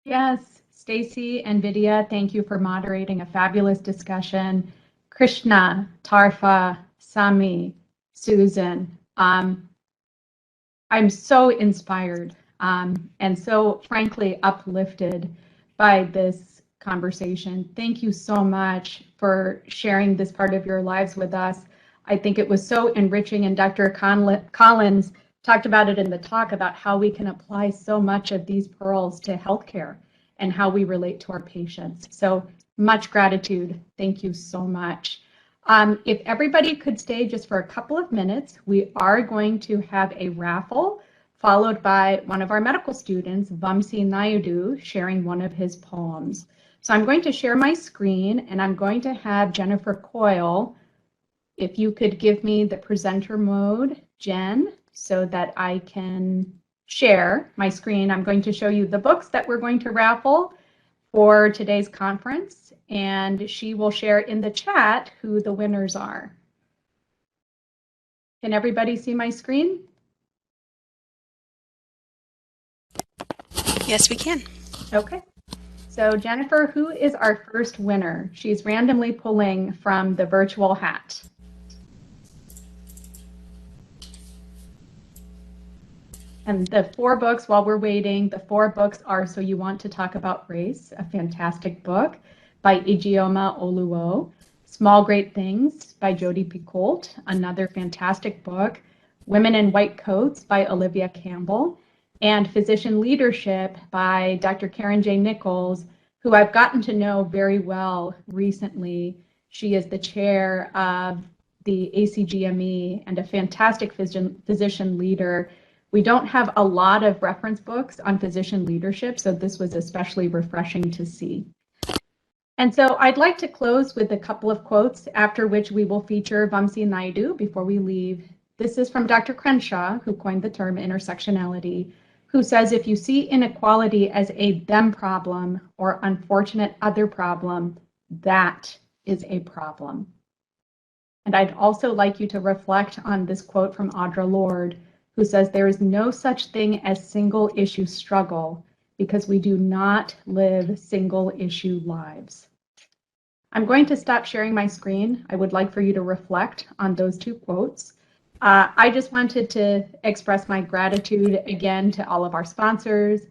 Yes, Stacy and Vidya, thank you for moderating a fabulous discussion. Krishna, Tarfa, Sami, Susan, I'm so inspired and so frankly uplifted by this conversation. Thank you so much for sharing this part of your lives with us. I think it was so enriching, and Dr. Collins talked about it in the talk about how we can apply so much of these pearls to healthcare and how we relate to our patients. So much gratitude. Thank you so much. If everybody could stay just for a couple of minutes, we are going to have a raffle followed by one of our medical students, Vamsi Naidu, sharing one of his poems. So I'm going to share my screen, and I'm going to have Jennifer Coyle, if you could give me the presenter mode, Jen, so that I can share my screen. I'm going to show you the books that we're going to raffle for today's conference, and she will share in the chat who the winners are. Can everybody see my screen? Yes, we can. Okay. So Jennifer, who is our first winner? She's randomly pulling from the virtual hat. And the four books, while we're waiting, the four books are So You Want to Talk About Race, a fantastic book by Ijeoma Oluo. Small Great Things by Jodi Picoult, another fantastic book. Women in White Coats by Olivia Campbell. And Physician Leadership by Dr. Karen J. Nichols, who I've gotten to know very well recently. She is the chair of the ACGME and a fantastic physician leader. We don't have a lot of reference books on physician leadership, so this was especially refreshing to see. And so I'd like to close with a couple of quotes, after which we will feature Vamsi Naidu before we leave. This is from Dr. Crenshaw, who coined the term intersectionality, who says, if you see inequality as a them problem or unfortunate other problem, that is a problem. And I'd also like you to reflect on this quote from Audre Lorde, who says, there is no such thing as single issue struggle because we do not live single issue lives. I'm going to stop sharing my screen. I would like for you to reflect on those two quotes. I just wanted to express my gratitude again to all of our sponsors,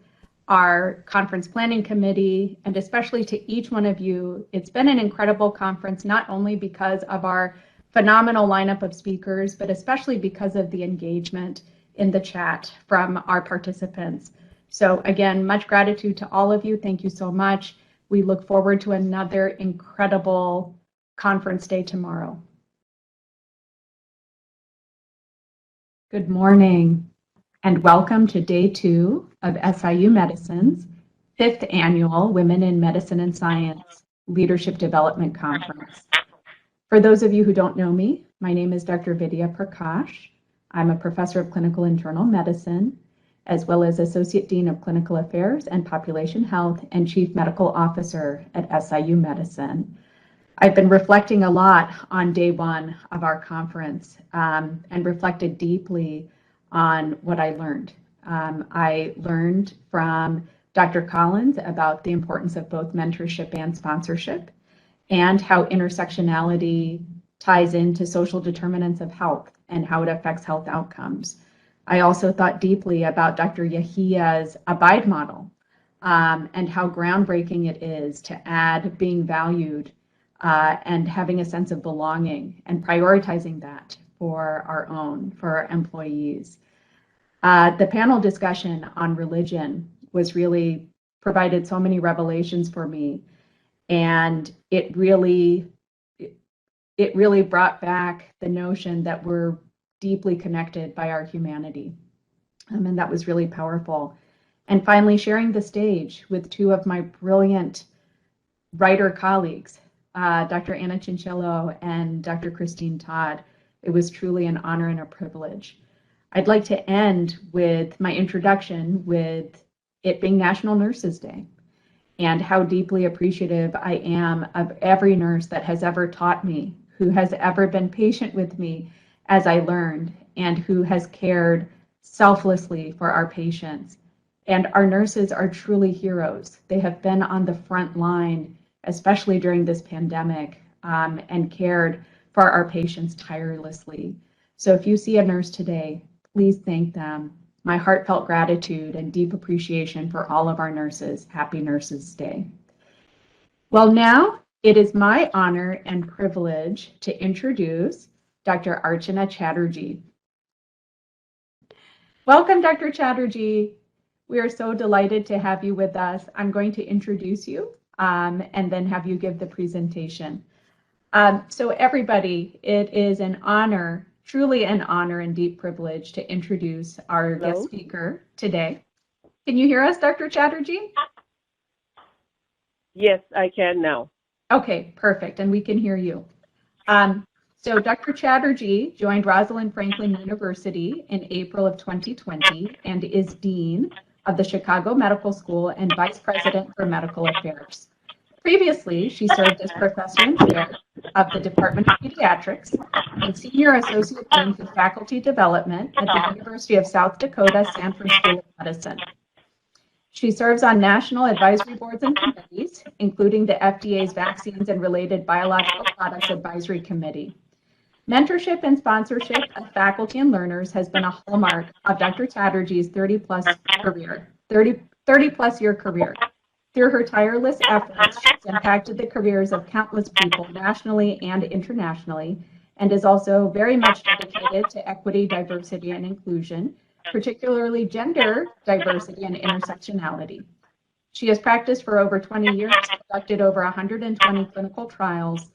our conference planning committee, and especially to each one of you. It's been an incredible conference, not only because of our phenomenal lineup of speakers, but especially because of the engagement in the chat from our participants. So again, much gratitude to all of you. Thank you so much. We look forward to another incredible conference day tomorrow. Good morning and welcome to day 2 of SIU Medicine's 5th annual Women in Medicine and Science Leadership Development Conference. For those of you who don't know me, my name is Dr. Vidya Prakash. I'm a professor of clinical internal medicine, as well as Associate Dean of Clinical Affairs and Population Health and Chief Medical Officer at SIU Medicine. I've been reflecting a lot on day one of our conference and reflected deeply on what I learned. I learned from Dr. Collins about the importance of both mentorship and sponsorship and how intersectionality ties into social determinants of health and how it affects health outcomes. I also thought deeply about Dr. Yahia's Abide model and how groundbreaking it is to add being valued and having a sense of belonging and prioritizing that for our employees. The panel discussion on religion was really provided so many revelations for me, and it really brought back the notion that we're deeply connected by our humanity, and that was really powerful. And finally, sharing the stage with two of my brilliant writer colleagues, Dr. Anna Chinchillo and Dr. Christine Todd. It was truly an honor and a privilege. I'd like to end with my introduction with it being National Nurses Day and how deeply appreciative I am of every nurse that has ever taught me, who has ever been patient with me as I learned, and who has cared selflessly for our patients. And our nurses are truly heroes. They have been on the front line, especially during this pandemic, and cared for our patients tirelessly. So if you see a nurse today, please thank them. My heartfelt gratitude and deep appreciation for all of our nurses. Happy Nurses Day. Well, now it is my honor and privilege to introduce Dr. Archana Chatterjee. Welcome, Dr. Chatterjee. We are so delighted to have you with us. I'm going to introduce you and then have you give the presentation. So everybody, it is an honor, truly an honor and deep privilege to introduce our guest speaker today. Can you hear us, Dr. Chatterjee? Yes, I can now. Okay, perfect, and we can hear you. So Dr. Chatterjee joined Rosalind Franklin University in April of 2020 and is Dean of the Chicago Medical School and Vice President for Medical Affairs. Previously, she served as Professor and Chair of the Department of Pediatrics and Senior Associate Dean for Faculty Development at the University of South Dakota Sanford School of Medicine. She serves on national advisory boards and committees, including the FDA's Vaccines and Related Biological Products Advisory Committee. Mentorship and sponsorship of faculty and learners has been a hallmark of Dr. Chatterjee's 30-plus year career. Through her tireless efforts, she's impacted the careers of countless people nationally and internationally, and is also very much dedicated to equity, diversity, and inclusion, particularly gender diversity and intersectionality. She has practiced for over 20 years, conducted over 120 clinical trials,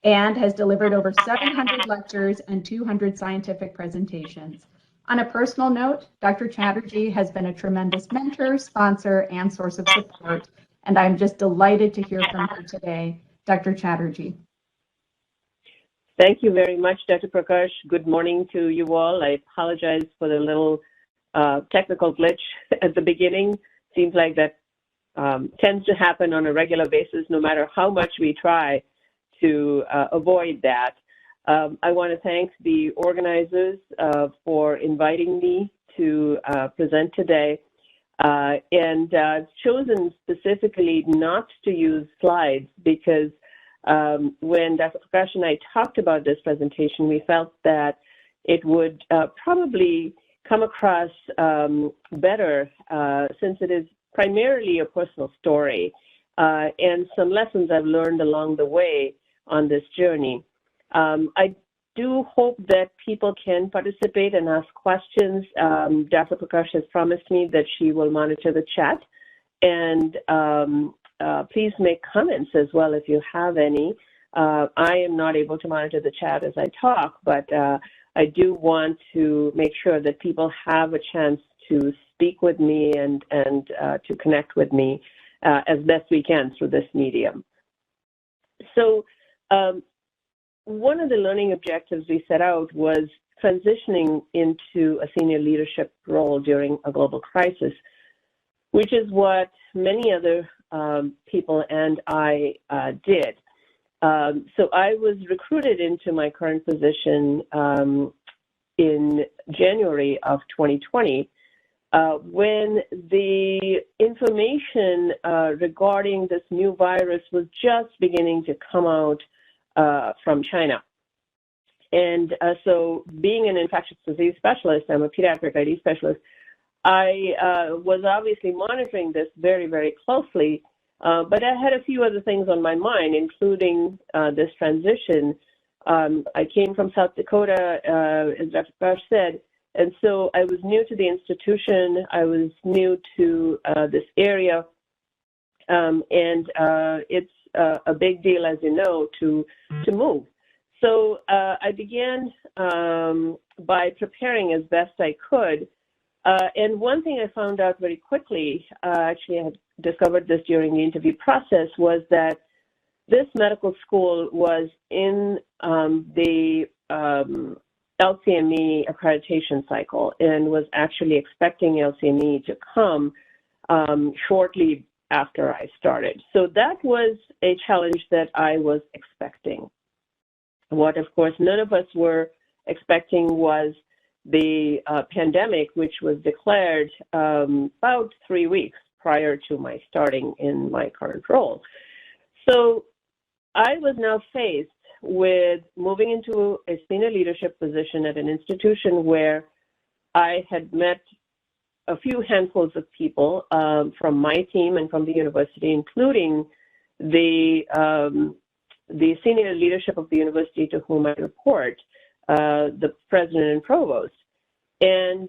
and has delivered over 700 lectures and 200 scientific presentations. On a personal note, Dr. Chatterjee has been a tremendous mentor, sponsor, and source of support, and I'm just delighted to hear from her today. Dr. Chatterjee. Thank you very much, Dr. Prakash. Good morning to you all. I apologize for the little technical glitch at the beginning. Seems like that tends to happen on a regular basis, no matter how much we try to avoid that. I want to thank the organizers for inviting me to present today. And I've chosen specifically not to use slides because when Dr. Prakash and I talked about this presentation, we felt that it would probably come across better since it is primarily a personal story and some lessons I've learned along the way on this journey. I do hope that people can participate and ask questions. Dr. Prakash has promised me that she will monitor the chat, and please make comments as well if you have any. I am not able to monitor the chat as I talk, but I do want to make sure that people have a chance to speak with me and to connect with me as best we can through this medium. So one of the learning objectives we set out was transitioning into a senior leadership role during a global crisis, which is what many other people and I did. So I was recruited into my current position in January of 2020, when the information regarding this new virus was just beginning to come out from China. And so being an infectious disease specialist, I'm a pediatric ID specialist, I was obviously monitoring this very, very closely, but I had a few other things on my mind, including this transition. I came from South Dakota, as Dr. Prakash said, and so I was new to the institution. I was new to this area, and it's a big deal, as you know, to move. So I began by preparing as best I could. And one thing I found out very quickly, actually I had discovered this during the interview process, was that this medical school was in the LCME accreditation cycle and was actually expecting LCME to come shortly after I started. So that was a challenge that I was expecting. What, of course, none of us were expecting was the pandemic, which was declared about 3 weeks prior to my starting in my current role. So I was now faced with moving into a senior leadership position at an institution where I had met a few handfuls of people from my team and from the university, including the senior leadership of the university to whom I report, the president and provost, and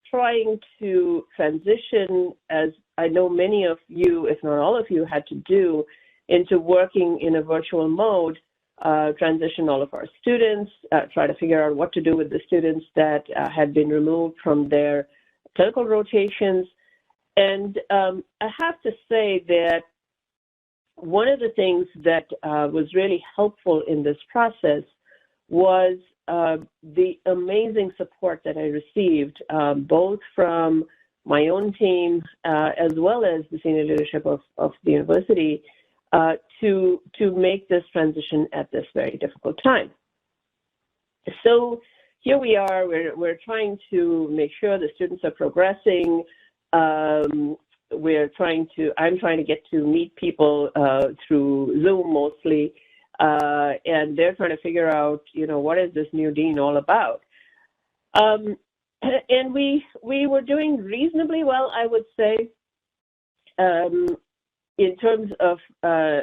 trying to transition, as I know many of you, if not all of you, had to do, into working in a virtual mode, transition all of our students, try to figure out what to do with the students that had been removed from their clinical rotations. And I have to say that one of the things that was really helpful in this process was the amazing support that I received, both from my own team as well as the senior leadership of the university, to make this transition at this very difficult time. So here we are, we're trying to make sure the students are progressing. I'm trying to get to meet people through Zoom mostly, and they're trying to figure out, what is this new dean all about? And we were doing reasonably well, I would say, in terms of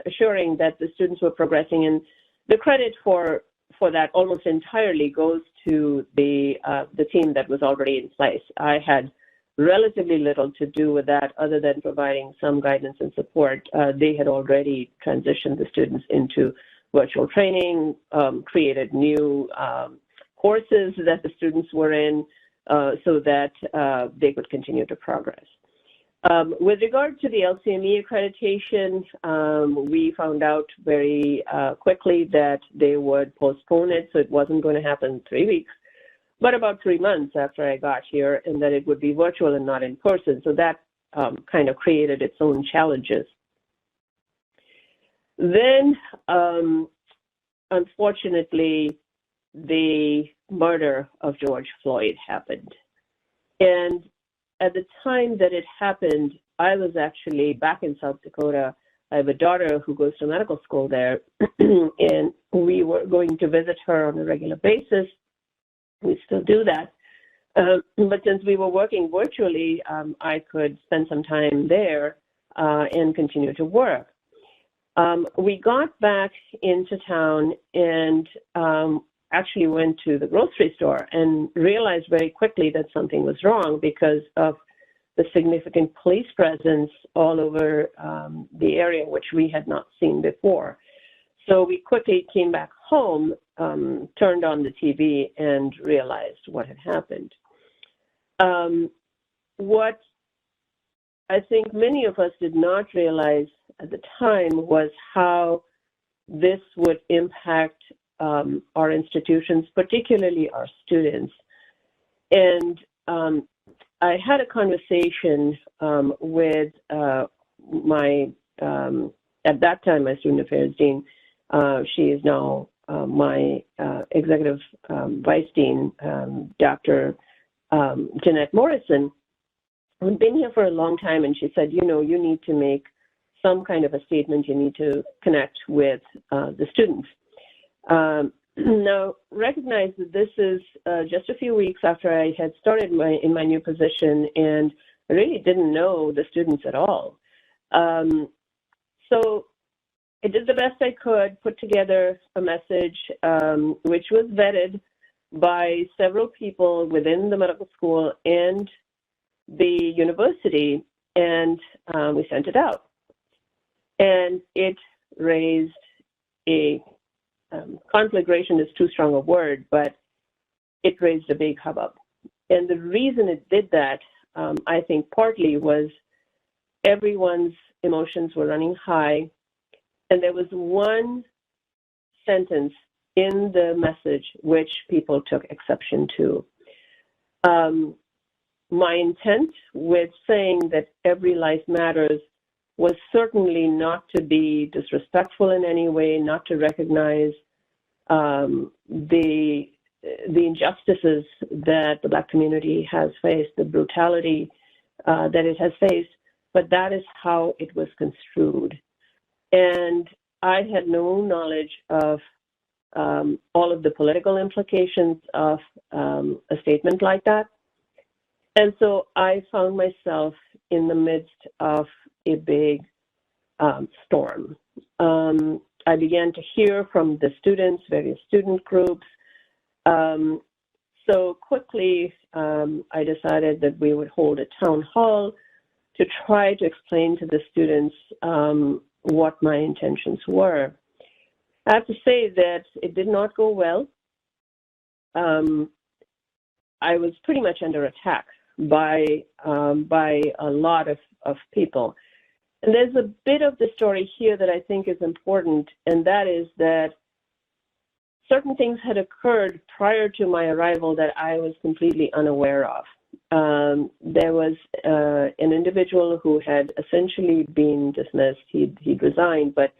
assuring that the students were progressing. And the credit for that almost entirely goes to the team that was already in place. I had relatively little to do with that other than providing some guidance and support. They had already transitioned the students into virtual training, created new courses that the students were in so that they could continue to progress. With regard to the LCME accreditation, we found out very quickly that they would postpone it, so it wasn't going to happen in 3 weeks, but about 3 months after I got here, and that it would be virtual and not in person. So that kind of created its own challenges. Then, unfortunately, the murder of George Floyd happened. And at the time that it happened, I was actually back in South Dakota. I have a daughter who goes to medical school there, and we were going to visit her on a regular basis. We still do that. But since we were working virtually, I could spend some time there and continue to work. We got back into town and actually went to the grocery store and realized very quickly that something was wrong because of the significant police presence all over the area, which we had not seen before. So we quickly came back home, turned on the TV, and realized what had happened. What I think many of us did not realize at the time was how this would impact our institutions, particularly our students. And I had a conversation with my, at that time, my student affairs dean. She is now my executive vice dean, Dr. Jeanette Morrison, who'd been here for a long time, and she said, you know, you need to make some kind of a statement. You need to connect with the students. Now, recognize that this is just a few weeks after I had started in my new position, and I really didn't know the students at all. So I did the best I could, put together a message which was vetted by several people within the medical school and the university, and we sent it out. And it raised a conflagration is too strong a word, but it raised a big hubbub. And the reason it did that, I think partly was everyone's emotions were running high. And there was one sentence in the message which people took exception to. My intent with saying that every life matters was certainly not to be disrespectful in any way, not to recognize the injustices that the Black community has faced, the brutality that it has faced, but that is how it was construed. And I had no knowledge of all of the political implications of a statement like that. And so I found myself in the midst of a big storm. I began to hear from the students, various student groups. So quickly, I decided that we would hold a town hall to try to explain to the students what my intentions were. I have to say that it did not go well. I was pretty much under attack by a lot of people. And there's a bit of the story here that I think is important, and that is that certain things had occurred prior to my arrival that I was completely unaware of. There was an individual who had essentially been dismissed. He'd resigned, but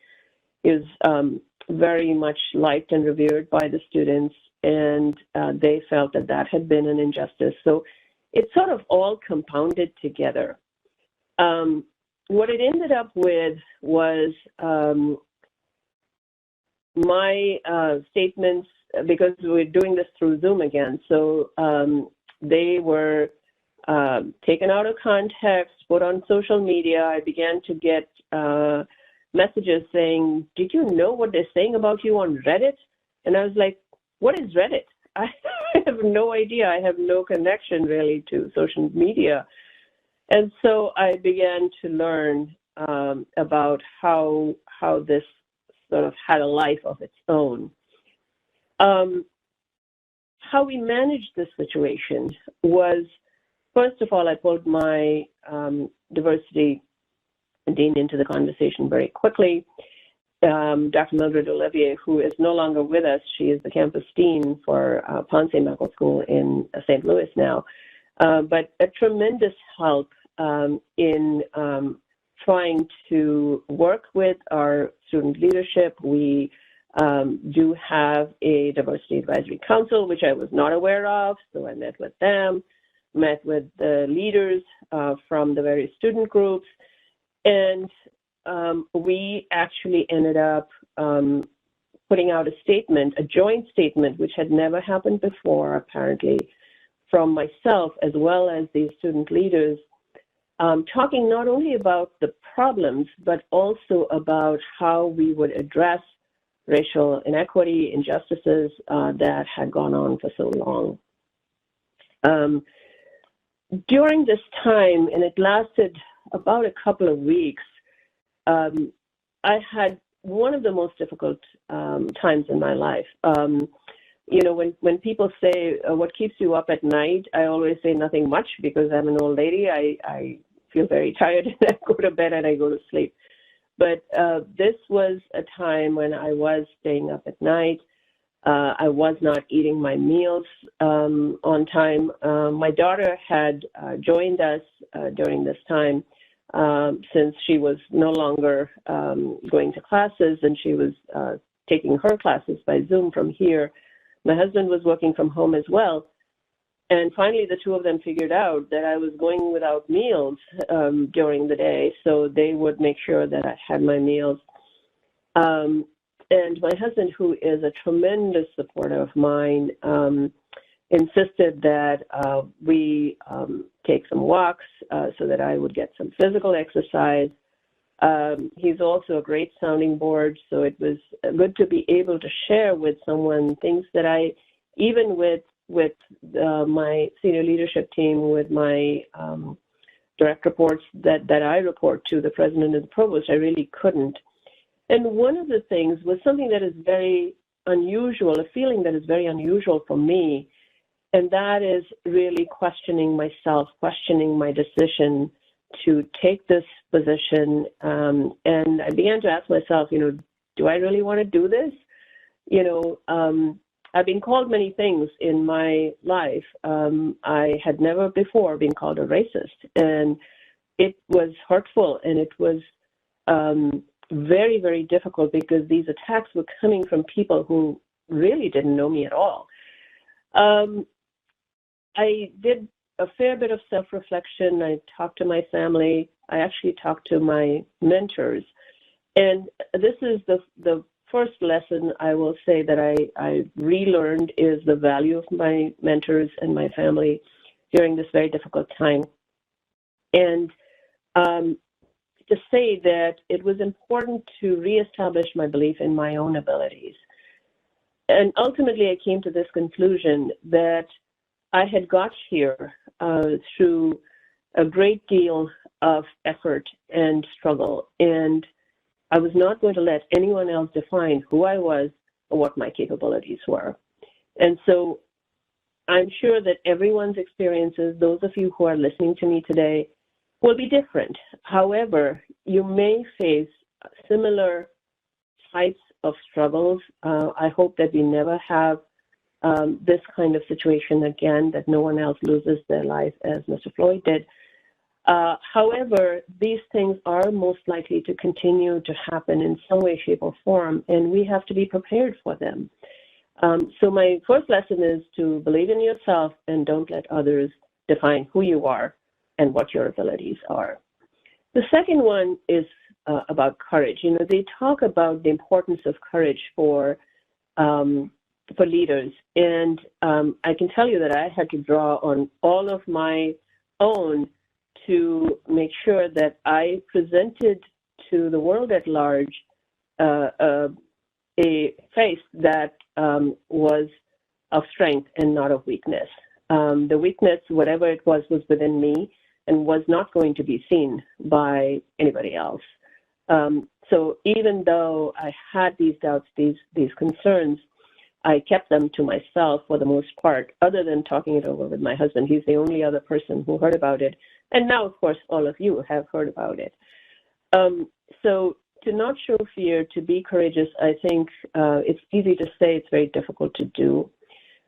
he was very much liked and revered by the students, and they felt that that had been an injustice. So it sort of all compounded together. What it ended up with was my statements, because we're doing this through Zoom again, so they were taken out of context, put on social media. I began to get messages saying, "Did you know what they're saying about you on Reddit?" And I was like, "What is Reddit?" I have no idea. I have no connection really to social media. And so I began to learn about how this sort of had a life of its own. How we managed this situation was, first of all, I pulled my diversity dean into the conversation very quickly. Dr. Mildred Olivier, who is no longer with us, she is the campus dean for Ponce Medical School in St. Louis now, but a tremendous help in trying to work with our student leadership. We do have a diversity advisory council, which I was not aware of, so I met with them, met with the leaders from the various student groups, and we actually ended up putting out a statement, a joint statement, which had never happened before, apparently, from myself as well as the student leaders, talking not only about the problems, but also about how we would address racial inequity, injustices that had gone on for so long. During this time, and it lasted about a couple of weeks, I had one of the most difficult times in my life. You know, when people say, what keeps you up at night, I always say nothing much, because I'm an old lady. I feel very tired and I go to bed and I go to sleep. But this was a time when I was staying up at night. I was not eating my meals on time. My daughter had joined us during this time since she was no longer going to classes, and she was taking her classes by Zoom from here. My husband was working from home as well. And finally, the two of them figured out that I was going without meals during the day, so they would make sure that I had my meals. And my husband, who is a tremendous supporter of mine, insisted that we take some walks so that I would get some physical exercise. He's also a great sounding board, so it was good to be able to share with someone things that I, even with my senior leadership team, with my direct reports that I report to the president and the provost, I really couldn't. And one of the things was something that is very unusual, a feeling that is very unusual for me, and that is really questioning myself, questioning my decision to take this position. And I began to ask myself, do I really want to do this? I've been called many things in my life. I had never before been called a racist, and it was hurtful, and it was very, very difficult because these attacks were coming from people who really didn't know me at all. I did a fair bit of self-reflection. I talked to my family. I actually talked to my mentors. And this is the first lesson I will say that I relearned is the value of my mentors and my family during this very difficult time. And to say that it was important to reestablish my belief in my own abilities. And ultimately, I came to this conclusion that I had got here through a great deal of effort and struggle, and I was not going to let anyone else define who I was or what my capabilities were. And so I'm sure that everyone's experiences, those of you who are listening to me today, will be different. However, you may face similar types of struggles. I hope that we never have this kind of situation again, that no one else loses their life as Mr. Floyd did. However, these things are most likely to continue to happen in some way, shape, or form, and we have to be prepared for them. So my first lesson is to believe in yourself and don't let others define who you are and what your abilities are. The second one is about courage. They talk about the importance of courage for leaders, and I can tell you that I had to draw on all of my own to make sure that I presented to the world at large a face that was of strength and not of weakness. The weakness, whatever it was within me and was not going to be seen by anybody else. So even though I had these doubts, these concerns, I kept them to myself for the most part, other than talking it over with my husband. He's the only other person who heard about it. And now, of course, all of you have heard about it. So to not show fear, to be courageous, I think it's easy to say, it's very difficult to do.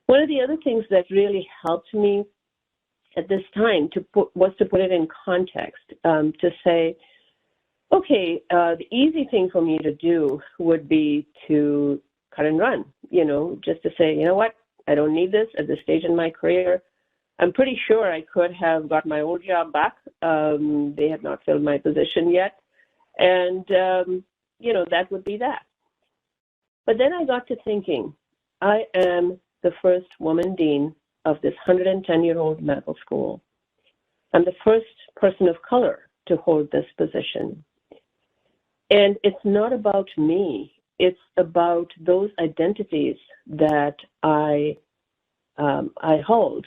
One of the other things that really helped me at this time was to put it in context, to say, okay, the easy thing for me to do would be to cut and run, just to say, you know what, I don't need this at this stage in my career. I'm pretty sure I could have got my old job back. They had not filled my position yet. And, that would be that. But then I got to thinking, I am the first woman dean of this 110-year-old medical school. I'm the first person of color to hold this position. And it's not about me. It's about those identities that I hold.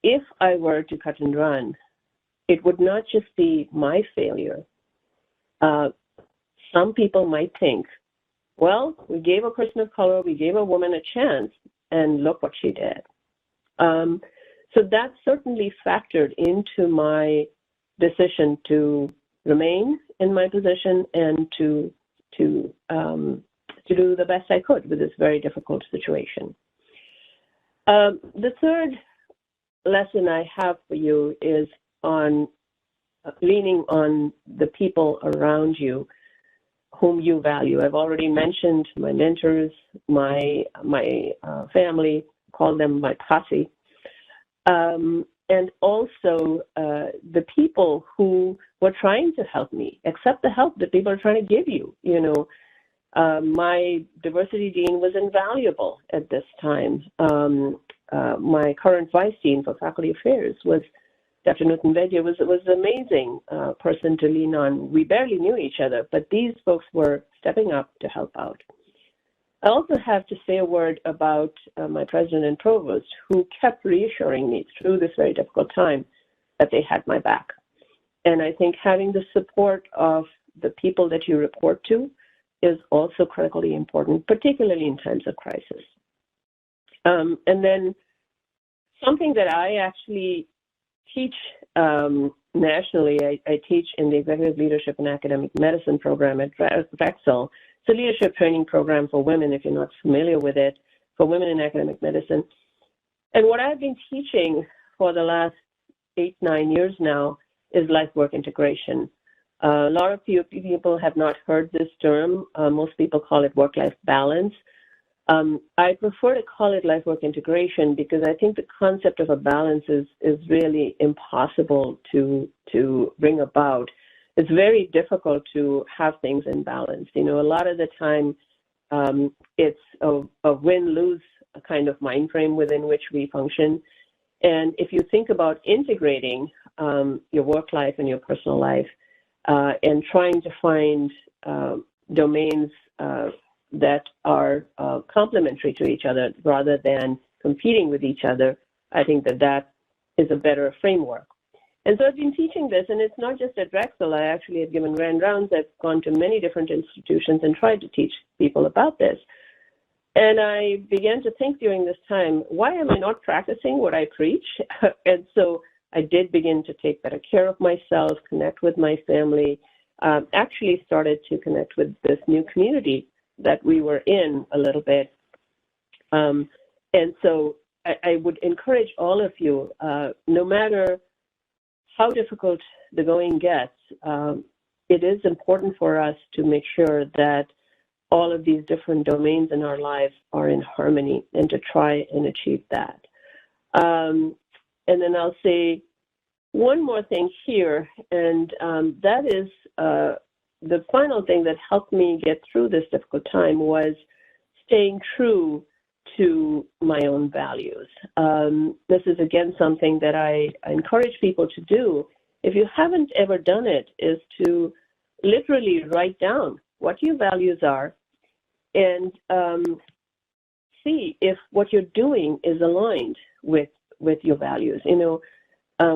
If I were to cut and run, it would not just be my failure. Some people might think, well, we gave a person of color, we gave a woman a chance, and look what she did. So that certainly factored into my decision to remain in my position and to to do the best I could with this very difficult situation. The third lesson I have for you is on leaning on the people around you whom you value. I've already mentioned my mentors, my family, call them my posse, and also the people who were trying to help me. Accept the help that people are trying to give you. You know, my diversity dean was invaluable at this time. My current vice dean for faculty affairs was Dr. Nutan Vedya, was an amazing person to lean on. We barely knew each other, but these folks were stepping up to help out. I also have to say a word about my president and provost, who kept reassuring me through this very difficult time that they had my back. And I think having the support of the people that you report to is also critically important, particularly in times of crisis. And then something that I actually teach nationally, I teach in the Executive Leadership in Academic Medicine program at Drexel. It's a leadership training program for women, if you're not familiar with it, for women in academic medicine. And what I've been teaching for the last 8-9 years now is life-work integration. A lot of people have not heard this term. Most people call it work-life balance. I prefer to call it life-work integration because I think the concept of a balance is really impossible to bring about. It's very difficult to have things in balance. You know, a lot of the time it's a win-lose kind of mind frame within which we function. And if you think about integrating your work life and your personal life and trying to find domains that are complementary to each other rather than competing with each other, I think that is a better framework. And so I've been teaching this, and it's not just at Drexel. I actually have given grand rounds. I've gone to many different institutions and tried to teach people about this. And I began to think during this time, why am I not practicing what I preach? And so I did begin to take better care of myself, connect with my family, actually started to connect with this new community that we were in a little bit. And so I would encourage all of you, no matter how difficult the going gets, it is important for us to make sure that all of these different domains in our lives are in harmony and to try and achieve that. And then I'll say one more thing here, and that is the final thing that helped me get through this difficult time was staying true to my own values. This is, again, something that I encourage people to do. If you haven't ever done it, is to literally write down what your values are and see if what you're doing is aligned with your values. You know,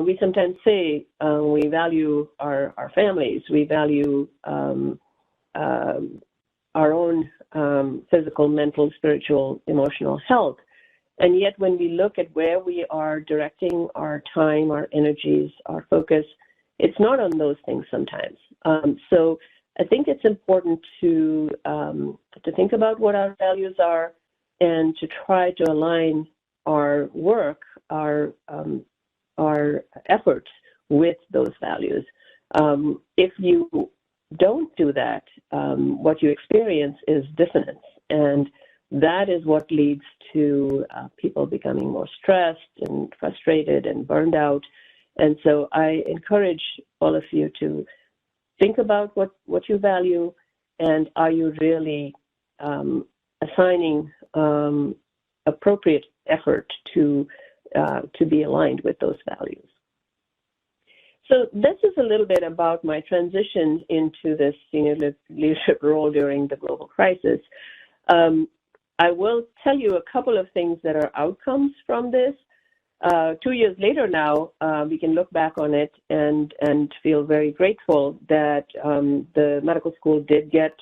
we sometimes say we value our families, we value our own physical, mental, spiritual, emotional health. And yet when we look at where we are directing our time, our energies, our focus, it's not on those things sometimes. So I think it's important to think about what our values are and to try to align our work, our efforts with those values. If you don't do that, what you experience is dissonance, and that is what leads to people becoming more stressed and frustrated and burned out. And so I encourage all of you to think about what you value, and are you really assigning appropriate effort to be aligned with those values. So this is a little bit about my transition into this senior leadership role during the global crisis. I will tell you a couple of things that are outcomes from this. 2 years later now, we can look back on it and feel very grateful that the medical school did get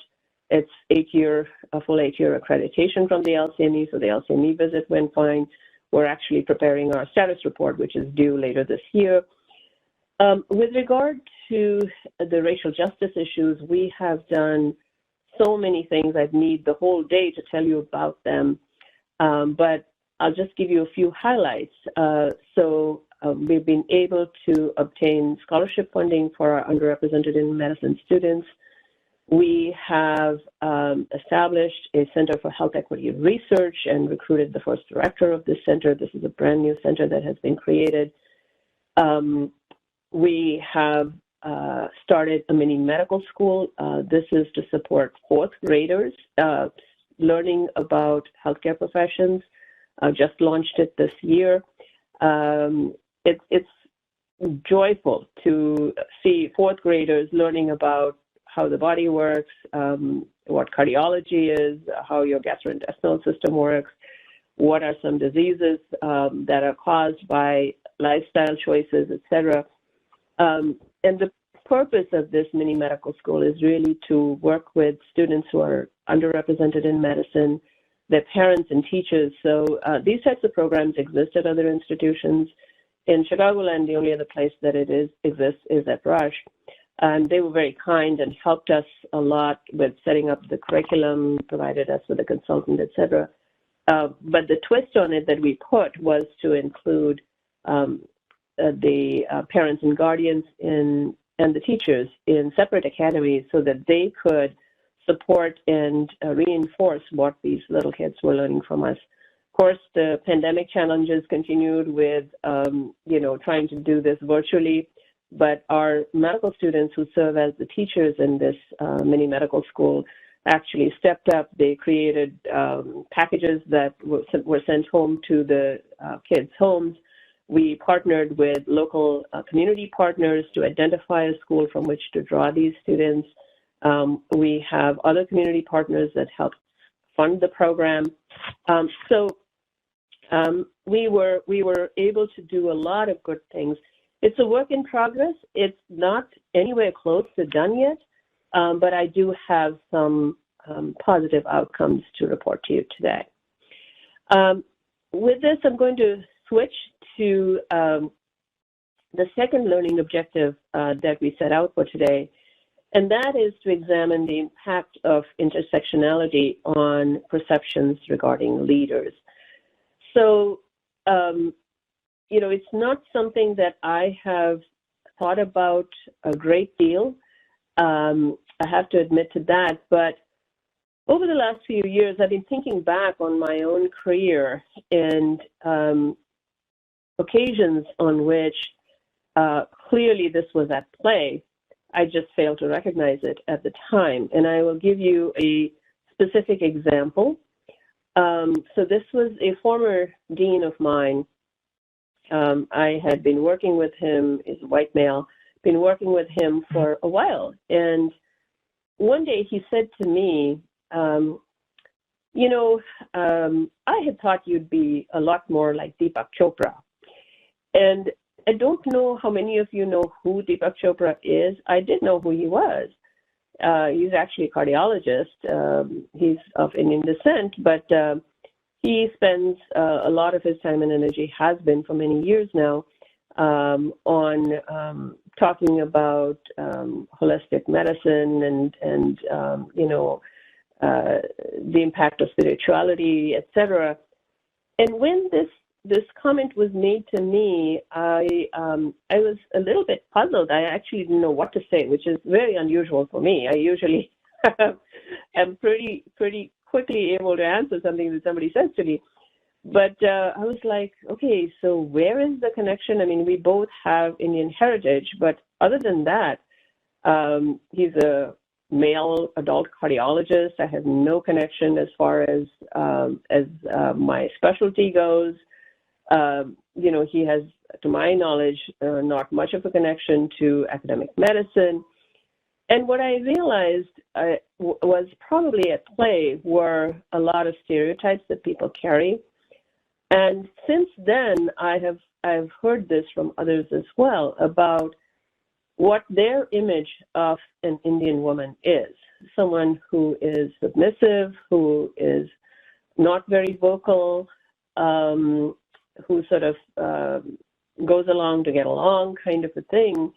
its full 8-year accreditation from the LCME, so the LCME visit went fine. We're actually preparing our status report, which is due later this year. With regard to the racial justice issues, we have done so many things. I'd need the whole day to tell you about them, but I'll just give you a few highlights. We've been able to obtain scholarship funding for our underrepresented in medicine students. We have established a Center for Health Equity Research and recruited the first director of this center. This is a brand new center that has been created. We have started a mini medical school. This is to support fourth graders learning about healthcare professions. Just launched it this year. It's joyful to see fourth graders learning about how the body works, what cardiology is, how your gastrointestinal system works, what are some diseases that are caused by lifestyle choices, etc. And the purpose of this mini medical school is really to work with students who are underrepresented in medicine, their parents and teachers. So these types of programs exist at other institutions. In Chicagoland, the only other place that it exists is at Rush. And they were very kind and helped us a lot with setting up the curriculum, provided us with a consultant, etc. But the twist on it that we put was to include the parents and guardians and the teachers in separate academies so that they could support and reinforce what these little kids were learning from us. Of course, the pandemic challenges continued with, trying to do this virtually, but our medical students who serve as the teachers in this mini medical school actually stepped up. They created packages that were sent home to the kids' homes. We partnered with local community partners to identify a school from which to draw these students. We have other community partners that help fund the program. We were able to do a lot of good things. It's a work in progress. It's not anywhere close to done yet, but I do have some positive outcomes to report to you today. With this, I'm going to switch to the second learning objective that we set out for today, and that is to examine the impact of intersectionality on perceptions regarding leaders. So, it's not something that I have thought about a great deal. I have to admit to that, but over the last few years, I've been thinking back on my own career and occasions on which clearly this was at play. I just failed to recognize it at the time. And I will give you a specific example. So this was a former dean of mine. I had been working with him, he's a white male, been working with him for a while. And one day he said to me, I had thought you'd be a lot more like Deepak Chopra. And I don't know how many of you know who Deepak Chopra is. I did know who he was. He's actually a cardiologist. He's of Indian descent, but he spends a lot of his time and energy, has been for many years now, on talking about holistic medicine and the impact of spirituality, etc. And when this comment was made to me, I was a little bit puzzled. I actually didn't know what to say, which is very unusual for me. I usually am pretty quickly able to answer something that somebody says to me. But I was like, okay, so where is the connection? I mean, we both have Indian heritage, but other than that, he's a male adult cardiologist. I have no connection as far as my specialty goes. He has, to my knowledge, not much of a connection to academic medicine. And what I realized was probably at play were a lot of stereotypes that people carry. And since then, I've heard this from others as well about what their image of an Indian woman is. Someone who is submissive, who is not very vocal, who sort of goes along to get along kind of a thing.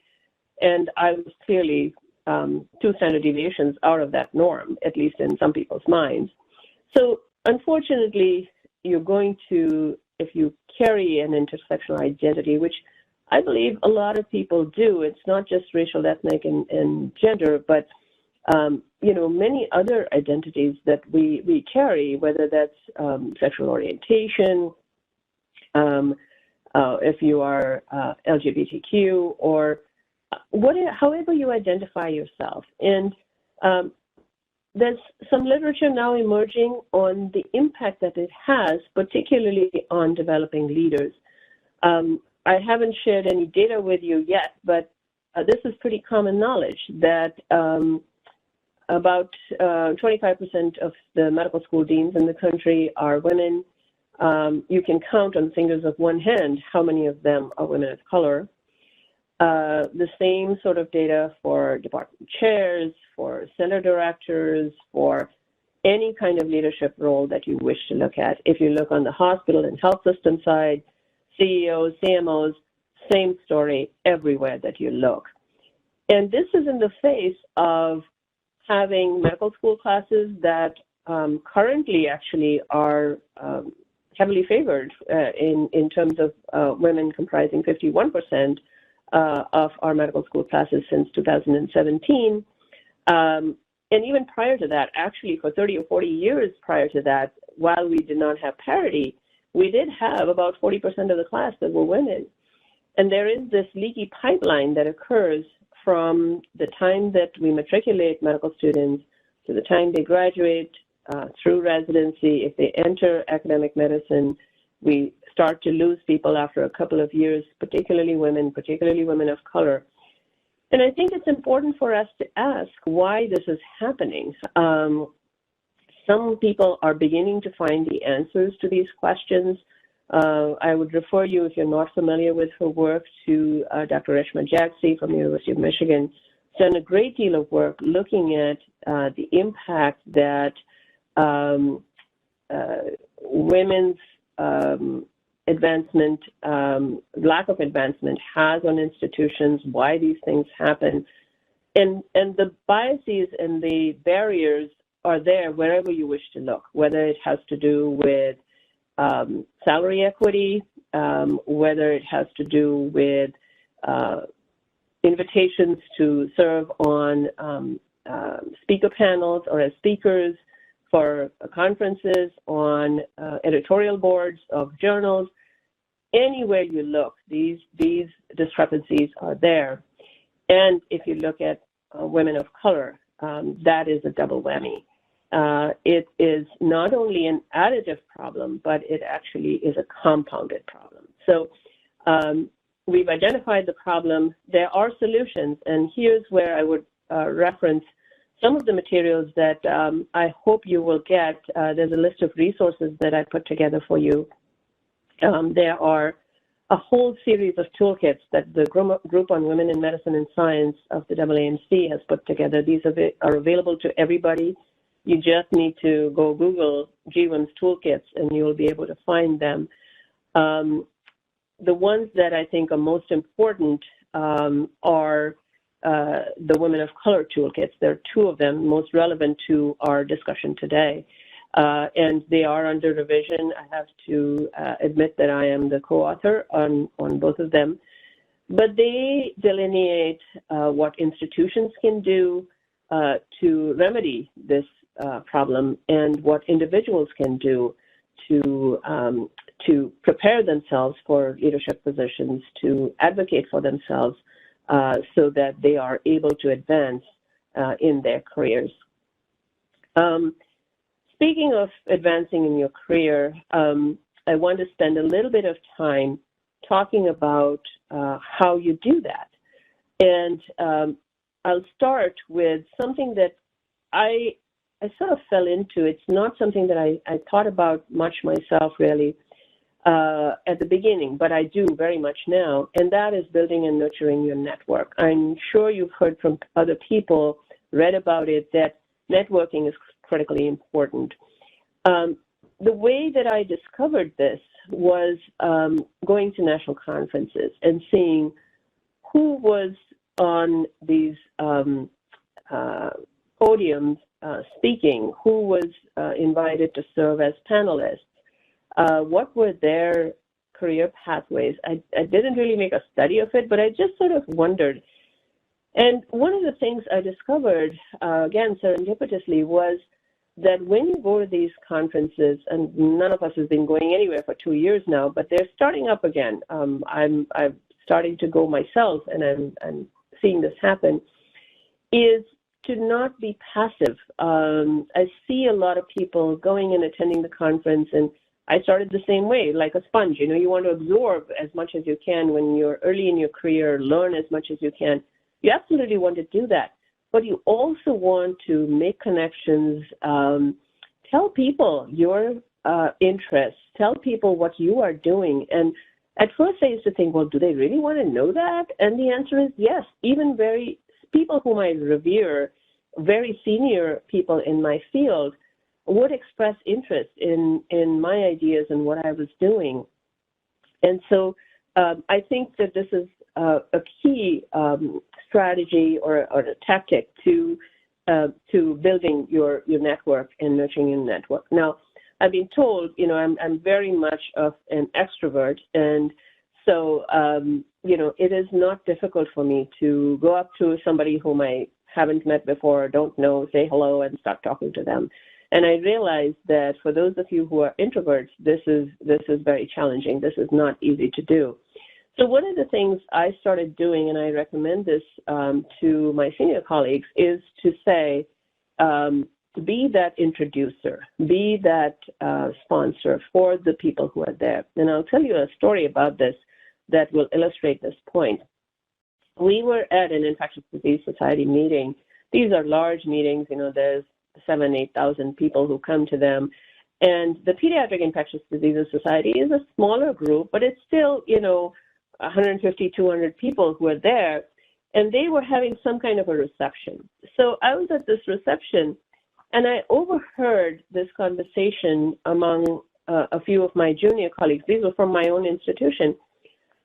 And I was clearly 2 standard deviations out of that norm, at least in some people's minds. So unfortunately, you're going to, if you carry an intersectional identity, which I believe a lot of people do, it's not just racial, ethnic, and gender, but many other identities that we carry, whether that's sexual orientation, if you are LGBTQ, or however you identify yourself. And there's some literature now emerging on the impact that it has, particularly on developing leaders. I haven't shared any data with you yet, but this is pretty common knowledge that about 25% of the medical school deans in the country are women. You can count on the fingers of one hand how many of them are women of color. The same sort of data for department chairs, for center directors, for any kind of leadership role that you wish to look at. If you look on the hospital and health system side, CEOs, CMOs, same story everywhere that you look. And this is in the face of having medical school classes that currently actually are heavily favored in terms of women comprising 51% of our medical school classes since 2017. And even prior to that, actually for 30 or 40 years prior to that, while we did not have parity, we did have about 40% of the class that were women. And there is this leaky pipeline that occurs from the time that we matriculate medical students to the time they graduate, through residency. If they enter academic medicine, we start to lose people after a couple of years, particularly women of color. And I think it's important for us to ask why this is happening. Some people are beginning to find the answers to these questions. I would refer you, if you're not familiar with her work, to Dr. Reshma Jagsy from the University of Michigan. She's done a great deal of work looking at the impact that women's advancement, lack of advancement has on institutions, why these things happen. And the biases and the barriers are there wherever you wish to look, whether it has to do with salary equity, whether it has to do with invitations to serve on speaker panels or as speakers for conferences, on editorial boards of journals. Anywhere you look, these discrepancies are there. And if you look at women of color, that is a double whammy. It is not only an additive problem, but it actually is a compounded problem. So we've identified the problem. There are solutions, and here's where I would reference some of the materials that I hope you will get. There's a list of resources that I put together for you. There are a whole series of toolkits that the Group on Women in Medicine and Science of the AAMC has put together. These are available to everybody. You just need to go Google GWIM's toolkits and you will be able to find them. The ones that I think are most important are the Women of Color toolkits. There are 2 of them, most relevant to our discussion today. And they are under revision. I have to admit that I am the co-author on both of them. But they delineate what institutions can do to remedy this problem and what individuals can do to prepare themselves for leadership positions, to advocate for themselves so that they are able to advance in their careers. Speaking of advancing in your career, I want to spend a little bit of time talking about how you do that. And I'll start with something that I sort of fell into. It's not something that I thought about much myself, really, at the beginning, but I do very much now, and that is building and nurturing your network. I'm sure you've heard from other people, read about it, that networking is critically important. The way that I discovered this was going to national conferences and seeing who was on these podiums speaking, who was invited to serve as panelists, what were their career pathways. I didn't really make a study of it, but I just sort of wondered. And one of the things I discovered, again, serendipitously, was that when you go to these conferences, and none of us has been going anywhere for 2 years now, but they're starting up again. I'm starting to go myself, and I'm seeing this happen, is to not be passive. I see a lot of people going and attending the conference, and I started the same way, like a sponge. You know, you want to absorb as much as you can when you're early in your career, learn as much as you can. You absolutely want to do that. But you also want to make connections, tell people your interests, tell people what you are doing. And at first I used to think, well, do they really want to know that? And the answer is yes. Even people whom I revere, very senior people in my field, would express interest in my ideas and what I was doing. And so I think that this is a key strategy or a tactic to building your network and nurturing your network. Now, I've been told, you know, I'm very much of an extrovert, and so it is not difficult for me to go up to somebody whom I haven't met before, don't know, say hello, and start talking to them. And I realized that for those of you who are introverts, this is very challenging. This is not easy to do. So one of the things I started doing, and I recommend this to my senior colleagues, is to say, be that introducer, be that sponsor for the people who are there. And I'll tell you a story about this that will illustrate this point. We were at an infectious disease society meeting. These are large meetings, you know, there's 7,000 to 8,000 people who come to them. And the Pediatric Infectious Diseases Society is a smaller group, but it's still, you know, 150, 200 people who are there, and they were having some kind of a reception. So I was at this reception, and I overheard this conversation among a few of my junior colleagues. These were from my own institution.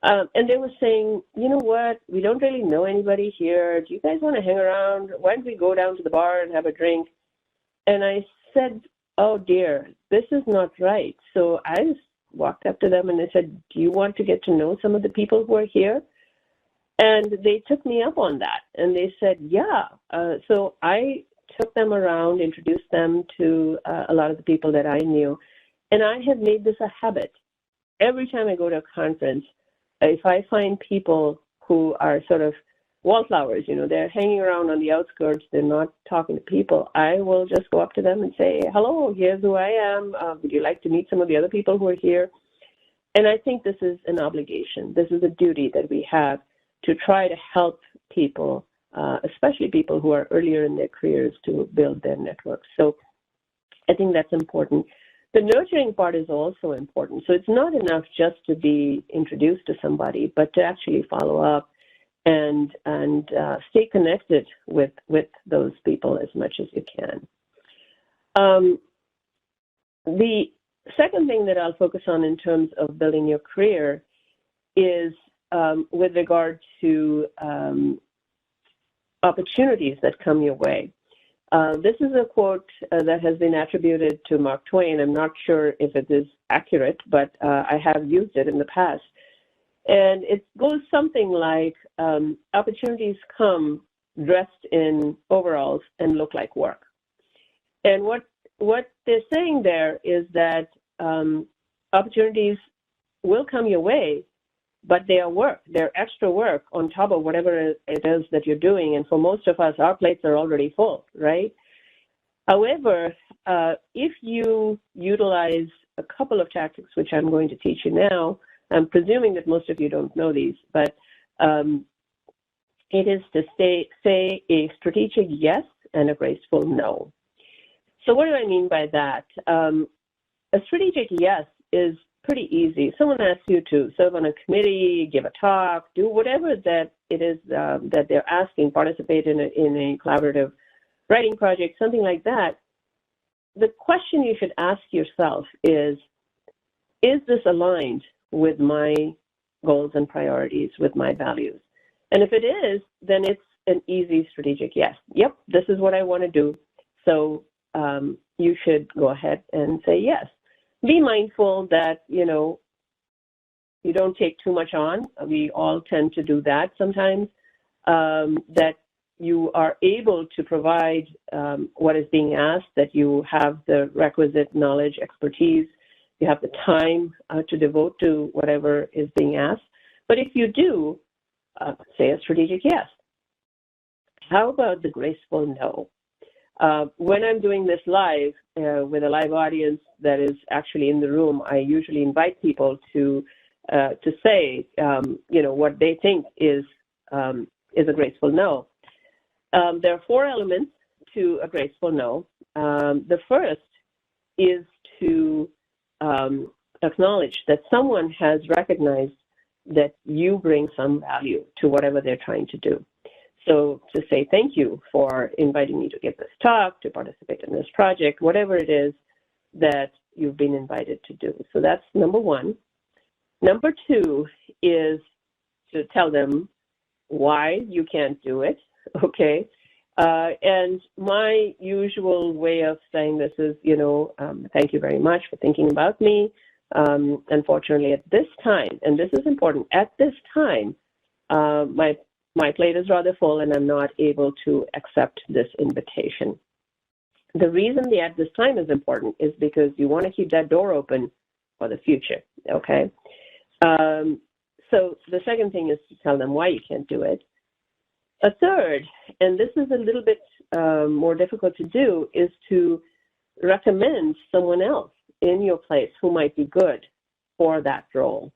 And they were saying, you know what, we don't really know anybody here. Do you guys want to hang around? Why don't we go down to the bar and have a drink? And I said, oh dear, this is not right. So I just walked up to them and I said, do you want to get to know some of the people who are here? And they took me up on that. And they said, yeah. So I took them around, introduced them to a lot of the people that I knew. And I have made this a habit. Every time I go to a conference, if I find people who are sort of wallflowers, you know, they're hanging around on the outskirts, they're not talking to people, I will just go up to them and say, hello, here's who I am. Would you like to meet some of the other people who are here? And I think this is an obligation. This is a duty that we have to try to help people, especially people who are earlier in their careers, to build their networks. So I think that's important. The nurturing part is also important. So it's not enough just to be introduced to somebody, but to actually follow up and stay connected with those people as much as you can. The second thing that I'll focus on in terms of building your career is with regard to opportunities that come your way. This is a quote that has been attributed to Mark Twain. I'm not sure if it is accurate, but I have used it in the past. And it goes something like, opportunities come dressed in overalls and look like work. And what they're saying there is that opportunities will come your way, but they are work. They're extra work on top of whatever it is that you're doing. And for most of us, our plates are already full, right? However, if you utilize a couple of tactics, which I'm going to teach you now, I'm presuming that most of you don't know these, but it is to say a strategic yes and a graceful no. So what do I mean by that? A strategic yes is pretty easy. Someone asks you to serve on a committee, give a talk, do whatever that it is that they're asking, participate in a collaborative writing project, something like that. The question you should ask yourself is this aligned with my goals and priorities, with my values? And if it is, then an easy strategic yes. Yep, this is what I want to do. So you should go ahead and say yes. Be mindful that, you don't take too much on. We all tend to do that sometimes. That you are able to provide what is being asked, that you have the requisite knowledge, expertise, you have the time to devote to whatever is being asked. But if you do, say a strategic yes. How about the graceful no? When I'm doing this live with a live audience that is actually in the room, I usually invite people to say, what they think is a graceful no. There are 4 elements to a graceful no. The first is to acknowledge that someone has recognized that you bring some value to whatever they're trying to do. So to say thank you for inviting me to give this talk, to participate in this project, whatever it is that you've been invited to do. So that's number 1. Number 2 is to tell them why you can't do it, okay? And my usual way of saying this is, thank you very much for thinking about me. Unfortunately, at this time, and this is important, at this time, my plate is rather full and I'm not able to accept this invitation. The reason the at this time is important is because you want to keep that door open for the future, okay? So the second thing is to tell them why you can't do it. A third, and this is a little bit more difficult to do, is to recommend someone else in your place who might be good for that role.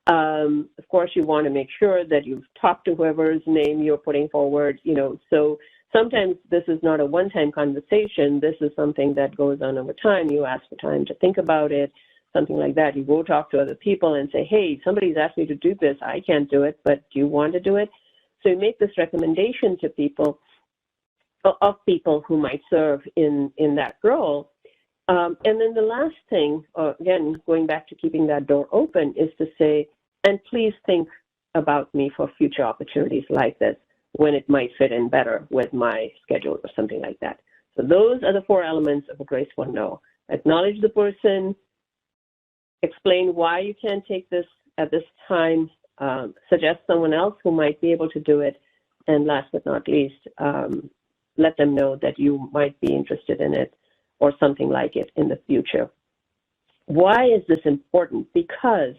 Of course, you want to make sure that you've talked to whoever's name you're putting forward, so sometimes this is not a one-time conversation. This is something that goes on over time. You ask for time to think about it, something like that. You go talk to other people and say, hey, somebody's asked me to do this. I can't do it, but do you want to do it? So you make this recommendation to people, of people who might serve in that role. And then the last thing, again, going back to keeping that door open, is to say, and please think about me for future opportunities like this when it might fit in better with my schedule or something like that. So those are the 4 elements of a graceful no. Acknowledge the person, explain why you can't take this at this time, suggest someone else who might be able to do it, and last but not least, let them know that you might be interested in it or something like it in the future. Why is this important? Because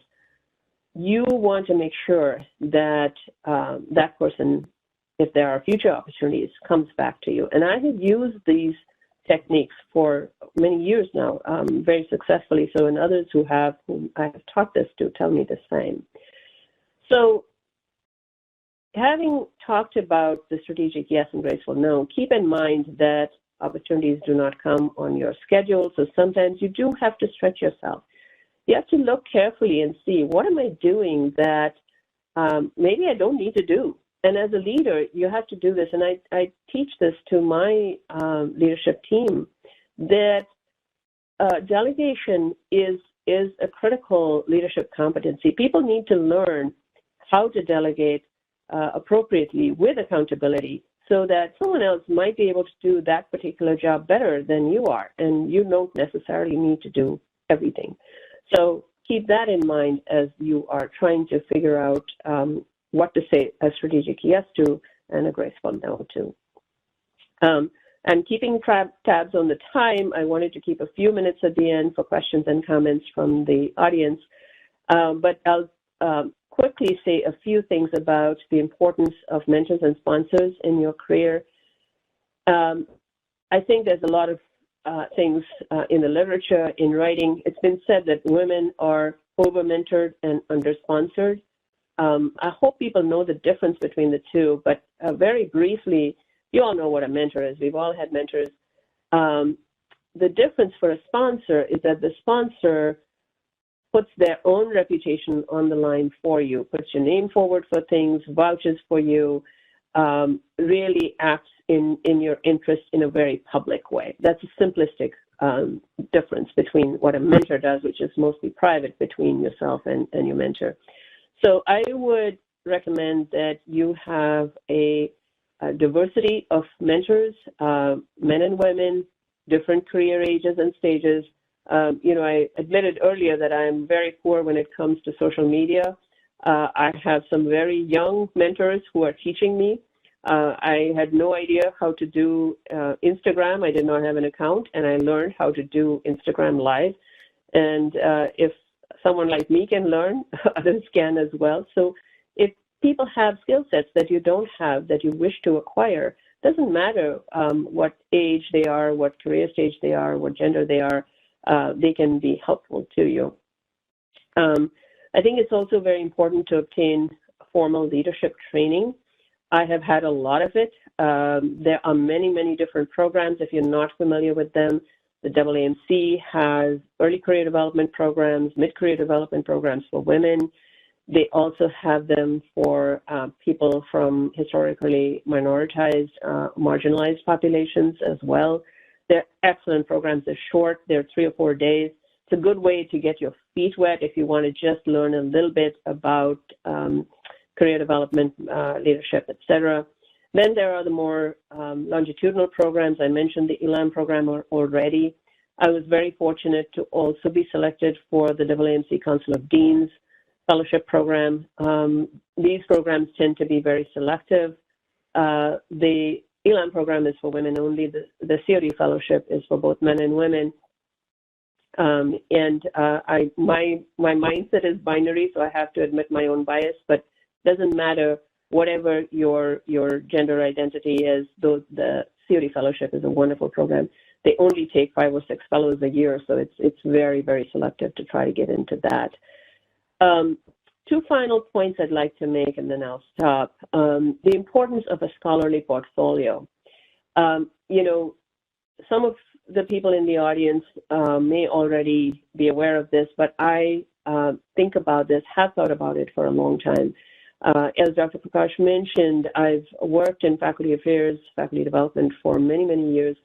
you want to make sure that that person, if there are future opportunities, comes back to you. And I have used these techniques for many years now, very successfully. So, and others whom I have taught this to tell me the same. So, having talked about the strategic yes and graceful no, keep in mind that opportunities do not come on your schedule. So sometimes you do have to stretch yourself. You have to look carefully and see, what am I doing that maybe I don't need to do? And as a leader, you have to do this. And I teach this to my leadership team, that delegation is a critical leadership competency. People need to learn how to delegate appropriately with accountability, so that someone else might be able to do that particular job better than you are, and you don't necessarily need to do everything. So keep that in mind as you are trying to figure out what to say a strategic yes to and a graceful no to. And keeping tabs on the time, I wanted to keep a few minutes at the end for questions and comments from the audience, but I'll quickly say a few things about the importance of mentors and sponsors in your career. I think there's a lot of things in the literature, in writing. It's been said that women are over-mentored and under-sponsored. I hope people know the difference between the two, but very briefly, you all know what a mentor is. We've all had mentors. The difference for a sponsor is that the sponsor puts their own reputation on the line for you, puts your name forward for things, vouches for you, really acts in your interest in a very public way. That's a simplistic difference between what a mentor does, which is mostly private between yourself and your mentor. So I would recommend that you have a diversity of mentors, men and women, different career ages and stages. I admitted earlier that I'm very poor when it comes to social media. I have some very young mentors who are teaching me. I had no idea how to do Instagram. I did not have an account, and I learned how to do Instagram Live. And if someone like me can learn, others can as well. So if people have skill sets that you don't have, that you wish to acquire, doesn't matter what age they are, what career stage they are, what gender they are, they can be helpful to you. I think it's also very important to obtain formal leadership training. I have had a lot of it. There are many, many different programs. If you're not familiar with them, the AAMC has early career development programs, mid-career development programs for women. They also have them for people from historically minoritized, marginalized populations as well. They're excellent programs. They're short. They're 3 or 4 days. It's a good way to get your feet wet if you want to just learn a little bit about career development, leadership, etc. Then there are the more longitudinal programs. I mentioned the ELAM program already. I was very fortunate to also be selected for the AAMC Council of Deans Fellowship Program. These programs tend to be very selective. The ELAM program is for women only. The COD Fellowship is for both men and women. My mindset is binary, so I have to admit my own bias, but doesn't matter whatever your gender identity is. Though the COD Fellowship is a wonderful program. They only take 5 or 6 fellows a year, so it's very, very selective to try to get into that. 2 final points I'd like to make, and then I'll stop. The importance of a scholarly portfolio. Some of the people in the audience may already be aware of this, but I think about this, have thought about it for a long time. As Dr. Prakash mentioned, I've worked in faculty affairs, faculty development for many, many years.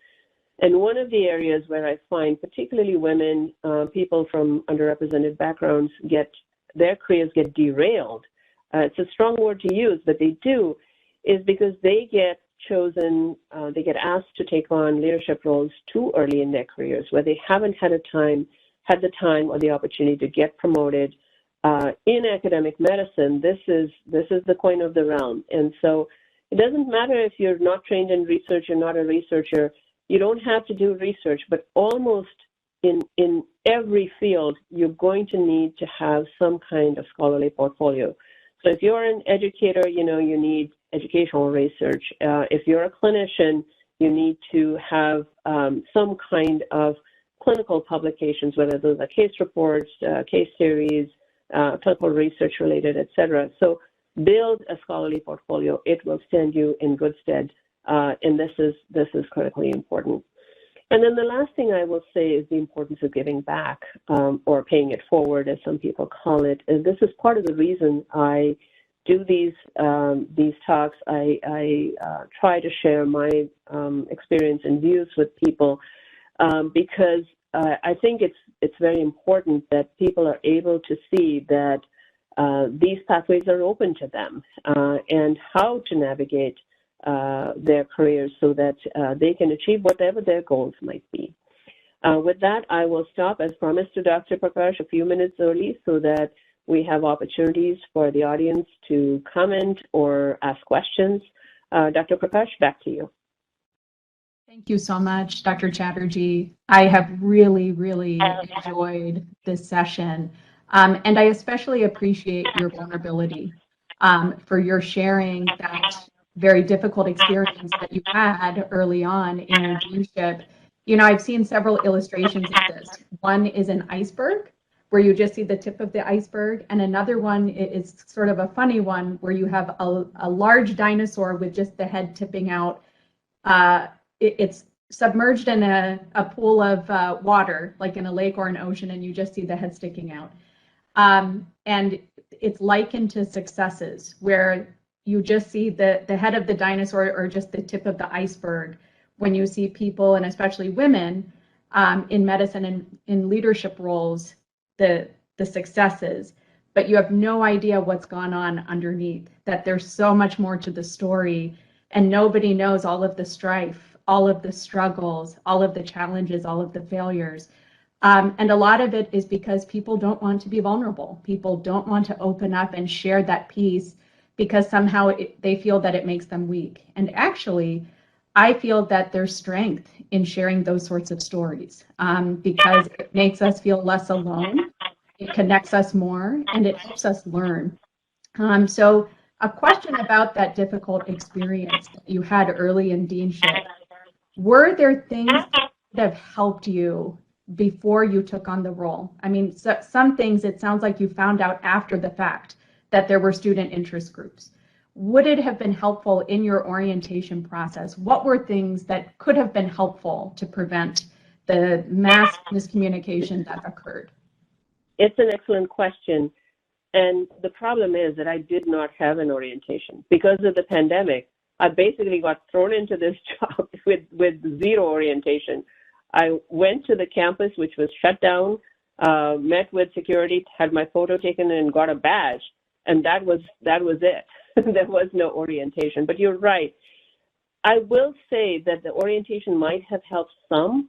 And one of the areas where I find particularly women, people from underrepresented backgrounds, their careers get derailed. It's a strong word to use, but they do, is because they get chosen, they get asked to take on leadership roles too early in their careers, where they haven't had the time or the opportunity to get promoted. In academic medicine, this is the coin of the realm. And so it doesn't matter if you're not trained in research, you're not a researcher, you don't have to do research, but almost in every field, you're going to need to have some kind of scholarly portfolio. So if you're an educator, you need educational research. If you're a clinician, you need to have some kind of clinical publications, whether those are case reports, case series, clinical research related, etc. So build a scholarly portfolio. It will stand you in good stead, and this is critically important. And then the last thing I will say is the importance of giving back, or paying it forward, as some people call it. And this is part of the reason I do these talks. I try to share my experience and views with people because I think it's very important that people are able to see that these pathways are open to them and how to navigate their careers so that they can achieve whatever their goals might be. With that, I will stop, as promised to Dr. Prakash, a few minutes early so that we have opportunities for the audience to comment or ask questions. Dr. Prakash, back to you. Thank you so much, Dr. Chatterjee. I have really, really enjoyed this session. And I especially appreciate your vulnerability for your sharing that very difficult experience that you had early on in your deanship. I've seen several illustrations of this. One is an iceberg, where you just see the tip of the iceberg, and another one is sort of a funny one where you have a large dinosaur with just the head tipping out. It's submerged in a pool of water, like in a lake or an ocean, and you just see the head sticking out. And it's likened to successes, where you just see the head of the dinosaur or just the tip of the iceberg when you see people, and especially women, in medicine and in leadership roles, the successes, but you have no idea what's gone on underneath, that there's so much more to the story. and nobody knows all of the strife, all of the struggles, all of the challenges, all of the failures. And a lot of it is because people don't want to be vulnerable. People don't want to open up and share that piece because somehow they feel that it makes them weak. And actually, I feel that there's strength in sharing those sorts of stories because it makes us feel less alone, it connects us more, and it helps us learn. So a question about that difficult experience that you had early in deanship, were there things that have helped you before you took on the role? I mean, some things it sounds like you found out after the fact that there were student interest groups. Would it have been helpful in your orientation process? What were things that could have been helpful to prevent the mass miscommunication that occurred? It's an excellent question. And the problem is that I did not have an orientation. Because of the pandemic, I basically got thrown into this job with zero orientation. I went to the campus, which was shut down, met with security, had my photo taken, and got a badge. And that was it. There was no orientation. But you're right. I will say that the orientation might have helped some,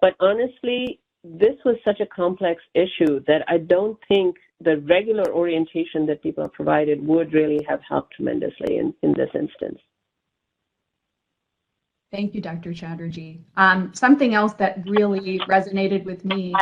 but honestly, this was such a complex issue that I don't think the regular orientation that people are provided would really have helped tremendously in this instance. Thank you, Dr. Chatterjee. Something else that really resonated with me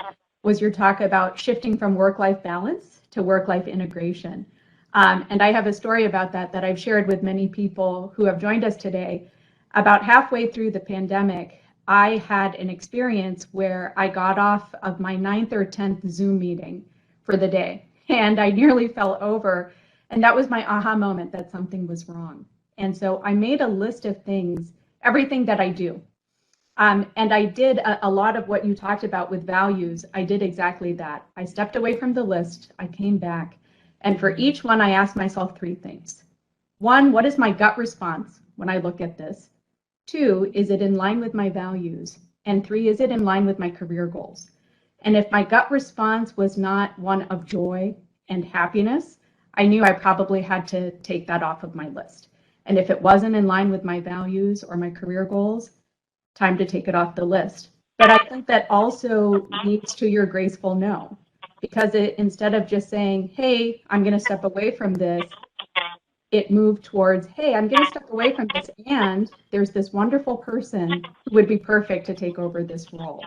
was your talk about shifting from work-life balance to work-life integration. And I have a story about that I've shared with many people who have joined us today. About halfway through the pandemic, I had an experience where I got off of my 9th or 10th Zoom meeting for the day, and I nearly fell over. And that was my aha moment that something was wrong. And so I made a list of things, everything that I do. And I did a lot of what you talked about with values. I did exactly that. I stepped away from the list, I came back, and for each one, I asked myself 3 things. 1, what is my gut response when I look at this? 2, is it in line with my values? And 3, is it in line with my career goals? And if my gut response was not one of joy and happiness, I knew I probably had to take that off of my list. And if it wasn't in line with my values or my career goals, time to take it off the list. But I think that also leads to your graceful no, because instead of just saying, hey, I'm going to step away from this, it moved towards, hey, I'm going to step away from this, and there's this wonderful person who would be perfect to take over this role.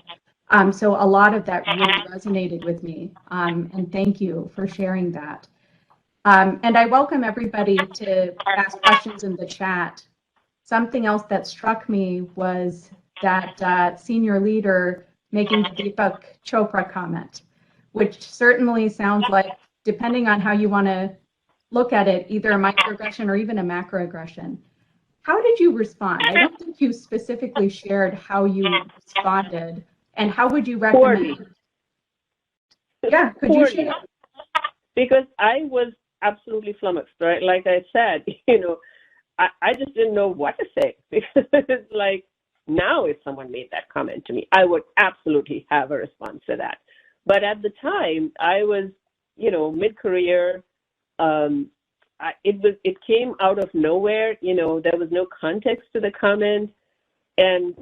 So a lot of that really resonated with me, and thank you for sharing that. And I welcome everybody to ask questions in the chat. Something else that struck me was that senior leader making the Deepak Chopra comment, which certainly sounds like, depending on how you want to look at it, either a microaggression or even a macroaggression. How did you respond? I don't think you specifically shared how you responded, and how would you recommend? Yeah, could you share? Because I was absolutely flummoxed, right? Like I said, I just didn't know what to say, because it's like, now if someone made that comment to me, I would absolutely have a response to that. But at the time, I was, mid-career. It came out of nowhere. There was no context to the comment, and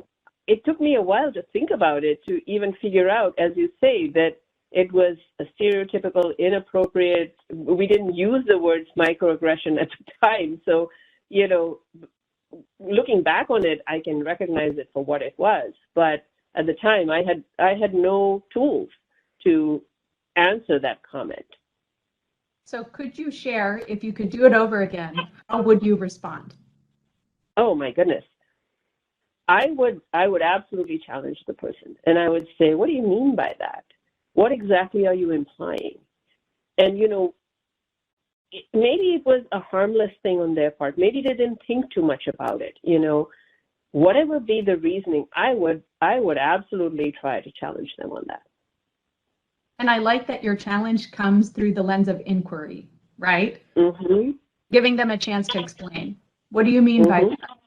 it took me a while to think about it, to even figure out, as you say, that it was a stereotypical, inappropriate. We didn't use the words microaggression at the time, so looking back on it, I can recognize it for what it was. But at the time, I had no tools to answer that comment. So could you share, if you could do it over again, how would you respond? Oh my goodness. I would absolutely challenge the person, and I would say, what do you mean by that? What exactly are you implying? And maybe it was a harmless thing on their part. Maybe they didn't think too much about it. Whatever be the reasoning, I would absolutely try to challenge them on that. And I like that your challenge comes through the lens of inquiry, right? Mm-hmm. Giving them a chance to explain. What do you mean by that?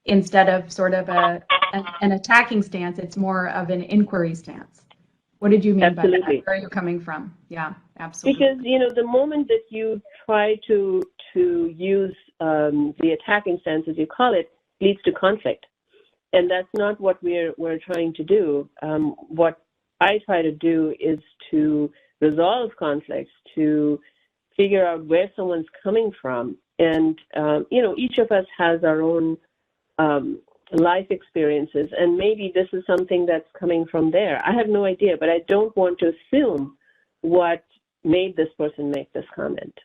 Instead of sort of an attacking stance, it's more of an inquiry stance. What did you mean by that? Where are you coming from? Yeah, absolutely. Because the moment that you try to use the attacking stance, as you call it, leads to conflict. And that's not what we're trying to do. What I try to do is to resolve conflicts, to figure out where someone's coming from. And, each of us has our own life experiences, and maybe this is something that's coming from there. I have no idea, but I don't want to assume what made this person make this comment.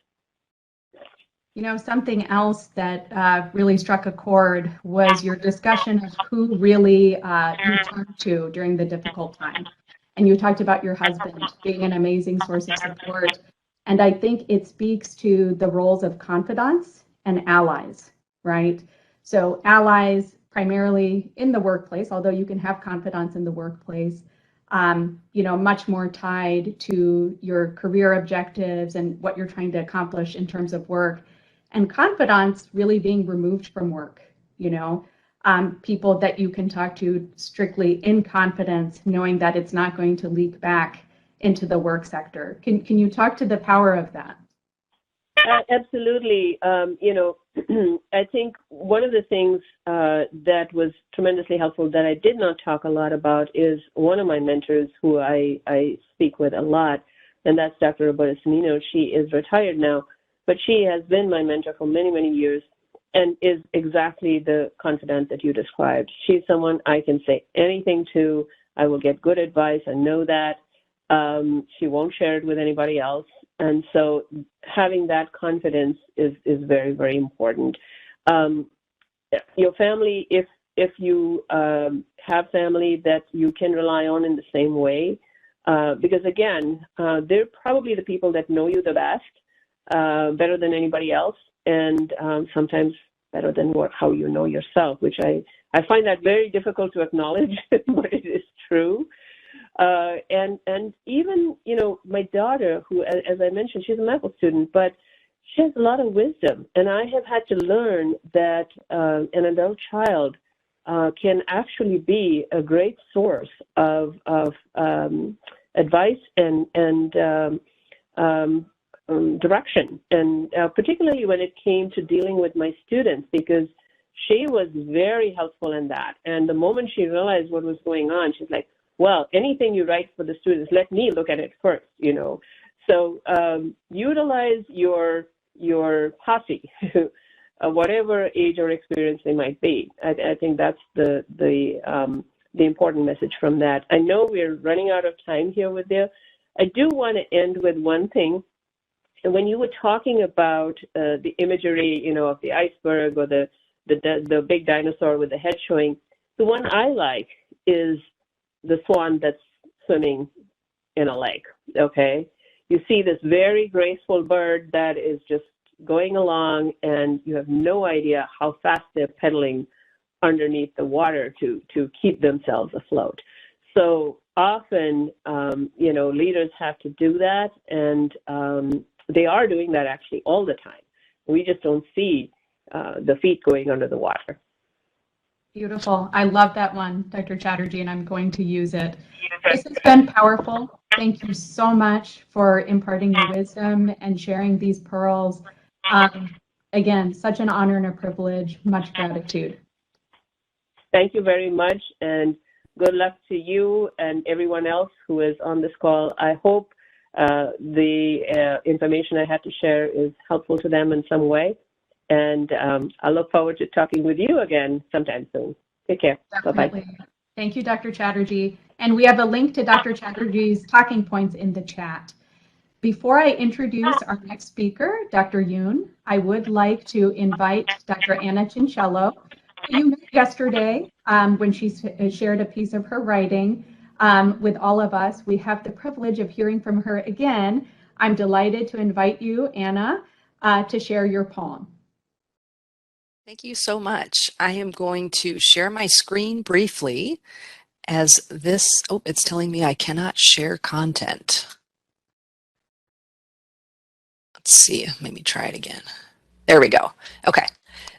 Something else that really struck a chord was your discussion of who really you turned to during the difficult time. And you talked about your husband being an amazing source of support. And I think it speaks to the roles of confidants and allies, right? So allies primarily in the workplace, although you can have confidants in the workplace, much more tied to your career objectives and what you're trying to accomplish in terms of work. And confidants really being removed from work, people that you can talk to strictly in confidence, knowing that it's not going to leak back into the work sector. Can you talk to the power of that? Absolutely. I think one of the things that was tremendously helpful that I did not talk a lot about is one of my mentors who I speak with a lot, and that's Dr. Roberta Cimino. She is retired now, but she has been my mentor for many, many years and is exactly the confidant that you described. She's someone I can say anything to. I will get good advice. I know that. She won't share it with anybody else. And so having that confidence is very, very important. Your family, if you have family that you can rely on in the same way, because again, they're probably the people that know you the best, better than anybody else, and sometimes better than how you know yourself, which I find that very difficult to acknowledge, but it is true. And even, my daughter, who, as I mentioned, she's a medical student, but she has a lot of wisdom. And I have had to learn that an adult child can actually be a great source of advice and direction. And particularly when it came to dealing with my students, because she was very helpful in that. And the moment she realized what was going on, she's like, well, anything you write for the students, let me look at it first, So utilize your posse, whatever age or experience they might be. I think that's the important message from that. I know we're running out of time here with you. I do want to end with one thing. And when you were talking about the imagery, of the iceberg or the big dinosaur with the head showing, the one I like is the swan that's swimming in a lake, okay? You see this very graceful bird that is just going along, and you have no idea how fast they're pedaling underneath the water to keep themselves afloat. So often, leaders have to do that, and they are doing that actually all the time. We just don't see the feet going under the water. Beautiful. I love that one, Dr. Chatterjee, and I'm going to use it. This has been powerful. Thank you so much for imparting your wisdom and sharing these pearls. Again, such an honor and a privilege. Much gratitude. Thank you very much, and good luck to you and everyone else who is on this call. I hope the information I had to share is helpful to them in some way. And I look forward to talking with you again sometime soon. Take care. Definitely. Bye-bye. Thank you, Dr. Chatterjee. And we have a link to Dr. Chatterjee's talking points in the chat. Before I introduce our next speaker, Dr. Yoon, I would like to invite Dr. Anna Cinchello, who you met yesterday when she shared a piece of her writing with all of us. We have the privilege of hearing from her again. I'm delighted to invite you, Anna, to share your poem. Thank you so much. I am going to share my screen briefly as this, it's telling me I cannot share content. Let's see, maybe try it again. There we go. Okay,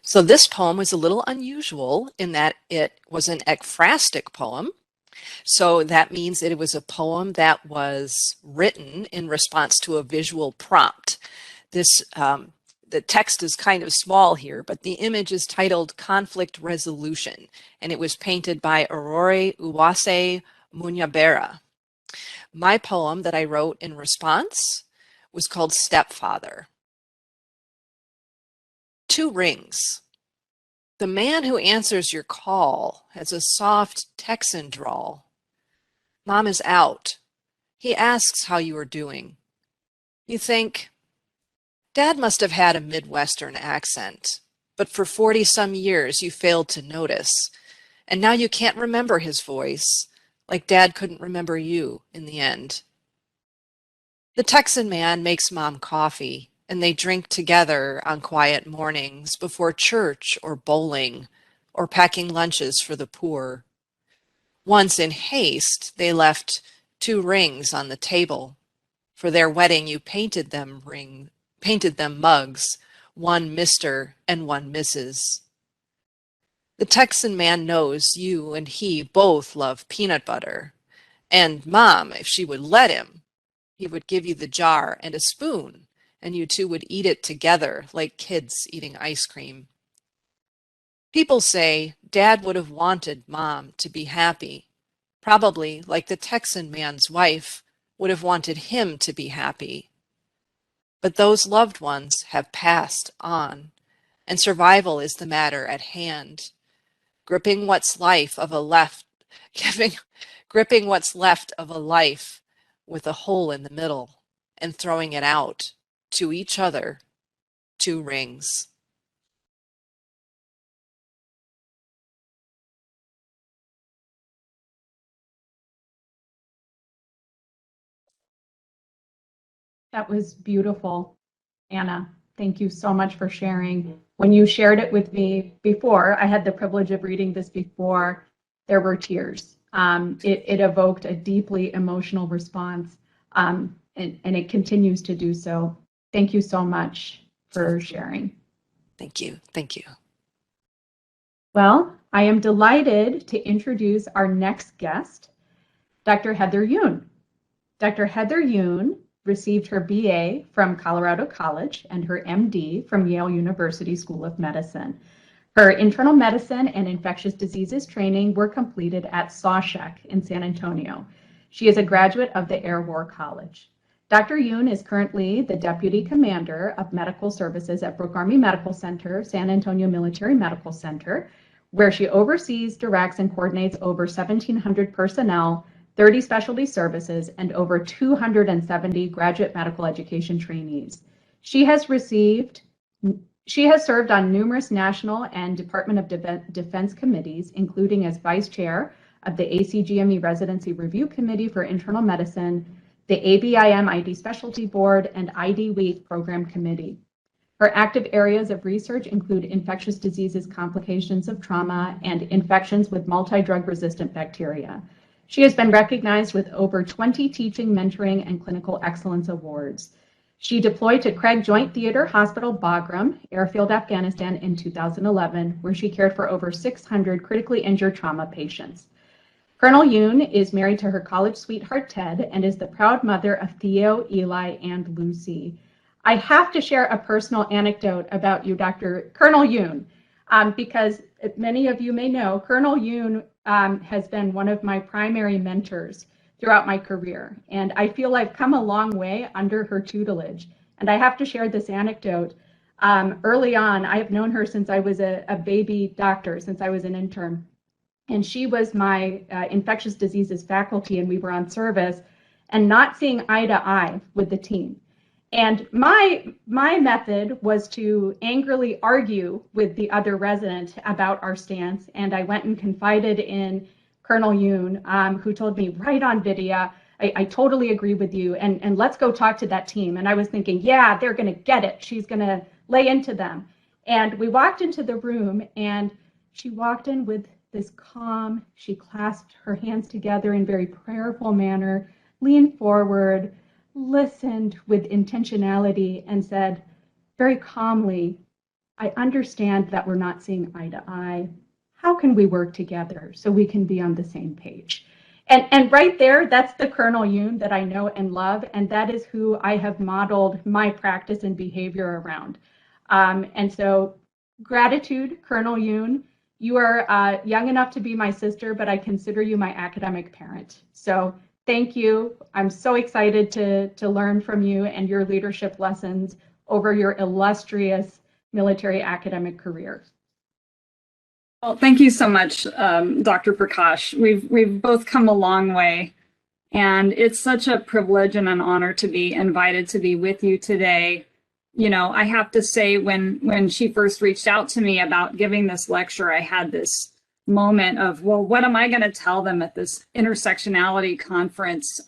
so this poem was a little unusual in that it was an ekphrastic poem. So that means that it was a poem that was written in response to a visual prompt. This the text is kind of small here, but the image is titled Conflict Resolution, and it was painted by Aurore Uwase Munyabera. My poem that I wrote in response was called Stepfather. 2 rings. The man who answers your call has a soft Texan drawl. Mom is out. He asks how you are doing. You think, Dad must have had a Midwestern accent, but for 40-some years you failed to notice, and now you can't remember his voice, like Dad couldn't remember you in the end. The Texan man makes Mom coffee, and they drink together on quiet mornings before church or bowling or packing lunches for the poor. Once in haste, they left 2 rings on the table. For their wedding, you painted them mugs, one Mr. and one Mrs. The Texan man knows you and he both love peanut butter, and Mom, if she would let him, he would give you the jar and a spoon, and you two would eat it together like kids eating ice cream. People say Dad would have wanted Mom to be happy, probably like the Texan man's wife would have wanted him to be happy. But those loved ones have passed on, and survival is the matter at hand. Gripping what's left of a life with a hole in the middle and throwing it out to each other, 2 rings. That was beautiful, Anna. Thank you so much for sharing. When you shared it with me before, I had the privilege of reading this before, there were tears. It evoked a deeply emotional response, and it continues to do so. Thank you so much for sharing. Thank you. Thank you. Well, I am delighted to introduce our next guest, Dr. Heather Yoon. Dr. Heather Yoon received her BA from Colorado College and her MD from Yale University School of Medicine. Her internal medicine and infectious diseases training were completed at Sawcheck in San Antonio. She is a graduate of the Air War College. Dr. Yoon is currently the Deputy Commander of Medical Services at Brooke Army Medical Center, San Antonio Military Medical Center, where she oversees, directs, and coordinates over 1,700 personnel, 30 specialty services, and over 270 graduate medical education trainees. She has served on numerous national and Department of Defense committees, including as Vice Chair of the ACGME Residency Review Committee for Internal Medicine, the ABIM ID Specialty Board, and ID Week Program Committee. Her active areas of research include infectious diseases, complications of trauma, and infections with multi-drug resistant bacteria. She has been recognized with over 20 teaching, mentoring, and clinical excellence awards. She deployed to Craig Joint Theater Hospital, Bagram, Airfield, Afghanistan in 2011, where she cared for over 600 critically injured trauma patients. Colonel Yoon is married to her college sweetheart, Ted, and is the proud mother of Theo, Eli, and Lucy. I have to share a personal anecdote about you, Dr. Colonel Yoon, because many of you may know, Colonel Yoon has been one of my primary mentors throughout my career, and I feel I've come a long way under her tutelage. And I have to share this anecdote. Early on, I have known her since I was a baby doctor, since I was an intern, and she was my infectious diseases faculty, and we were on service and not seeing eye to eye with the team. And my method was to angrily argue with the other resident about our stance. And I went and confided in Colonel Yoon, who told me right on video, I totally agree with you. And let's go talk to that team. And I was thinking, yeah, they're going to get it. She's going to lay into them. And we walked into the room, and she walked in with this calm. She clasped her hands together in a very prayerful manner, leaned forward, listened with intentionality, and said very calmly, I understand that we're not seeing eye to eye. How can we work together so we can be on the same page? And right there, that's the Colonel Yoon that I know and love, and that is who I have modeled my practice and behavior around. And so gratitude, Colonel Yoon. You are young enough to be my sister, but I consider you my academic parent. So thank you. I'm so excited to learn from you and your leadership lessons over your illustrious military academic career. Well, thank you so much, Dr. Prakash. We've both come a long way, and it's such a privilege and an honor to be invited to be with you today. You know, I have to say, when she first reached out to me about giving this lecture, I had this moment of, well, what am I going to tell them at this intersectionality conference?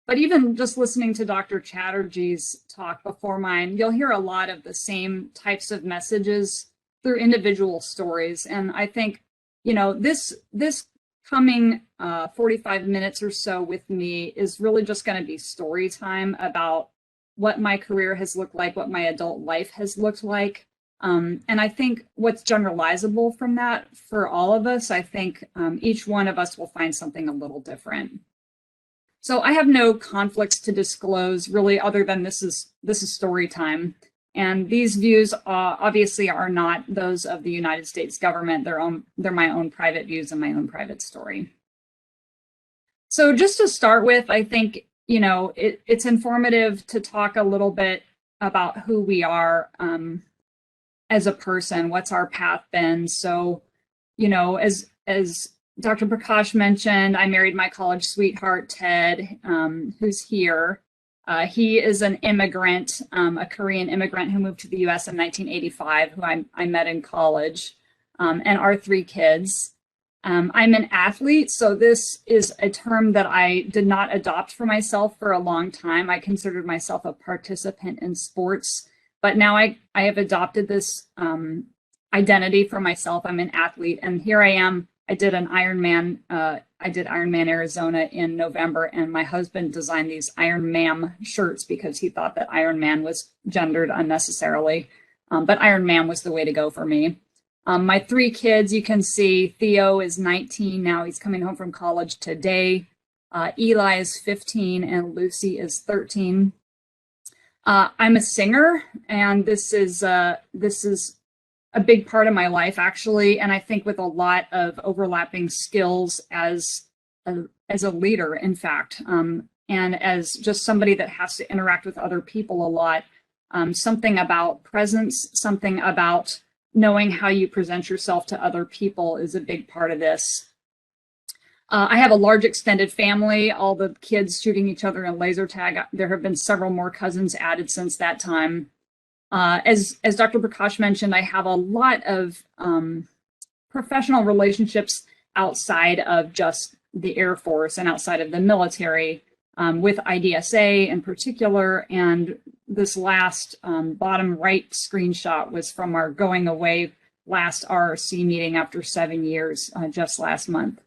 But even just listening to Dr. Chatterjee's talk before mine, you'll hear a lot of the same types of messages through individual stories. And I think, you know, this coming 45 minutes or so with me is really just going to be story time about what my career has looked like, what my adult life has looked like. And I think what's generalizable from that for all of us, I think each one of us will find something a little different. So I have no conflicts to disclose really, other than this is story time. And these views obviously are not those of the United States government. They're my own private views and my own private story. So just to start with, I think, you know, it's informative to talk a little bit about who we are as a person, what's our path been. So, you know, as Dr. Prakash mentioned, I married my college sweetheart, Ted, who's here. He is an immigrant, a Korean immigrant who moved to the US in 1985, who I met in college, and our 3 kids. I'm an athlete, so this is a term that I did not adopt for myself for a long time. I considered myself a participant in sports, but now I have adopted this identity for myself. I'm an athlete, and here I am. I did an Ironman. I did Ironman Arizona in November, and my husband designed these Iron Man shirts because he thought that Ironman was gendered unnecessarily, but Ironman was the way to go for me. My 3 kids, you can see Theo is 19 now. He's coming home from college today. Eli is 15 and Lucy is 13. I'm a singer, and this is a big part of my life, actually. And I think with a lot of overlapping skills as a leader, in fact, and as just somebody that has to interact with other people a lot. Something about presence, something about knowing how you present yourself to other people is a big part of this. I have a large extended family, all the kids shooting each other in laser tag. There have been several more cousins added since that time. As Dr. Prakash mentioned, I have a lot of professional relationships outside of just the Air Force and outside of the military, with IDSA in particular. And this last bottom right screenshot was from our going away last RRC meeting after 7 years, just last month.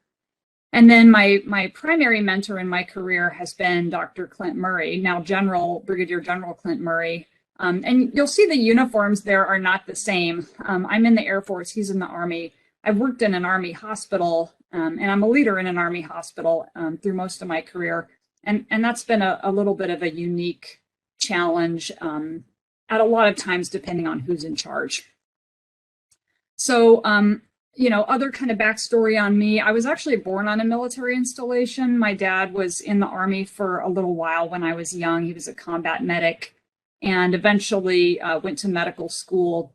And then my primary mentor in my career has been Dr. Clint Murray, now Brigadier General Clint Murray. And you'll see the uniforms there are not the same. I'm in the Air Force, he's in the Army. I've worked in an Army hospital, and I'm a leader in an Army hospital through most of my career. And that's been a little bit of a unique challenge at a lot of times, depending on who's in charge. So, you know, other kind of backstory on me, I was actually born on a military installation. My dad was in the Army for a little while when I was young. He was a combat medic and eventually went to medical school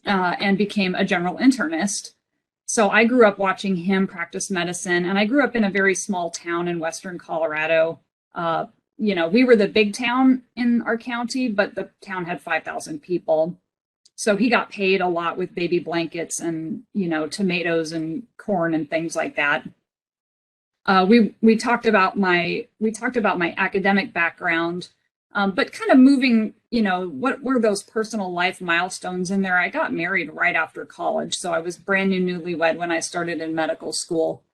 and became a general internist. So I grew up watching him practice medicine, and I grew up in a very small town in Western Colorado. You know, we were the big town in our county, but the town had 5,000 people. So he got paid a lot with baby blankets and, you know, tomatoes and corn and things like that. We talked about my academic background, but kind of moving, you know, what were those personal life milestones in there? I got married right after college, so I was brand new newlywed when I started in medical school.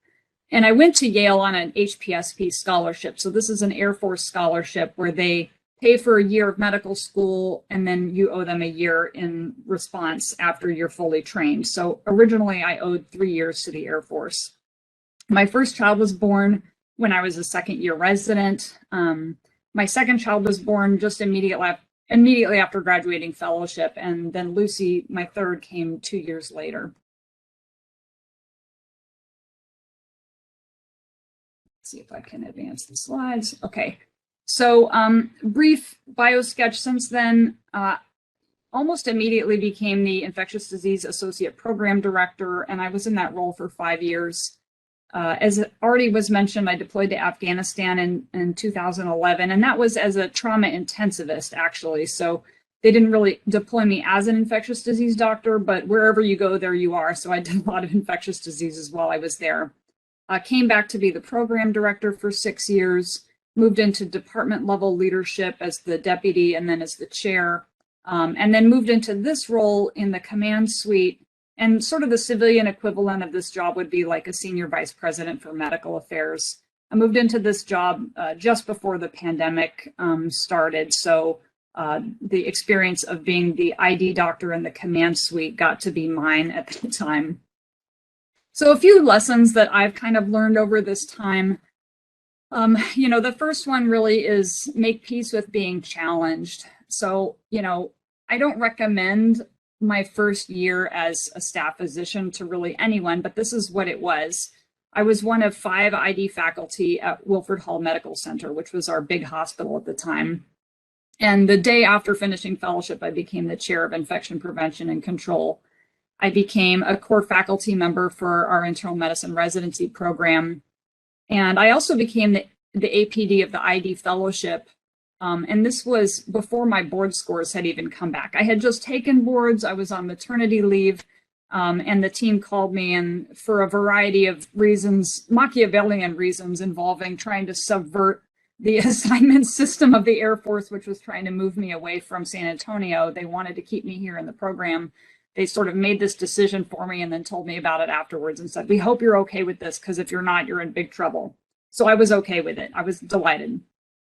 And I went to Yale on an HPSP scholarship. So this is an Air Force scholarship where they pay for a year of medical school, and then you owe them a year in response after you're fully trained. So originally I owed 3 years to the Air Force. My first child was born when I was a second-year resident. My second child was born just immediately immediately after graduating fellowship. And then Lucy, my third, came 2 years later. Let's see if I can advance the slides. Okay. So brief bio sketch. Since then, almost immediately became the Infectious Disease Associate Program Director, and I was in that role for 5 years. As already was mentioned, I deployed to Afghanistan in 2011, and that was as a trauma intensivist, actually. So they didn't really deploy me as an infectious disease doctor, but wherever you go, there you are. So I did a lot of infectious diseases while I was there. Came back to be the program director for 6 years, moved into department level leadership as the deputy and then as the chair, and then moved into this role in the command suite. And sort of the civilian equivalent of this job would be like a senior vice president for medical affairs. I moved into this job just before the pandemic started. So the experience of being the ID doctor in the command suite got to be mine at the time. So a few lessons that I've kind of learned over this time. You know, the first one really is make peace with being challenged. So, you know, I don't recommend my first year as a staff physician to really anyone, but this is what it was. I was one of 5 ID faculty at Wilford Hall Medical Center, which was our big hospital at the time. And the day after finishing fellowship, I became the chair of infection prevention and control. I became a core faculty member for our internal medicine residency program. And I also became the APD of the ID fellowship. And this was before my board scores had even come back. I had just taken boards, I was on maternity leave, and the team called me, and for a variety of reasons, Machiavellian reasons involving trying to subvert the assignment system of the Air Force, which was trying to move me away from San Antonio. They wanted to keep me here in the program. They sort of made this decision for me and then told me about it afterwards and said, we hope you're okay with this, because if you're not, you're in big trouble. So I was okay with it. I was delighted.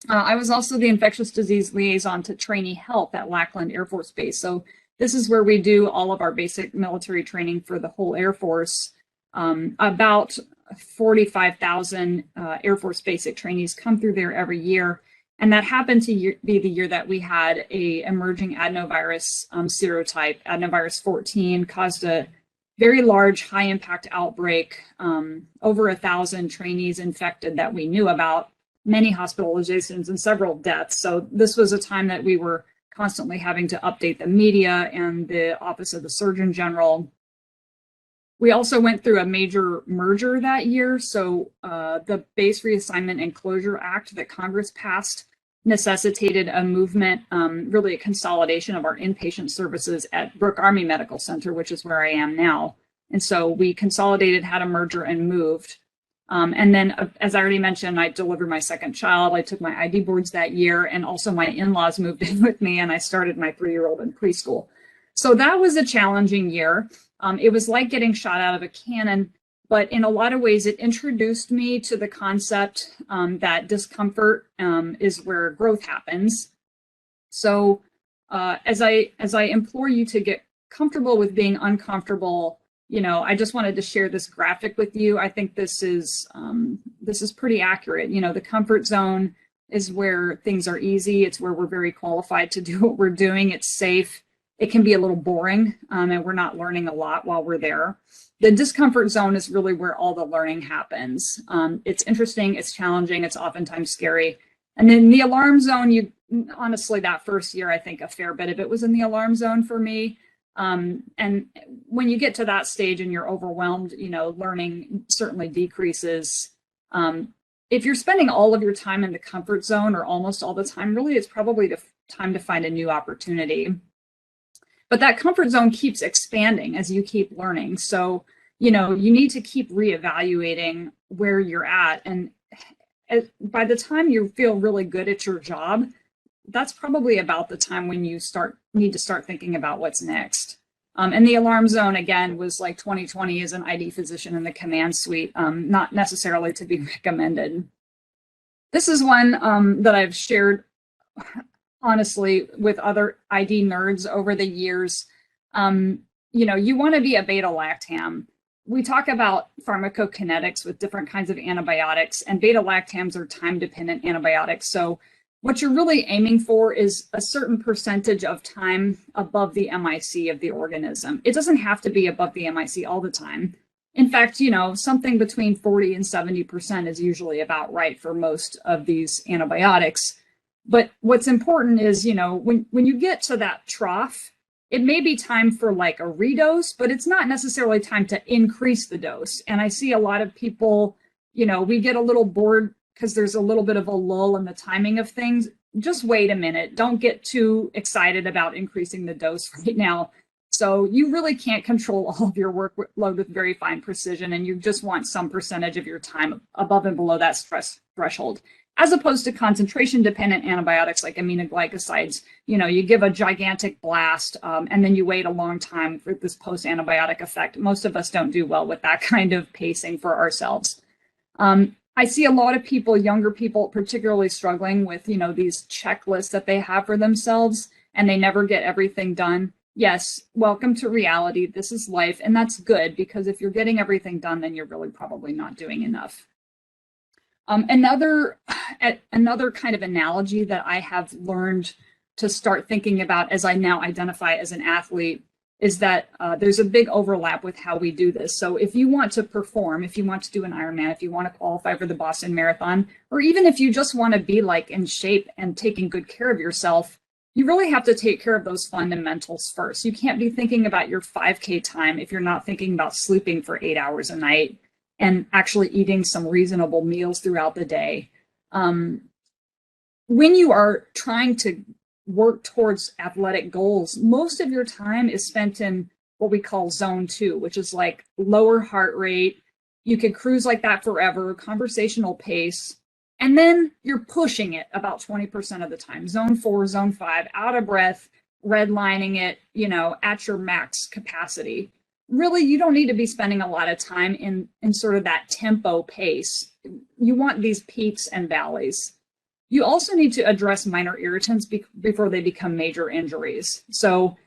I was also the infectious disease liaison to trainee health at Lackland Air Force Base. So this is where we do all of our basic military training for the whole Air Force. About 45,000 Air Force basic trainees come through there every year. And that happened to be the year that we had a emerging adenovirus serotype. Adenovirus 14 caused a very large, high impact outbreak, over 1,000 trainees infected that we knew about, many hospitalizations and several deaths. So this was a time that we were constantly having to update the media and the Office of the Surgeon General. We also went through a major merger that year. So the Base Reassignment and Closure Act that Congress passed necessitated a movement, really a consolidation of our inpatient services at Brooke Army Medical Center, which is where I am now. And so we consolidated, had a merger, and moved. And then, as I already mentioned, I delivered my second child. I took my ID boards that year, and also my in-laws moved in with me, and I started my 3-year-old in preschool. So that was a challenging year. It was like getting shot out of a cannon, but in a lot of ways, it introduced me to the concept that discomfort is where growth happens. So as I implore you to get comfortable with being uncomfortable, you know, I just wanted to share this graphic with you. I think this is pretty accurate. You know, the comfort zone is where things are easy. It's where we're very qualified to do what we're doing. It's safe. It can be a little boring, and we're not learning a lot while we're there. The discomfort zone is really where all the learning happens. It's interesting, it's challenging, it's oftentimes scary. And then the alarm zone, honestly, that first year, I think a fair bit of it was in the alarm zone for me. And when you get to that stage and you're overwhelmed, you know, learning certainly decreases. If you're spending all of your time in the comfort zone, or almost all the time, really, it's probably the time to find a new opportunity. But that comfort zone keeps expanding as you keep learning. So, you know, you need to keep reevaluating where you're at. And by the time you feel really good at your job, that's probably about the time when you need to start thinking about what's next. And the alarm zone, again, was like 2020 as an ID physician in the command suite, not necessarily to be recommended. This is one that I've shared, honestly, with other ID nerds over the years. You know, you want to be a beta-lactam. We talk about pharmacokinetics with different kinds of antibiotics, and beta-lactams are time-dependent antibiotics. So what you're really aiming for is a certain percentage of time above the MIC of the organism. It doesn't have to be above the MIC all the time. In fact, you know, something between 40 and 70% is usually about right for most of these antibiotics. But what's important is, you know, when you get to that trough, it may be time for like a redose, but it's not necessarily time to increase the dose. And I see a lot of people, you know, we get a little bored because there's a little bit of a lull in the timing of things. Just wait a minute. Don't get too excited about increasing the dose right now. So you really can't control all of your workload with very fine precision, and you just want some percentage of your time above and below that stress threshold. As opposed to concentration-dependent antibiotics like aminoglycosides, you know, you give a gigantic blast and then you wait a long time for this post-antibiotic effect. Most of us don't do well with that kind of pacing for ourselves. I see a lot of people, younger people, particularly struggling with, you know, these checklists that they have for themselves, and they never get everything done. Yes, welcome to reality. This is life, and that's good, because if you're getting everything done, then you're really probably not doing enough. Another kind of analogy that I have learned to start thinking about as I now identify as an athlete is that there's a big overlap with how we do this. So if you want to perform, if you want to do an Ironman, if you want to qualify for the Boston Marathon, or even if you just want to be like in shape and taking good care of yourself, you really have to take care of those fundamentals first. You can't be thinking about your 5K time if you're not thinking about sleeping for 8 hours a night and actually eating some reasonable meals throughout the day. When you are trying to work towards athletic goals, most of your time is spent in what we call zone 2, which is like lower heart rate. You could cruise like that forever, conversational pace, and then you're pushing it about 20% of the time. Zone 4, zone 5, out of breath, redlining it, you know, at your max capacity. Really, you don't need to be spending a lot of time in sort of that tempo pace. You want these peaks and valleys. You also need to address minor irritants before they become major injuries. So,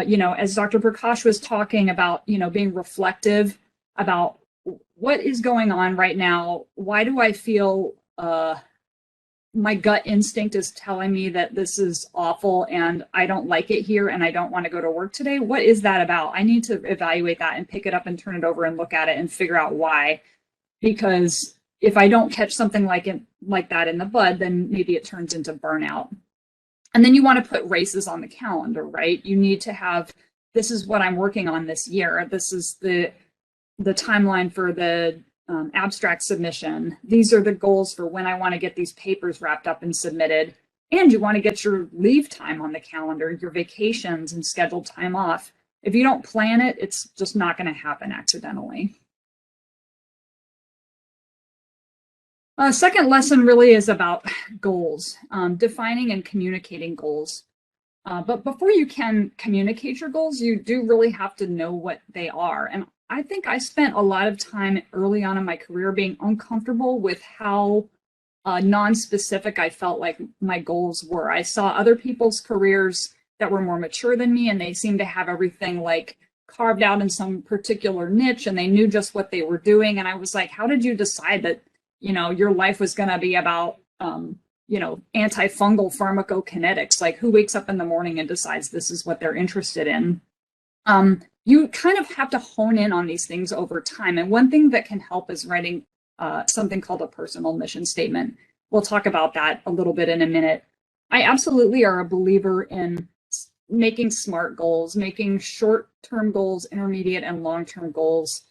you know, as Dr. Prakash was talking about, you know, being reflective about what is going on right now. Why do I feel my gut instinct is telling me that this is awful and I don't like it here and I don't want to go to work today? What is that about? I need to evaluate that and pick it up and turn it over and look at it and figure out why. Because if I don't catch something like that in the bud, then maybe it turns into burnout. And then you want to put races on the calendar, right? You need to have, this is what I'm working on this year. This is the timeline for the abstract submission. These are the goals for when I want to get these papers wrapped up and submitted. And you want to get your leave time on the calendar, your vacations and scheduled time off. If you don't plan it, it's just not going to happen accidentally. Second lesson really is about goals, defining and communicating goals. But before you can communicate your goals, you do really have to know what they are. And I think I spent a lot of time early on in my career being uncomfortable with how non-specific I felt like my goals were. I saw other people's careers that were more mature than me, and they seemed to have everything like carved out in some particular niche, and they knew just what they were doing. And I was like, how did you decide that, you know, your life was going to be about, you know, antifungal pharmacokinetics? Like, who wakes up in the morning and decides this is what they're interested in? You kind of have to hone in on these things over time. And one thing that can help is writing something called a personal mission statement. We'll talk about that a little bit in a minute. I absolutely are a believer in making smart goals, making short-term goals, intermediate and long-term goals.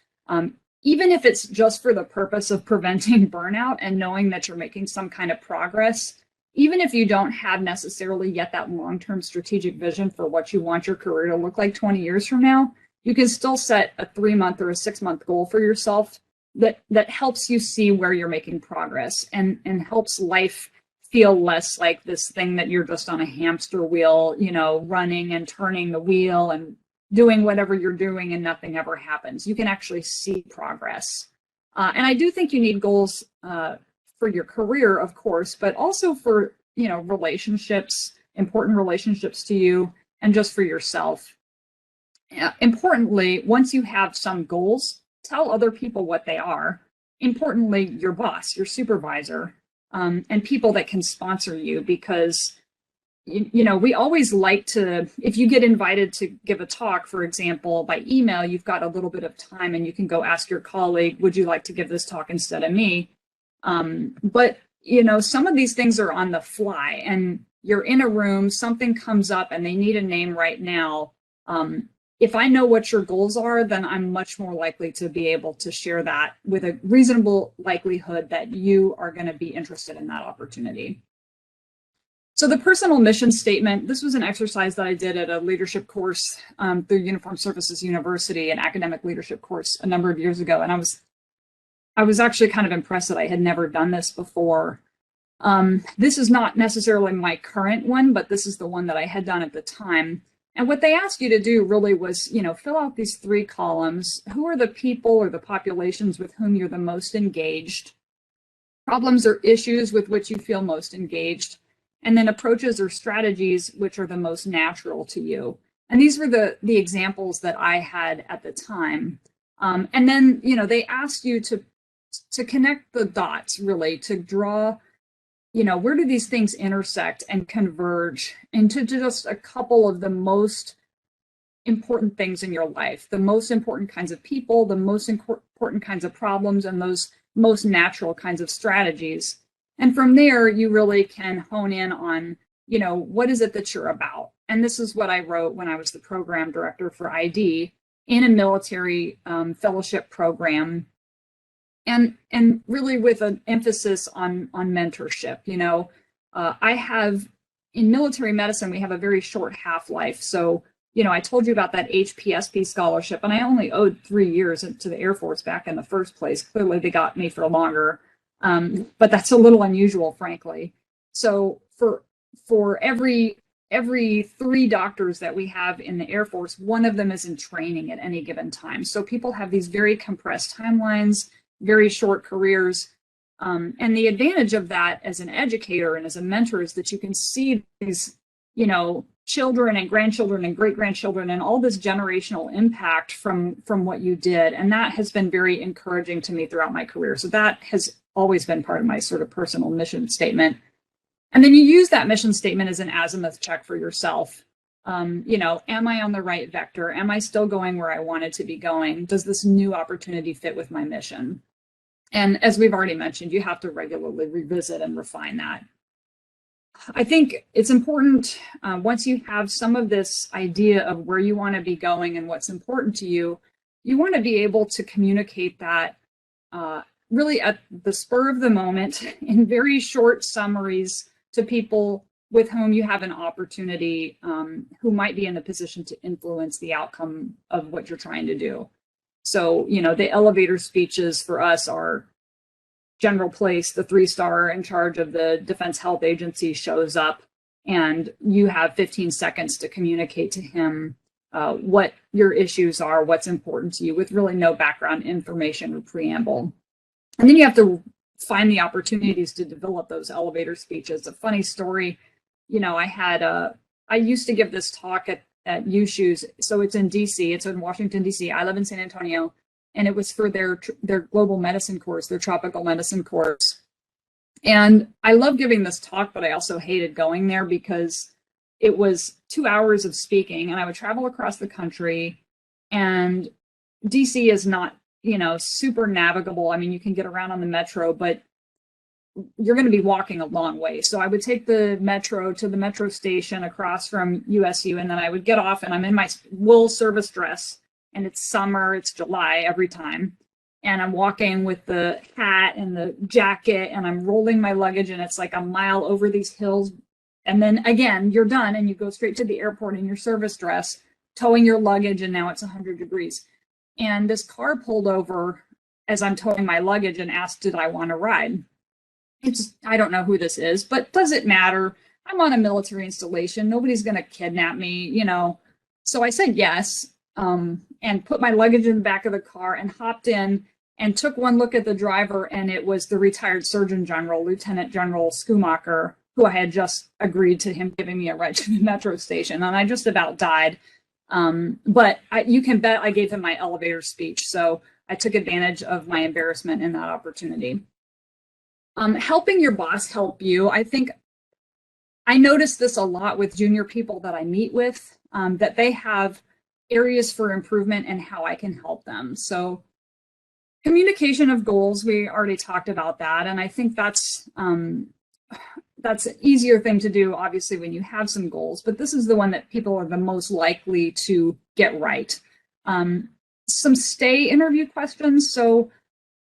Even if it's just for the purpose of preventing burnout and knowing that you're making some kind of progress, even if you don't have necessarily yet that long-term strategic vision for what you want your career to look like 20 years from now, you can still set a 3-month or a 6-month goal for yourself that helps you see where you're making progress and helps life feel less like this thing that you're just on a hamster wheel, you know, running and turning the wheel and doing whatever you're doing and nothing ever happens. You can actually see progress. And I do think you need goals for your career, of course, but also for, you know, relationships, important relationships to you, and just for yourself. Importantly, once you have some goals, tell other people what they are. Importantly, your boss, your supervisor, and people that can sponsor you, because you know, we always like to, if you get invited to give a talk, for example, by email, you've got a little bit of time and you can go ask your colleague, would you like to give this talk instead of me? But, you know, some of these things are on the fly, and you're in a room, something comes up and they need a name right now. If I know what your goals are, then I'm much more likely to be able to share that with a reasonable likelihood that you are going to be interested in that opportunity. So the personal mission statement, this was an exercise that I did at a leadership course through Uniformed Services University, an academic leadership course a number of years ago. And I was actually kind of impressed that I had never done this before. This is not necessarily my current one, but this is the one that I had done at the time. And what they asked you to do really was, you know, fill out these 3 columns. Who are the people or the populations with whom you're the most engaged? Problems or issues with which you feel most engaged? And then approaches or strategies which are the most natural to you. And these were the examples that I had at the time. And then, you know, they asked you to connect the dots, really, to draw, you know, where do these things intersect and converge into just a couple of the most important things in your life, the most important kinds of people, the most important kinds of problems, and those most natural kinds of strategies. And from there, you really can hone in on, you know, what is it that you're about? And this is what I wrote when I was the program director for ID in a military fellowship program, and really with an emphasis on mentorship. You know, I have, in military medicine, we have a very short half-life. So, you know, I told you about that HPSP scholarship, and I only owed 3 years to the Air Force back in the first place. Clearly, they got me for longer. But that's a little unusual, frankly. So for every 3 doctors that we have in the Air Force, 1 of them is in training at any given time. So people have these very compressed timelines, very short careers. And the advantage of that as an educator and as a mentor is that you can see these, you know, children and grandchildren and great-grandchildren and all this generational impact from what you did. And that has been very encouraging to me throughout my career. So that has always been part of my sort of personal mission statement. And then you use that mission statement as an azimuth check for yourself. You know, am I on the right vector? Am I still going where I wanted to be going? Does this new opportunity fit with my mission? And as we've already mentioned, you have to regularly revisit and refine that. I think it's important, once you have some of this idea of where you want to be going and what's important to you, you want to be able to communicate that really at the spur of the moment in very short summaries to people with whom you have an opportunity, who might be in a position to influence the outcome of what you're trying to do. So, you know, the elevator speeches for us are General Place, the 3-star in charge of the Defense Health Agency, shows up, and you have 15 seconds to communicate to him what your issues are, what's important to you, with really no background information or preamble. And then you have to find the opportunities to develop those elevator speeches. A funny story, you know, I used to give this talk at USHU's, so it's in DC, it's in Washington, DC. I live in San Antonio, and it was for their global medicine course, their tropical medicine course. And I love giving this talk, but I also hated going there because it was 2 hours of speaking, and I would travel across the country, and DC is not, you know, super navigable. I mean, you can get around on the metro, but you're going to be walking a long way. So I would take the metro to the metro station across from USU, and then I would get off, and I'm in my wool service dress, and it's summer, it's July every time. And I'm walking with the hat and the jacket, and I'm rolling my luggage, and it's like a mile over these hills. And then again, you're done, and you go straight to the airport in your service dress, towing your luggage, and now it's 100 degrees. And this car pulled over as I'm towing my luggage and asked, did I want to ride? I don't know who this is, but does it matter? I'm on a military installation. Nobody's going to kidnap me, you know. So I said yes, and put my luggage in the back of the car and hopped in and took one look at the driver, and it was the retired Surgeon General, Lieutenant General Schumacher, who I had just agreed to him giving me a ride to the metro station, and I just about died. But you can bet I gave him my elevator speech, so I took advantage of my embarrassment in that opportunity. Helping your boss help you. I think I notice this a lot with junior people that I meet with, that they have areas for improvement and how I can help them. So communication of goals, we already talked about that. And I think that's an easier thing to do, obviously, when you have some goals, but this is the one that people are the most likely to get right. Some stay interview questions. So,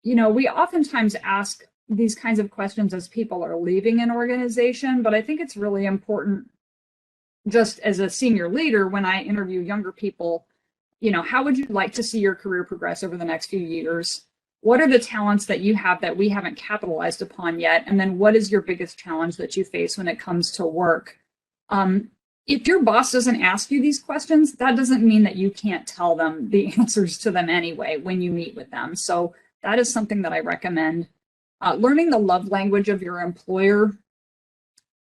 we oftentimes ask these kinds of questions as people are leaving an organization, but I think it's really important, just as a senior leader, when I interview younger people, how would you like to see your career progress over the next few years? What are the talents that you have that we haven't capitalized upon yet? And then what is your biggest challenge that you face when it comes to work? If your boss doesn't ask you these questions, that doesn't mean that you can't tell them the answers to them anyway when you meet with them. So that is something that I recommend. Learning the love language of your employer.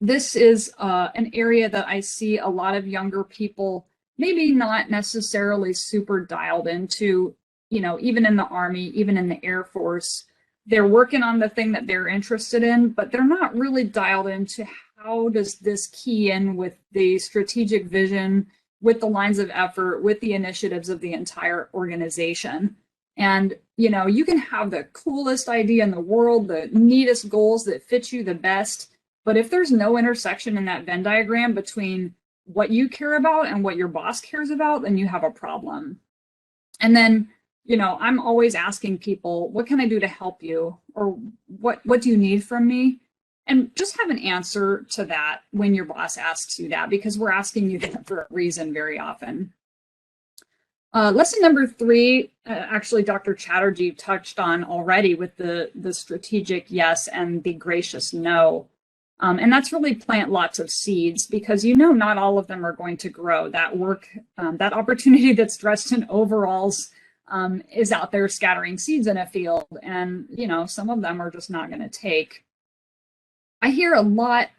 This is an area that I see a lot of younger people maybe not necessarily super dialed into, even in the Army, even in the Air Force. They're working on the thing that they're interested in, but they're not really dialed into how does this key in with the strategic vision, with the lines of effort, with the initiatives of the entire organization. And, you can have the coolest idea in the world, the neatest goals that fit you the best, but if there's no intersection in that Venn diagram between what you care about and what your boss cares about, then you have a problem. And then, I'm always asking people, what can I do to help you? Or what do you need from me? And just have an answer to that when your boss asks you that, because we're asking you that for a reason very often. Lesson number 3, actually, Dr. Chatterjee touched on already with the strategic yes and the gracious no. And that's really plant lots of seeds, because not all of them are going to grow. That work, that opportunity that's dressed in overalls is out there scattering seeds in a field, and some of them are just not going to take. I hear a lot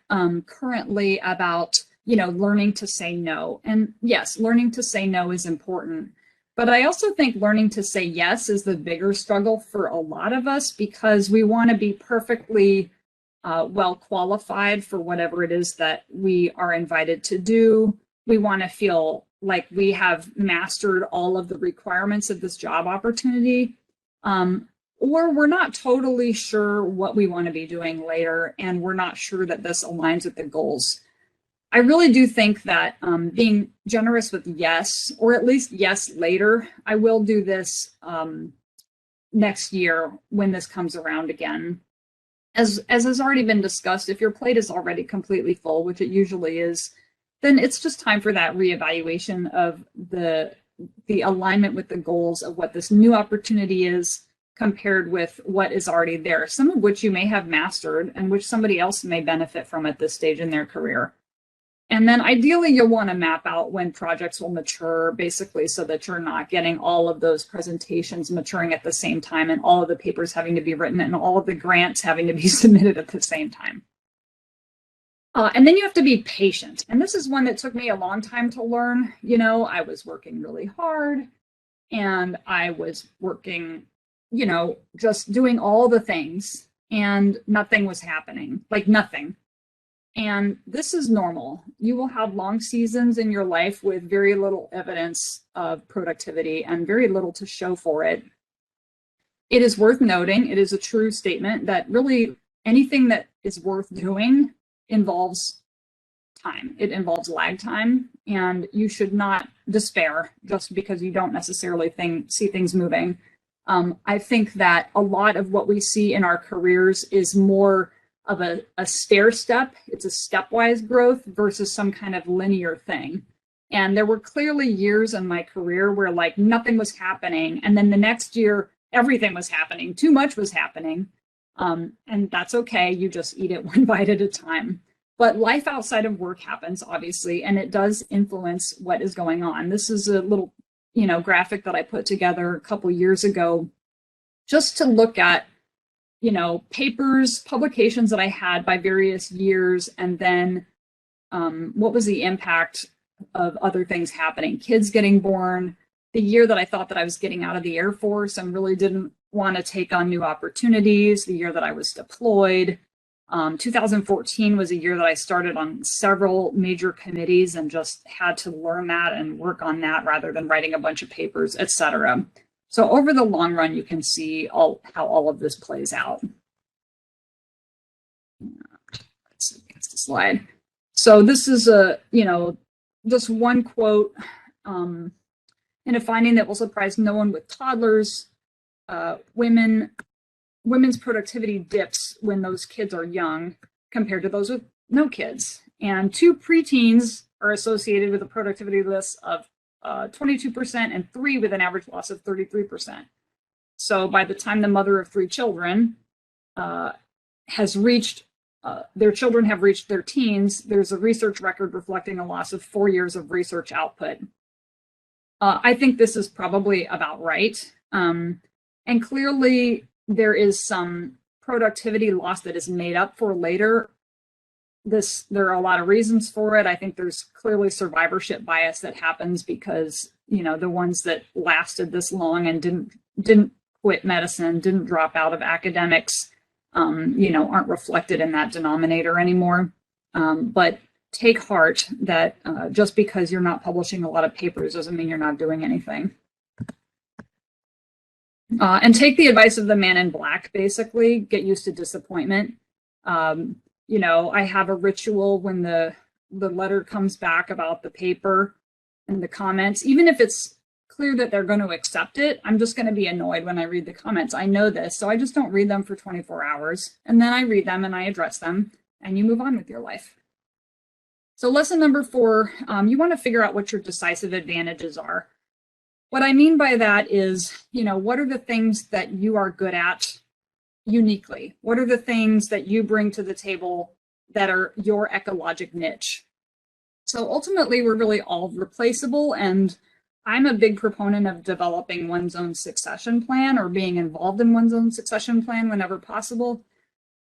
currently about learning to say no, and yes, learning to say no is important. But I also think learning to say yes is the bigger struggle for a lot of us, because we want to be perfectly well qualified for whatever it is that we are invited to do. We want to feel like we have mastered all of the requirements of this job opportunity, or we're not totally sure what we want to be doing later, and we're not sure that this aligns with the goals. I really do think that being generous with yes, or at least yes later. I will do this next year when this comes around again. As has already been discussed, if your plate is already completely full, which it usually is, then it's just time for that reevaluation of the alignment with the goals of what this new opportunity is compared with what is already there, some of which you may have mastered and which somebody else may benefit from at this stage in their career. And then ideally, you'll want to map out when projects will mature, basically, so that you're not getting all of those presentations maturing at the same time, and all of the papers having to be written, and all of the grants having to be submitted at the same time. And then you have to be patient. And this is one that took me a long time to learn. I was working really hard, and I was working, just doing all the things, and nothing was happening, like nothing. And this is normal. You will have long seasons in your life with very little evidence of productivity and very little to show for it. It is worth noting, it is a true statement, that really anything that is worth doing involves time. It involves lag time, and you should not despair just because you don't necessarily see things moving. I think that a lot of what we see in our careers is more of a stair step. It's a stepwise growth versus some kind of linear thing. And there were clearly years in my career where nothing was happening. And then the next year, everything was happening. Too much was happening. And that's okay. You just eat it one bite at a time. But life outside of work happens, obviously, and it does influence what is going on. This is a little, graphic that I put together a couple years ago, just to look at papers, publications that I had by various years, and then what was the impact of other things happening. Kids getting born, the year that I thought that I was getting out of the Air Force and really didn't want to take on new opportunities, the year that I was deployed. 2014 was a year that I started on several major committees and just had to learn that and work on that rather than writing a bunch of papers, etc. So over the long run, you can see how all of this plays out. Let's advance the slide. So this is just one quote in a finding that will surprise no one with toddlers. Women's productivity dips when those kids are young compared to those with no kids. And 2 preteens are associated with a productivity loss of 22% and 3 with an average loss of 33%. So by the time the mother of 3 children has reached, their children have reached their teens, there's a research record reflecting a loss of 4 years of research output. I think this is probably about right. And clearly there is some productivity loss that is made up for later. There are a lot of reasons for it. I think there's clearly survivorship bias that happens because, the ones that lasted this long and didn't quit medicine, didn't drop out of academics, aren't reflected in that denominator anymore. But take heart that just because you're not publishing a lot of papers doesn't mean you're not doing anything. And take the advice of the man in black, basically, get used to disappointment. I have a ritual when the letter comes back about the paper and the comments, even if it's clear that they're going to accept it, I'm just going to be annoyed when I read the comments. I know this, so I just don't read them for 24 hours. And then I read them and I address them and you move on with your life. So lesson number 4, you want to figure out what your decisive advantages are. What I mean by that is, what are the things that you are good at uniquely? What are the things that you bring to the table that are your ecologic niche? So ultimately, we're really all replaceable, and I'm a big proponent of developing one's own succession plan or being involved in one's own succession plan whenever possible.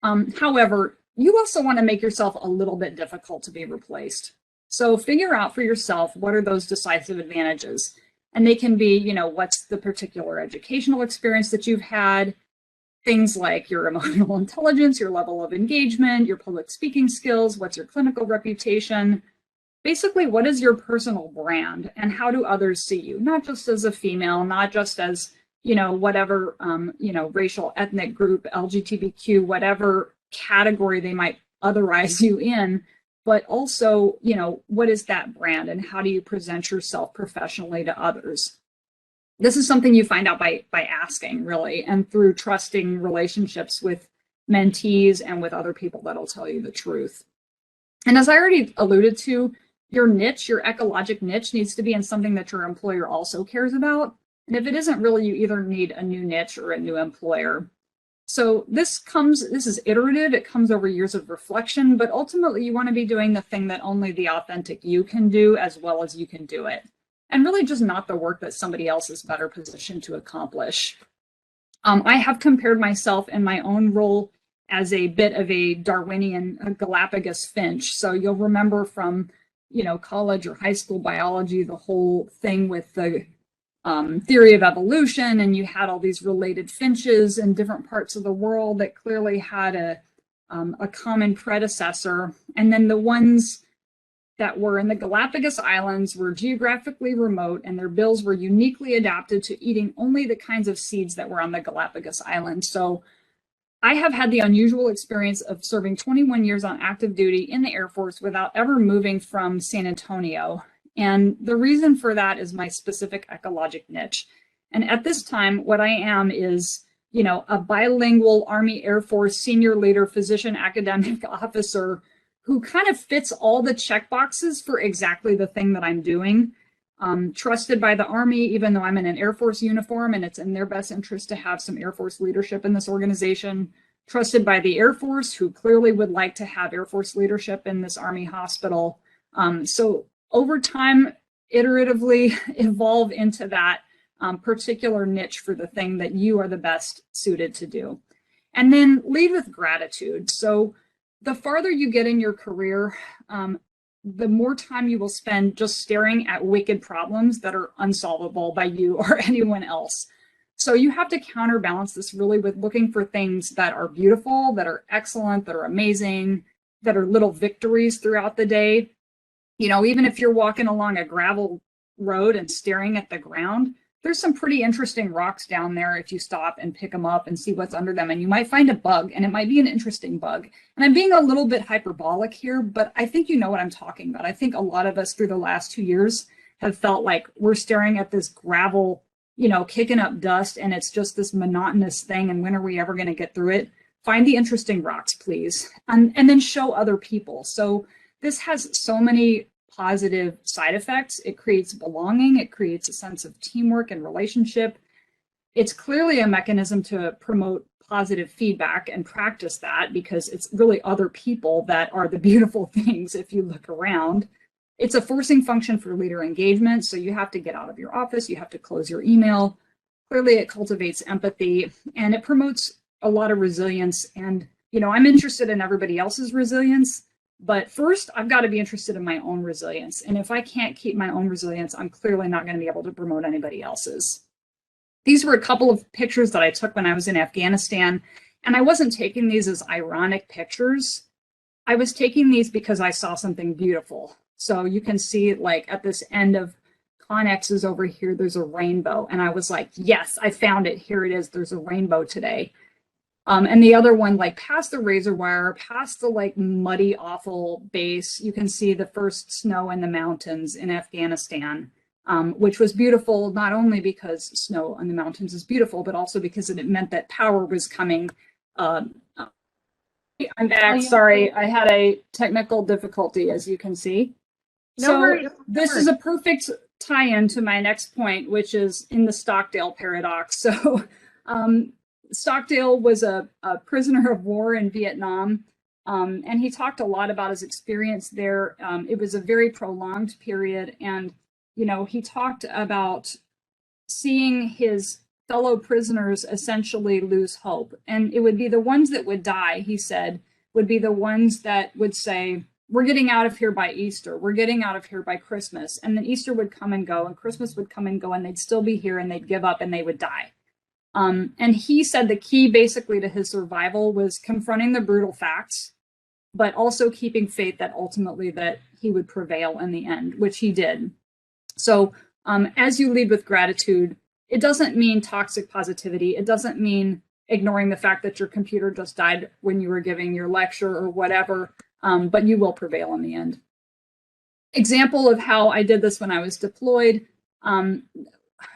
However, you also want to make yourself a little bit difficult to be replaced. So figure out for yourself, what are those decisive advantages? And they can be, what's the particular educational experience that you've had, things like your emotional intelligence, your level of engagement, your public speaking skills, what's your clinical reputation. Basically, what is your personal brand and how do others see you? Not just as a female, not just as, whatever, racial, ethnic group, LGBTQ, whatever category they might otherize you in, but also, what is that brand and how do you present yourself professionally to others? This is something you find out by asking, really, and through trusting relationships with mentees and with other people that'll tell you the truth. And as I already alluded to, your niche, your ecologic niche, needs to be in something that your employer also cares about. And if it isn't, really, you either need a new niche or a new employer. So this is iterative, it comes over years of reflection, but ultimately you want to be doing the thing that only the authentic you can do as well as you can do it. And really just not the work that somebody else is better positioned to accomplish. I have compared myself in my own role as a bit of a Darwinian, a Galapagos finch. So you'll remember from, college or high school biology, the whole thing with the theory of evolution, and you had all these related finches in different parts of the world that clearly had a common predecessor. And then the ones that were in the Galapagos Islands were geographically remote and their bills were uniquely adapted to eating only the kinds of seeds that were on the Galapagos Islands. So I have had the unusual experience of serving 21 years on active duty in the Air Force without ever moving from San Antonio. And the reason for that is my specific ecologic niche. And at this time, what I am is, a bilingual Army Air Force senior leader, physician, academic officer who kind of fits all the check boxes for exactly the thing that I'm doing. Trusted by the Army, even though I'm in an Air Force uniform and it's in their best interest to have some Air Force leadership in this organization. Trusted by the Air Force, who clearly would like to have Air Force leadership in this Army hospital. So over time, iteratively evolve into that particular niche for the thing that you are the best suited to do. And then lead with gratitude. So the farther you get in your career, the more time you will spend just staring at wicked problems that are unsolvable by you or anyone else. So you have to counterbalance this really with looking for things that are beautiful, that are excellent, that are amazing, that are little victories throughout the day. You know, even if you're walking along a gravel road and staring at the ground, there's some pretty interesting rocks down there if you stop and pick them up and see what's under them. And you might find a bug, and it might be an interesting bug. And I'm being a little bit hyperbolic here, but I think you know what I'm talking about. I think a lot of us through the last 2 years have felt like we're staring at this gravel, you know, kicking up dust, and it's just this monotonous thing. And when are we ever going to get through it? Find the interesting rocks, please. And then show other people. So this has so many positive side effects. It creates belonging. It creates a sense of teamwork and relationship. It's clearly a mechanism to promote positive feedback and practice that, because it's really other people that are the beautiful things if you look around. It's a forcing function for leader engagement. So you have to get out of your office. You have to close your email. Clearly, it cultivates empathy, and it promotes a lot of resilience. And, you know, I'm interested in everybody else's resilience, but first I've got to be interested in my own resilience. And if I can't keep my own resilience, I'm clearly not going to be able to promote anybody else's. These were a couple of pictures that I took when I was in Afghanistan, and I wasn't taking these as ironic pictures. I was taking these because I saw something beautiful. So you can see, like, at this end of Connex's over here, there's a rainbow. And I was like, yes, I found it. Here it is. There's a rainbow today. And the other one, like past the razor wire, past the like muddy, awful base, you can see the first snow in the mountains in Afghanistan, which was beautiful, not only because snow on the mountains is beautiful, but also because it meant that power was coming. I'm back. Sorry, I had a technical difficulty, as you can see. No worries. This is a perfect tie-in to my next point, which is in the Stockdale paradox. So Stockdale was a prisoner of war in Vietnam, and he talked a lot about his experience there. It was a very prolonged period, and, you know, he talked about seeing his fellow prisoners essentially lose hope. And it would be the ones that would die, he said, would be the ones that would say, we're getting out of here by Easter. We're getting out of here by Christmas. And then Easter would come and go, and Christmas would come and go, and they'd still be here, and they'd give up, and they would die. And he said the key basically to his survival was confronting the brutal facts, but also keeping faith that ultimately that he would prevail in the end, which he did. So as you lead with gratitude, it doesn't mean toxic positivity. It doesn't mean ignoring the fact that your computer just died when you were giving your lecture or whatever, but you will prevail in the end. Example of how I did this when I was deployed.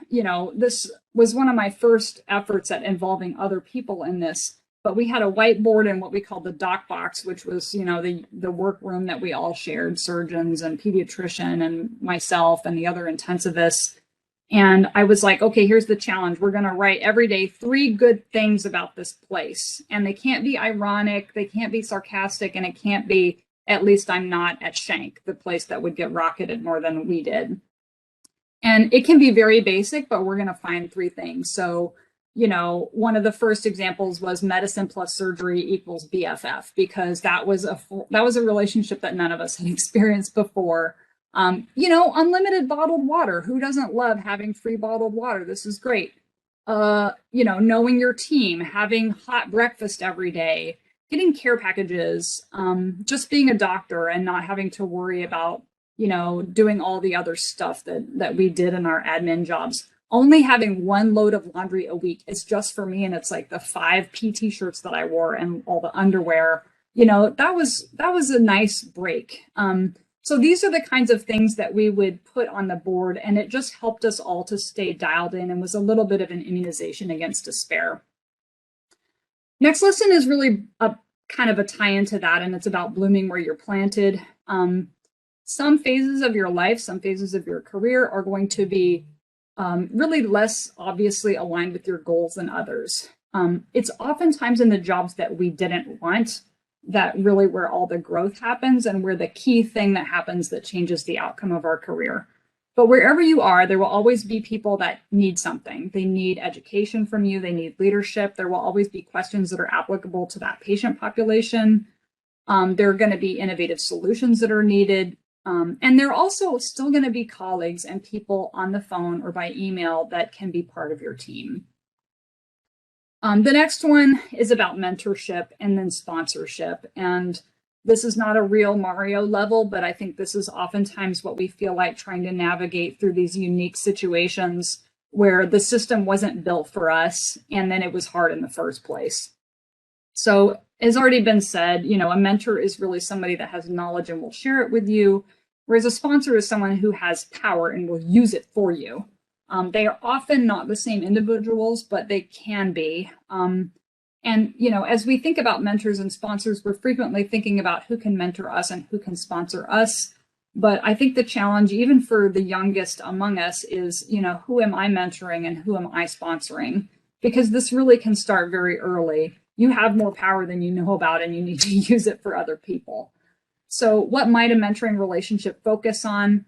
You know, this was one of my first efforts at involving other people in this, but we had a whiteboard in what we called the doc box, which was, you know, the workroom that we all shared, surgeons and pediatrician and myself and the other intensivists. And I was like, okay, here's the challenge. We're going to write every day 3 good things about this place. And they can't be ironic, they can't be sarcastic, and it can't be, at least I'm not at Shank, the place that would get rocketed more than we did. And it can be very basic, but we're going to find 3 things. So, you know, one of the first examples was medicine plus surgery equals BFF, because that was a relationship that none of us had experienced before. You know, unlimited bottled water. Who doesn't love having free bottled water? This is great. You know, knowing your team, having hot breakfast every day, getting care packages, just being a doctor and not having to worry about, you know, doing all the other stuff that we did in our admin jobs. Only having 1 load of laundry a week is just for me, and it's like the 5 PT shirts that I wore and all the underwear. You know, that was a nice break. So these are the kinds of things that we would put on the board, and it just helped us all to stay dialed in and was a little bit of an immunization against despair. Next lesson is really a kind of a tie into that, and it's about blooming where you're planted. Some phases of your life, some phases of your career are going to be really less obviously aligned with your goals than others. It's oftentimes in the jobs that we didn't want that really where all the growth happens and where the key thing that happens that changes the outcome of our career. But wherever you are, there will always be people that need something. They need education from you. They need leadership. There will always be questions that are applicable to that patient population. There are going to be innovative solutions that are needed. And there are also still going to be colleagues and people on the phone or by email that can be part of your team. The next one is about mentorship and then sponsorship. And this is not a real Mario level, but I think this is oftentimes what we feel like trying to navigate through these unique situations where the system wasn't built for us, and then it was hard in the first place. So as already been said, you know, a mentor is really somebody that has knowledge and will share it with you, whereas a sponsor is someone who has power and will use it for you. They are often not the same individuals, but they can be. And, you know, as we think about mentors and sponsors, we're frequently thinking about who can mentor us and who can sponsor us. But I think the challenge, even for the youngest among us, is, you know, who am I mentoring and who am I sponsoring? Because this really can start very early. You have more power than you know about, and you need to use it for other people. So what might a mentoring relationship focus on?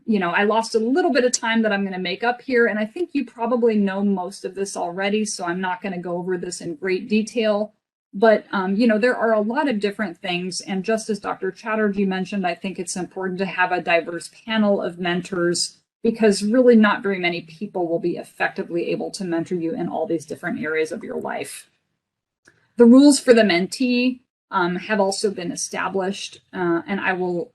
You know, I lost a little bit of time that I'm going to make up here, and I think you probably know most of this already, so I'm not going to go over this in great detail. But, you know, there are a lot of different things, and just as Dr. Chatterjee mentioned, I think it's important to have a diverse panel of mentors, because really not very many people will be effectively able to mentor you in all these different areas of your life. The rules for the mentee have also been established, and I will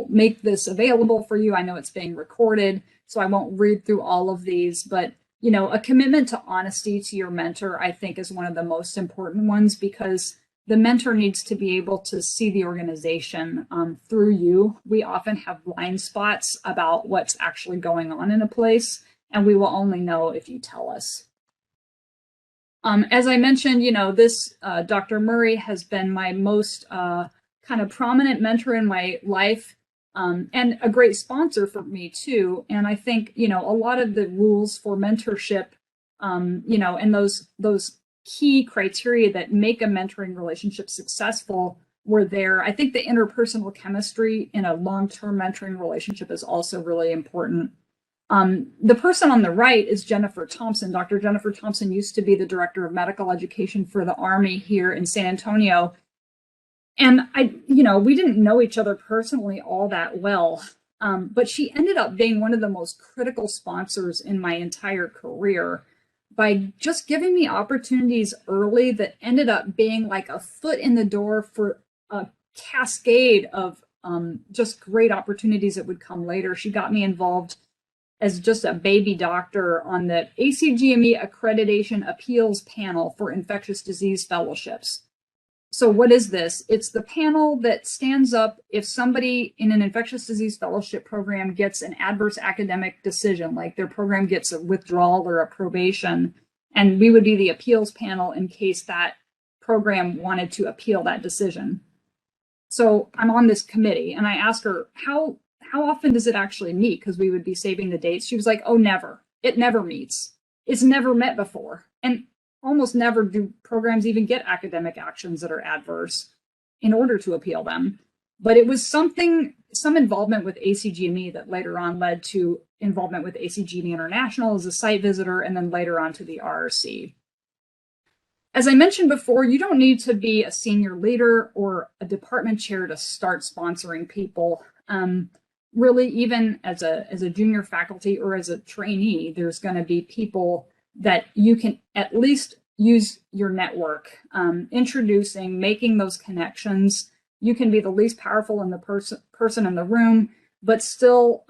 make this available for you. I know it's being recorded, so I won't read through all of these, but you know, a commitment to honesty to your mentor, I think, is one of the most important ones, because the mentor needs to be able to see the organization through you. We often have blind spots about what's actually going on in a place, and we will only know if you tell us. As I mentioned, you know, this Dr. Murray has been my most kind of prominent mentor in my life, and a great sponsor for me too. And I think, you know, a lot of the rules for mentorship, you know, and those key criteria that make a mentoring relationship successful were there. I think the interpersonal chemistry in a long-term mentoring relationship is also really important. The person on the right is Jennifer Thompson. Dr. Jennifer Thompson used to be the director of medical education for the Army here in San Antonio. And you know, we didn't know each other personally all that well, but she ended up being one of the most critical sponsors in my entire career by just giving me opportunities early that ended up being like a foot in the door for a cascade of just great opportunities that would come later. She got me involved as just a baby doctor on the ACGME Accreditation Appeals Panel for Infectious Disease Fellowships. So what is this? It's the panel that stands up if somebody in an infectious disease fellowship program gets an adverse academic decision, like their program gets a withdrawal or a probation, and we would be the appeals panel in case that program wanted to appeal that decision. So I'm on this committee, and I asked her, how often does it actually meet? Because we would be saving the dates. She was like, oh, never. It never meets. It's never met before. And almost never do programs even get academic actions that are adverse in order to appeal them. But it was some involvement with ACGME that later on led to involvement with ACGME International as a site visitor, and then later on to the RRC. As I mentioned before, you don't need to be a senior leader or a department chair to start sponsoring people. Really, even as a junior faculty or as a trainee, there's going to be people that you can at least use your network, introducing, making those connections. You can be the least powerful in the person in the room, but still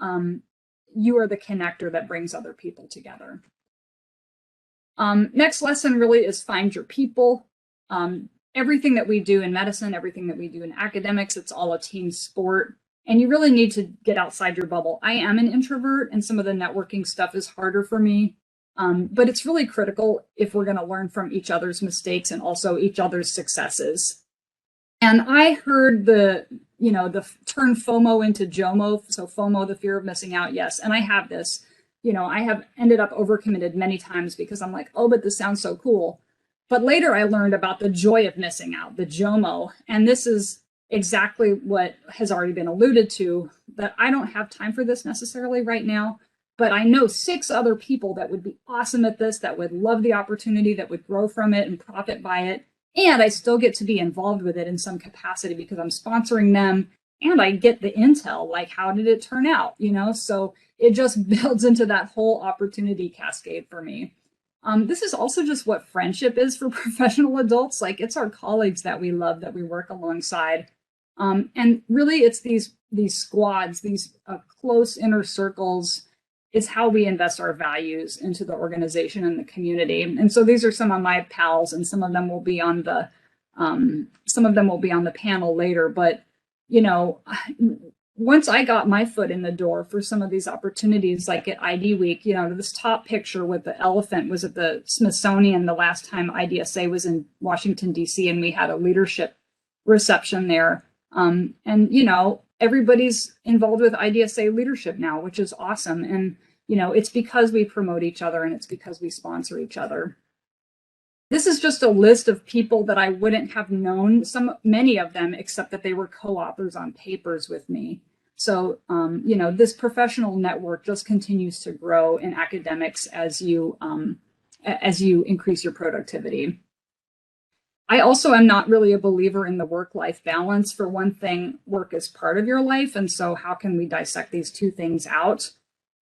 you are the connector that brings other people together. Next lesson really is find your people. Everything that we do in medicine, everything that we do in academics, it's all a team sport. And you really need to get outside your bubble. I am an introvert, and some of the networking stuff is harder for me. But it's really critical if we're going to learn from each other's mistakes and also each other's successes. And I heard the turn FOMO into JOMO. So FOMO, the fear of missing out. Yes. And I have this, I have ended up overcommitted many times because I'm like, oh, but this sounds so cool. But later I learned about the joy of missing out, the JOMO. And this is exactly what has already been alluded to, that I don't have time for this necessarily right now. But I know 6 other people that would be awesome at this, that would love the opportunity, that would grow from it and profit by it. And I still get to be involved with it in some capacity because I'm sponsoring them, and I get the intel, like, how did it turn out? So it just builds into that whole opportunity cascade for me. This is also just what friendship is for professional adults. Like, it's our colleagues that we love, that we work alongside. And really, it's these squads, these close inner circles, is how we invest our values into the organization and the community. And so these are some of my pals, and some of them will be on the panel later. But you know, once I got my foot in the door for some of these opportunities, like at ID Week, you know, this top picture with the elephant was at the Smithsonian the last time IDSA was in Washington, D.C., and we had a leadership reception there. And, you know, everybody's involved with IDSA leadership now, which is awesome. And, you know, it's because we promote each other, and it's because we sponsor each other. This is just a list of people that I wouldn't have known, many of them, except that they were co-authors on papers with me. So, you know, this professional network just continues to grow in academics as you increase your productivity. I also am not really a believer in the work-life balance. For one thing, work is part of your life, and so how can we dissect these two things out?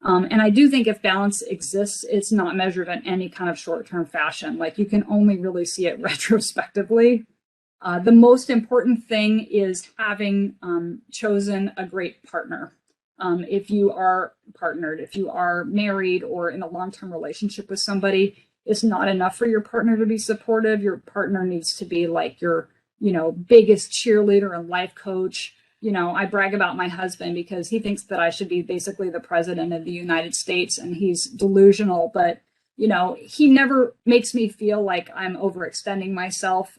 And I do think if balance exists, it's not measured in any kind of short-term fashion. Like, you can only really see it retrospectively. The most important thing is having chosen a great partner. If you are partnered, if you are married or in a long-term relationship with somebody, it's not enough for your partner to be supportive. Your partner needs to be like your, you know, biggest cheerleader and life coach. You know, I brag about my husband because he thinks that I should be basically the president of the United States, and he's delusional, but, you know, he never makes me feel like I'm overextending myself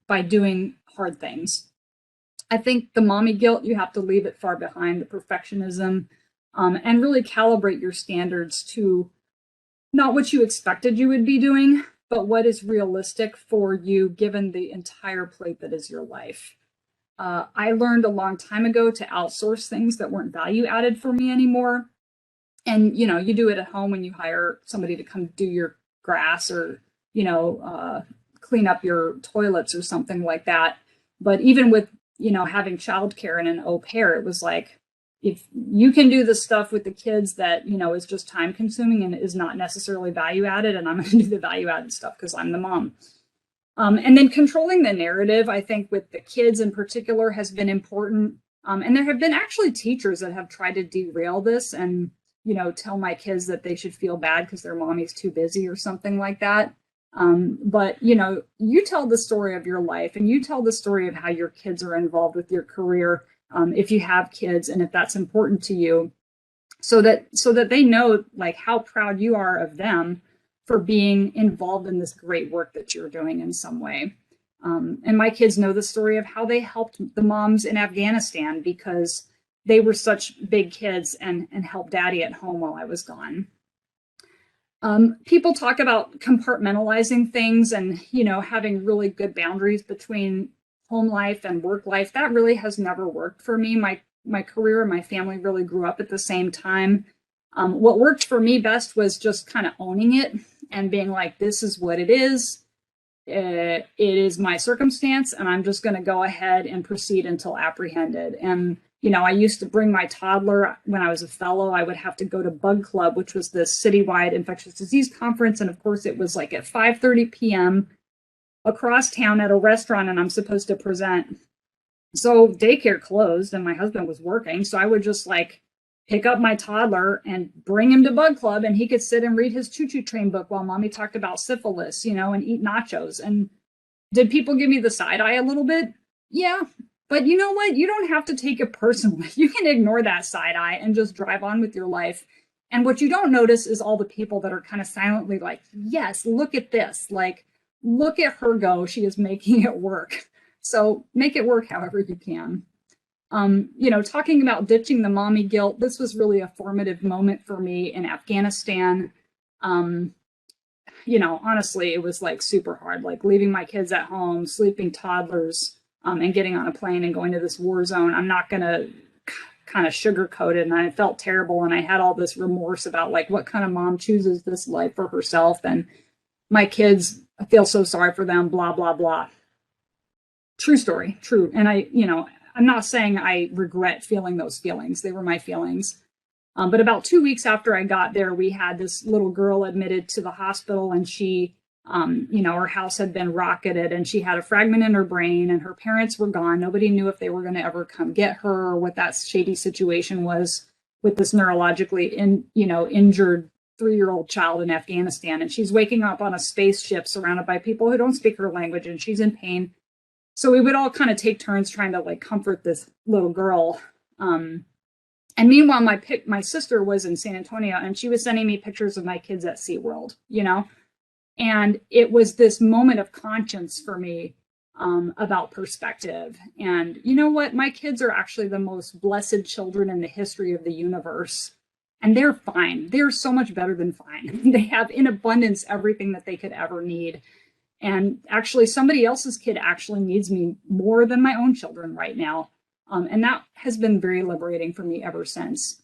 by doing hard things. I think the mommy guilt, you have to leave it far behind, the perfectionism, and really calibrate your standards to not what you expected you would be doing, but what is realistic for you given the entire plate that is your life. I learned a long time ago to outsource things that weren't value added for me anymore. And, you know, you do it at home when you hire somebody to come do your grass or, you know, clean up your toilets or something like that. But even with, you know, having childcare and an au pair, it was like, if you can do the stuff with the kids that, you know, is just time consuming and is not necessarily value added, and I'm going to do the value added stuff because I'm the mom. And then controlling the narrative, I think with the kids in particular, has been important. And there have been actually teachers that have tried to derail this and, you know, tell my kids that they should feel bad because their mommy's too busy or something like that. But, you know, you tell the story of your life, and you tell the story of how your kids are involved with your career, if you have kids and if that's important to you, so that they know like how proud you are of them for being involved in this great work that you're doing in some way. And my kids know the story of how they helped the moms in Afghanistan because they were such big kids and helped daddy at home while I was gone. People talk about compartmentalizing things and, you know, having really good boundaries between home life and work life. That really has never worked for me. My career and my family really grew up at the same time. What worked for me best was just kind of owning it and being like, this is what it is. It is my circumstance, and I'm just going to go ahead and proceed until apprehended. And, you know, I used to bring my toddler when I was a fellow. I would have to go to Bug Club, which was this citywide infectious disease conference. And of course, it was like at 5:30 p.m. across town at a restaurant, and I'm supposed to present. So daycare closed and my husband was working. So I would just like pick up my toddler and bring him to Bug Club, and he could sit and read his choo-choo train book while mommy talked about syphilis, you know, and eat nachos. And did people give me the side eye a little bit? Yeah. But you know what? You don't have to take it personally. You can ignore that side eye and just drive on with your life. And what you don't notice is all the people that are kind of silently like, yes, look at this. Like, look at her go. She is making it work. So make it work however you can. You know, talking about ditching the mommy guilt, this was really a formative moment for me in Afghanistan. You know, honestly, it was like super hard, like leaving my kids at home, sleeping toddlers, and getting on a plane and going to this war zone. I'm not going to kind of sugarcoat it. And I felt terrible. And I had all this remorse about like, what kind of mom chooses this life for herself? And my kids, I feel so sorry for them, blah, blah, blah. True story, true. And I, you know, I'm not saying I regret feeling those feelings. They were my feelings. But about 2 weeks after I got there, we had this little girl admitted to the hospital, and she, her house had been rocketed, and she had a fragment in her brain, and her parents were gone. Nobody knew if they were going to ever come get her or what that shady situation was with this neurologically injured 3-year-old child in Afghanistan. And she's waking up on a spaceship surrounded by people who don't speak her language, and she's in pain. So we would all kind of take turns trying to like comfort this little girl. And meanwhile, my sister was in San Antonio, and she was sending me pictures of my kids at SeaWorld, and it was this moment of conscience for me about perspective. And you know what? My kids are actually the most blessed children in the history of the universe, and they're fine. They're so much better than fine. They have in abundance everything that they could ever need. And actually, somebody else's kid actually needs me more than my own children right now. And that has been very liberating for me ever since.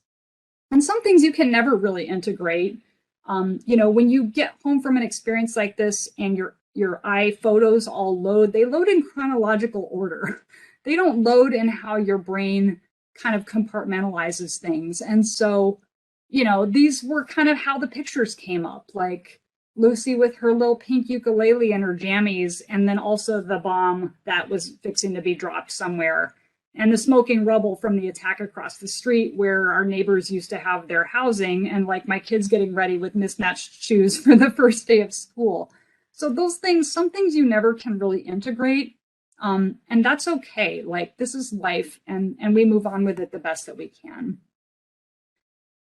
And some things you can never really integrate. When you get home from an experience like this and your iPhotos all load, they load in chronological order. They don't load in how your brain kind of compartmentalizes things. And so, these were kind of how the pictures came up, like Lucy with her little pink ukulele and her jammies, and then also the bomb that was fixing to be dropped somewhere. And the smoking rubble from the attack across the street where our neighbors used to have their housing, and like my kids getting ready with mismatched shoes for the first day of school. So those things, some things you never can really integrate. And that's okay. Like, this is life, and we move on with it the best that we can.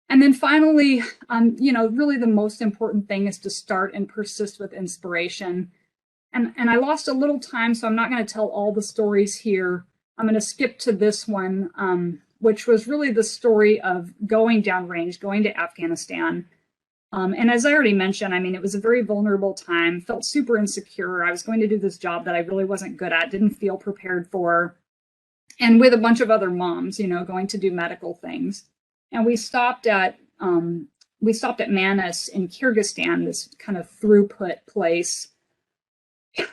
And then finally, really the most important thing is to start and persist with inspiration. And I lost a little time, so I'm not going to tell all the stories here. I'm going to skip to this one, which was really the story of going downrange, going to Afghanistan. And as I already mentioned, it was a very vulnerable time, felt super insecure. I was going to do this job that I really wasn't good at, didn't feel prepared for, and with a bunch of other moms, going to do medical things. And we stopped at Manas in Kyrgyzstan, this kind of throughput place,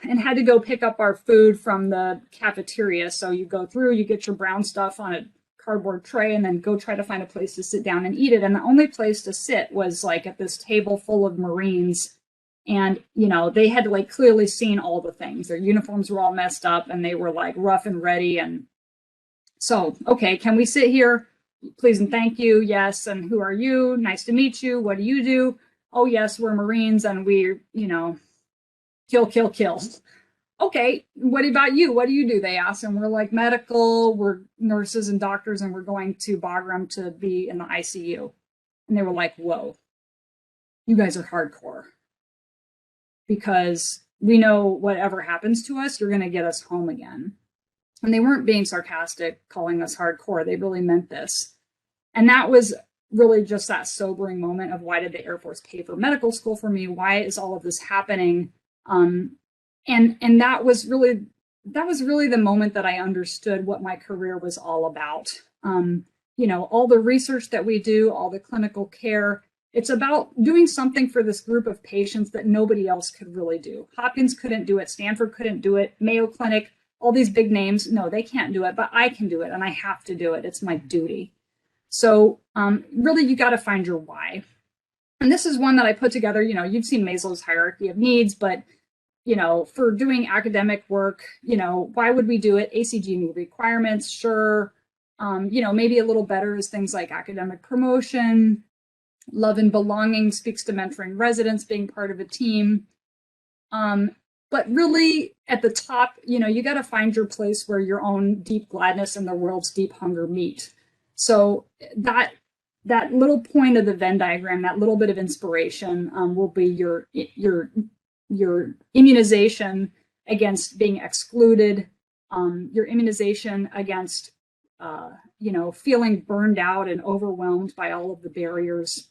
and had to go pick up our food from the cafeteria. So you go through, you get your brown stuff on a cardboard tray, and then go try to find a place to sit down and eat it. And the only place to sit was like at this table full of Marines. And, they had like clearly seen all the things. Their uniforms were all messed up, and they were like rough and ready. And so, okay, can we sit here? Please and thank you. Yes. And who are you? Nice to meet you. What do you do? Oh, yes, we're Marines, and we, kill, kill, kill. Okay, what about you? What do you do? They asked, and we're like medical, we're nurses and doctors, and we're going to Bagram to be in the ICU. And they were like, whoa, you guys are hardcore. Because we know whatever happens to us, you're going to get us home again. And they weren't being sarcastic, calling us hardcore. They really meant this. And that was really just that sobering moment of, why did the Air Force pay for medical school for me? Why is all of this happening? And that was really the moment that I understood what my career was all about. All the research that we do, all the clinical care, it's about doing something for this group of patients that nobody else could really do. Hopkins couldn't do it, Stanford couldn't do it, Mayo Clinic, all these big names, no, they can't do it, but I can do it, and I have to do it. It's my duty. So really, you got to find your why. And this is one that I put together. You've seen Maslow's hierarchy of needs, but for doing academic work, why would we do it? ACG requirements, sure. Maybe a little better is things like academic promotion, love and belonging, speaks to mentoring residents, being part of a team. But really at the top, you got to find your place where your own deep gladness and the world's deep hunger meet. So that little point of the Venn diagram, that little bit of inspiration will be your immunization against being excluded, your immunization against, feeling burned out and overwhelmed by all of the barriers.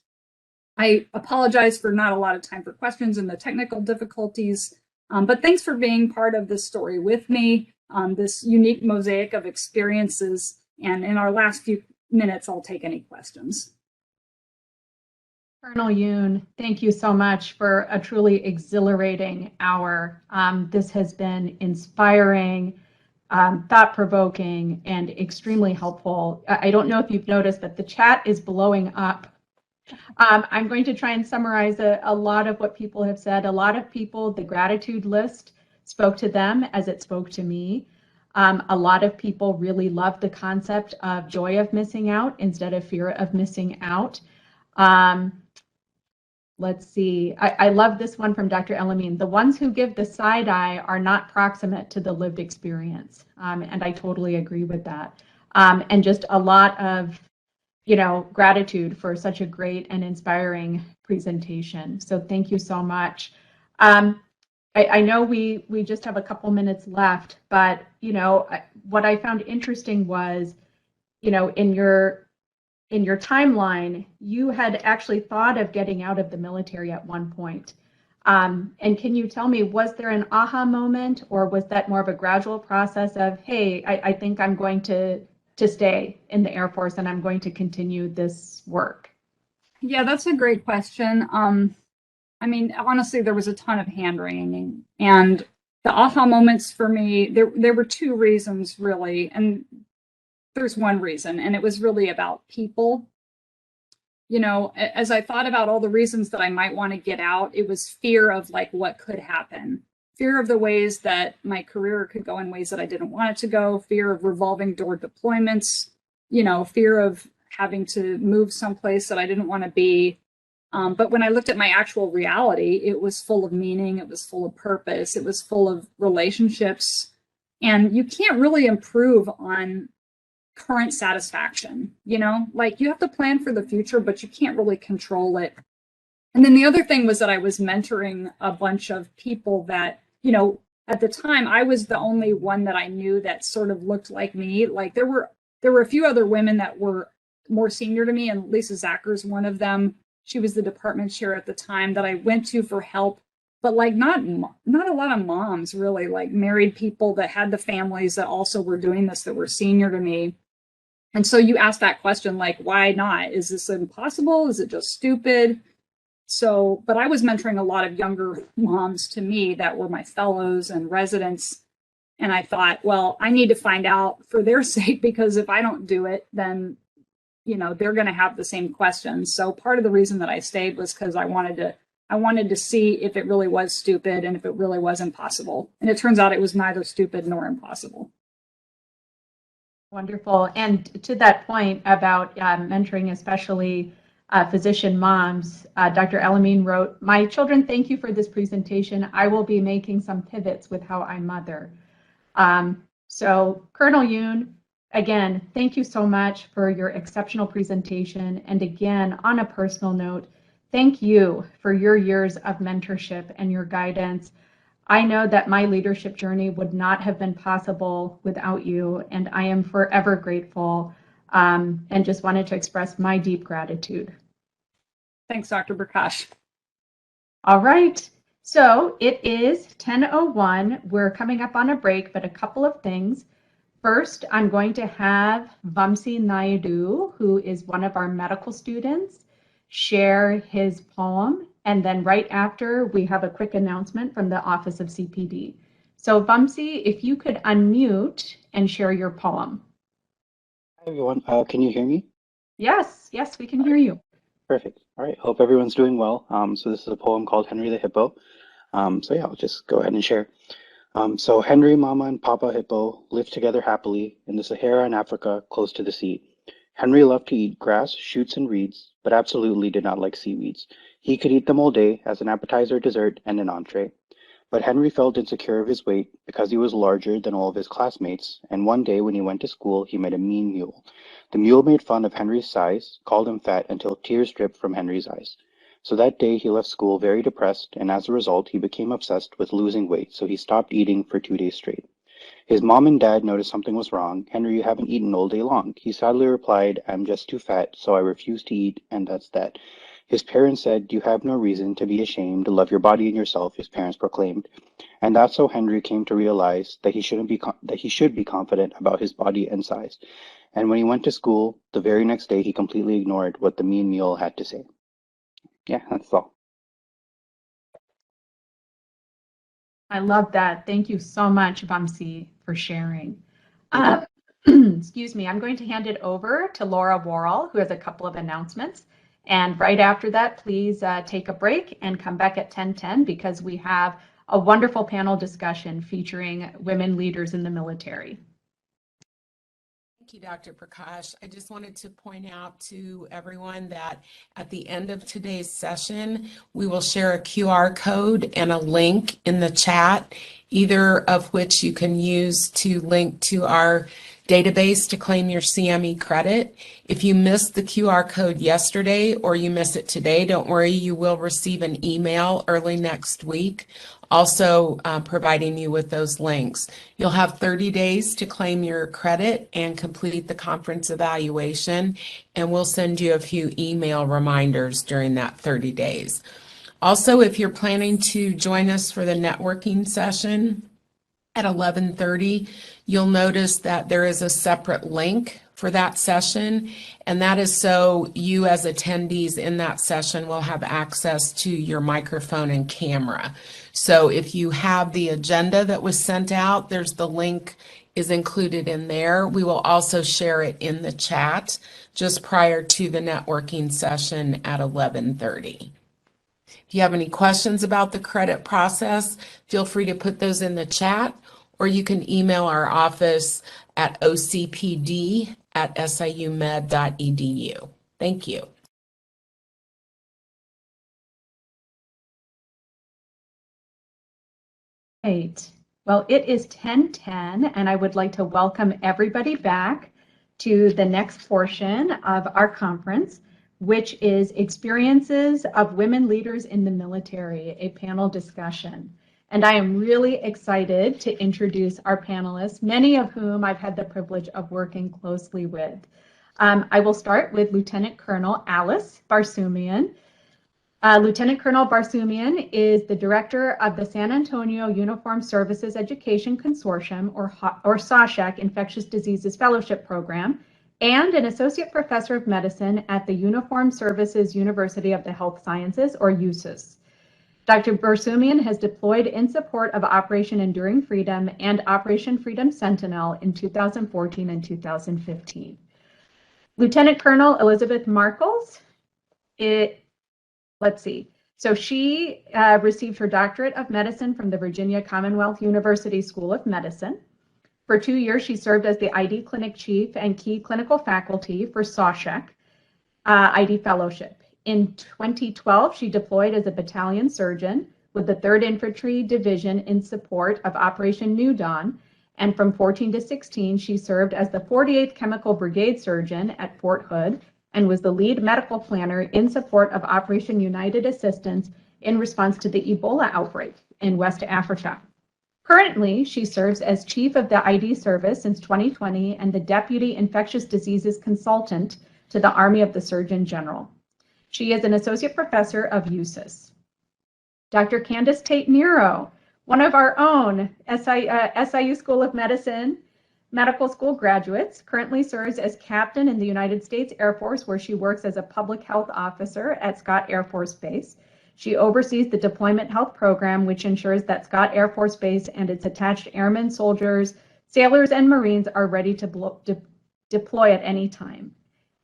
I apologize for not a lot of time for questions and the technical difficulties, but thanks for being part of this story with me, this unique mosaic of experiences. And in our last few minutes, I'll take any questions. Colonel Yoon, thank you so much for a truly exhilarating hour. This has been inspiring, thought-provoking, and extremely helpful. I don't know if you've noticed, but the chat is blowing up. I'm going to try and summarize a lot of what people have said. A lot of people, the gratitude list spoke to them as it spoke to me. A lot of people really loved the concept of joy of missing out instead of fear of missing out. Let's see. I love this one from Dr. Elamine. The ones who give the side eye are not proximate to the lived experience. And I totally agree with that. And just a lot of, gratitude for such a great and inspiring presentation. So thank you so much. I know we just have a couple minutes left, but, what I found interesting was, in your timeline, you had actually thought of getting out of the military at one point. And can you tell me, was there an aha moment, or was that more of a gradual process of, hey, I think I'm going to stay in the Air Force and I'm going to continue this work? Yeah, that's a great question. I mean, honestly, there was a ton of hand wringing, and the aha moments for me, there were two reasons really, and there's one reason, and it was really about people. As I thought about all the reasons that I might want to get out, it was fear of like what could happen, fear of the ways that my career could go in ways that I didn't want it to go, fear of revolving door deployments, fear of having to move someplace that I didn't want to be. But when I looked at my actual reality, it was full of meaning, it was full of purpose, it was full of relationships, and you can't really improve on current satisfaction, like you have to plan for the future, but you can't really control it. And then the other thing was that I was mentoring a bunch of people that, at the time I was the only one that I knew that sort of looked like me. Like there were a few other women that were more senior to me, and Lisa Zacker's one of them. She was the department chair at the time that I went to for help, but like not a lot of moms really, like married people that had the families that also were doing this, that were senior to me. And so you ask that question, like, why not? Is this impossible? Is it just stupid? So, but I was mentoring a lot of younger moms to me that were my fellows and residents. And I thought, well, I need to find out for their sake, because if I don't do it, then, they're going to have the same questions. So part of the reason that I stayed was because I wanted to see if it really was stupid and if it really was impossible. And it turns out it was neither stupid nor impossible. Wonderful. And to that point about mentoring, especially physician moms, Dr. Elamine wrote, "My children, thank you for this presentation. I will be making some pivots with how I mother." So Colonel Yoon, again, thank you so much for your exceptional presentation. And again, on a personal note, thank you for your years of mentorship and your guidance. I know that my leadership journey would not have been possible without you, and I am forever grateful, and just wanted to express my deep gratitude. Thanks, Dr. Prakash. All right, so it is 10:01. We're coming up on a break, but a couple of things. First, I'm going to have Vamsi Naidu, who is one of our medical students, share his poem. And then right after, we have a quick announcement from the Office of CPD. So Vamsi, if you could unmute and share your poem. Hi everyone, can you hear me? Yes, we can hear you. Perfect. All right, hope everyone's doing well. So this is a poem called Henry the Hippo. So yeah, I'll just go ahead and share. So Henry, Mama, and Papa Hippo lived together happily in the Sahara in Africa, close to the sea. Henry loved to eat grass, shoots, and reeds, but absolutely did not like seaweeds. He could eat them all day as an appetizer, dessert, and an entree. But Henry felt insecure of his weight because he was larger than all of his classmates, and one day when he went to school, he met a mean mule. The mule made fun of Henry's size, called him fat until tears dripped from Henry's eyes. So that day he left school very depressed, and as a result, he became obsessed with losing weight, so he stopped eating for 2 days straight. His mom and dad noticed something was wrong. "Henry, you haven't eaten all day long." He sadly replied, "I'm just too fat, so I refuse to eat, and that's that." His parents said, "You have no reason to be ashamed. Love your body and yourself," his parents proclaimed. And that's how Henry came to realize that he should be confident about his body and size. And when he went to school, the very next day, he completely ignored what the mean mule had to say. Yeah, that's all. I love that. Thank you so much, Vamsi, for sharing. Excuse me, I'm going to hand it over to Laura Worrell, who has a couple of announcements. And right after that, please take a break and come back at 10:10 because we have a wonderful panel discussion featuring women leaders in the military. Thank you, Dr. Prakash. I just wanted to point out to everyone that at the end of today's session, we will share a QR code and a link in the chat, either of which you can use to link to our database to claim your CME credit. If you missed the QR code yesterday or you miss it today, don't worry, you will receive an email early next week, also providing you with those links. You'll have 30 days to claim your credit and complete the conference evaluation, and we'll send you a few email reminders during that 30 days. Also, if you're planning to join us for the networking session at 11:30, you'll notice that there is a separate link for that session, and that is so you as attendees in that session will have access to your microphone and camera. So if you have the agenda that was sent out, there's the link is included in there. We will also share it in the chat just prior to the networking session at 11:30. If you have any questions about the credit process, feel free to put those in the chat, or you can email our office at ocpd@siumed.edu. Thank you. Great. Well, it is 10:10, and I would like to welcome everybody back to the next portion of our conference, which is Experiences of Women Leaders in the Military, a panel discussion. And I am really excited to introduce our panelists, many of whom I've had the privilege of working closely with. I will start with Lieutenant Colonel Alice Barsoomian. Lieutenant Colonel Barsoomian is the director of the San Antonio Uniformed Services Education Consortium, or SASHEC Infectious Diseases Fellowship Program, and an associate professor of medicine at the Uniformed Services University of the Health Sciences, or USUS. Dr. Barsoomian has deployed in support of Operation Enduring Freedom and Operation Freedom Sentinel in 2014 and 2015. Lieutenant Colonel Elizabeth Markles, let's see. So she received her doctorate of medicine from the Virginia Commonwealth University School of Medicine. For 2 years, she served as the ID Clinic Chief and key clinical faculty for SASHEC ID Fellowship. In 2012, she deployed as a battalion surgeon with the 3rd Infantry Division in support of Operation New Dawn. And from 14 to 16, she served as the 48th Chemical Brigade Surgeon at Fort Hood and was the lead medical planner in support of Operation United Assistance in response to the Ebola outbreak in West Africa. Currently, she serves as Chief of the ID Service since 2020 and the Deputy Infectious Diseases Consultant to the Army of the Surgeon General. She is an associate professor of USUS. Dr. Candace Tate-Nero, one of our own SIU School of Medicine medical school graduates, currently serves as captain in the United States Air Force, where she works as a public health officer at Scott Air Force Base. She oversees the Deployment Health Program, which ensures that Scott Air Force Base and its attached airmen, soldiers, sailors, and Marines are ready to deploy at any time.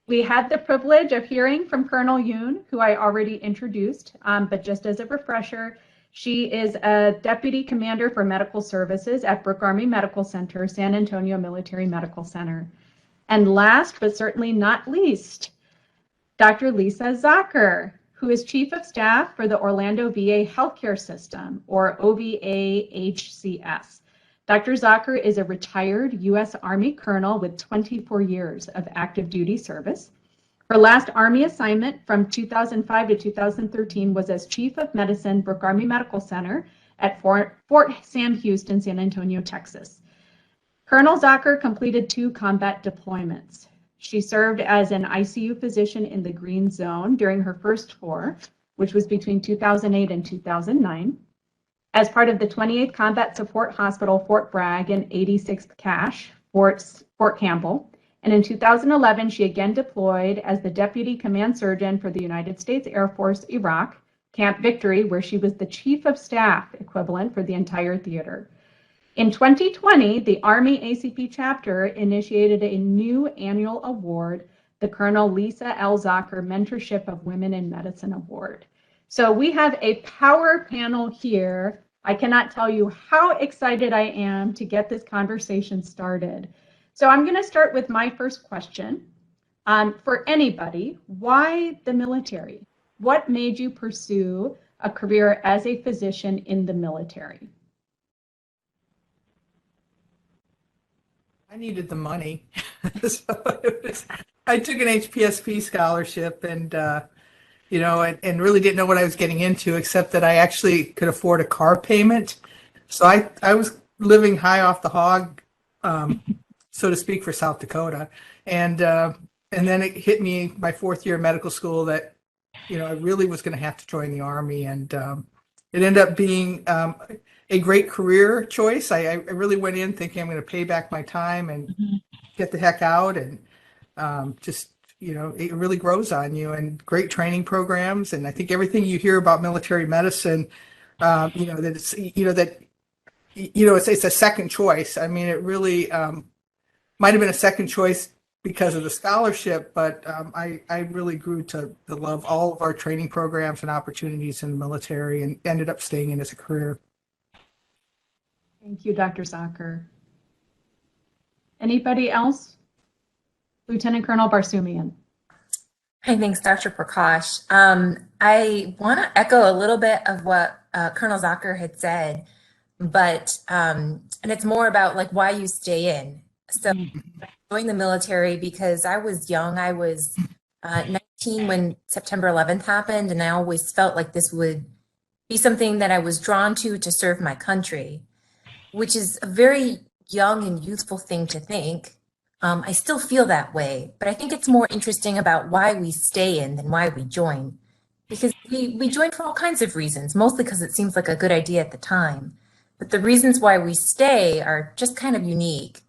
We had the privilege of hearing from Colonel Yoon, who I already introduced, but just as a refresher, she is a Deputy Commander for Medical Services at Brooke Army Medical Center, San Antonio Military Medical Center. And last, but certainly not least, Dr. Lisa Zucker, who is Chief of Staff for the Orlando VA Healthcare System, or OVA-HCS. Dr. Zucker is a retired U.S. Army colonel with 24 years of active duty service. Her last Army assignment from 2005 to 2013 was as Chief of Medicine, Brooke Army Medical Center at Fort Sam Houston, San Antonio, Texas. Colonel Zucker completed 2 combat deployments. She served as an ICU physician in the Green Zone during her first tour, which was between 2008 and 2009. As part of the 28th Combat Support Hospital, Fort Bragg, and 86th Cache, Fort Campbell. And in 2011, she again deployed as the Deputy Command Surgeon for the United States Air Force, Iraq, Camp Victory, where she was the chief of staff equivalent for the entire theater. In 2020, the Army ACP chapter initiated a new annual award, the Colonel Lisa L. Zucker Mentorship of Women in Medicine Award. So we have a power panel here. I cannot tell you how excited I am to get this conversation started. So I'm going to start with my first question. For anybody, why the military? What made you pursue a career as a physician in the military? I needed the money. I took an HPSP scholarship and, and really didn't know what I was getting into, except that I actually could afford a car payment. So I was living high off the hog, so to speak, for South Dakota. And then it hit me my fourth year of medical school that, I really was going to have to join the Army. And it ended up being a great career choice. I really went in thinking I'm going to pay back my time and get the heck out. And it really grows on you, and great training programs. And I think everything you hear about military medicine, it's a second choice. I mean, it really might have been a second choice because of the scholarship, but I really grew to love all of our training programs and opportunities in the military, and ended up staying in as a career. Thank you, Dr. Zucker. Anybody else? Lieutenant Colonel Barsoomian. Hi, thanks, Dr. Prakash. I want to echo a little bit of what Colonel Zucker had said, but and it's more about like why you stay in. So I joined the military because I was young. I was 19 when September 11th happened, and I always felt like this would be something that I was drawn to serve my country, which is a very young and youthful thing to think. I still feel that way, but I think it's more interesting about why we stay in than why we join. Because we join for all kinds of reasons, mostly because it seems like a good idea at the time. But the reasons why we stay are just kind of unique.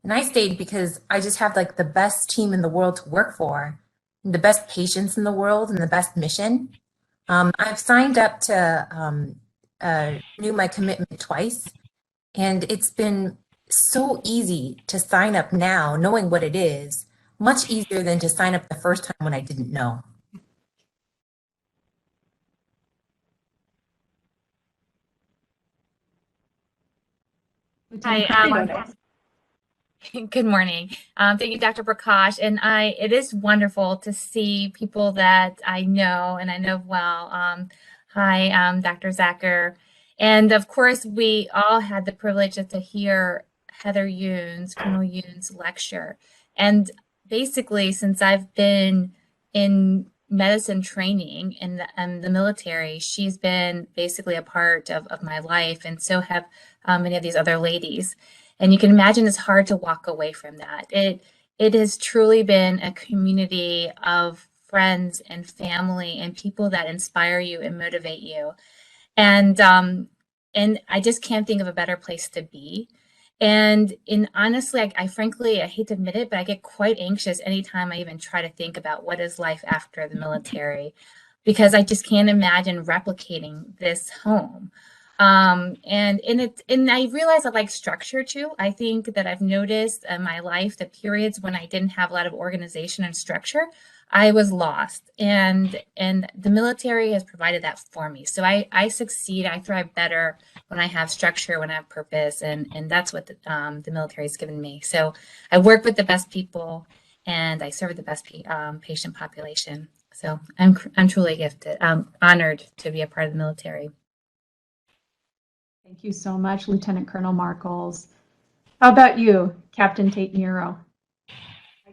And I stayed because I just have like the best team in the world to work for, and the best patients in the world, and the best mission. I've signed up to renew my commitment twice, and it's been so easy to sign up now, knowing what it is, much easier than to sign up the first time when I didn't know. Hi, good morning. Thank you, Dr. Prakash. And it is wonderful to see people that I know and I know well. Hi, Dr. Zucker. And of course, we all had the privilege to hear Heather Youn's, Colonel Youn's lecture. And basically, since I've been in medicine training in the military, she's been basically a part of my life, and so have many of these other ladies. And you can imagine it's hard to walk away from that. It has truly been a community of friends and family and people that inspire you and motivate you. And I just can't think of a better place to be. And honestly, I frankly, I hate to admit it, but I get quite anxious anytime I even try to think about what is life after the military, because I just can't imagine replicating this home. And I realize I like structure too. I think that I've noticed in my life the periods when I didn't have a lot of organization and structure, I was lost, and the military has provided that for me. So I succeed, I thrive better when I have structure, when I have purpose, and that's what the military has given me. So I work with the best people, and I serve the best patient population. So I'm truly gifted. I'm honored to be a part of the military. Thank you so much, Lieutenant Colonel Markles. How about you, Captain Tate Nero?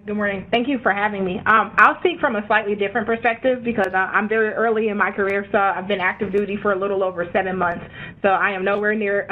Good morning. Thank you for having me. I'll speak from a slightly different perspective because I'm very early in my career. So I've been active duty for a little over 7 months. So I am nowhere near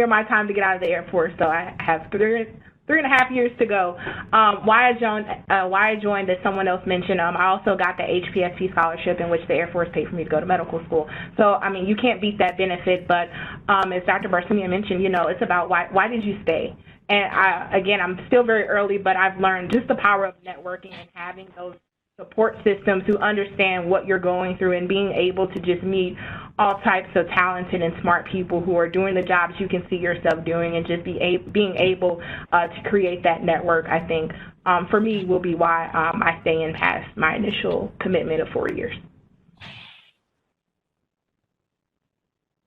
my time to get out of the Air Force. So I have 3.5 years to go. Why I joined, as someone else mentioned, I also got the HPSP scholarship in which the Air Force paid for me to go to medical school. So, I mean, you can't beat that benefit. But as Dr. Barsoomian mentioned, it's about why did you stay? And again, I'm still very early, but I've learned just the power of networking and having those support systems who understand what you're going through, and being able to just meet all types of talented and smart people who are doing the jobs you can see yourself doing, and just being able to create that network, I think, for me, will be why I stay in past my initial commitment of 4 years.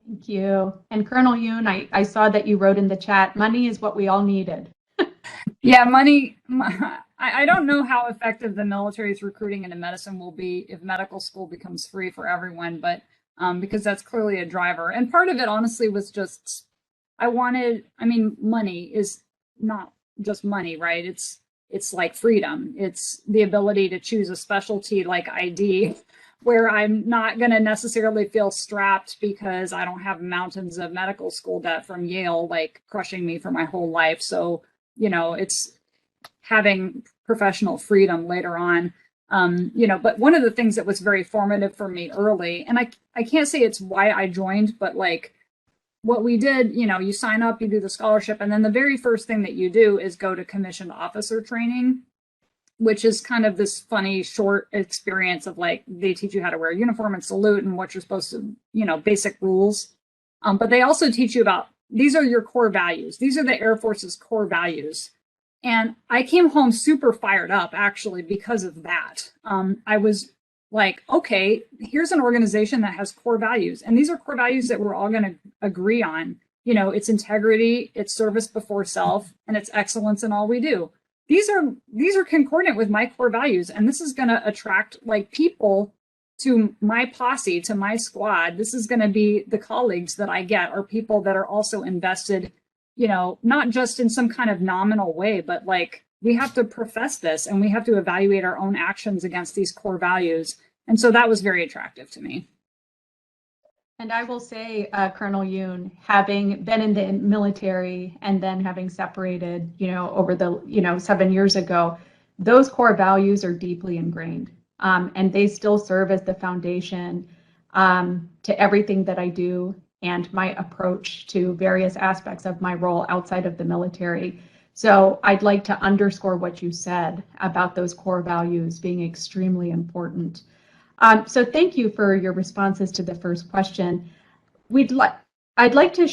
Thank you. And Colonel Yoon, I saw that you wrote in the chat, money is what we all needed. Yeah, money. I don't know how effective the military's recruiting into medicine will be if medical school becomes free for everyone, but because that's clearly a driver. And part of it, honestly, was just money is not just money, right? It's like freedom. It's the ability to choose a specialty like ID, where I'm not going to necessarily feel strapped because I don't have mountains of medical school debt from Yale, like crushing me for my whole life. So, it's having professional freedom later on. But one of the things that was very formative for me early, and I can't say it's why I joined, but like what we did, you sign up, you do the scholarship, and then the very first thing that you do is go to commissioned officer training, which is kind of this funny short experience of like, they teach you how to wear a uniform and salute and what you're supposed to, basic rules. But they also teach you about, these are your core values. These are the Air Force's core values. And I came home super fired up, actually, because of that. I was like, okay, here's an organization that has core values. And these are core values that we're all going to agree on. It's integrity, it's service before self, and it's excellence in all we do. These are concordant with my core values. And this is going to attract like people to my posse, to my squad. This is going to be the colleagues that I get, are people that are also invested, not just in some kind of nominal way, but like we have to profess this and we have to evaluate our own actions against these core values. And so that was very attractive to me. And I will say, Colonel Yoon, having been in the military and then having separated, over the, 7 years ago, those core values are deeply ingrained. And they still serve as the foundation to everything that I do and my approach to various aspects of my role outside of the military. So I'd like to underscore what you said about those core values being extremely important. So thank you for your responses to the first question. I'd like to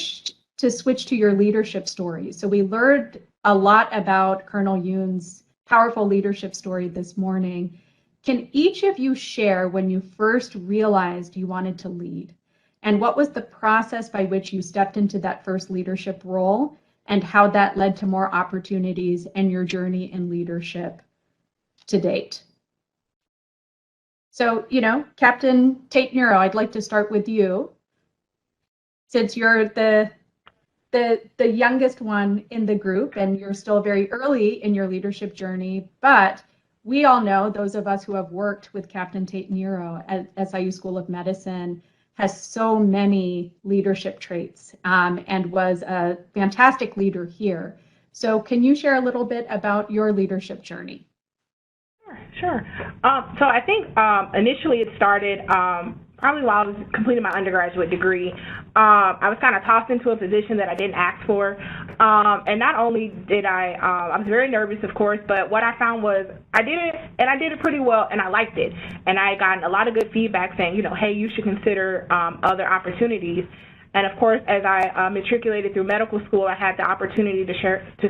switch to your leadership story. So we learned a lot about Colonel Yoon's powerful leadership story this morning. Can each of you share when you first realized you wanted to lead? And what was the process by which you stepped into that first leadership role, and how that led to more opportunities and your journey in leadership to date? So, Captain Tate Nero, I'd like to start with you, since you're the youngest one in the group and you're still very early in your leadership journey, but we all know, those of us who have worked with Captain Tate Nero at SIU School of Medicine, has so many leadership traits and was a fantastic leader here. So can you share a little bit about your leadership journey? Sure. So I think initially it started probably while I was completing my undergraduate degree. I was kind of tossed into a position that I didn't ask for. And not only did I was very nervous, of course, but what I found was I did it, and I did it pretty well, and I liked it. And I got a lot of good feedback saying, hey, you should consider other opportunities. And of course, as I matriculated through medical school, I had the opportunity to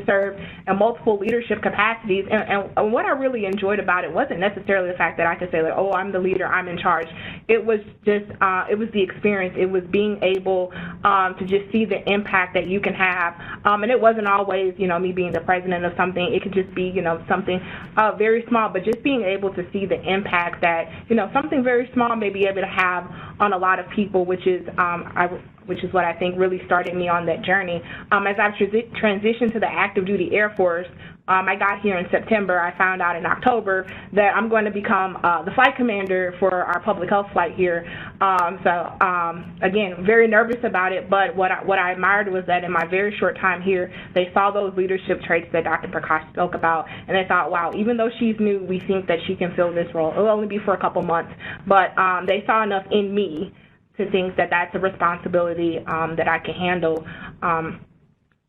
serve in multiple leadership capacities. And what I really enjoyed about it wasn't necessarily the fact that I could say, like, oh, I'm the leader, I'm in charge. It was just, it was the experience. It was being able to just see the impact that you can have. And it wasn't always, me being the president of something. It could just be, something very small, but just being able to see the impact that, something very small may be able to have on a lot of people, which is what I think really started me on that journey. As I've transitioned to the active duty Air Force, I got here in September. I found out in October that I'm going to become the flight commander for our public health flight here. Again, very nervous about it, but what I admired was that in my very short time here, they saw those leadership traits that Dr. Prakash spoke about, and they thought, wow, even though she's new, we think that she can fill this role. It'll only be for a couple months, but they saw enough in me to think that that's a responsibility that I can handle.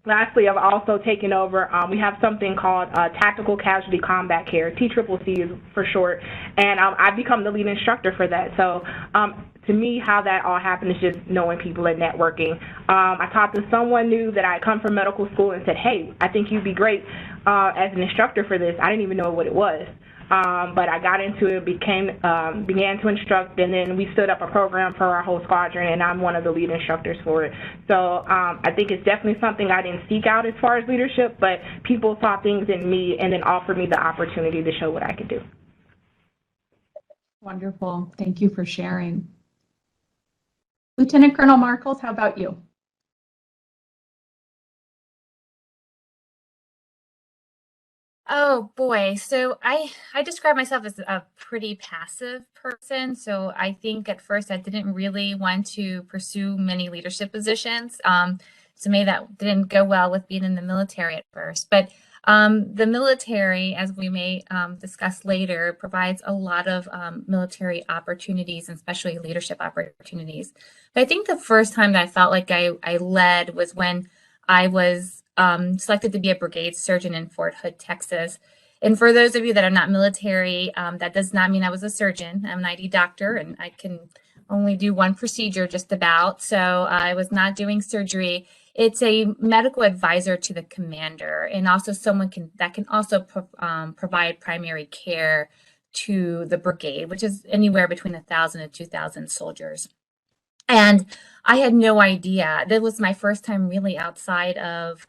Lastly, I've also taken over, we have something called Tactical Casualty Combat Care, TCCC is for short, and I've become the lead instructor for that. So to me, how that all happened is just knowing people and networking. I talked to someone new that I come from medical school and said, hey, I think you'd be great as an instructor for this. I didn't even know what it was. But I got into it, began to instruct, and then we stood up a program for our whole squadron, and I'm one of the lead instructors for it. So I think it's definitely something I didn't seek out as far as leadership, but people saw things in me and then offered me the opportunity to show what I could do. Wonderful. Thank you for sharing. Lieutenant Colonel Markles, how about you? Oh boy, so I describe myself as a pretty passive person. So I think at first I didn't really want to pursue many leadership positions. To me, that didn't go well with being in the military at first. But the military, as we may discuss later, provides a lot of military opportunities, and especially leadership opportunities. But I think the first time that I felt like I led was when I was selected to be a brigade surgeon in Fort Hood, Texas. And for those of you that are not military, that does not mean I was a surgeon. I'm an ID doctor, and I can only do one procedure just about. So I was not doing surgery. It's a medical advisor to the commander, and also someone that can also provide primary care to the brigade, which is anywhere between 1,000 and 2,000 soldiers. And I had no idea. That was my first time really outside of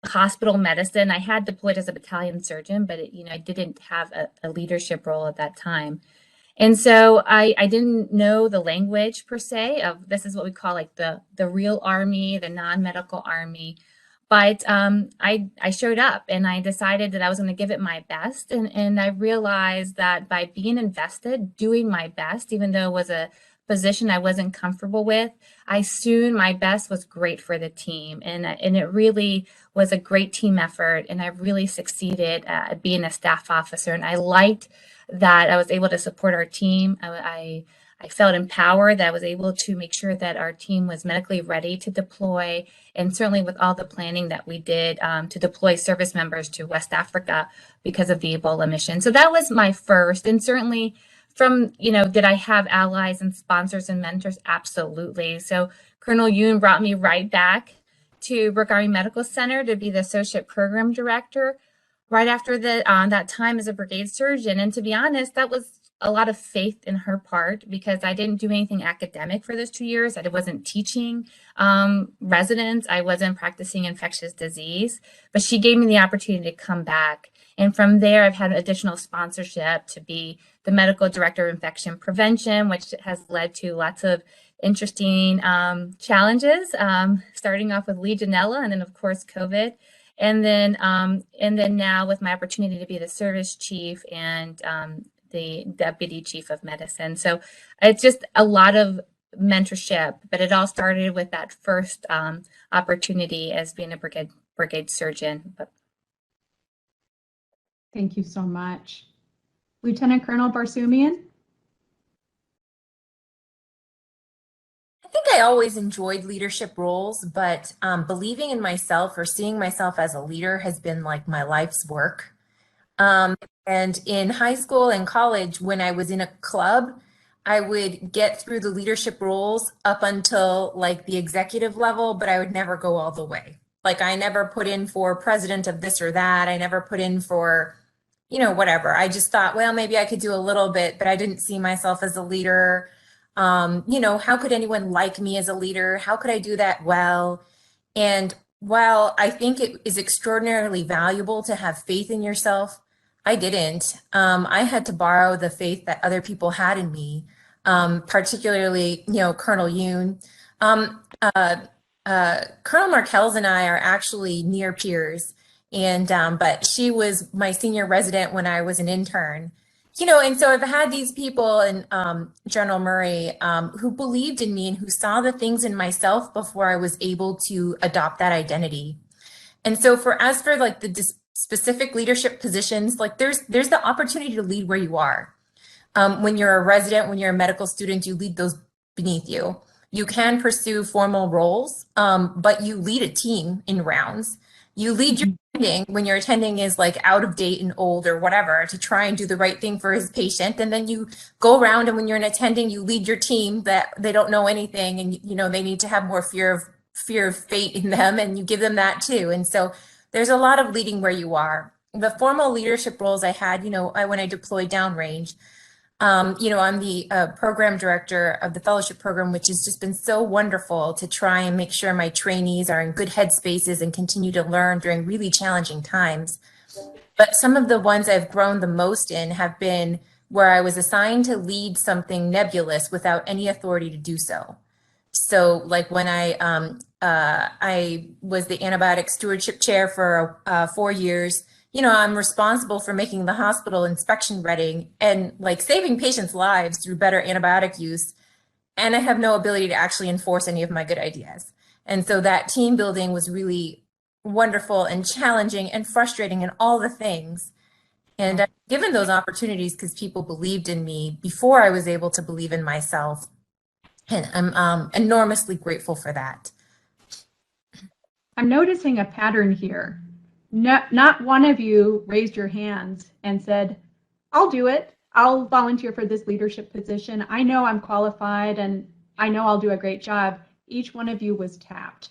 hospital medicine. I had deployed as a battalion surgeon, but I didn't have a leadership role at that time. And so I didn't know the language per se of, this is what we call like the real army, the non-medical army. But I showed up, and I decided that I was going to give it my best. And I realized that by being invested, doing my best, even though it was a position I wasn't comfortable with, my best was great for the team. And it really was a great team effort. And I really succeeded at being a staff officer. And I liked that I was able to support our team. I felt empowered that I was able to make sure that our team was medically ready to deploy, and certainly with all the planning that we did to deploy service members to West Africa because of the Ebola mission. So that was my first. And certainly from, did I have allies and sponsors and mentors? Absolutely. So Colonel Yoon brought me right back to Brooke Army Medical Center to be the associate program director right after that time as a brigade surgeon. And to be honest, that was a lot of faith in her part, because I didn't do anything academic for those 2 years. I wasn't teaching residents. I wasn't practicing infectious disease, but she gave me the opportunity to come back. And from there, I've had additional sponsorship to be the medical director of infection prevention, which has led to lots of interesting challenges, starting off with Legionella and then of course COVID. And then now with my opportunity to be the service chief and the deputy chief of medicine. So it's just a lot of mentorship, but it all started with that first opportunity as being a brigade surgeon. Thank you so much. Lieutenant Colonel Barsoomian? I think I always enjoyed leadership roles, but believing in myself or seeing myself as a leader has been like my life's work. And in high school and college, when I was in a club, I would get through the leadership roles up until like the executive level, but I would never go all the way. Like I never put in for president of this or that. I never put in for, whatever. I just thought, well, maybe I could do a little bit, but I didn't see myself as a leader. How could anyone like me as a leader? How could I do that well? And while I think it is extraordinarily valuable to have faith in yourself, I didn't. I had to borrow the faith that other people had in me, particularly, Colonel Yoon. Colonel Markels and I are actually near peers, and but she was my senior resident when I was an intern. And so I've had these people and General Murray who believed in me and who saw the things in myself before I was able to adopt that identity. And so as for like the specific leadership positions, like there's the opportunity to lead where you are. When you're a resident, when you're a medical student, you lead those beneath you. You can pursue formal roles, but you lead a team in rounds. You lead your attending when your attending is like out of date and old or whatever to try and do the right thing for his patient. And then you go around, and when you're an attending, you lead your team that they don't know anything, and they need to have more fear of fate in them, and you give them that too. And so there's a lot of leading where you are. The formal leadership roles I had, when I deployed downrange, I'm the program director of the fellowship program, which has just been so wonderful to try and make sure my trainees are in good headspaces and continue to learn during really challenging times. But some of the ones I've grown the most in have been where I was assigned to lead something nebulous without any authority to do so. So like when I was the antibiotic stewardship chair for 4 years, I'm responsible for making the hospital inspection ready and like saving patients' lives through better antibiotic use. And I have no ability to actually enforce any of my good ideas. And so that team building was really wonderful and challenging and frustrating and all the things. And I've given those opportunities because people believed in me before I was able to believe in myself. And I'm enormously grateful for that. I'm noticing a pattern here. Not one of you raised your hands and said, I'll do it. I'll volunteer for this leadership position. I know I'm qualified and I know I'll do a great job. Each one of you was tapped.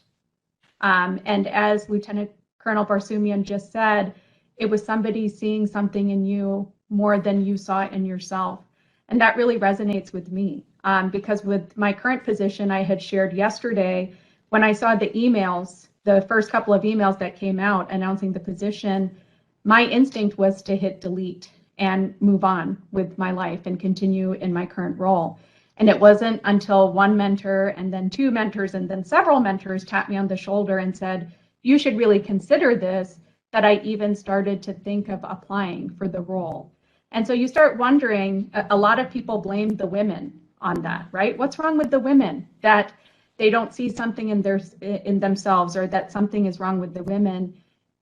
And as Lieutenant Colonel Barsoomian just said, it was somebody seeing something in you more than you saw in yourself. And that really resonates with me because with my current position, I had shared yesterday when I saw the emails, the first couple of emails that came out announcing the position, my instinct was to hit delete and move on with my life and continue in my current role. And it wasn't until one mentor and then two mentors and then several mentors tapped me on the shoulder and said, you should really consider this, that I even started to think of applying for the role. And so you start wondering, a lot of people blame the women on that, right? What's wrong with the women that they don't see something in themselves or that something is wrong with the women?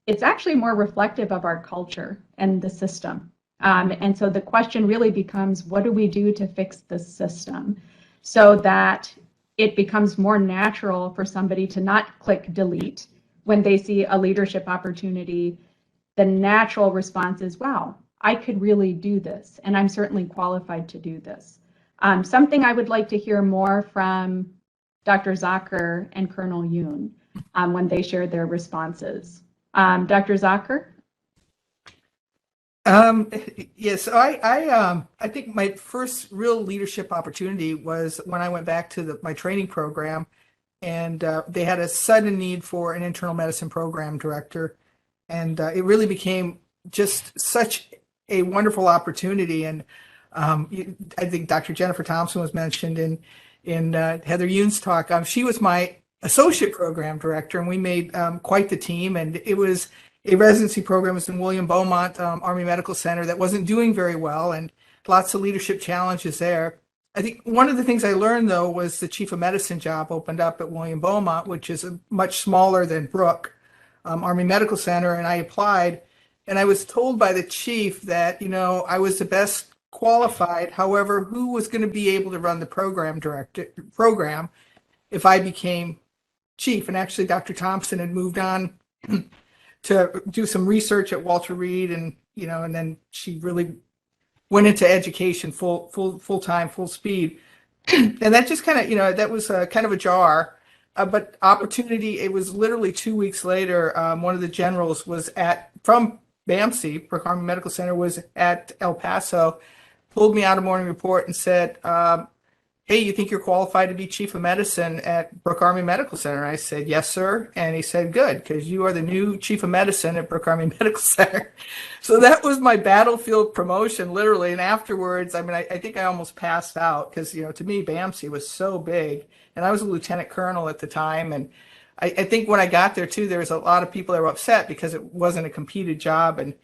It's actually more reflective of our culture and the system. And so the question really becomes, what do we do to fix the system so that it becomes more natural for somebody to not click delete when they see a leadership opportunity? The natural response is, wow, I could really do this, and I'm certainly qualified to do this. Something I would like to hear more from Dr. Zacher and Colonel Yoon when they share their responses. Dr. Zacher? Yes, I think my first real leadership opportunity was when I went back to my training program, and they had a sudden need for an internal medicine program director, and it really became just such a wonderful opportunity. And I think Dr. Jennifer Thompson was mentioned in Heather Yoon's talk. She was my associate program director, and we made quite the team. And it was a residency program in William Beaumont Army Medical Center that wasn't doing very well, and lots of leadership challenges there. I think one of the things I learned, though, was the chief of medicine job opened up at William Beaumont, which is much smaller than Brooke Army Medical Center, and I applied. And I was told by the chief that, I was the best qualified. However, who was going to be able to run the program if I became chief? And actually, Dr. Thompson had moved on to do some research at Walter Reed, and and then she really went into education full time, full speed. And that just kind of, that was kind of a jar. But opportunity, it was literally 2 weeks later, one of the generals was from BAMC, Brooke Army Medical Center, was at El Paso, pulled me out of Morning Report and said, hey, you think you're qualified to be chief of medicine at Brooke Army Medical Center? I said, yes, sir. And he said, good, because you are the new chief of medicine at Brooke Army Medical Center. So that was my battlefield promotion, literally. And afterwards, I think I almost passed out because, to me, BAMC was so big. And I was a lieutenant colonel at the time. And I think when I got there, too, there was a lot of people that were upset because it wasn't a competed job, and,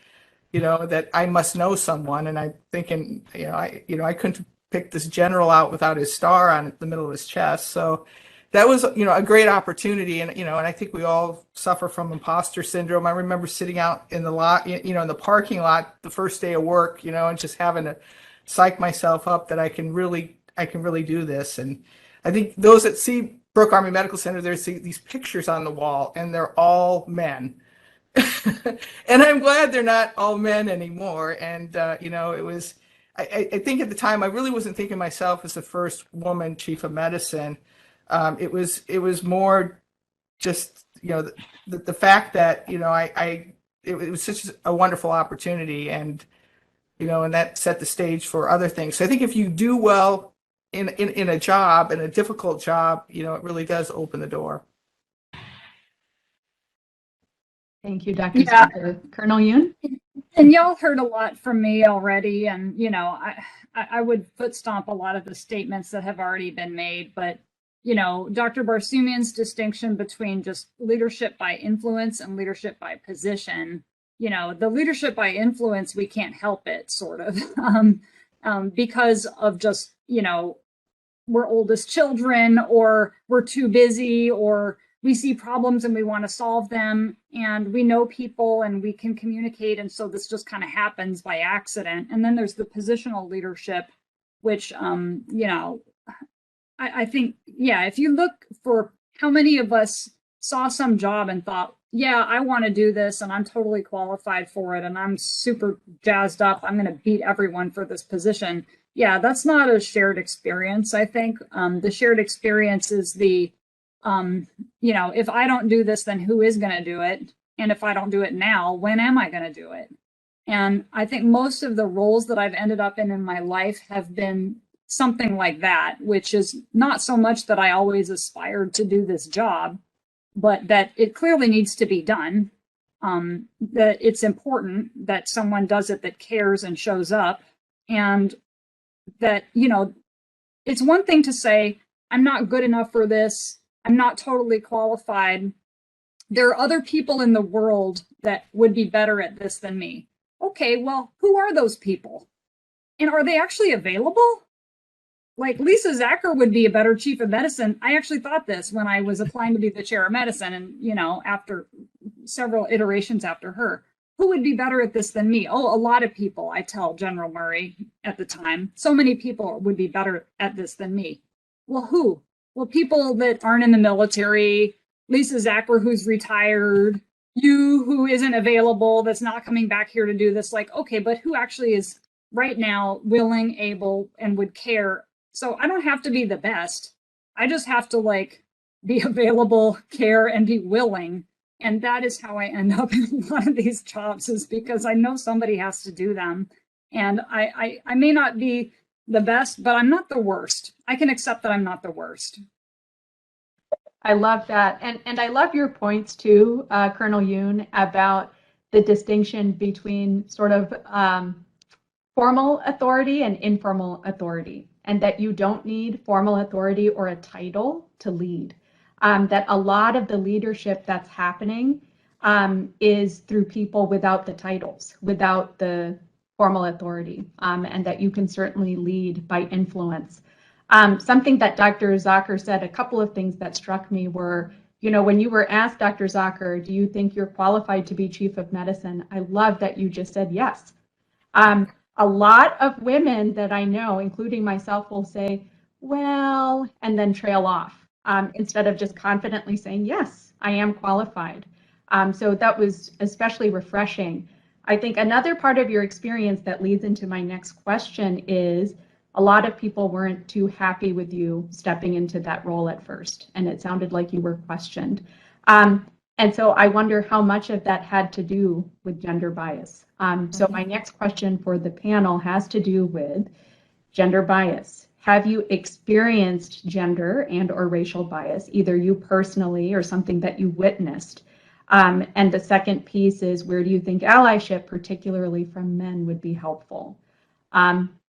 that I must know someone. And I'm thinking, I couldn't pick this general out without his star on the middle of his chest. So that was, a great opportunity. And, and I think we all suffer from imposter syndrome. I remember sitting out in the lot, in the parking lot the first day of work, and just having to psych myself up that I can really do this. And I think those that see Brooke Army Medical Center, there's these pictures on the wall, and they're all men. And I'm glad they're not all men anymore. And, you know, it was, I think at the time, I really wasn't thinking myself as the first woman chief of medicine. It was more just, you know, the fact that, you know, it was such a wonderful opportunity, and, you know, and that set the stage for other things. So I think if you do well in a job, in a difficult job, you know, it really does open the door. Thank you, Dr. Zucker. Colonel Yoon? And y'all heard a lot from me already, and you know, I would foot stomp a lot of the statements that have already been made, but you know, Dr. Barsoomian's distinction between just leadership by influence and leadership by position, you know, the leadership by influence, we can't help it, sort of, because of just, you know, we're old as children, or we're too busy, or we see problems and we want to solve them, and we know people and we can communicate, and so this just kind of happens by accident. And then there's the positional leadership, which, you know, I think, yeah, if you look for how many of us saw some job and thought, yeah, I want to do this and I'm totally qualified for it and I'm super jazzed up, I'm going to beat everyone for this position. Yeah, that's not a shared experience, I think. The shared experience is the, you know, if I don't do this, then who is going to do it? And if I don't do it now, when am I going to do it? And I think most of the roles that I've ended up in my life have been something like that, which is not so much that I always aspired to do this job, but that it clearly needs to be done, that it's important that someone does it that cares and shows up, and that, you know, it's one thing to say, I'm not good enough for this, I'm not totally qualified, there are other people in the world that would be better at this than me. Okay, well, who are those people? And are they actually available? Like Lisa Zacher would be a better chief of medicine. I actually thought this when I was applying to be the chair of medicine, and, you know, after several iterations after her, who would be better at this than me? Oh, a lot of people, I tell General Murray at the time. So many people would be better at this than me. Well, who? Well, people that aren't in the military, Lisa Zacher, who's retired, you who isn't available, that's not coming back here to do this. Like, okay, but who actually is right now willing, able, and would care? So I don't have to be the best. I just have to like be available, care, and be willing. And that is how I end up in a lot of these jobs, is because I know somebody has to do them. And I may not be the best, but I'm not the worst. I can accept that I'm not the worst. I love that. And I love your points too, Colonel Yoon, about the distinction between sort of formal authority and informal authority, and that you don't need formal authority or a title to lead. That a lot of the leadership that's happening is through people without the titles, without the formal authority, and that you can certainly lead by influence. Something that Dr. Zacher said, a couple of things that struck me were, you know, when you were asked, Dr. Zacher, do you think you're qualified to be chief of medicine? I love that you just said yes. A lot of women that I know, including myself, will say, well, and then trail off instead of just confidently saying, yes, I am qualified. So that was especially refreshing. I think another part of your experience that leads into my next question is a lot of people weren't too happy with you stepping into that role at first, and it sounded like you were questioned. And so I wonder how much of that had to do with gender bias. So my next question for the panel has to do with gender bias. Have you experienced gender and or racial bias, either you personally or something that you witnessed? And the second piece is, where do you think allyship, particularly from men, would be helpful?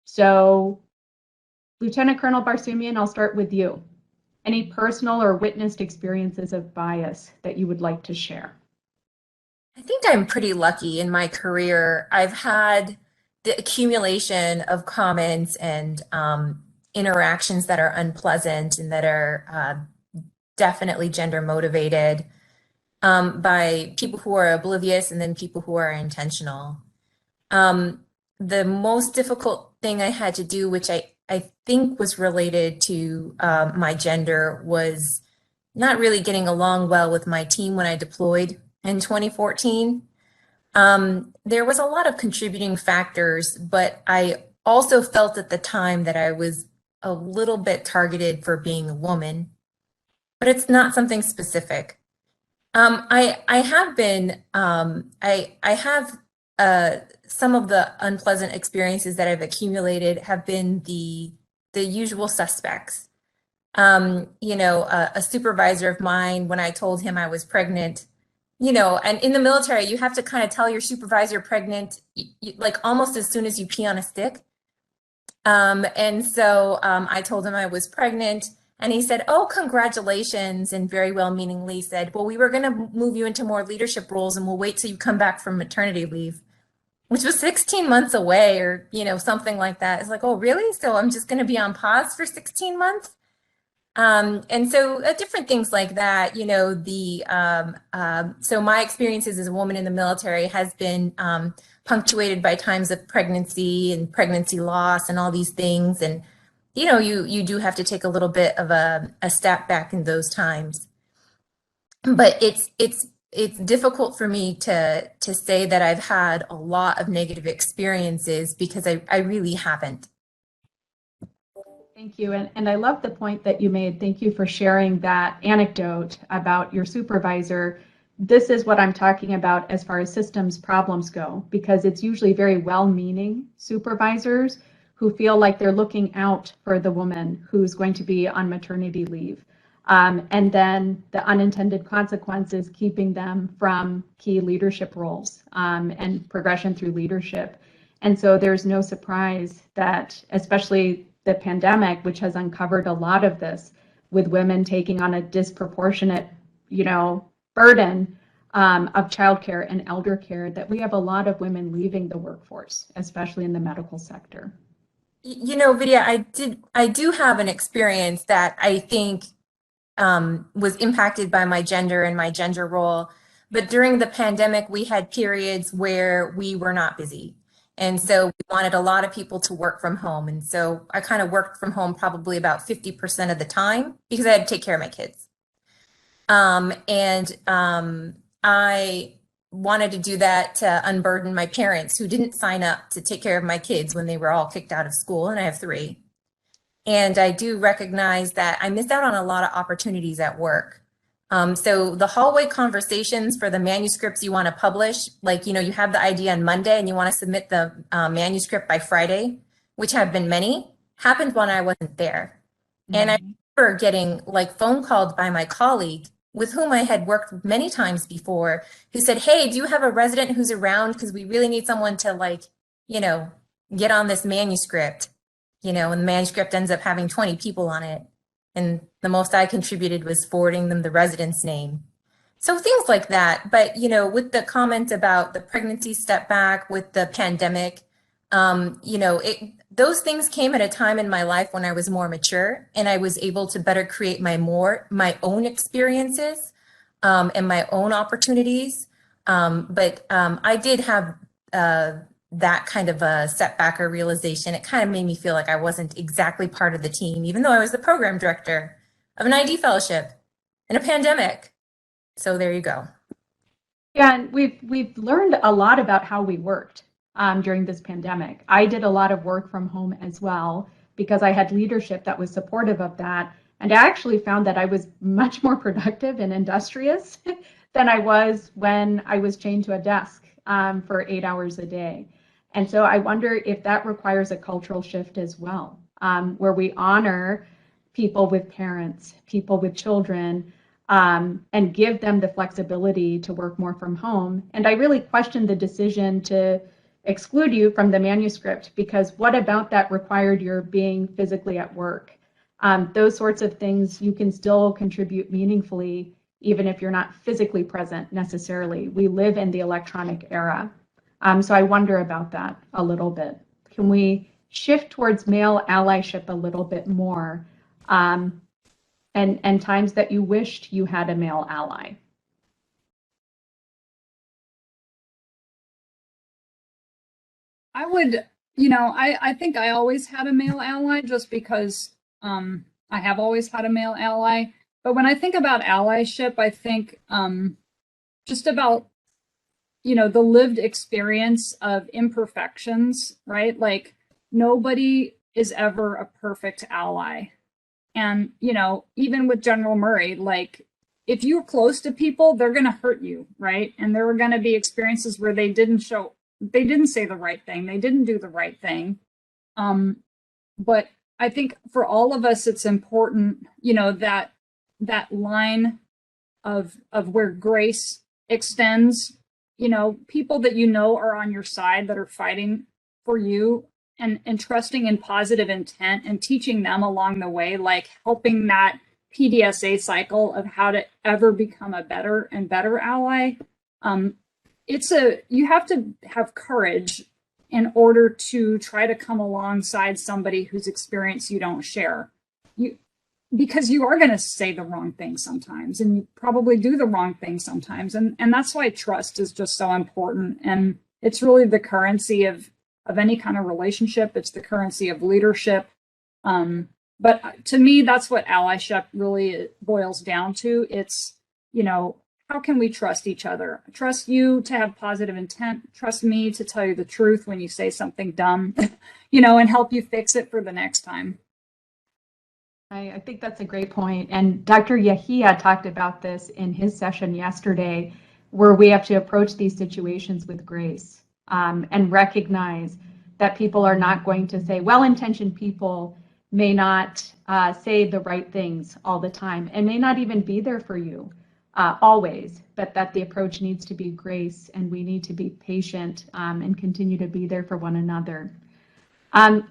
So Lieutenant Colonel Barsoomian, I'll start with you. Any personal or witnessed experiences of bias that you would like to share? I think I'm pretty lucky in my career. I've had the accumulation of comments and interactions that are unpleasant and that are definitely gender motivated by people who are oblivious and then people who are intentional. The most difficult thing I had to do, which I I think was related to my gender was not really getting along well with my team when I deployed in 2014. There was a lot of contributing factors, but I also felt at the time that I was a little bit targeted for being a woman, but it's not something specific. I have been, I have some of the unpleasant experiences that I've accumulated have been the usual suspects. You know, a supervisor of mine, when I told him I was pregnant, you know, and in the military, you have to kind of tell your supervisor pregnant, like almost as soon as you pee on a stick. And so I told him I was pregnant, and he said, "Oh, congratulations," and very well-meaningly said, "Well, we were going to move you into more leadership roles, and we'll wait till you come back from maternity leave," which was 16 months away, or, you know, something like that. It's like, oh, really? So I'm just going to be on pause for 16 months? And so different things like that, you know, so my experiences as a woman in the military has been punctuated by times of pregnancy and pregnancy loss and all these things. And, you know, you do have to take a little bit of a step back in those times. But it's difficult for me to say that I've had a lot of negative experiences, because I really haven't. Thank you. And I love the point that you made. Thank you for sharing that anecdote about your supervisor. This is what I'm talking about as far as systems problems go, because it's usually very well-meaning supervisors who feel like they're looking out for the woman who's going to be on maternity leave. And then the unintended consequences keeping them from key leadership roles and progression through leadership. And so there's no surprise that, especially the pandemic, which has uncovered a lot of this, with women taking on a disproportionate, you know, burden of childcare and elder care, that we have a lot of women leaving the workforce, especially in the medical sector. You know, Vidya, I do have an experience that I think was impacted by my gender and my gender role. But during the pandemic, we had periods where we were not busy. And so we wanted a lot of people to work from home. And so I kind of worked from home probably about 50% of the time, because I had to take care of my kids. I wanted to do that to unburden my parents, who didn't sign up to take care of my kids when they were all kicked out of school, and I have 3. And I do recognize that I missed out on a lot of opportunities at work. So the hallway conversations for the manuscripts you want to publish, like, you know, you have the idea on Monday and you want to submit the manuscript by Friday, which have been many, happened when I wasn't there. Mm-hmm. And I remember getting like phone called by my colleague, with whom I had worked many times before, who said, "Hey, do you have a resident who's around? Because we really need someone to, like, you know, get on this manuscript." You know, and the manuscript ends up having 20 people on it. And the most I contributed was forwarding them the resident's name. So things like that. But, you know, with the comment about the pregnancy step back with the pandemic, you know, those things came at a time in my life when I was more mature, and I was able to better create my own experiences and my own opportunities. But I did have that kind of a setback or realization. It kind of made me feel like I wasn't exactly part of the team, even though I was the program director of an ID fellowship in a pandemic. So there you go. Yeah, and we've learned a lot about how we worked during this pandemic. I did a lot of work from home as well, because I had leadership that was supportive of that. And I actually found that I was much more productive and industrious than I was when I was chained to a desk for 8 hours a day. And so I wonder if that requires a cultural shift as well, where we honor people with parents, people with children, and give them the flexibility to work more from home. And I really questioned the decision to exclude you from the manuscript, because what about that required your being physically at work? Those sorts of things, you can still contribute meaningfully, even if you're not physically present necessarily. We live in the electronic era. So I wonder about that a little bit. Can we shift towards male allyship a little bit more, and times that you wished you had a male ally? I would you know, I think I always had a male ally just because I have always had a male ally. But when I think about allyship, I think just about, you know, the lived experience of imperfections, right? Like nobody is ever a perfect ally. And, you know, even with General Murray, like if you're close to people, they're going to hurt you, right? And there are going to be experiences where they didn't say the right thing. They didn't do the right thing. But I think for all of us, it's important, you know, that line of where grace extends, you know, people that you know are on your side that are fighting for you and trusting in positive intent and teaching them along the way, like helping that PDSA cycle of how to ever become a better and better ally. You have to have courage in order to try to come alongside somebody whose experience you don't share. Because you are going to say the wrong thing sometimes, and you probably do the wrong thing sometimes. And that's why trust is just so important. And it's really the currency of any kind of relationship. It's the currency of leadership. But to me, that's what allyship really boils down to. It's, you know, how can we trust each other? Trust you to have positive intent. Trust me to tell you the truth when you say something dumb, you know, and help you fix it for the next time. I think that's a great point. And Dr. Yahia talked about this in his session yesterday, where we have to approach these situations with grace and recognize that people are not going to say, well-intentioned people may not say the right things all the time and may not even be there for you always, but that the approach needs to be grace and we need to be patient and continue to be there for one another.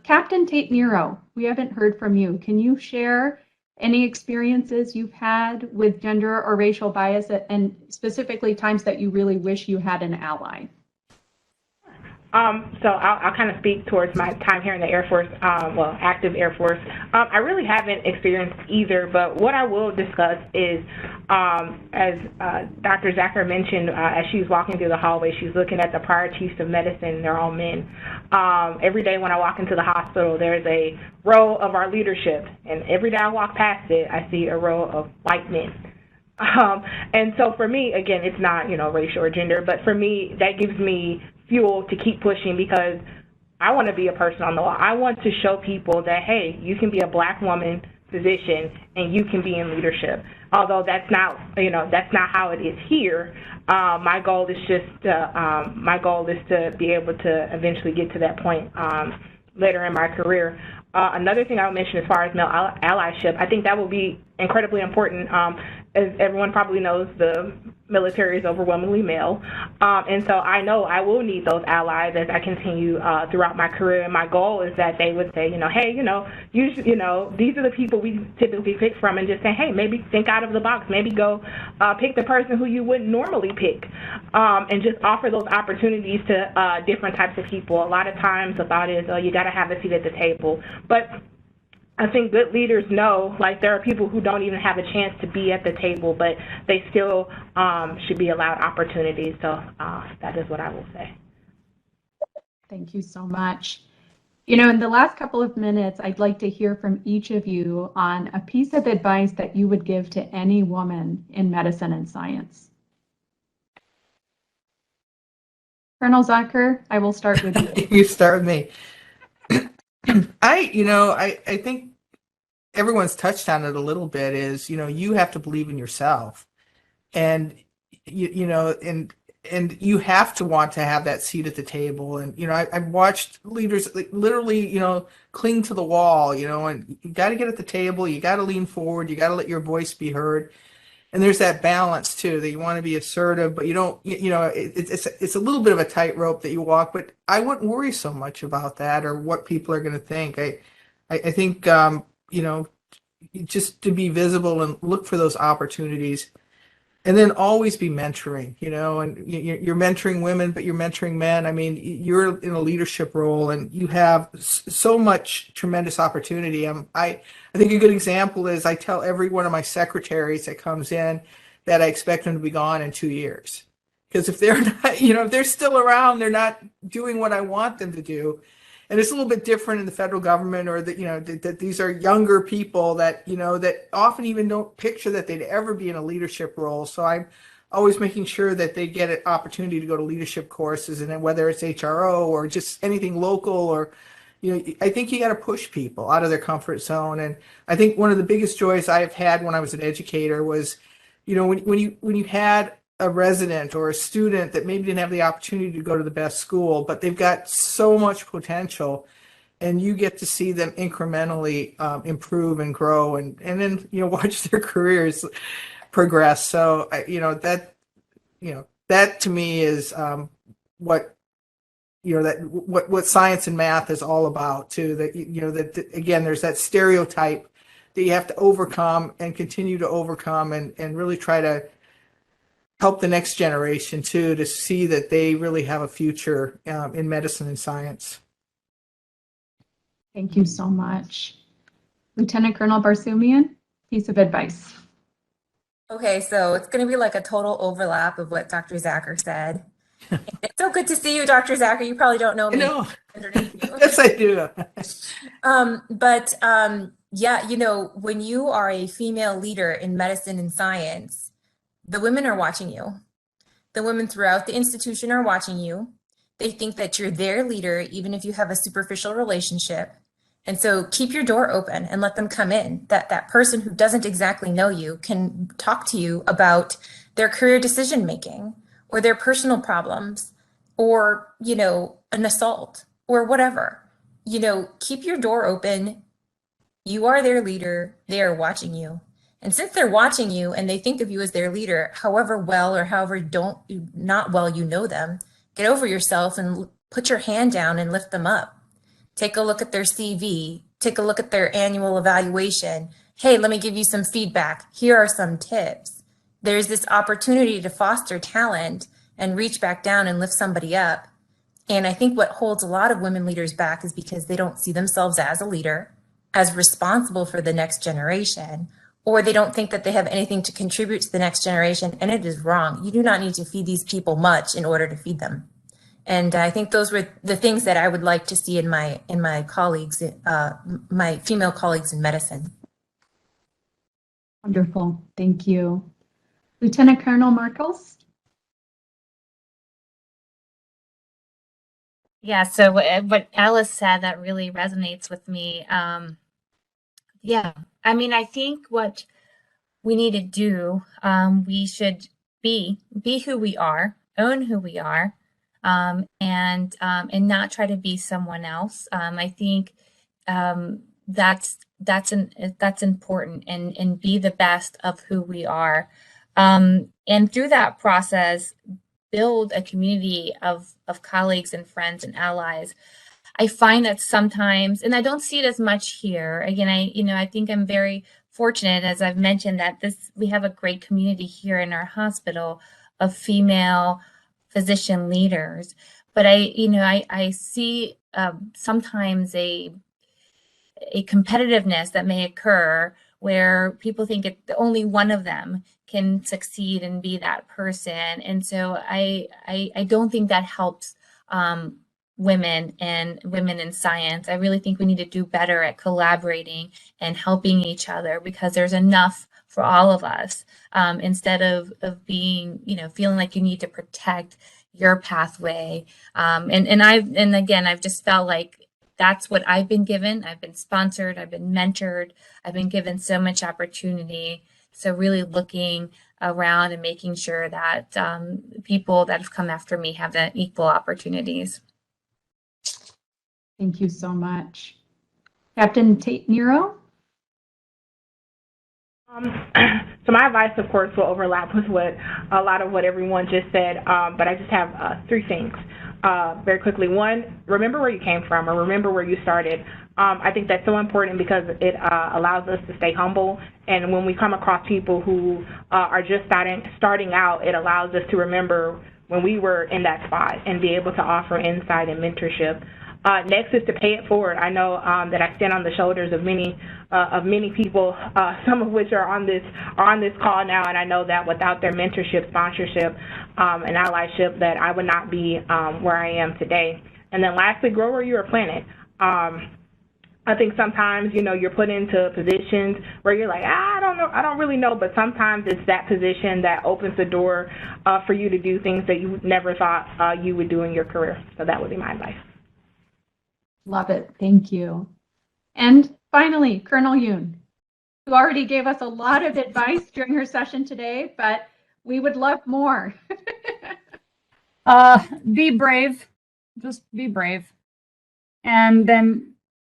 Captain Tate Nero, we haven't heard from you. Can you share any experiences you've had with gender or racial bias and specifically times that you really wish you had an ally? So I'll kind of speak towards my time here in the Air Force, well, active Air Force. I really haven't experienced either, but what I will discuss is, as Dr. Zacher mentioned, as she was walking through the hallway, she's looking at the prior chiefs of medicine, they're all men. Every day when I walk into the hospital, there's a row of our leadership, and every day I walk past it, I see a row of white men. And so for me, again, it's not, you know, racial or gender, but for me, that gives me fuel to keep pushing because I want to be a person on the wall. I want to show people that, hey, you can be a Black woman physician and you can be in leadership. Although that's not, you know, that's not how it is here. My goal is to be able to eventually get to that point later in my career. Another thing I would mention as far as male allyship, I think that will be incredibly important. As everyone probably knows, the military is overwhelmingly male. And so I know I will need those allies as I continue throughout my career. And my goal is that they would say, you know, hey, these are the people we typically pick from, and just say, hey, maybe think out of the box. Maybe go pick the person who you wouldn't normally pick, and just offer those opportunities to different types of people. A lot of times the thought is, oh, you got to have a seat at the table. But I think good leaders know, like, there are people who don't even have a chance to be at the table, but they still should be allowed opportunities. So that is what I will say. Thank you so much. You know, in the last couple of minutes, I'd like to hear from each of you on a piece of advice that you would give to any woman in medicine and science. Colonel Zacher, I will start with you. You start with me. I think everyone's touched on it a little bit is, you have to believe in yourself, and and you have to want to have that seat at the table. And, I've watched leaders literally, cling to the wall, and you got to get at the table, you got to lean forward, you got to let your voice be heard. And there's that balance too, that you want to be assertive, but you don't, it's a little bit of a tightrope that you walk, but I wouldn't worry so much about that or what people are going to think. I think, just to be visible and look for those opportunities, and then always be mentoring, and you're mentoring women, but you're mentoring men. I mean, you're in a leadership role and you have so much tremendous opportunity. I think a good example is I tell every one of my secretaries that comes in that I expect them to be gone in 2 years. Because if they're not, if they're still around, they're not doing what I want them to do. and it's a little bit different in the federal government, or that, that these are younger people that, that often even don't picture that they'd ever be in a leadership role. So I'm always making sure that they get an opportunity to go to leadership courses, and then whether it's HRO or just anything local, or, I think you got to push people out of their comfort zone. And I think one of the biggest joys I've had when I was an educator was, when you had a resident or a student that maybe didn't have the opportunity to go to the best school, but they've got so much potential, and you get to see them incrementally improve and grow, and then watch their careers progress. So that to me is what what science and math is all about too. That that again, there's that stereotype that you have to overcome and continue to overcome, and really try to help the next generation too, to see that they really have a future in medicine and science. Thank you so much. Lieutenant Colonel Barsoomian, piece of advice. Okay, so it's going to be like a total overlap of what Dr. Zacher said. It's so good to see you, Dr. Zacher. You probably don't know me. No. Yes, I do. Yeah, when you are a female leader in medicine and science, the women are watching you. The women throughout the institution are watching you. They think that you're their leader, even if you have a superficial relationship. And so keep your door open and let them come in. That person who doesn't exactly know you can talk to you about their career decision making, or their personal problems, or, an assault, or whatever. Keep your door open. You are their leader. They are watching you. And since they're watching you and they think of you as their leader, however well or however not well you know them, get over yourself and put your hand down and lift them up. Take a look at their CV. Take a look at their annual evaluation. Hey, let me give you some feedback. Here are some tips. There's this opportunity to foster talent and reach back down and lift somebody up. And I think what holds a lot of women leaders back is because they don't see themselves as a leader, as responsible for the next generation, or they don't think that they have anything to contribute to the next generation. And it is wrong. You do not need to feed these people much in order to feed them. And I think those were the things that I would like to see in my colleagues, my female colleagues in medicine. Wonderful. Thank you. Lieutenant Colonel Markels. Yeah, so what Alice said, that really resonates with me. Yeah, I mean, I think what we need to do, we should be who we are, own who we are, and not try to be someone else. I think that's important, and be the best of who we are. And through that process, build a community of colleagues and friends and allies. I find that sometimes, and I don't see it as much here. Again, I think I'm very fortunate, as I've mentioned, that we have a great community here in our hospital of female physician leaders. But I see sometimes a competitiveness that may occur where people think only one of them can succeed and be that person. And so I don't think that helps women in science. I really think we need to do better at collaborating and helping each other, because there's enough for all of us, instead of being, feeling like you need to protect your pathway. And again, I've just felt like that's what I've been given. I've been sponsored, I've been mentored, I've been given so much opportunity. So really looking around and making sure that people that have come after me have the equal opportunities. Thank you so much. Captain Tate Nero. So my advice, of course, will overlap with a lot of what everyone just said, but I just have 3 things. Very quickly. 1, remember where you came from, or remember where you started. I think that's so important because it allows us to stay humble. And when we come across people who are just starting out, it allows us to remember when we were in that spot and be able to offer insight and mentorship. Next is to pay it forward. I know that I stand on the shoulders of many people, some of which are on this call now, and I know that without their mentorship, sponsorship, and allyship, that I would not be where I am today. And then lastly, grow where you are planted. I think sometimes, you're put into positions where you're like, I don't know, I don't really know, but sometimes it's that position that opens the door for you to do things that you never thought you would do in your career. So that would be my advice. Love it. Thank you. And finally, Colonel Yoon, who already gave us a lot of advice during her session today, but we would love more. Be brave. Just be brave. And then,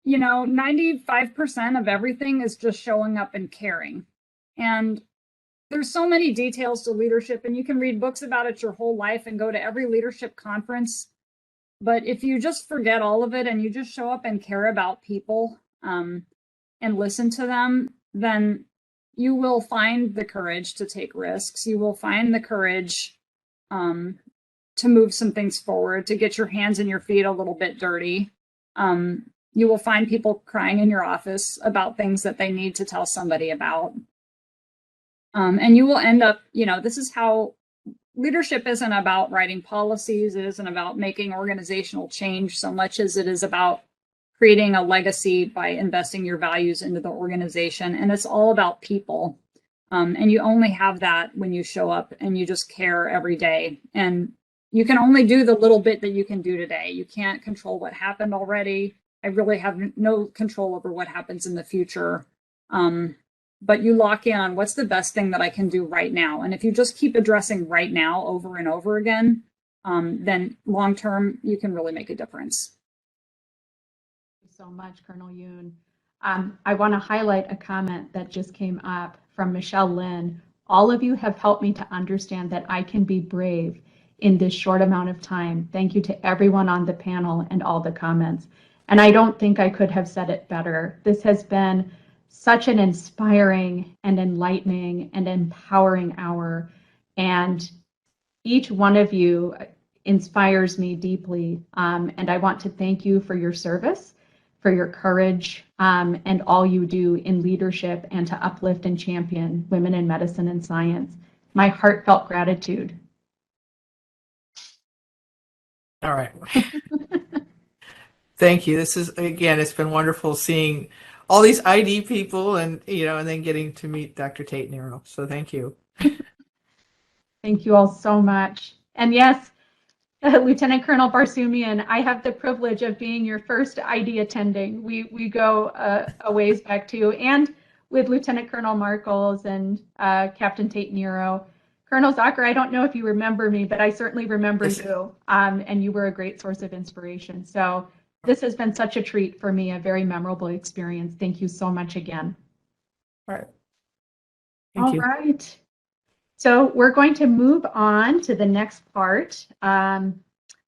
95% of everything is just showing up and caring. And there's so many details to leadership, and you can read books about it your whole life and go to every leadership conference. But if you just forget all of it and you just show up and care about people and listen to them, then you will find the courage to take risks. You will find the courage to move some things forward, to get your hands and your feet a little bit dirty. You will find people crying in your office about things that they need to tell somebody about. And you will end up, this is how leadership isn't about writing policies. It isn't about making organizational change so much as it is about creating a legacy by investing your values into the organization. And it's all about people. And you only have that when you show up and you just care every day. And you can only do the little bit that you can do today. You can't control what happened already. I really have no control over what happens in the future. But you lock in on what's the best thing that I can do right now. And if you just keep addressing right now over and over again, then long term, you can really make a difference. Thank you so much, Colonel Yoon. I want to highlight a comment that just came up from Michelle Lynn. All of you have helped me to understand that I can be brave in this short amount of time. Thank you to everyone on the panel and all the comments. And I don't think I could have said it better. This has been such an inspiring and enlightening and empowering hour. And each one of you inspires me deeply. And I want to thank you for your service, for your courage, and all you do in leadership and to uplift and champion women in medicine and science. My heartfelt gratitude. All right. Thank you. This is, again, it's been wonderful seeing all these ID people and, and then getting to meet Dr. Tate Nero. So thank you. Thank you all so much. And yes, Lieutenant Colonel Barsoomian, I have the privilege of being your first ID attending. We go a ways back too, and with Lieutenant Colonel Markles and Captain Tate Nero. Colonel Zucker, I don't know if you remember me, but I certainly remember you, and you were a great source of inspiration. So this has been such a treat for me, a very memorable experience. Thank you so much again. All right. Thank you. All right. So we're going to move on to the next part of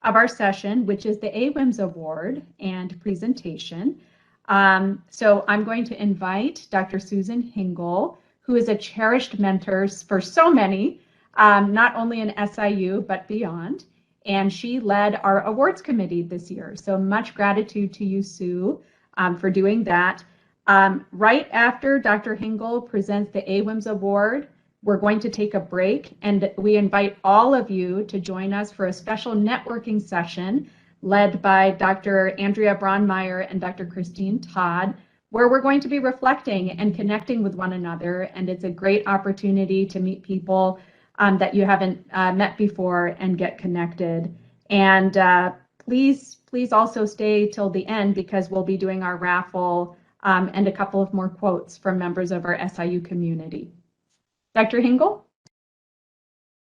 our session, which is the Aweims Award and presentation. So I'm going to invite Dr. Susan Hingle, who is a cherished mentor for so many, not only in SIU, but beyond. And she led our awards committee this year. So much gratitude to you, Sue, for doing that. Right after Dr. Hingle presents the Aweims Award, we're going to take a break, and we invite all of you to join us for a special networking session led by Dr. Andrea Braunmeyer and Dr. Christine Todd, where we're going to be reflecting and connecting with one another. And it's a great opportunity to meet people that you haven't met before and get connected. And please also stay till the end, because we'll be doing our raffle and a couple of more quotes from members of our SIU community. Dr. Hingle?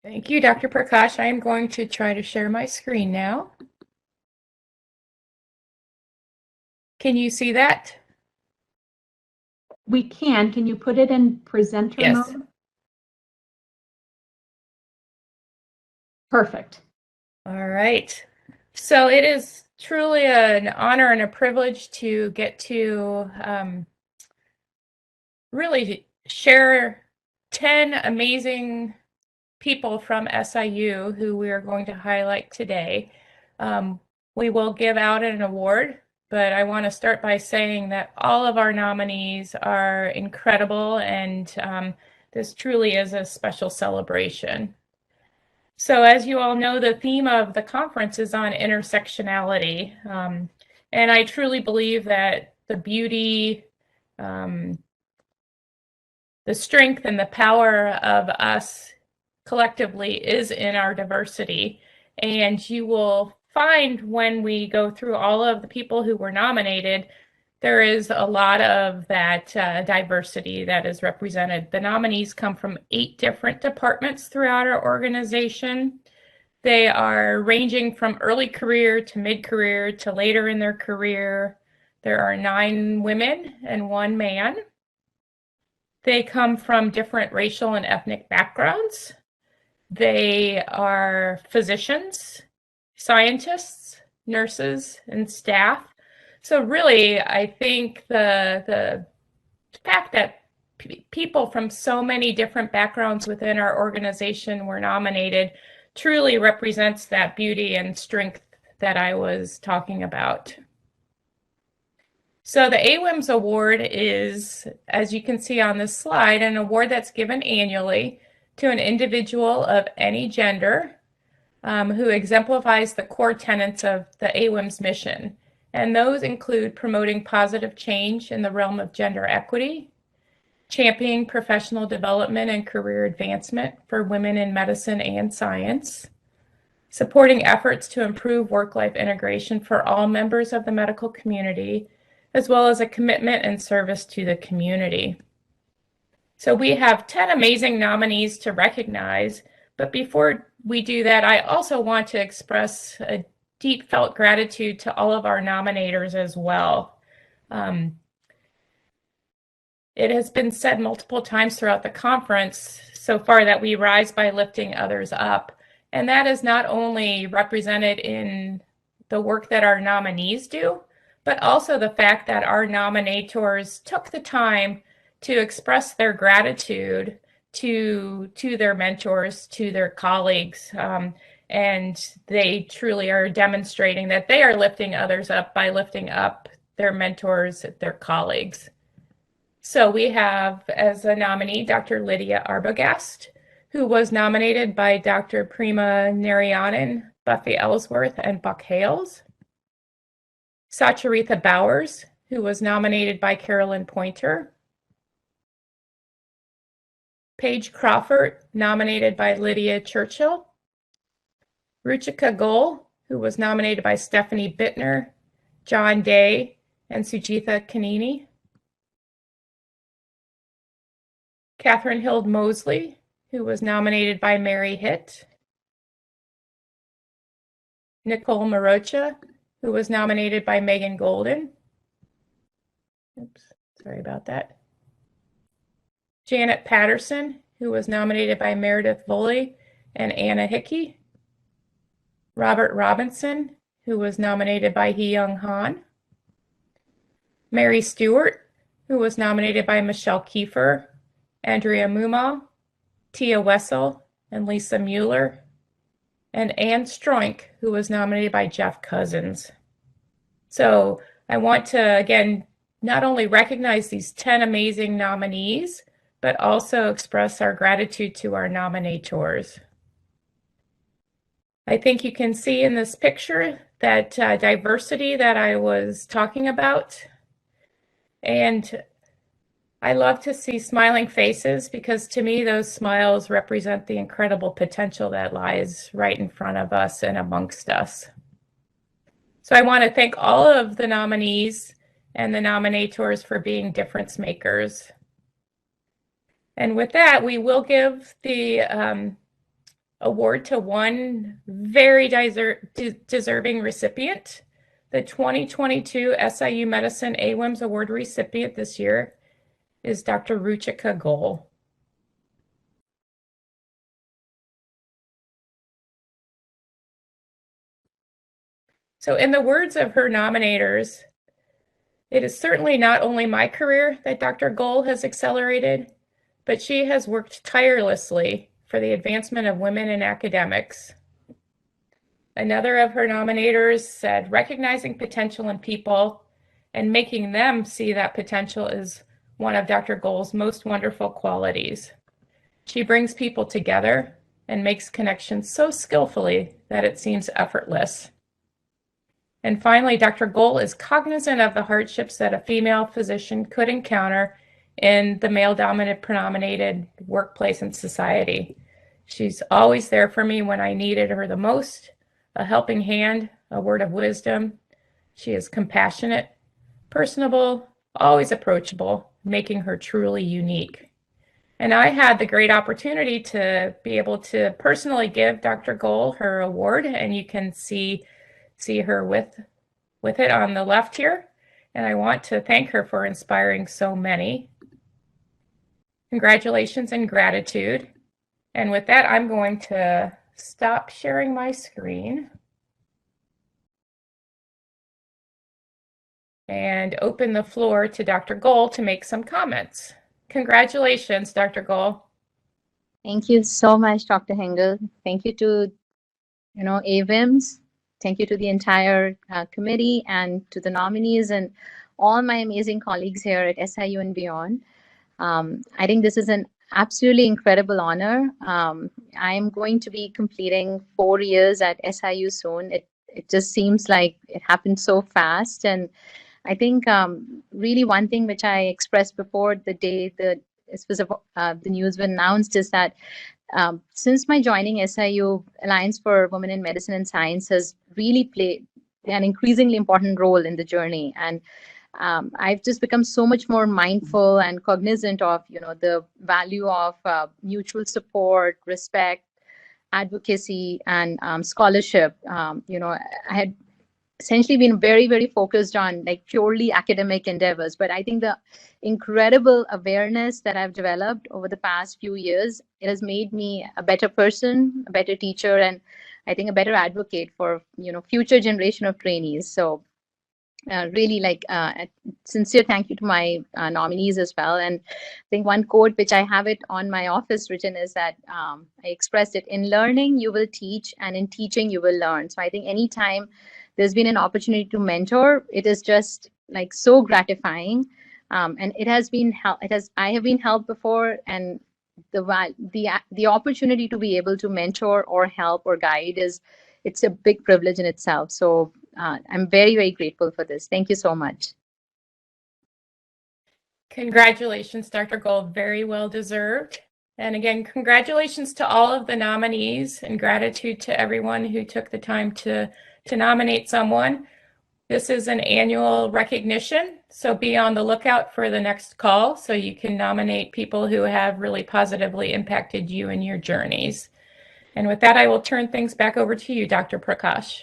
Thank you, Dr. Prakash. I am going to try to share my screen now. Can you see that? We can. Can you put it in presenter mode? Perfect. All right. So it is truly an honor and a privilege to get to really share 10 amazing people from SIU who we are going to highlight today. We will give out an award, but I want to start by saying that all of our nominees are incredible, and this truly is a special celebration. So as you all know, the theme of the conference is on intersectionality. And I truly believe that the beauty, the strength and the power of us collectively is in our diversity. And you will find when we go through all of the people who were nominated, there is a lot of that diversity that is represented. The nominees come from 8 different departments throughout our organization. They are ranging from early career to mid-career to later in their career. There are 9 women and 1 man. They come from different racial and ethnic backgrounds. They are physicians, scientists, nurses, and staff. So really, I think the fact that people from so many different backgrounds within our organization were nominated truly represents that beauty and strength that I was talking about. So the Aweims Award is, as you can see on this slide, an award that's given annually to an individual of any gender who exemplifies the core tenets of the Aweims mission. And those include promoting positive change in the realm of gender equity, championing professional development and career advancement for women in medicine and science, supporting efforts to improve work-life integration for all members of the medical community, as well as a commitment and service to the community. So we have 10 amazing nominees to recognize, but before we do that, I also want to express a deep felt gratitude to all of our nominators as well. It has been said multiple times throughout the conference so far that we rise by lifting others up. And that is not only represented in the work that our nominees do, but also the fact that our nominators took the time to express their gratitude to their mentors, to their colleagues. And they truly are demonstrating that they are lifting others up by lifting up their mentors, their colleagues. So we have as a nominee, Dr. Lydia Arbogast, who was nominated by Dr. Prima Narayanan, Buffy Ellsworth, and Buck Hales. Sacharitha Bowers, who was nominated by Carolyn Pointer. Paige Crawford, nominated by Lydia Churchill. Ruchika Goel, who was nominated by Stephanie Bittner, John Day, and Sujitha Kanini. Catherine Hild Mosley, who was nominated by Mary Hitt. Nicole Marocha, who was nominated by Megan Golden. Oops, sorry about that. Janet Patterson, who was nominated by Meredith Voley and Anna Hickey. Robert Robinson, who was nominated by Hee-Young Han. Mary Stewart, who was nominated by Michelle Kiefer, Andrea Mumal, Tia Wessel, and Lisa Mueller. And Anne Stroink, who was nominated by Jeff Cousins. So I want to, again, not only recognize these 10 amazing nominees, but also express our gratitude to our nominators. I think you can see in this picture that diversity that I was talking about. And I love to see smiling faces because to me, those smiles represent the incredible potential that lies right in front of us and amongst us. So I want to thank all of the nominees and the nominators for being difference makers. And with that, we will give the award to one very deserving recipient. The 2022 SIU Medicine Aweims Award recipient this year is Dr. Ruchika Goel. So in the words of her nominators, it is certainly not only my career that Dr. Goel has accelerated, but she has worked tirelessly for the advancement of women in academics. Another of her nominators said, recognizing potential in people and making them see that potential is one of Dr. Goel's most wonderful qualities. She brings people together and makes connections so skillfully that it seems effortless. And finally, Dr. Gohl is cognizant of the hardships that a female physician could encounter in the male-dominant predominated workplace and society. She's always there for me when I needed her the most, a helping hand, a word of wisdom. She is compassionate, personable, always approachable, making her truly unique. And I had the great opportunity to be able to personally give Dr. Gohl her award, and you can see her with it on the left here. And I want to thank her for inspiring so many. Congratulations and gratitude. And with that, I'm going to stop sharing my screen and open the floor to Dr. Gohl to make some comments. Congratulations, Dr. Gohl. Thank you so much, Dr. Hengel. Thank you to, Aweims. Thank you to the entire committee and to the nominees and all my amazing colleagues here at SIU and beyond. I think this is an absolutely incredible honor. I'm going to be completing 4 years at SIU soon. It just seems like it happened so fast. And I think really one thing which I expressed before the day the news was announced is that since my joining SIU, Alliance for Women in Medicine and Science has really played an increasingly important role in the journey. And I've just become so much more mindful and cognizant of, the value of mutual support, respect, advocacy, and scholarship. I had essentially been very, very focused on like purely academic endeavors, but I think the incredible awareness that I've developed over the past few years, it has made me a better person, a better teacher, and I think a better advocate for, future generation of trainees. So really a sincere thank you to my nominees as well. And I think one quote which I have it on my office written is that I expressed it: in learning you will teach, and in teaching you will learn. So I think anytime there's been an opportunity to mentor, it is just like so gratifying, and it has been I have been helped before, and the opportunity to be able to mentor or help or guide it's a big privilege in itself. So I'm very, very grateful for this. Thank you so much. Congratulations, Dr. Gohl. Very well deserved. And again, congratulations to all of the nominees, and gratitude to everyone who took the time to nominate someone. This is an annual recognition, so be on the lookout for the next call so you can nominate people who have really positively impacted you in your journeys. And with that, I will turn things back over to you, Dr. Prakash.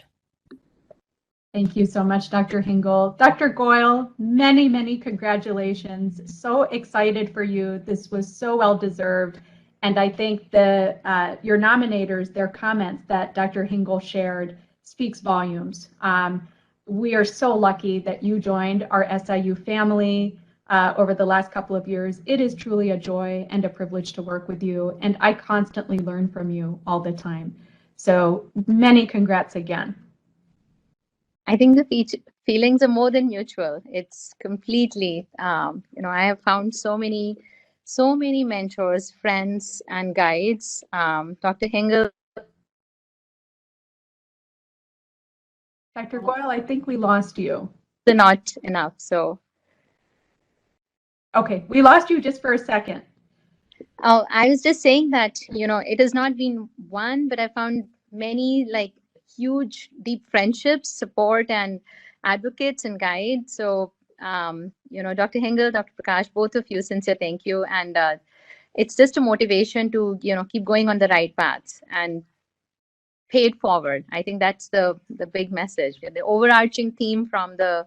Thank you so much, Dr. Hengel. Dr. Goyle, many, many congratulations. So excited for you. This was so well deserved. And I think your nominators, their comments that Dr. Hengel shared speaks volumes. We are so lucky that you joined our SIU family over the last couple of years. It is truly a joy and a privilege to work with you, and I constantly learn from you all the time. So many congrats again. I think the feelings are more than mutual. It's completely, I have found so many mentors, friends, and guides. Dr. Hengel. Dr. Goyle, I think we lost you. Not enough, so. Okay, we lost you just for a second. Oh, I was just saying that, it has not been one, but I found many huge, deep friendships, support, and advocates and guides. So, Dr. Hengel, Dr. Prakash, both of you, sincere thank you. And it's just a motivation to, keep going on the right paths and pay it forward. I think that's the big message. The overarching theme from the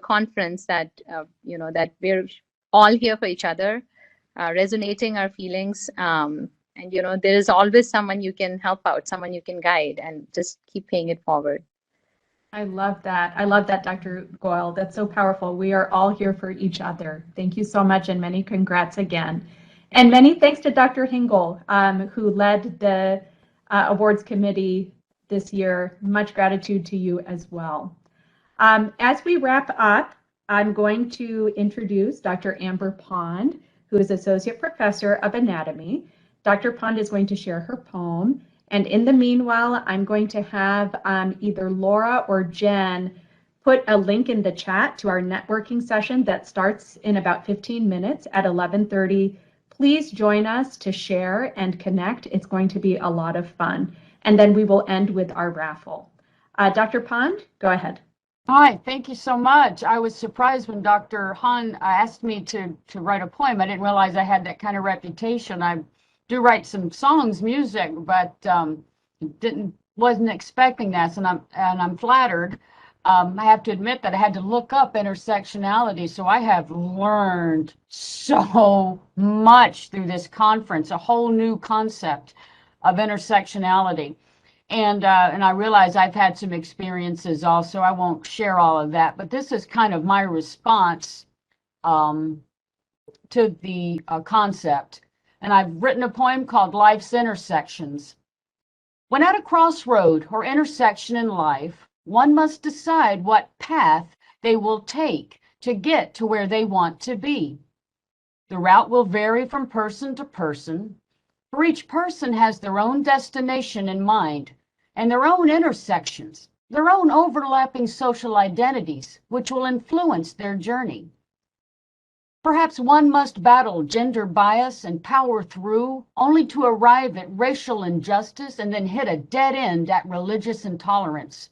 conference that, that we're all here for each other, resonating our feelings. And, there is always someone you can help out, someone you can guide, and just keep paying it forward. I love that. I love that, Dr. Goyle. That's so powerful. We are all here for each other. Thank you so much, and many congrats again. And many thanks to Dr. Hengel, who led the awards committee this year. Much gratitude to you as well. As we wrap up, I'm going to introduce Dr. Amber Pond, who is Associate Professor of Anatomy. Dr. Pond is going to share her poem, And in the meanwhile, I'm going to have either Laura or Jen put a link in the chat to our networking session that starts in about 15 minutes at 11:30. Please join us to share and connect. It's going to be a lot of fun. And then we will end with our raffle. Dr. Pond, go ahead. Hi, thank you so much. I was surprised when Dr. Han asked me to write a poem. I didn't realize I had that kind of reputation. I do write some songs, music, but wasn't expecting that, and I'm flattered. I have to admit that I had to look up intersectionality, so I have learned so much through this conference, a whole new concept of intersectionality. And I realize I've had some experiences also. I won't share all of that, but this is kind of my response to the concept. And I've written a poem called Life's Intersections. When at a crossroad or intersection in life, one must decide what path they will take to get to where they want to be. The route will vary from person to person, for each person has their own destination in mind and their own intersections, their own overlapping social identities, which will influence their journey. Perhaps one must battle gender bias and power through, only to arrive at racial injustice and then hit a dead end at religious intolerance.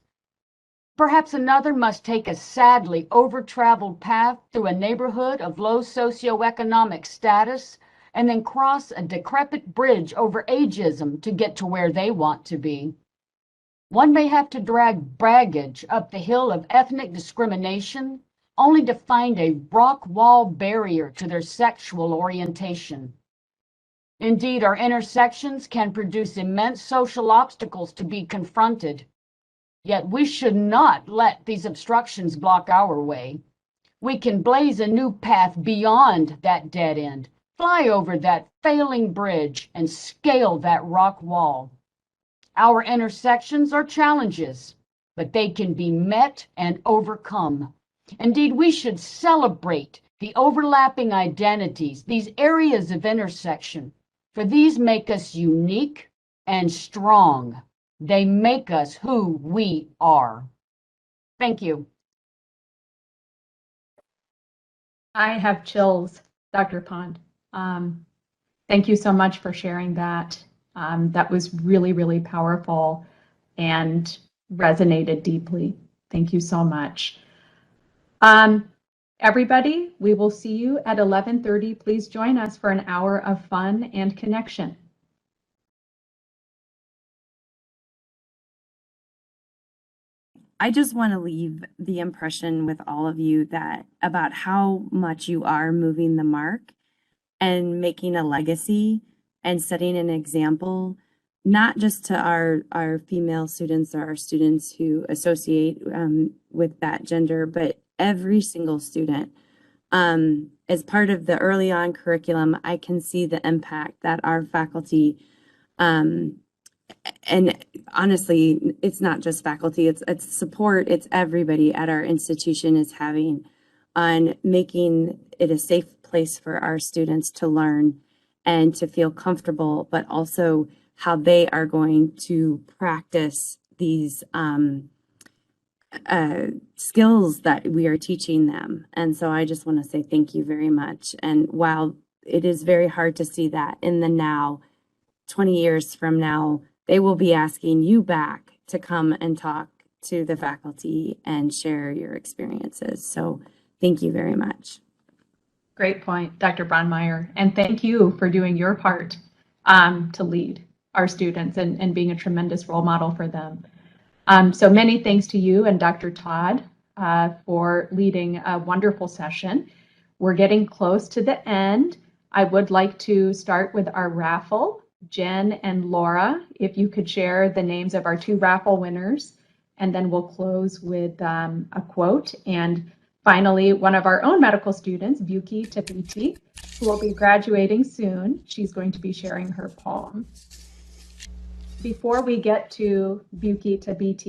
Perhaps another must take a sadly over-traveled path through a neighborhood of low socioeconomic status and then cross a decrepit bridge over ageism to get to where they want to be. One may have to drag baggage up the hill of ethnic discrimination, only to find a rock wall barrier to their sexual orientation. Indeed, our intersections can produce immense social obstacles to be confronted. Yet we should not let these obstructions block our way. We can blaze a new path beyond that dead end, fly over that failing bridge, and scale that rock wall. Our intersections are challenges, but they can be met and overcome. Indeed, we should celebrate the overlapping identities, these areas of intersection, for these make us unique and strong. They make us who we are. Thank you. I have chills, Dr. Pond. Thank you so much for sharing that. That was really, really powerful and resonated deeply. Thank you so much. Everybody, we will see you at 11:30. Please join us for an hour of fun and connection. I just want to leave the impression with all of you that about how much you are moving the mark and making a legacy and setting an example, not just to our female students or our students who associate with that gender, but every single student. As part of the early on curriculum, I can see the impact that our faculty, and honestly, it's not just faculty, it's support, it's everybody at our institution is having on making it a safe place for our students to learn and to feel comfortable, but also how they are going to practice these skills that we are teaching them. And so I just want to say thank you very much. And while it is very hard to see that in the now, 20 years from now, they will be asking you back to come and talk to the faculty and share your experiences. So thank you very much. Great point, Dr. Brandmeier. And thank you for doing your part to lead our students and being a tremendous role model for them. So many thanks to you and Dr. Todd for leading a wonderful session. We're getting close to the end. I would like to start with our raffle. Jen and Laura, if you could share the names of our 2 raffle winners, and then we'll close with a quote. And finally, one of our own medical students, Chiquita Collins, who will be graduating soon. She's going to be sharing her poem. Before we get to Chiquita Collins,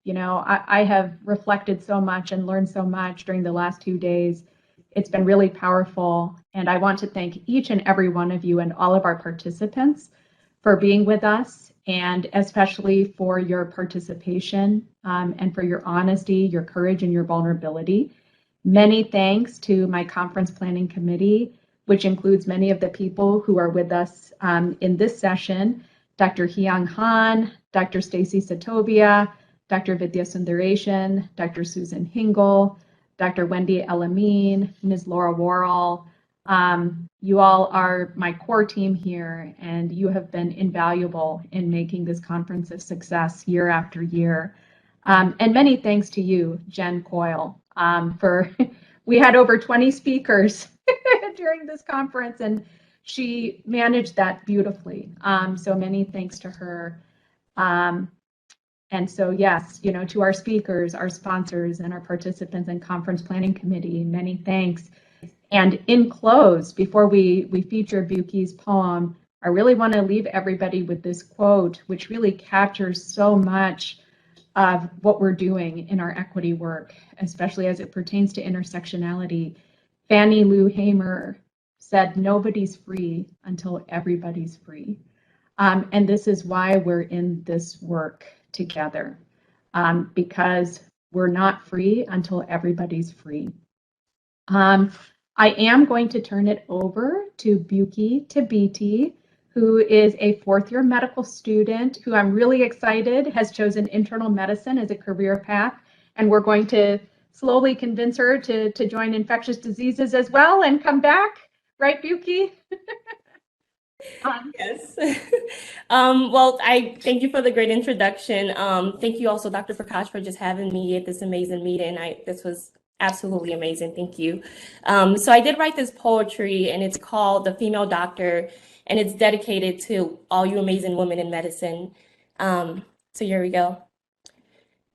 you know, I have reflected so much and learned so much during the last 2 days. It's been really powerful, and I want to thank each and every one of you and all of our participants for being with us and especially for your participation and for your honesty, your courage, and your vulnerability. Many thanks to my conference planning committee, which includes many of the people who are with us in this session, Dr. Hyung Han, Dr. Stacy Satovia, Dr. Vidya Sundaration, Dr. Susan Hingle, Dr. Wendy Elamine, Ms. Laura Worrell. You all are my core team here, and you have been invaluable in making this conference a success year after year. And many thanks to you, Jen Coyle, for we had over 20 speakers during this conference, and she managed that beautifully. So many thanks to her. And so, yes, you know, to our speakers, our sponsors, and our participants and conference planning committee, many thanks. And in close, before we feature Buki's poem, I really want to leave everybody with this quote, which really captures so much of what we're doing in our equity work, especially as it pertains to intersectionality. Fannie Lou Hamer said, "Nobody's free until everybody's free." And this is why we're in this work together, because we're not free until everybody's free. I am going to turn it over to Buki Tabiti, who is a fourth-year medical student who I'm really excited has chosen internal medicine as a career path. And we're going to slowly convince her to join infectious diseases as well and come back. Right, Buki? Yes. Well, I thank you for the great introduction. Thank you also, Dr. Prakash, for just having me at this amazing meeting. This was absolutely amazing. Thank you. So I did write this poetry, and it's called The Female Doctor, and it's dedicated to all you amazing women in medicine. So here we go.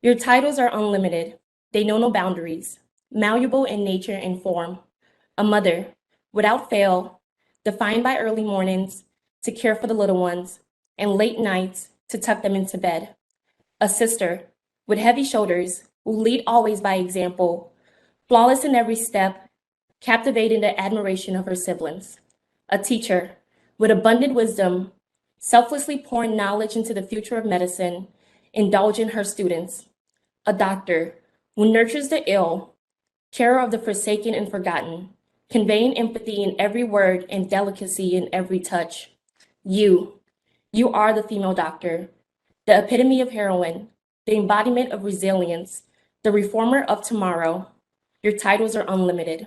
Your titles are unlimited. They know no boundaries, malleable in nature and form. A mother, without fail, defined by early mornings to care for the little ones, and late nights to tuck them into bed. A sister with heavy shoulders who lead always by example, flawless in every step, captivating the admiration of her siblings. A teacher with abundant wisdom, selflessly pouring knowledge into the future of medicine, indulging her students. A doctor who nurtures the ill, carer of the forsaken and forgotten, conveying empathy in every word and delicacy in every touch. You are the female doctor, the epitome of heroine, the embodiment of resilience, the reformer of tomorrow. Your titles are unlimited.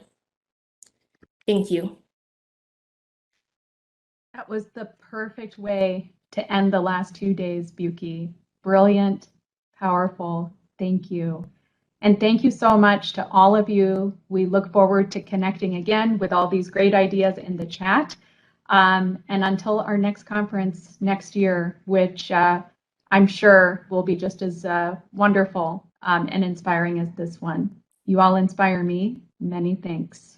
Thank you. That was the perfect way to end the last 2 days, Buki. Brilliant, powerful. Thank you. And thank you so much to all of you. We look forward to connecting again with all these great ideas in the chat. And until our next conference next year, which I'm sure will be just as wonderful and inspiring as this one. You all inspire me. Many thanks.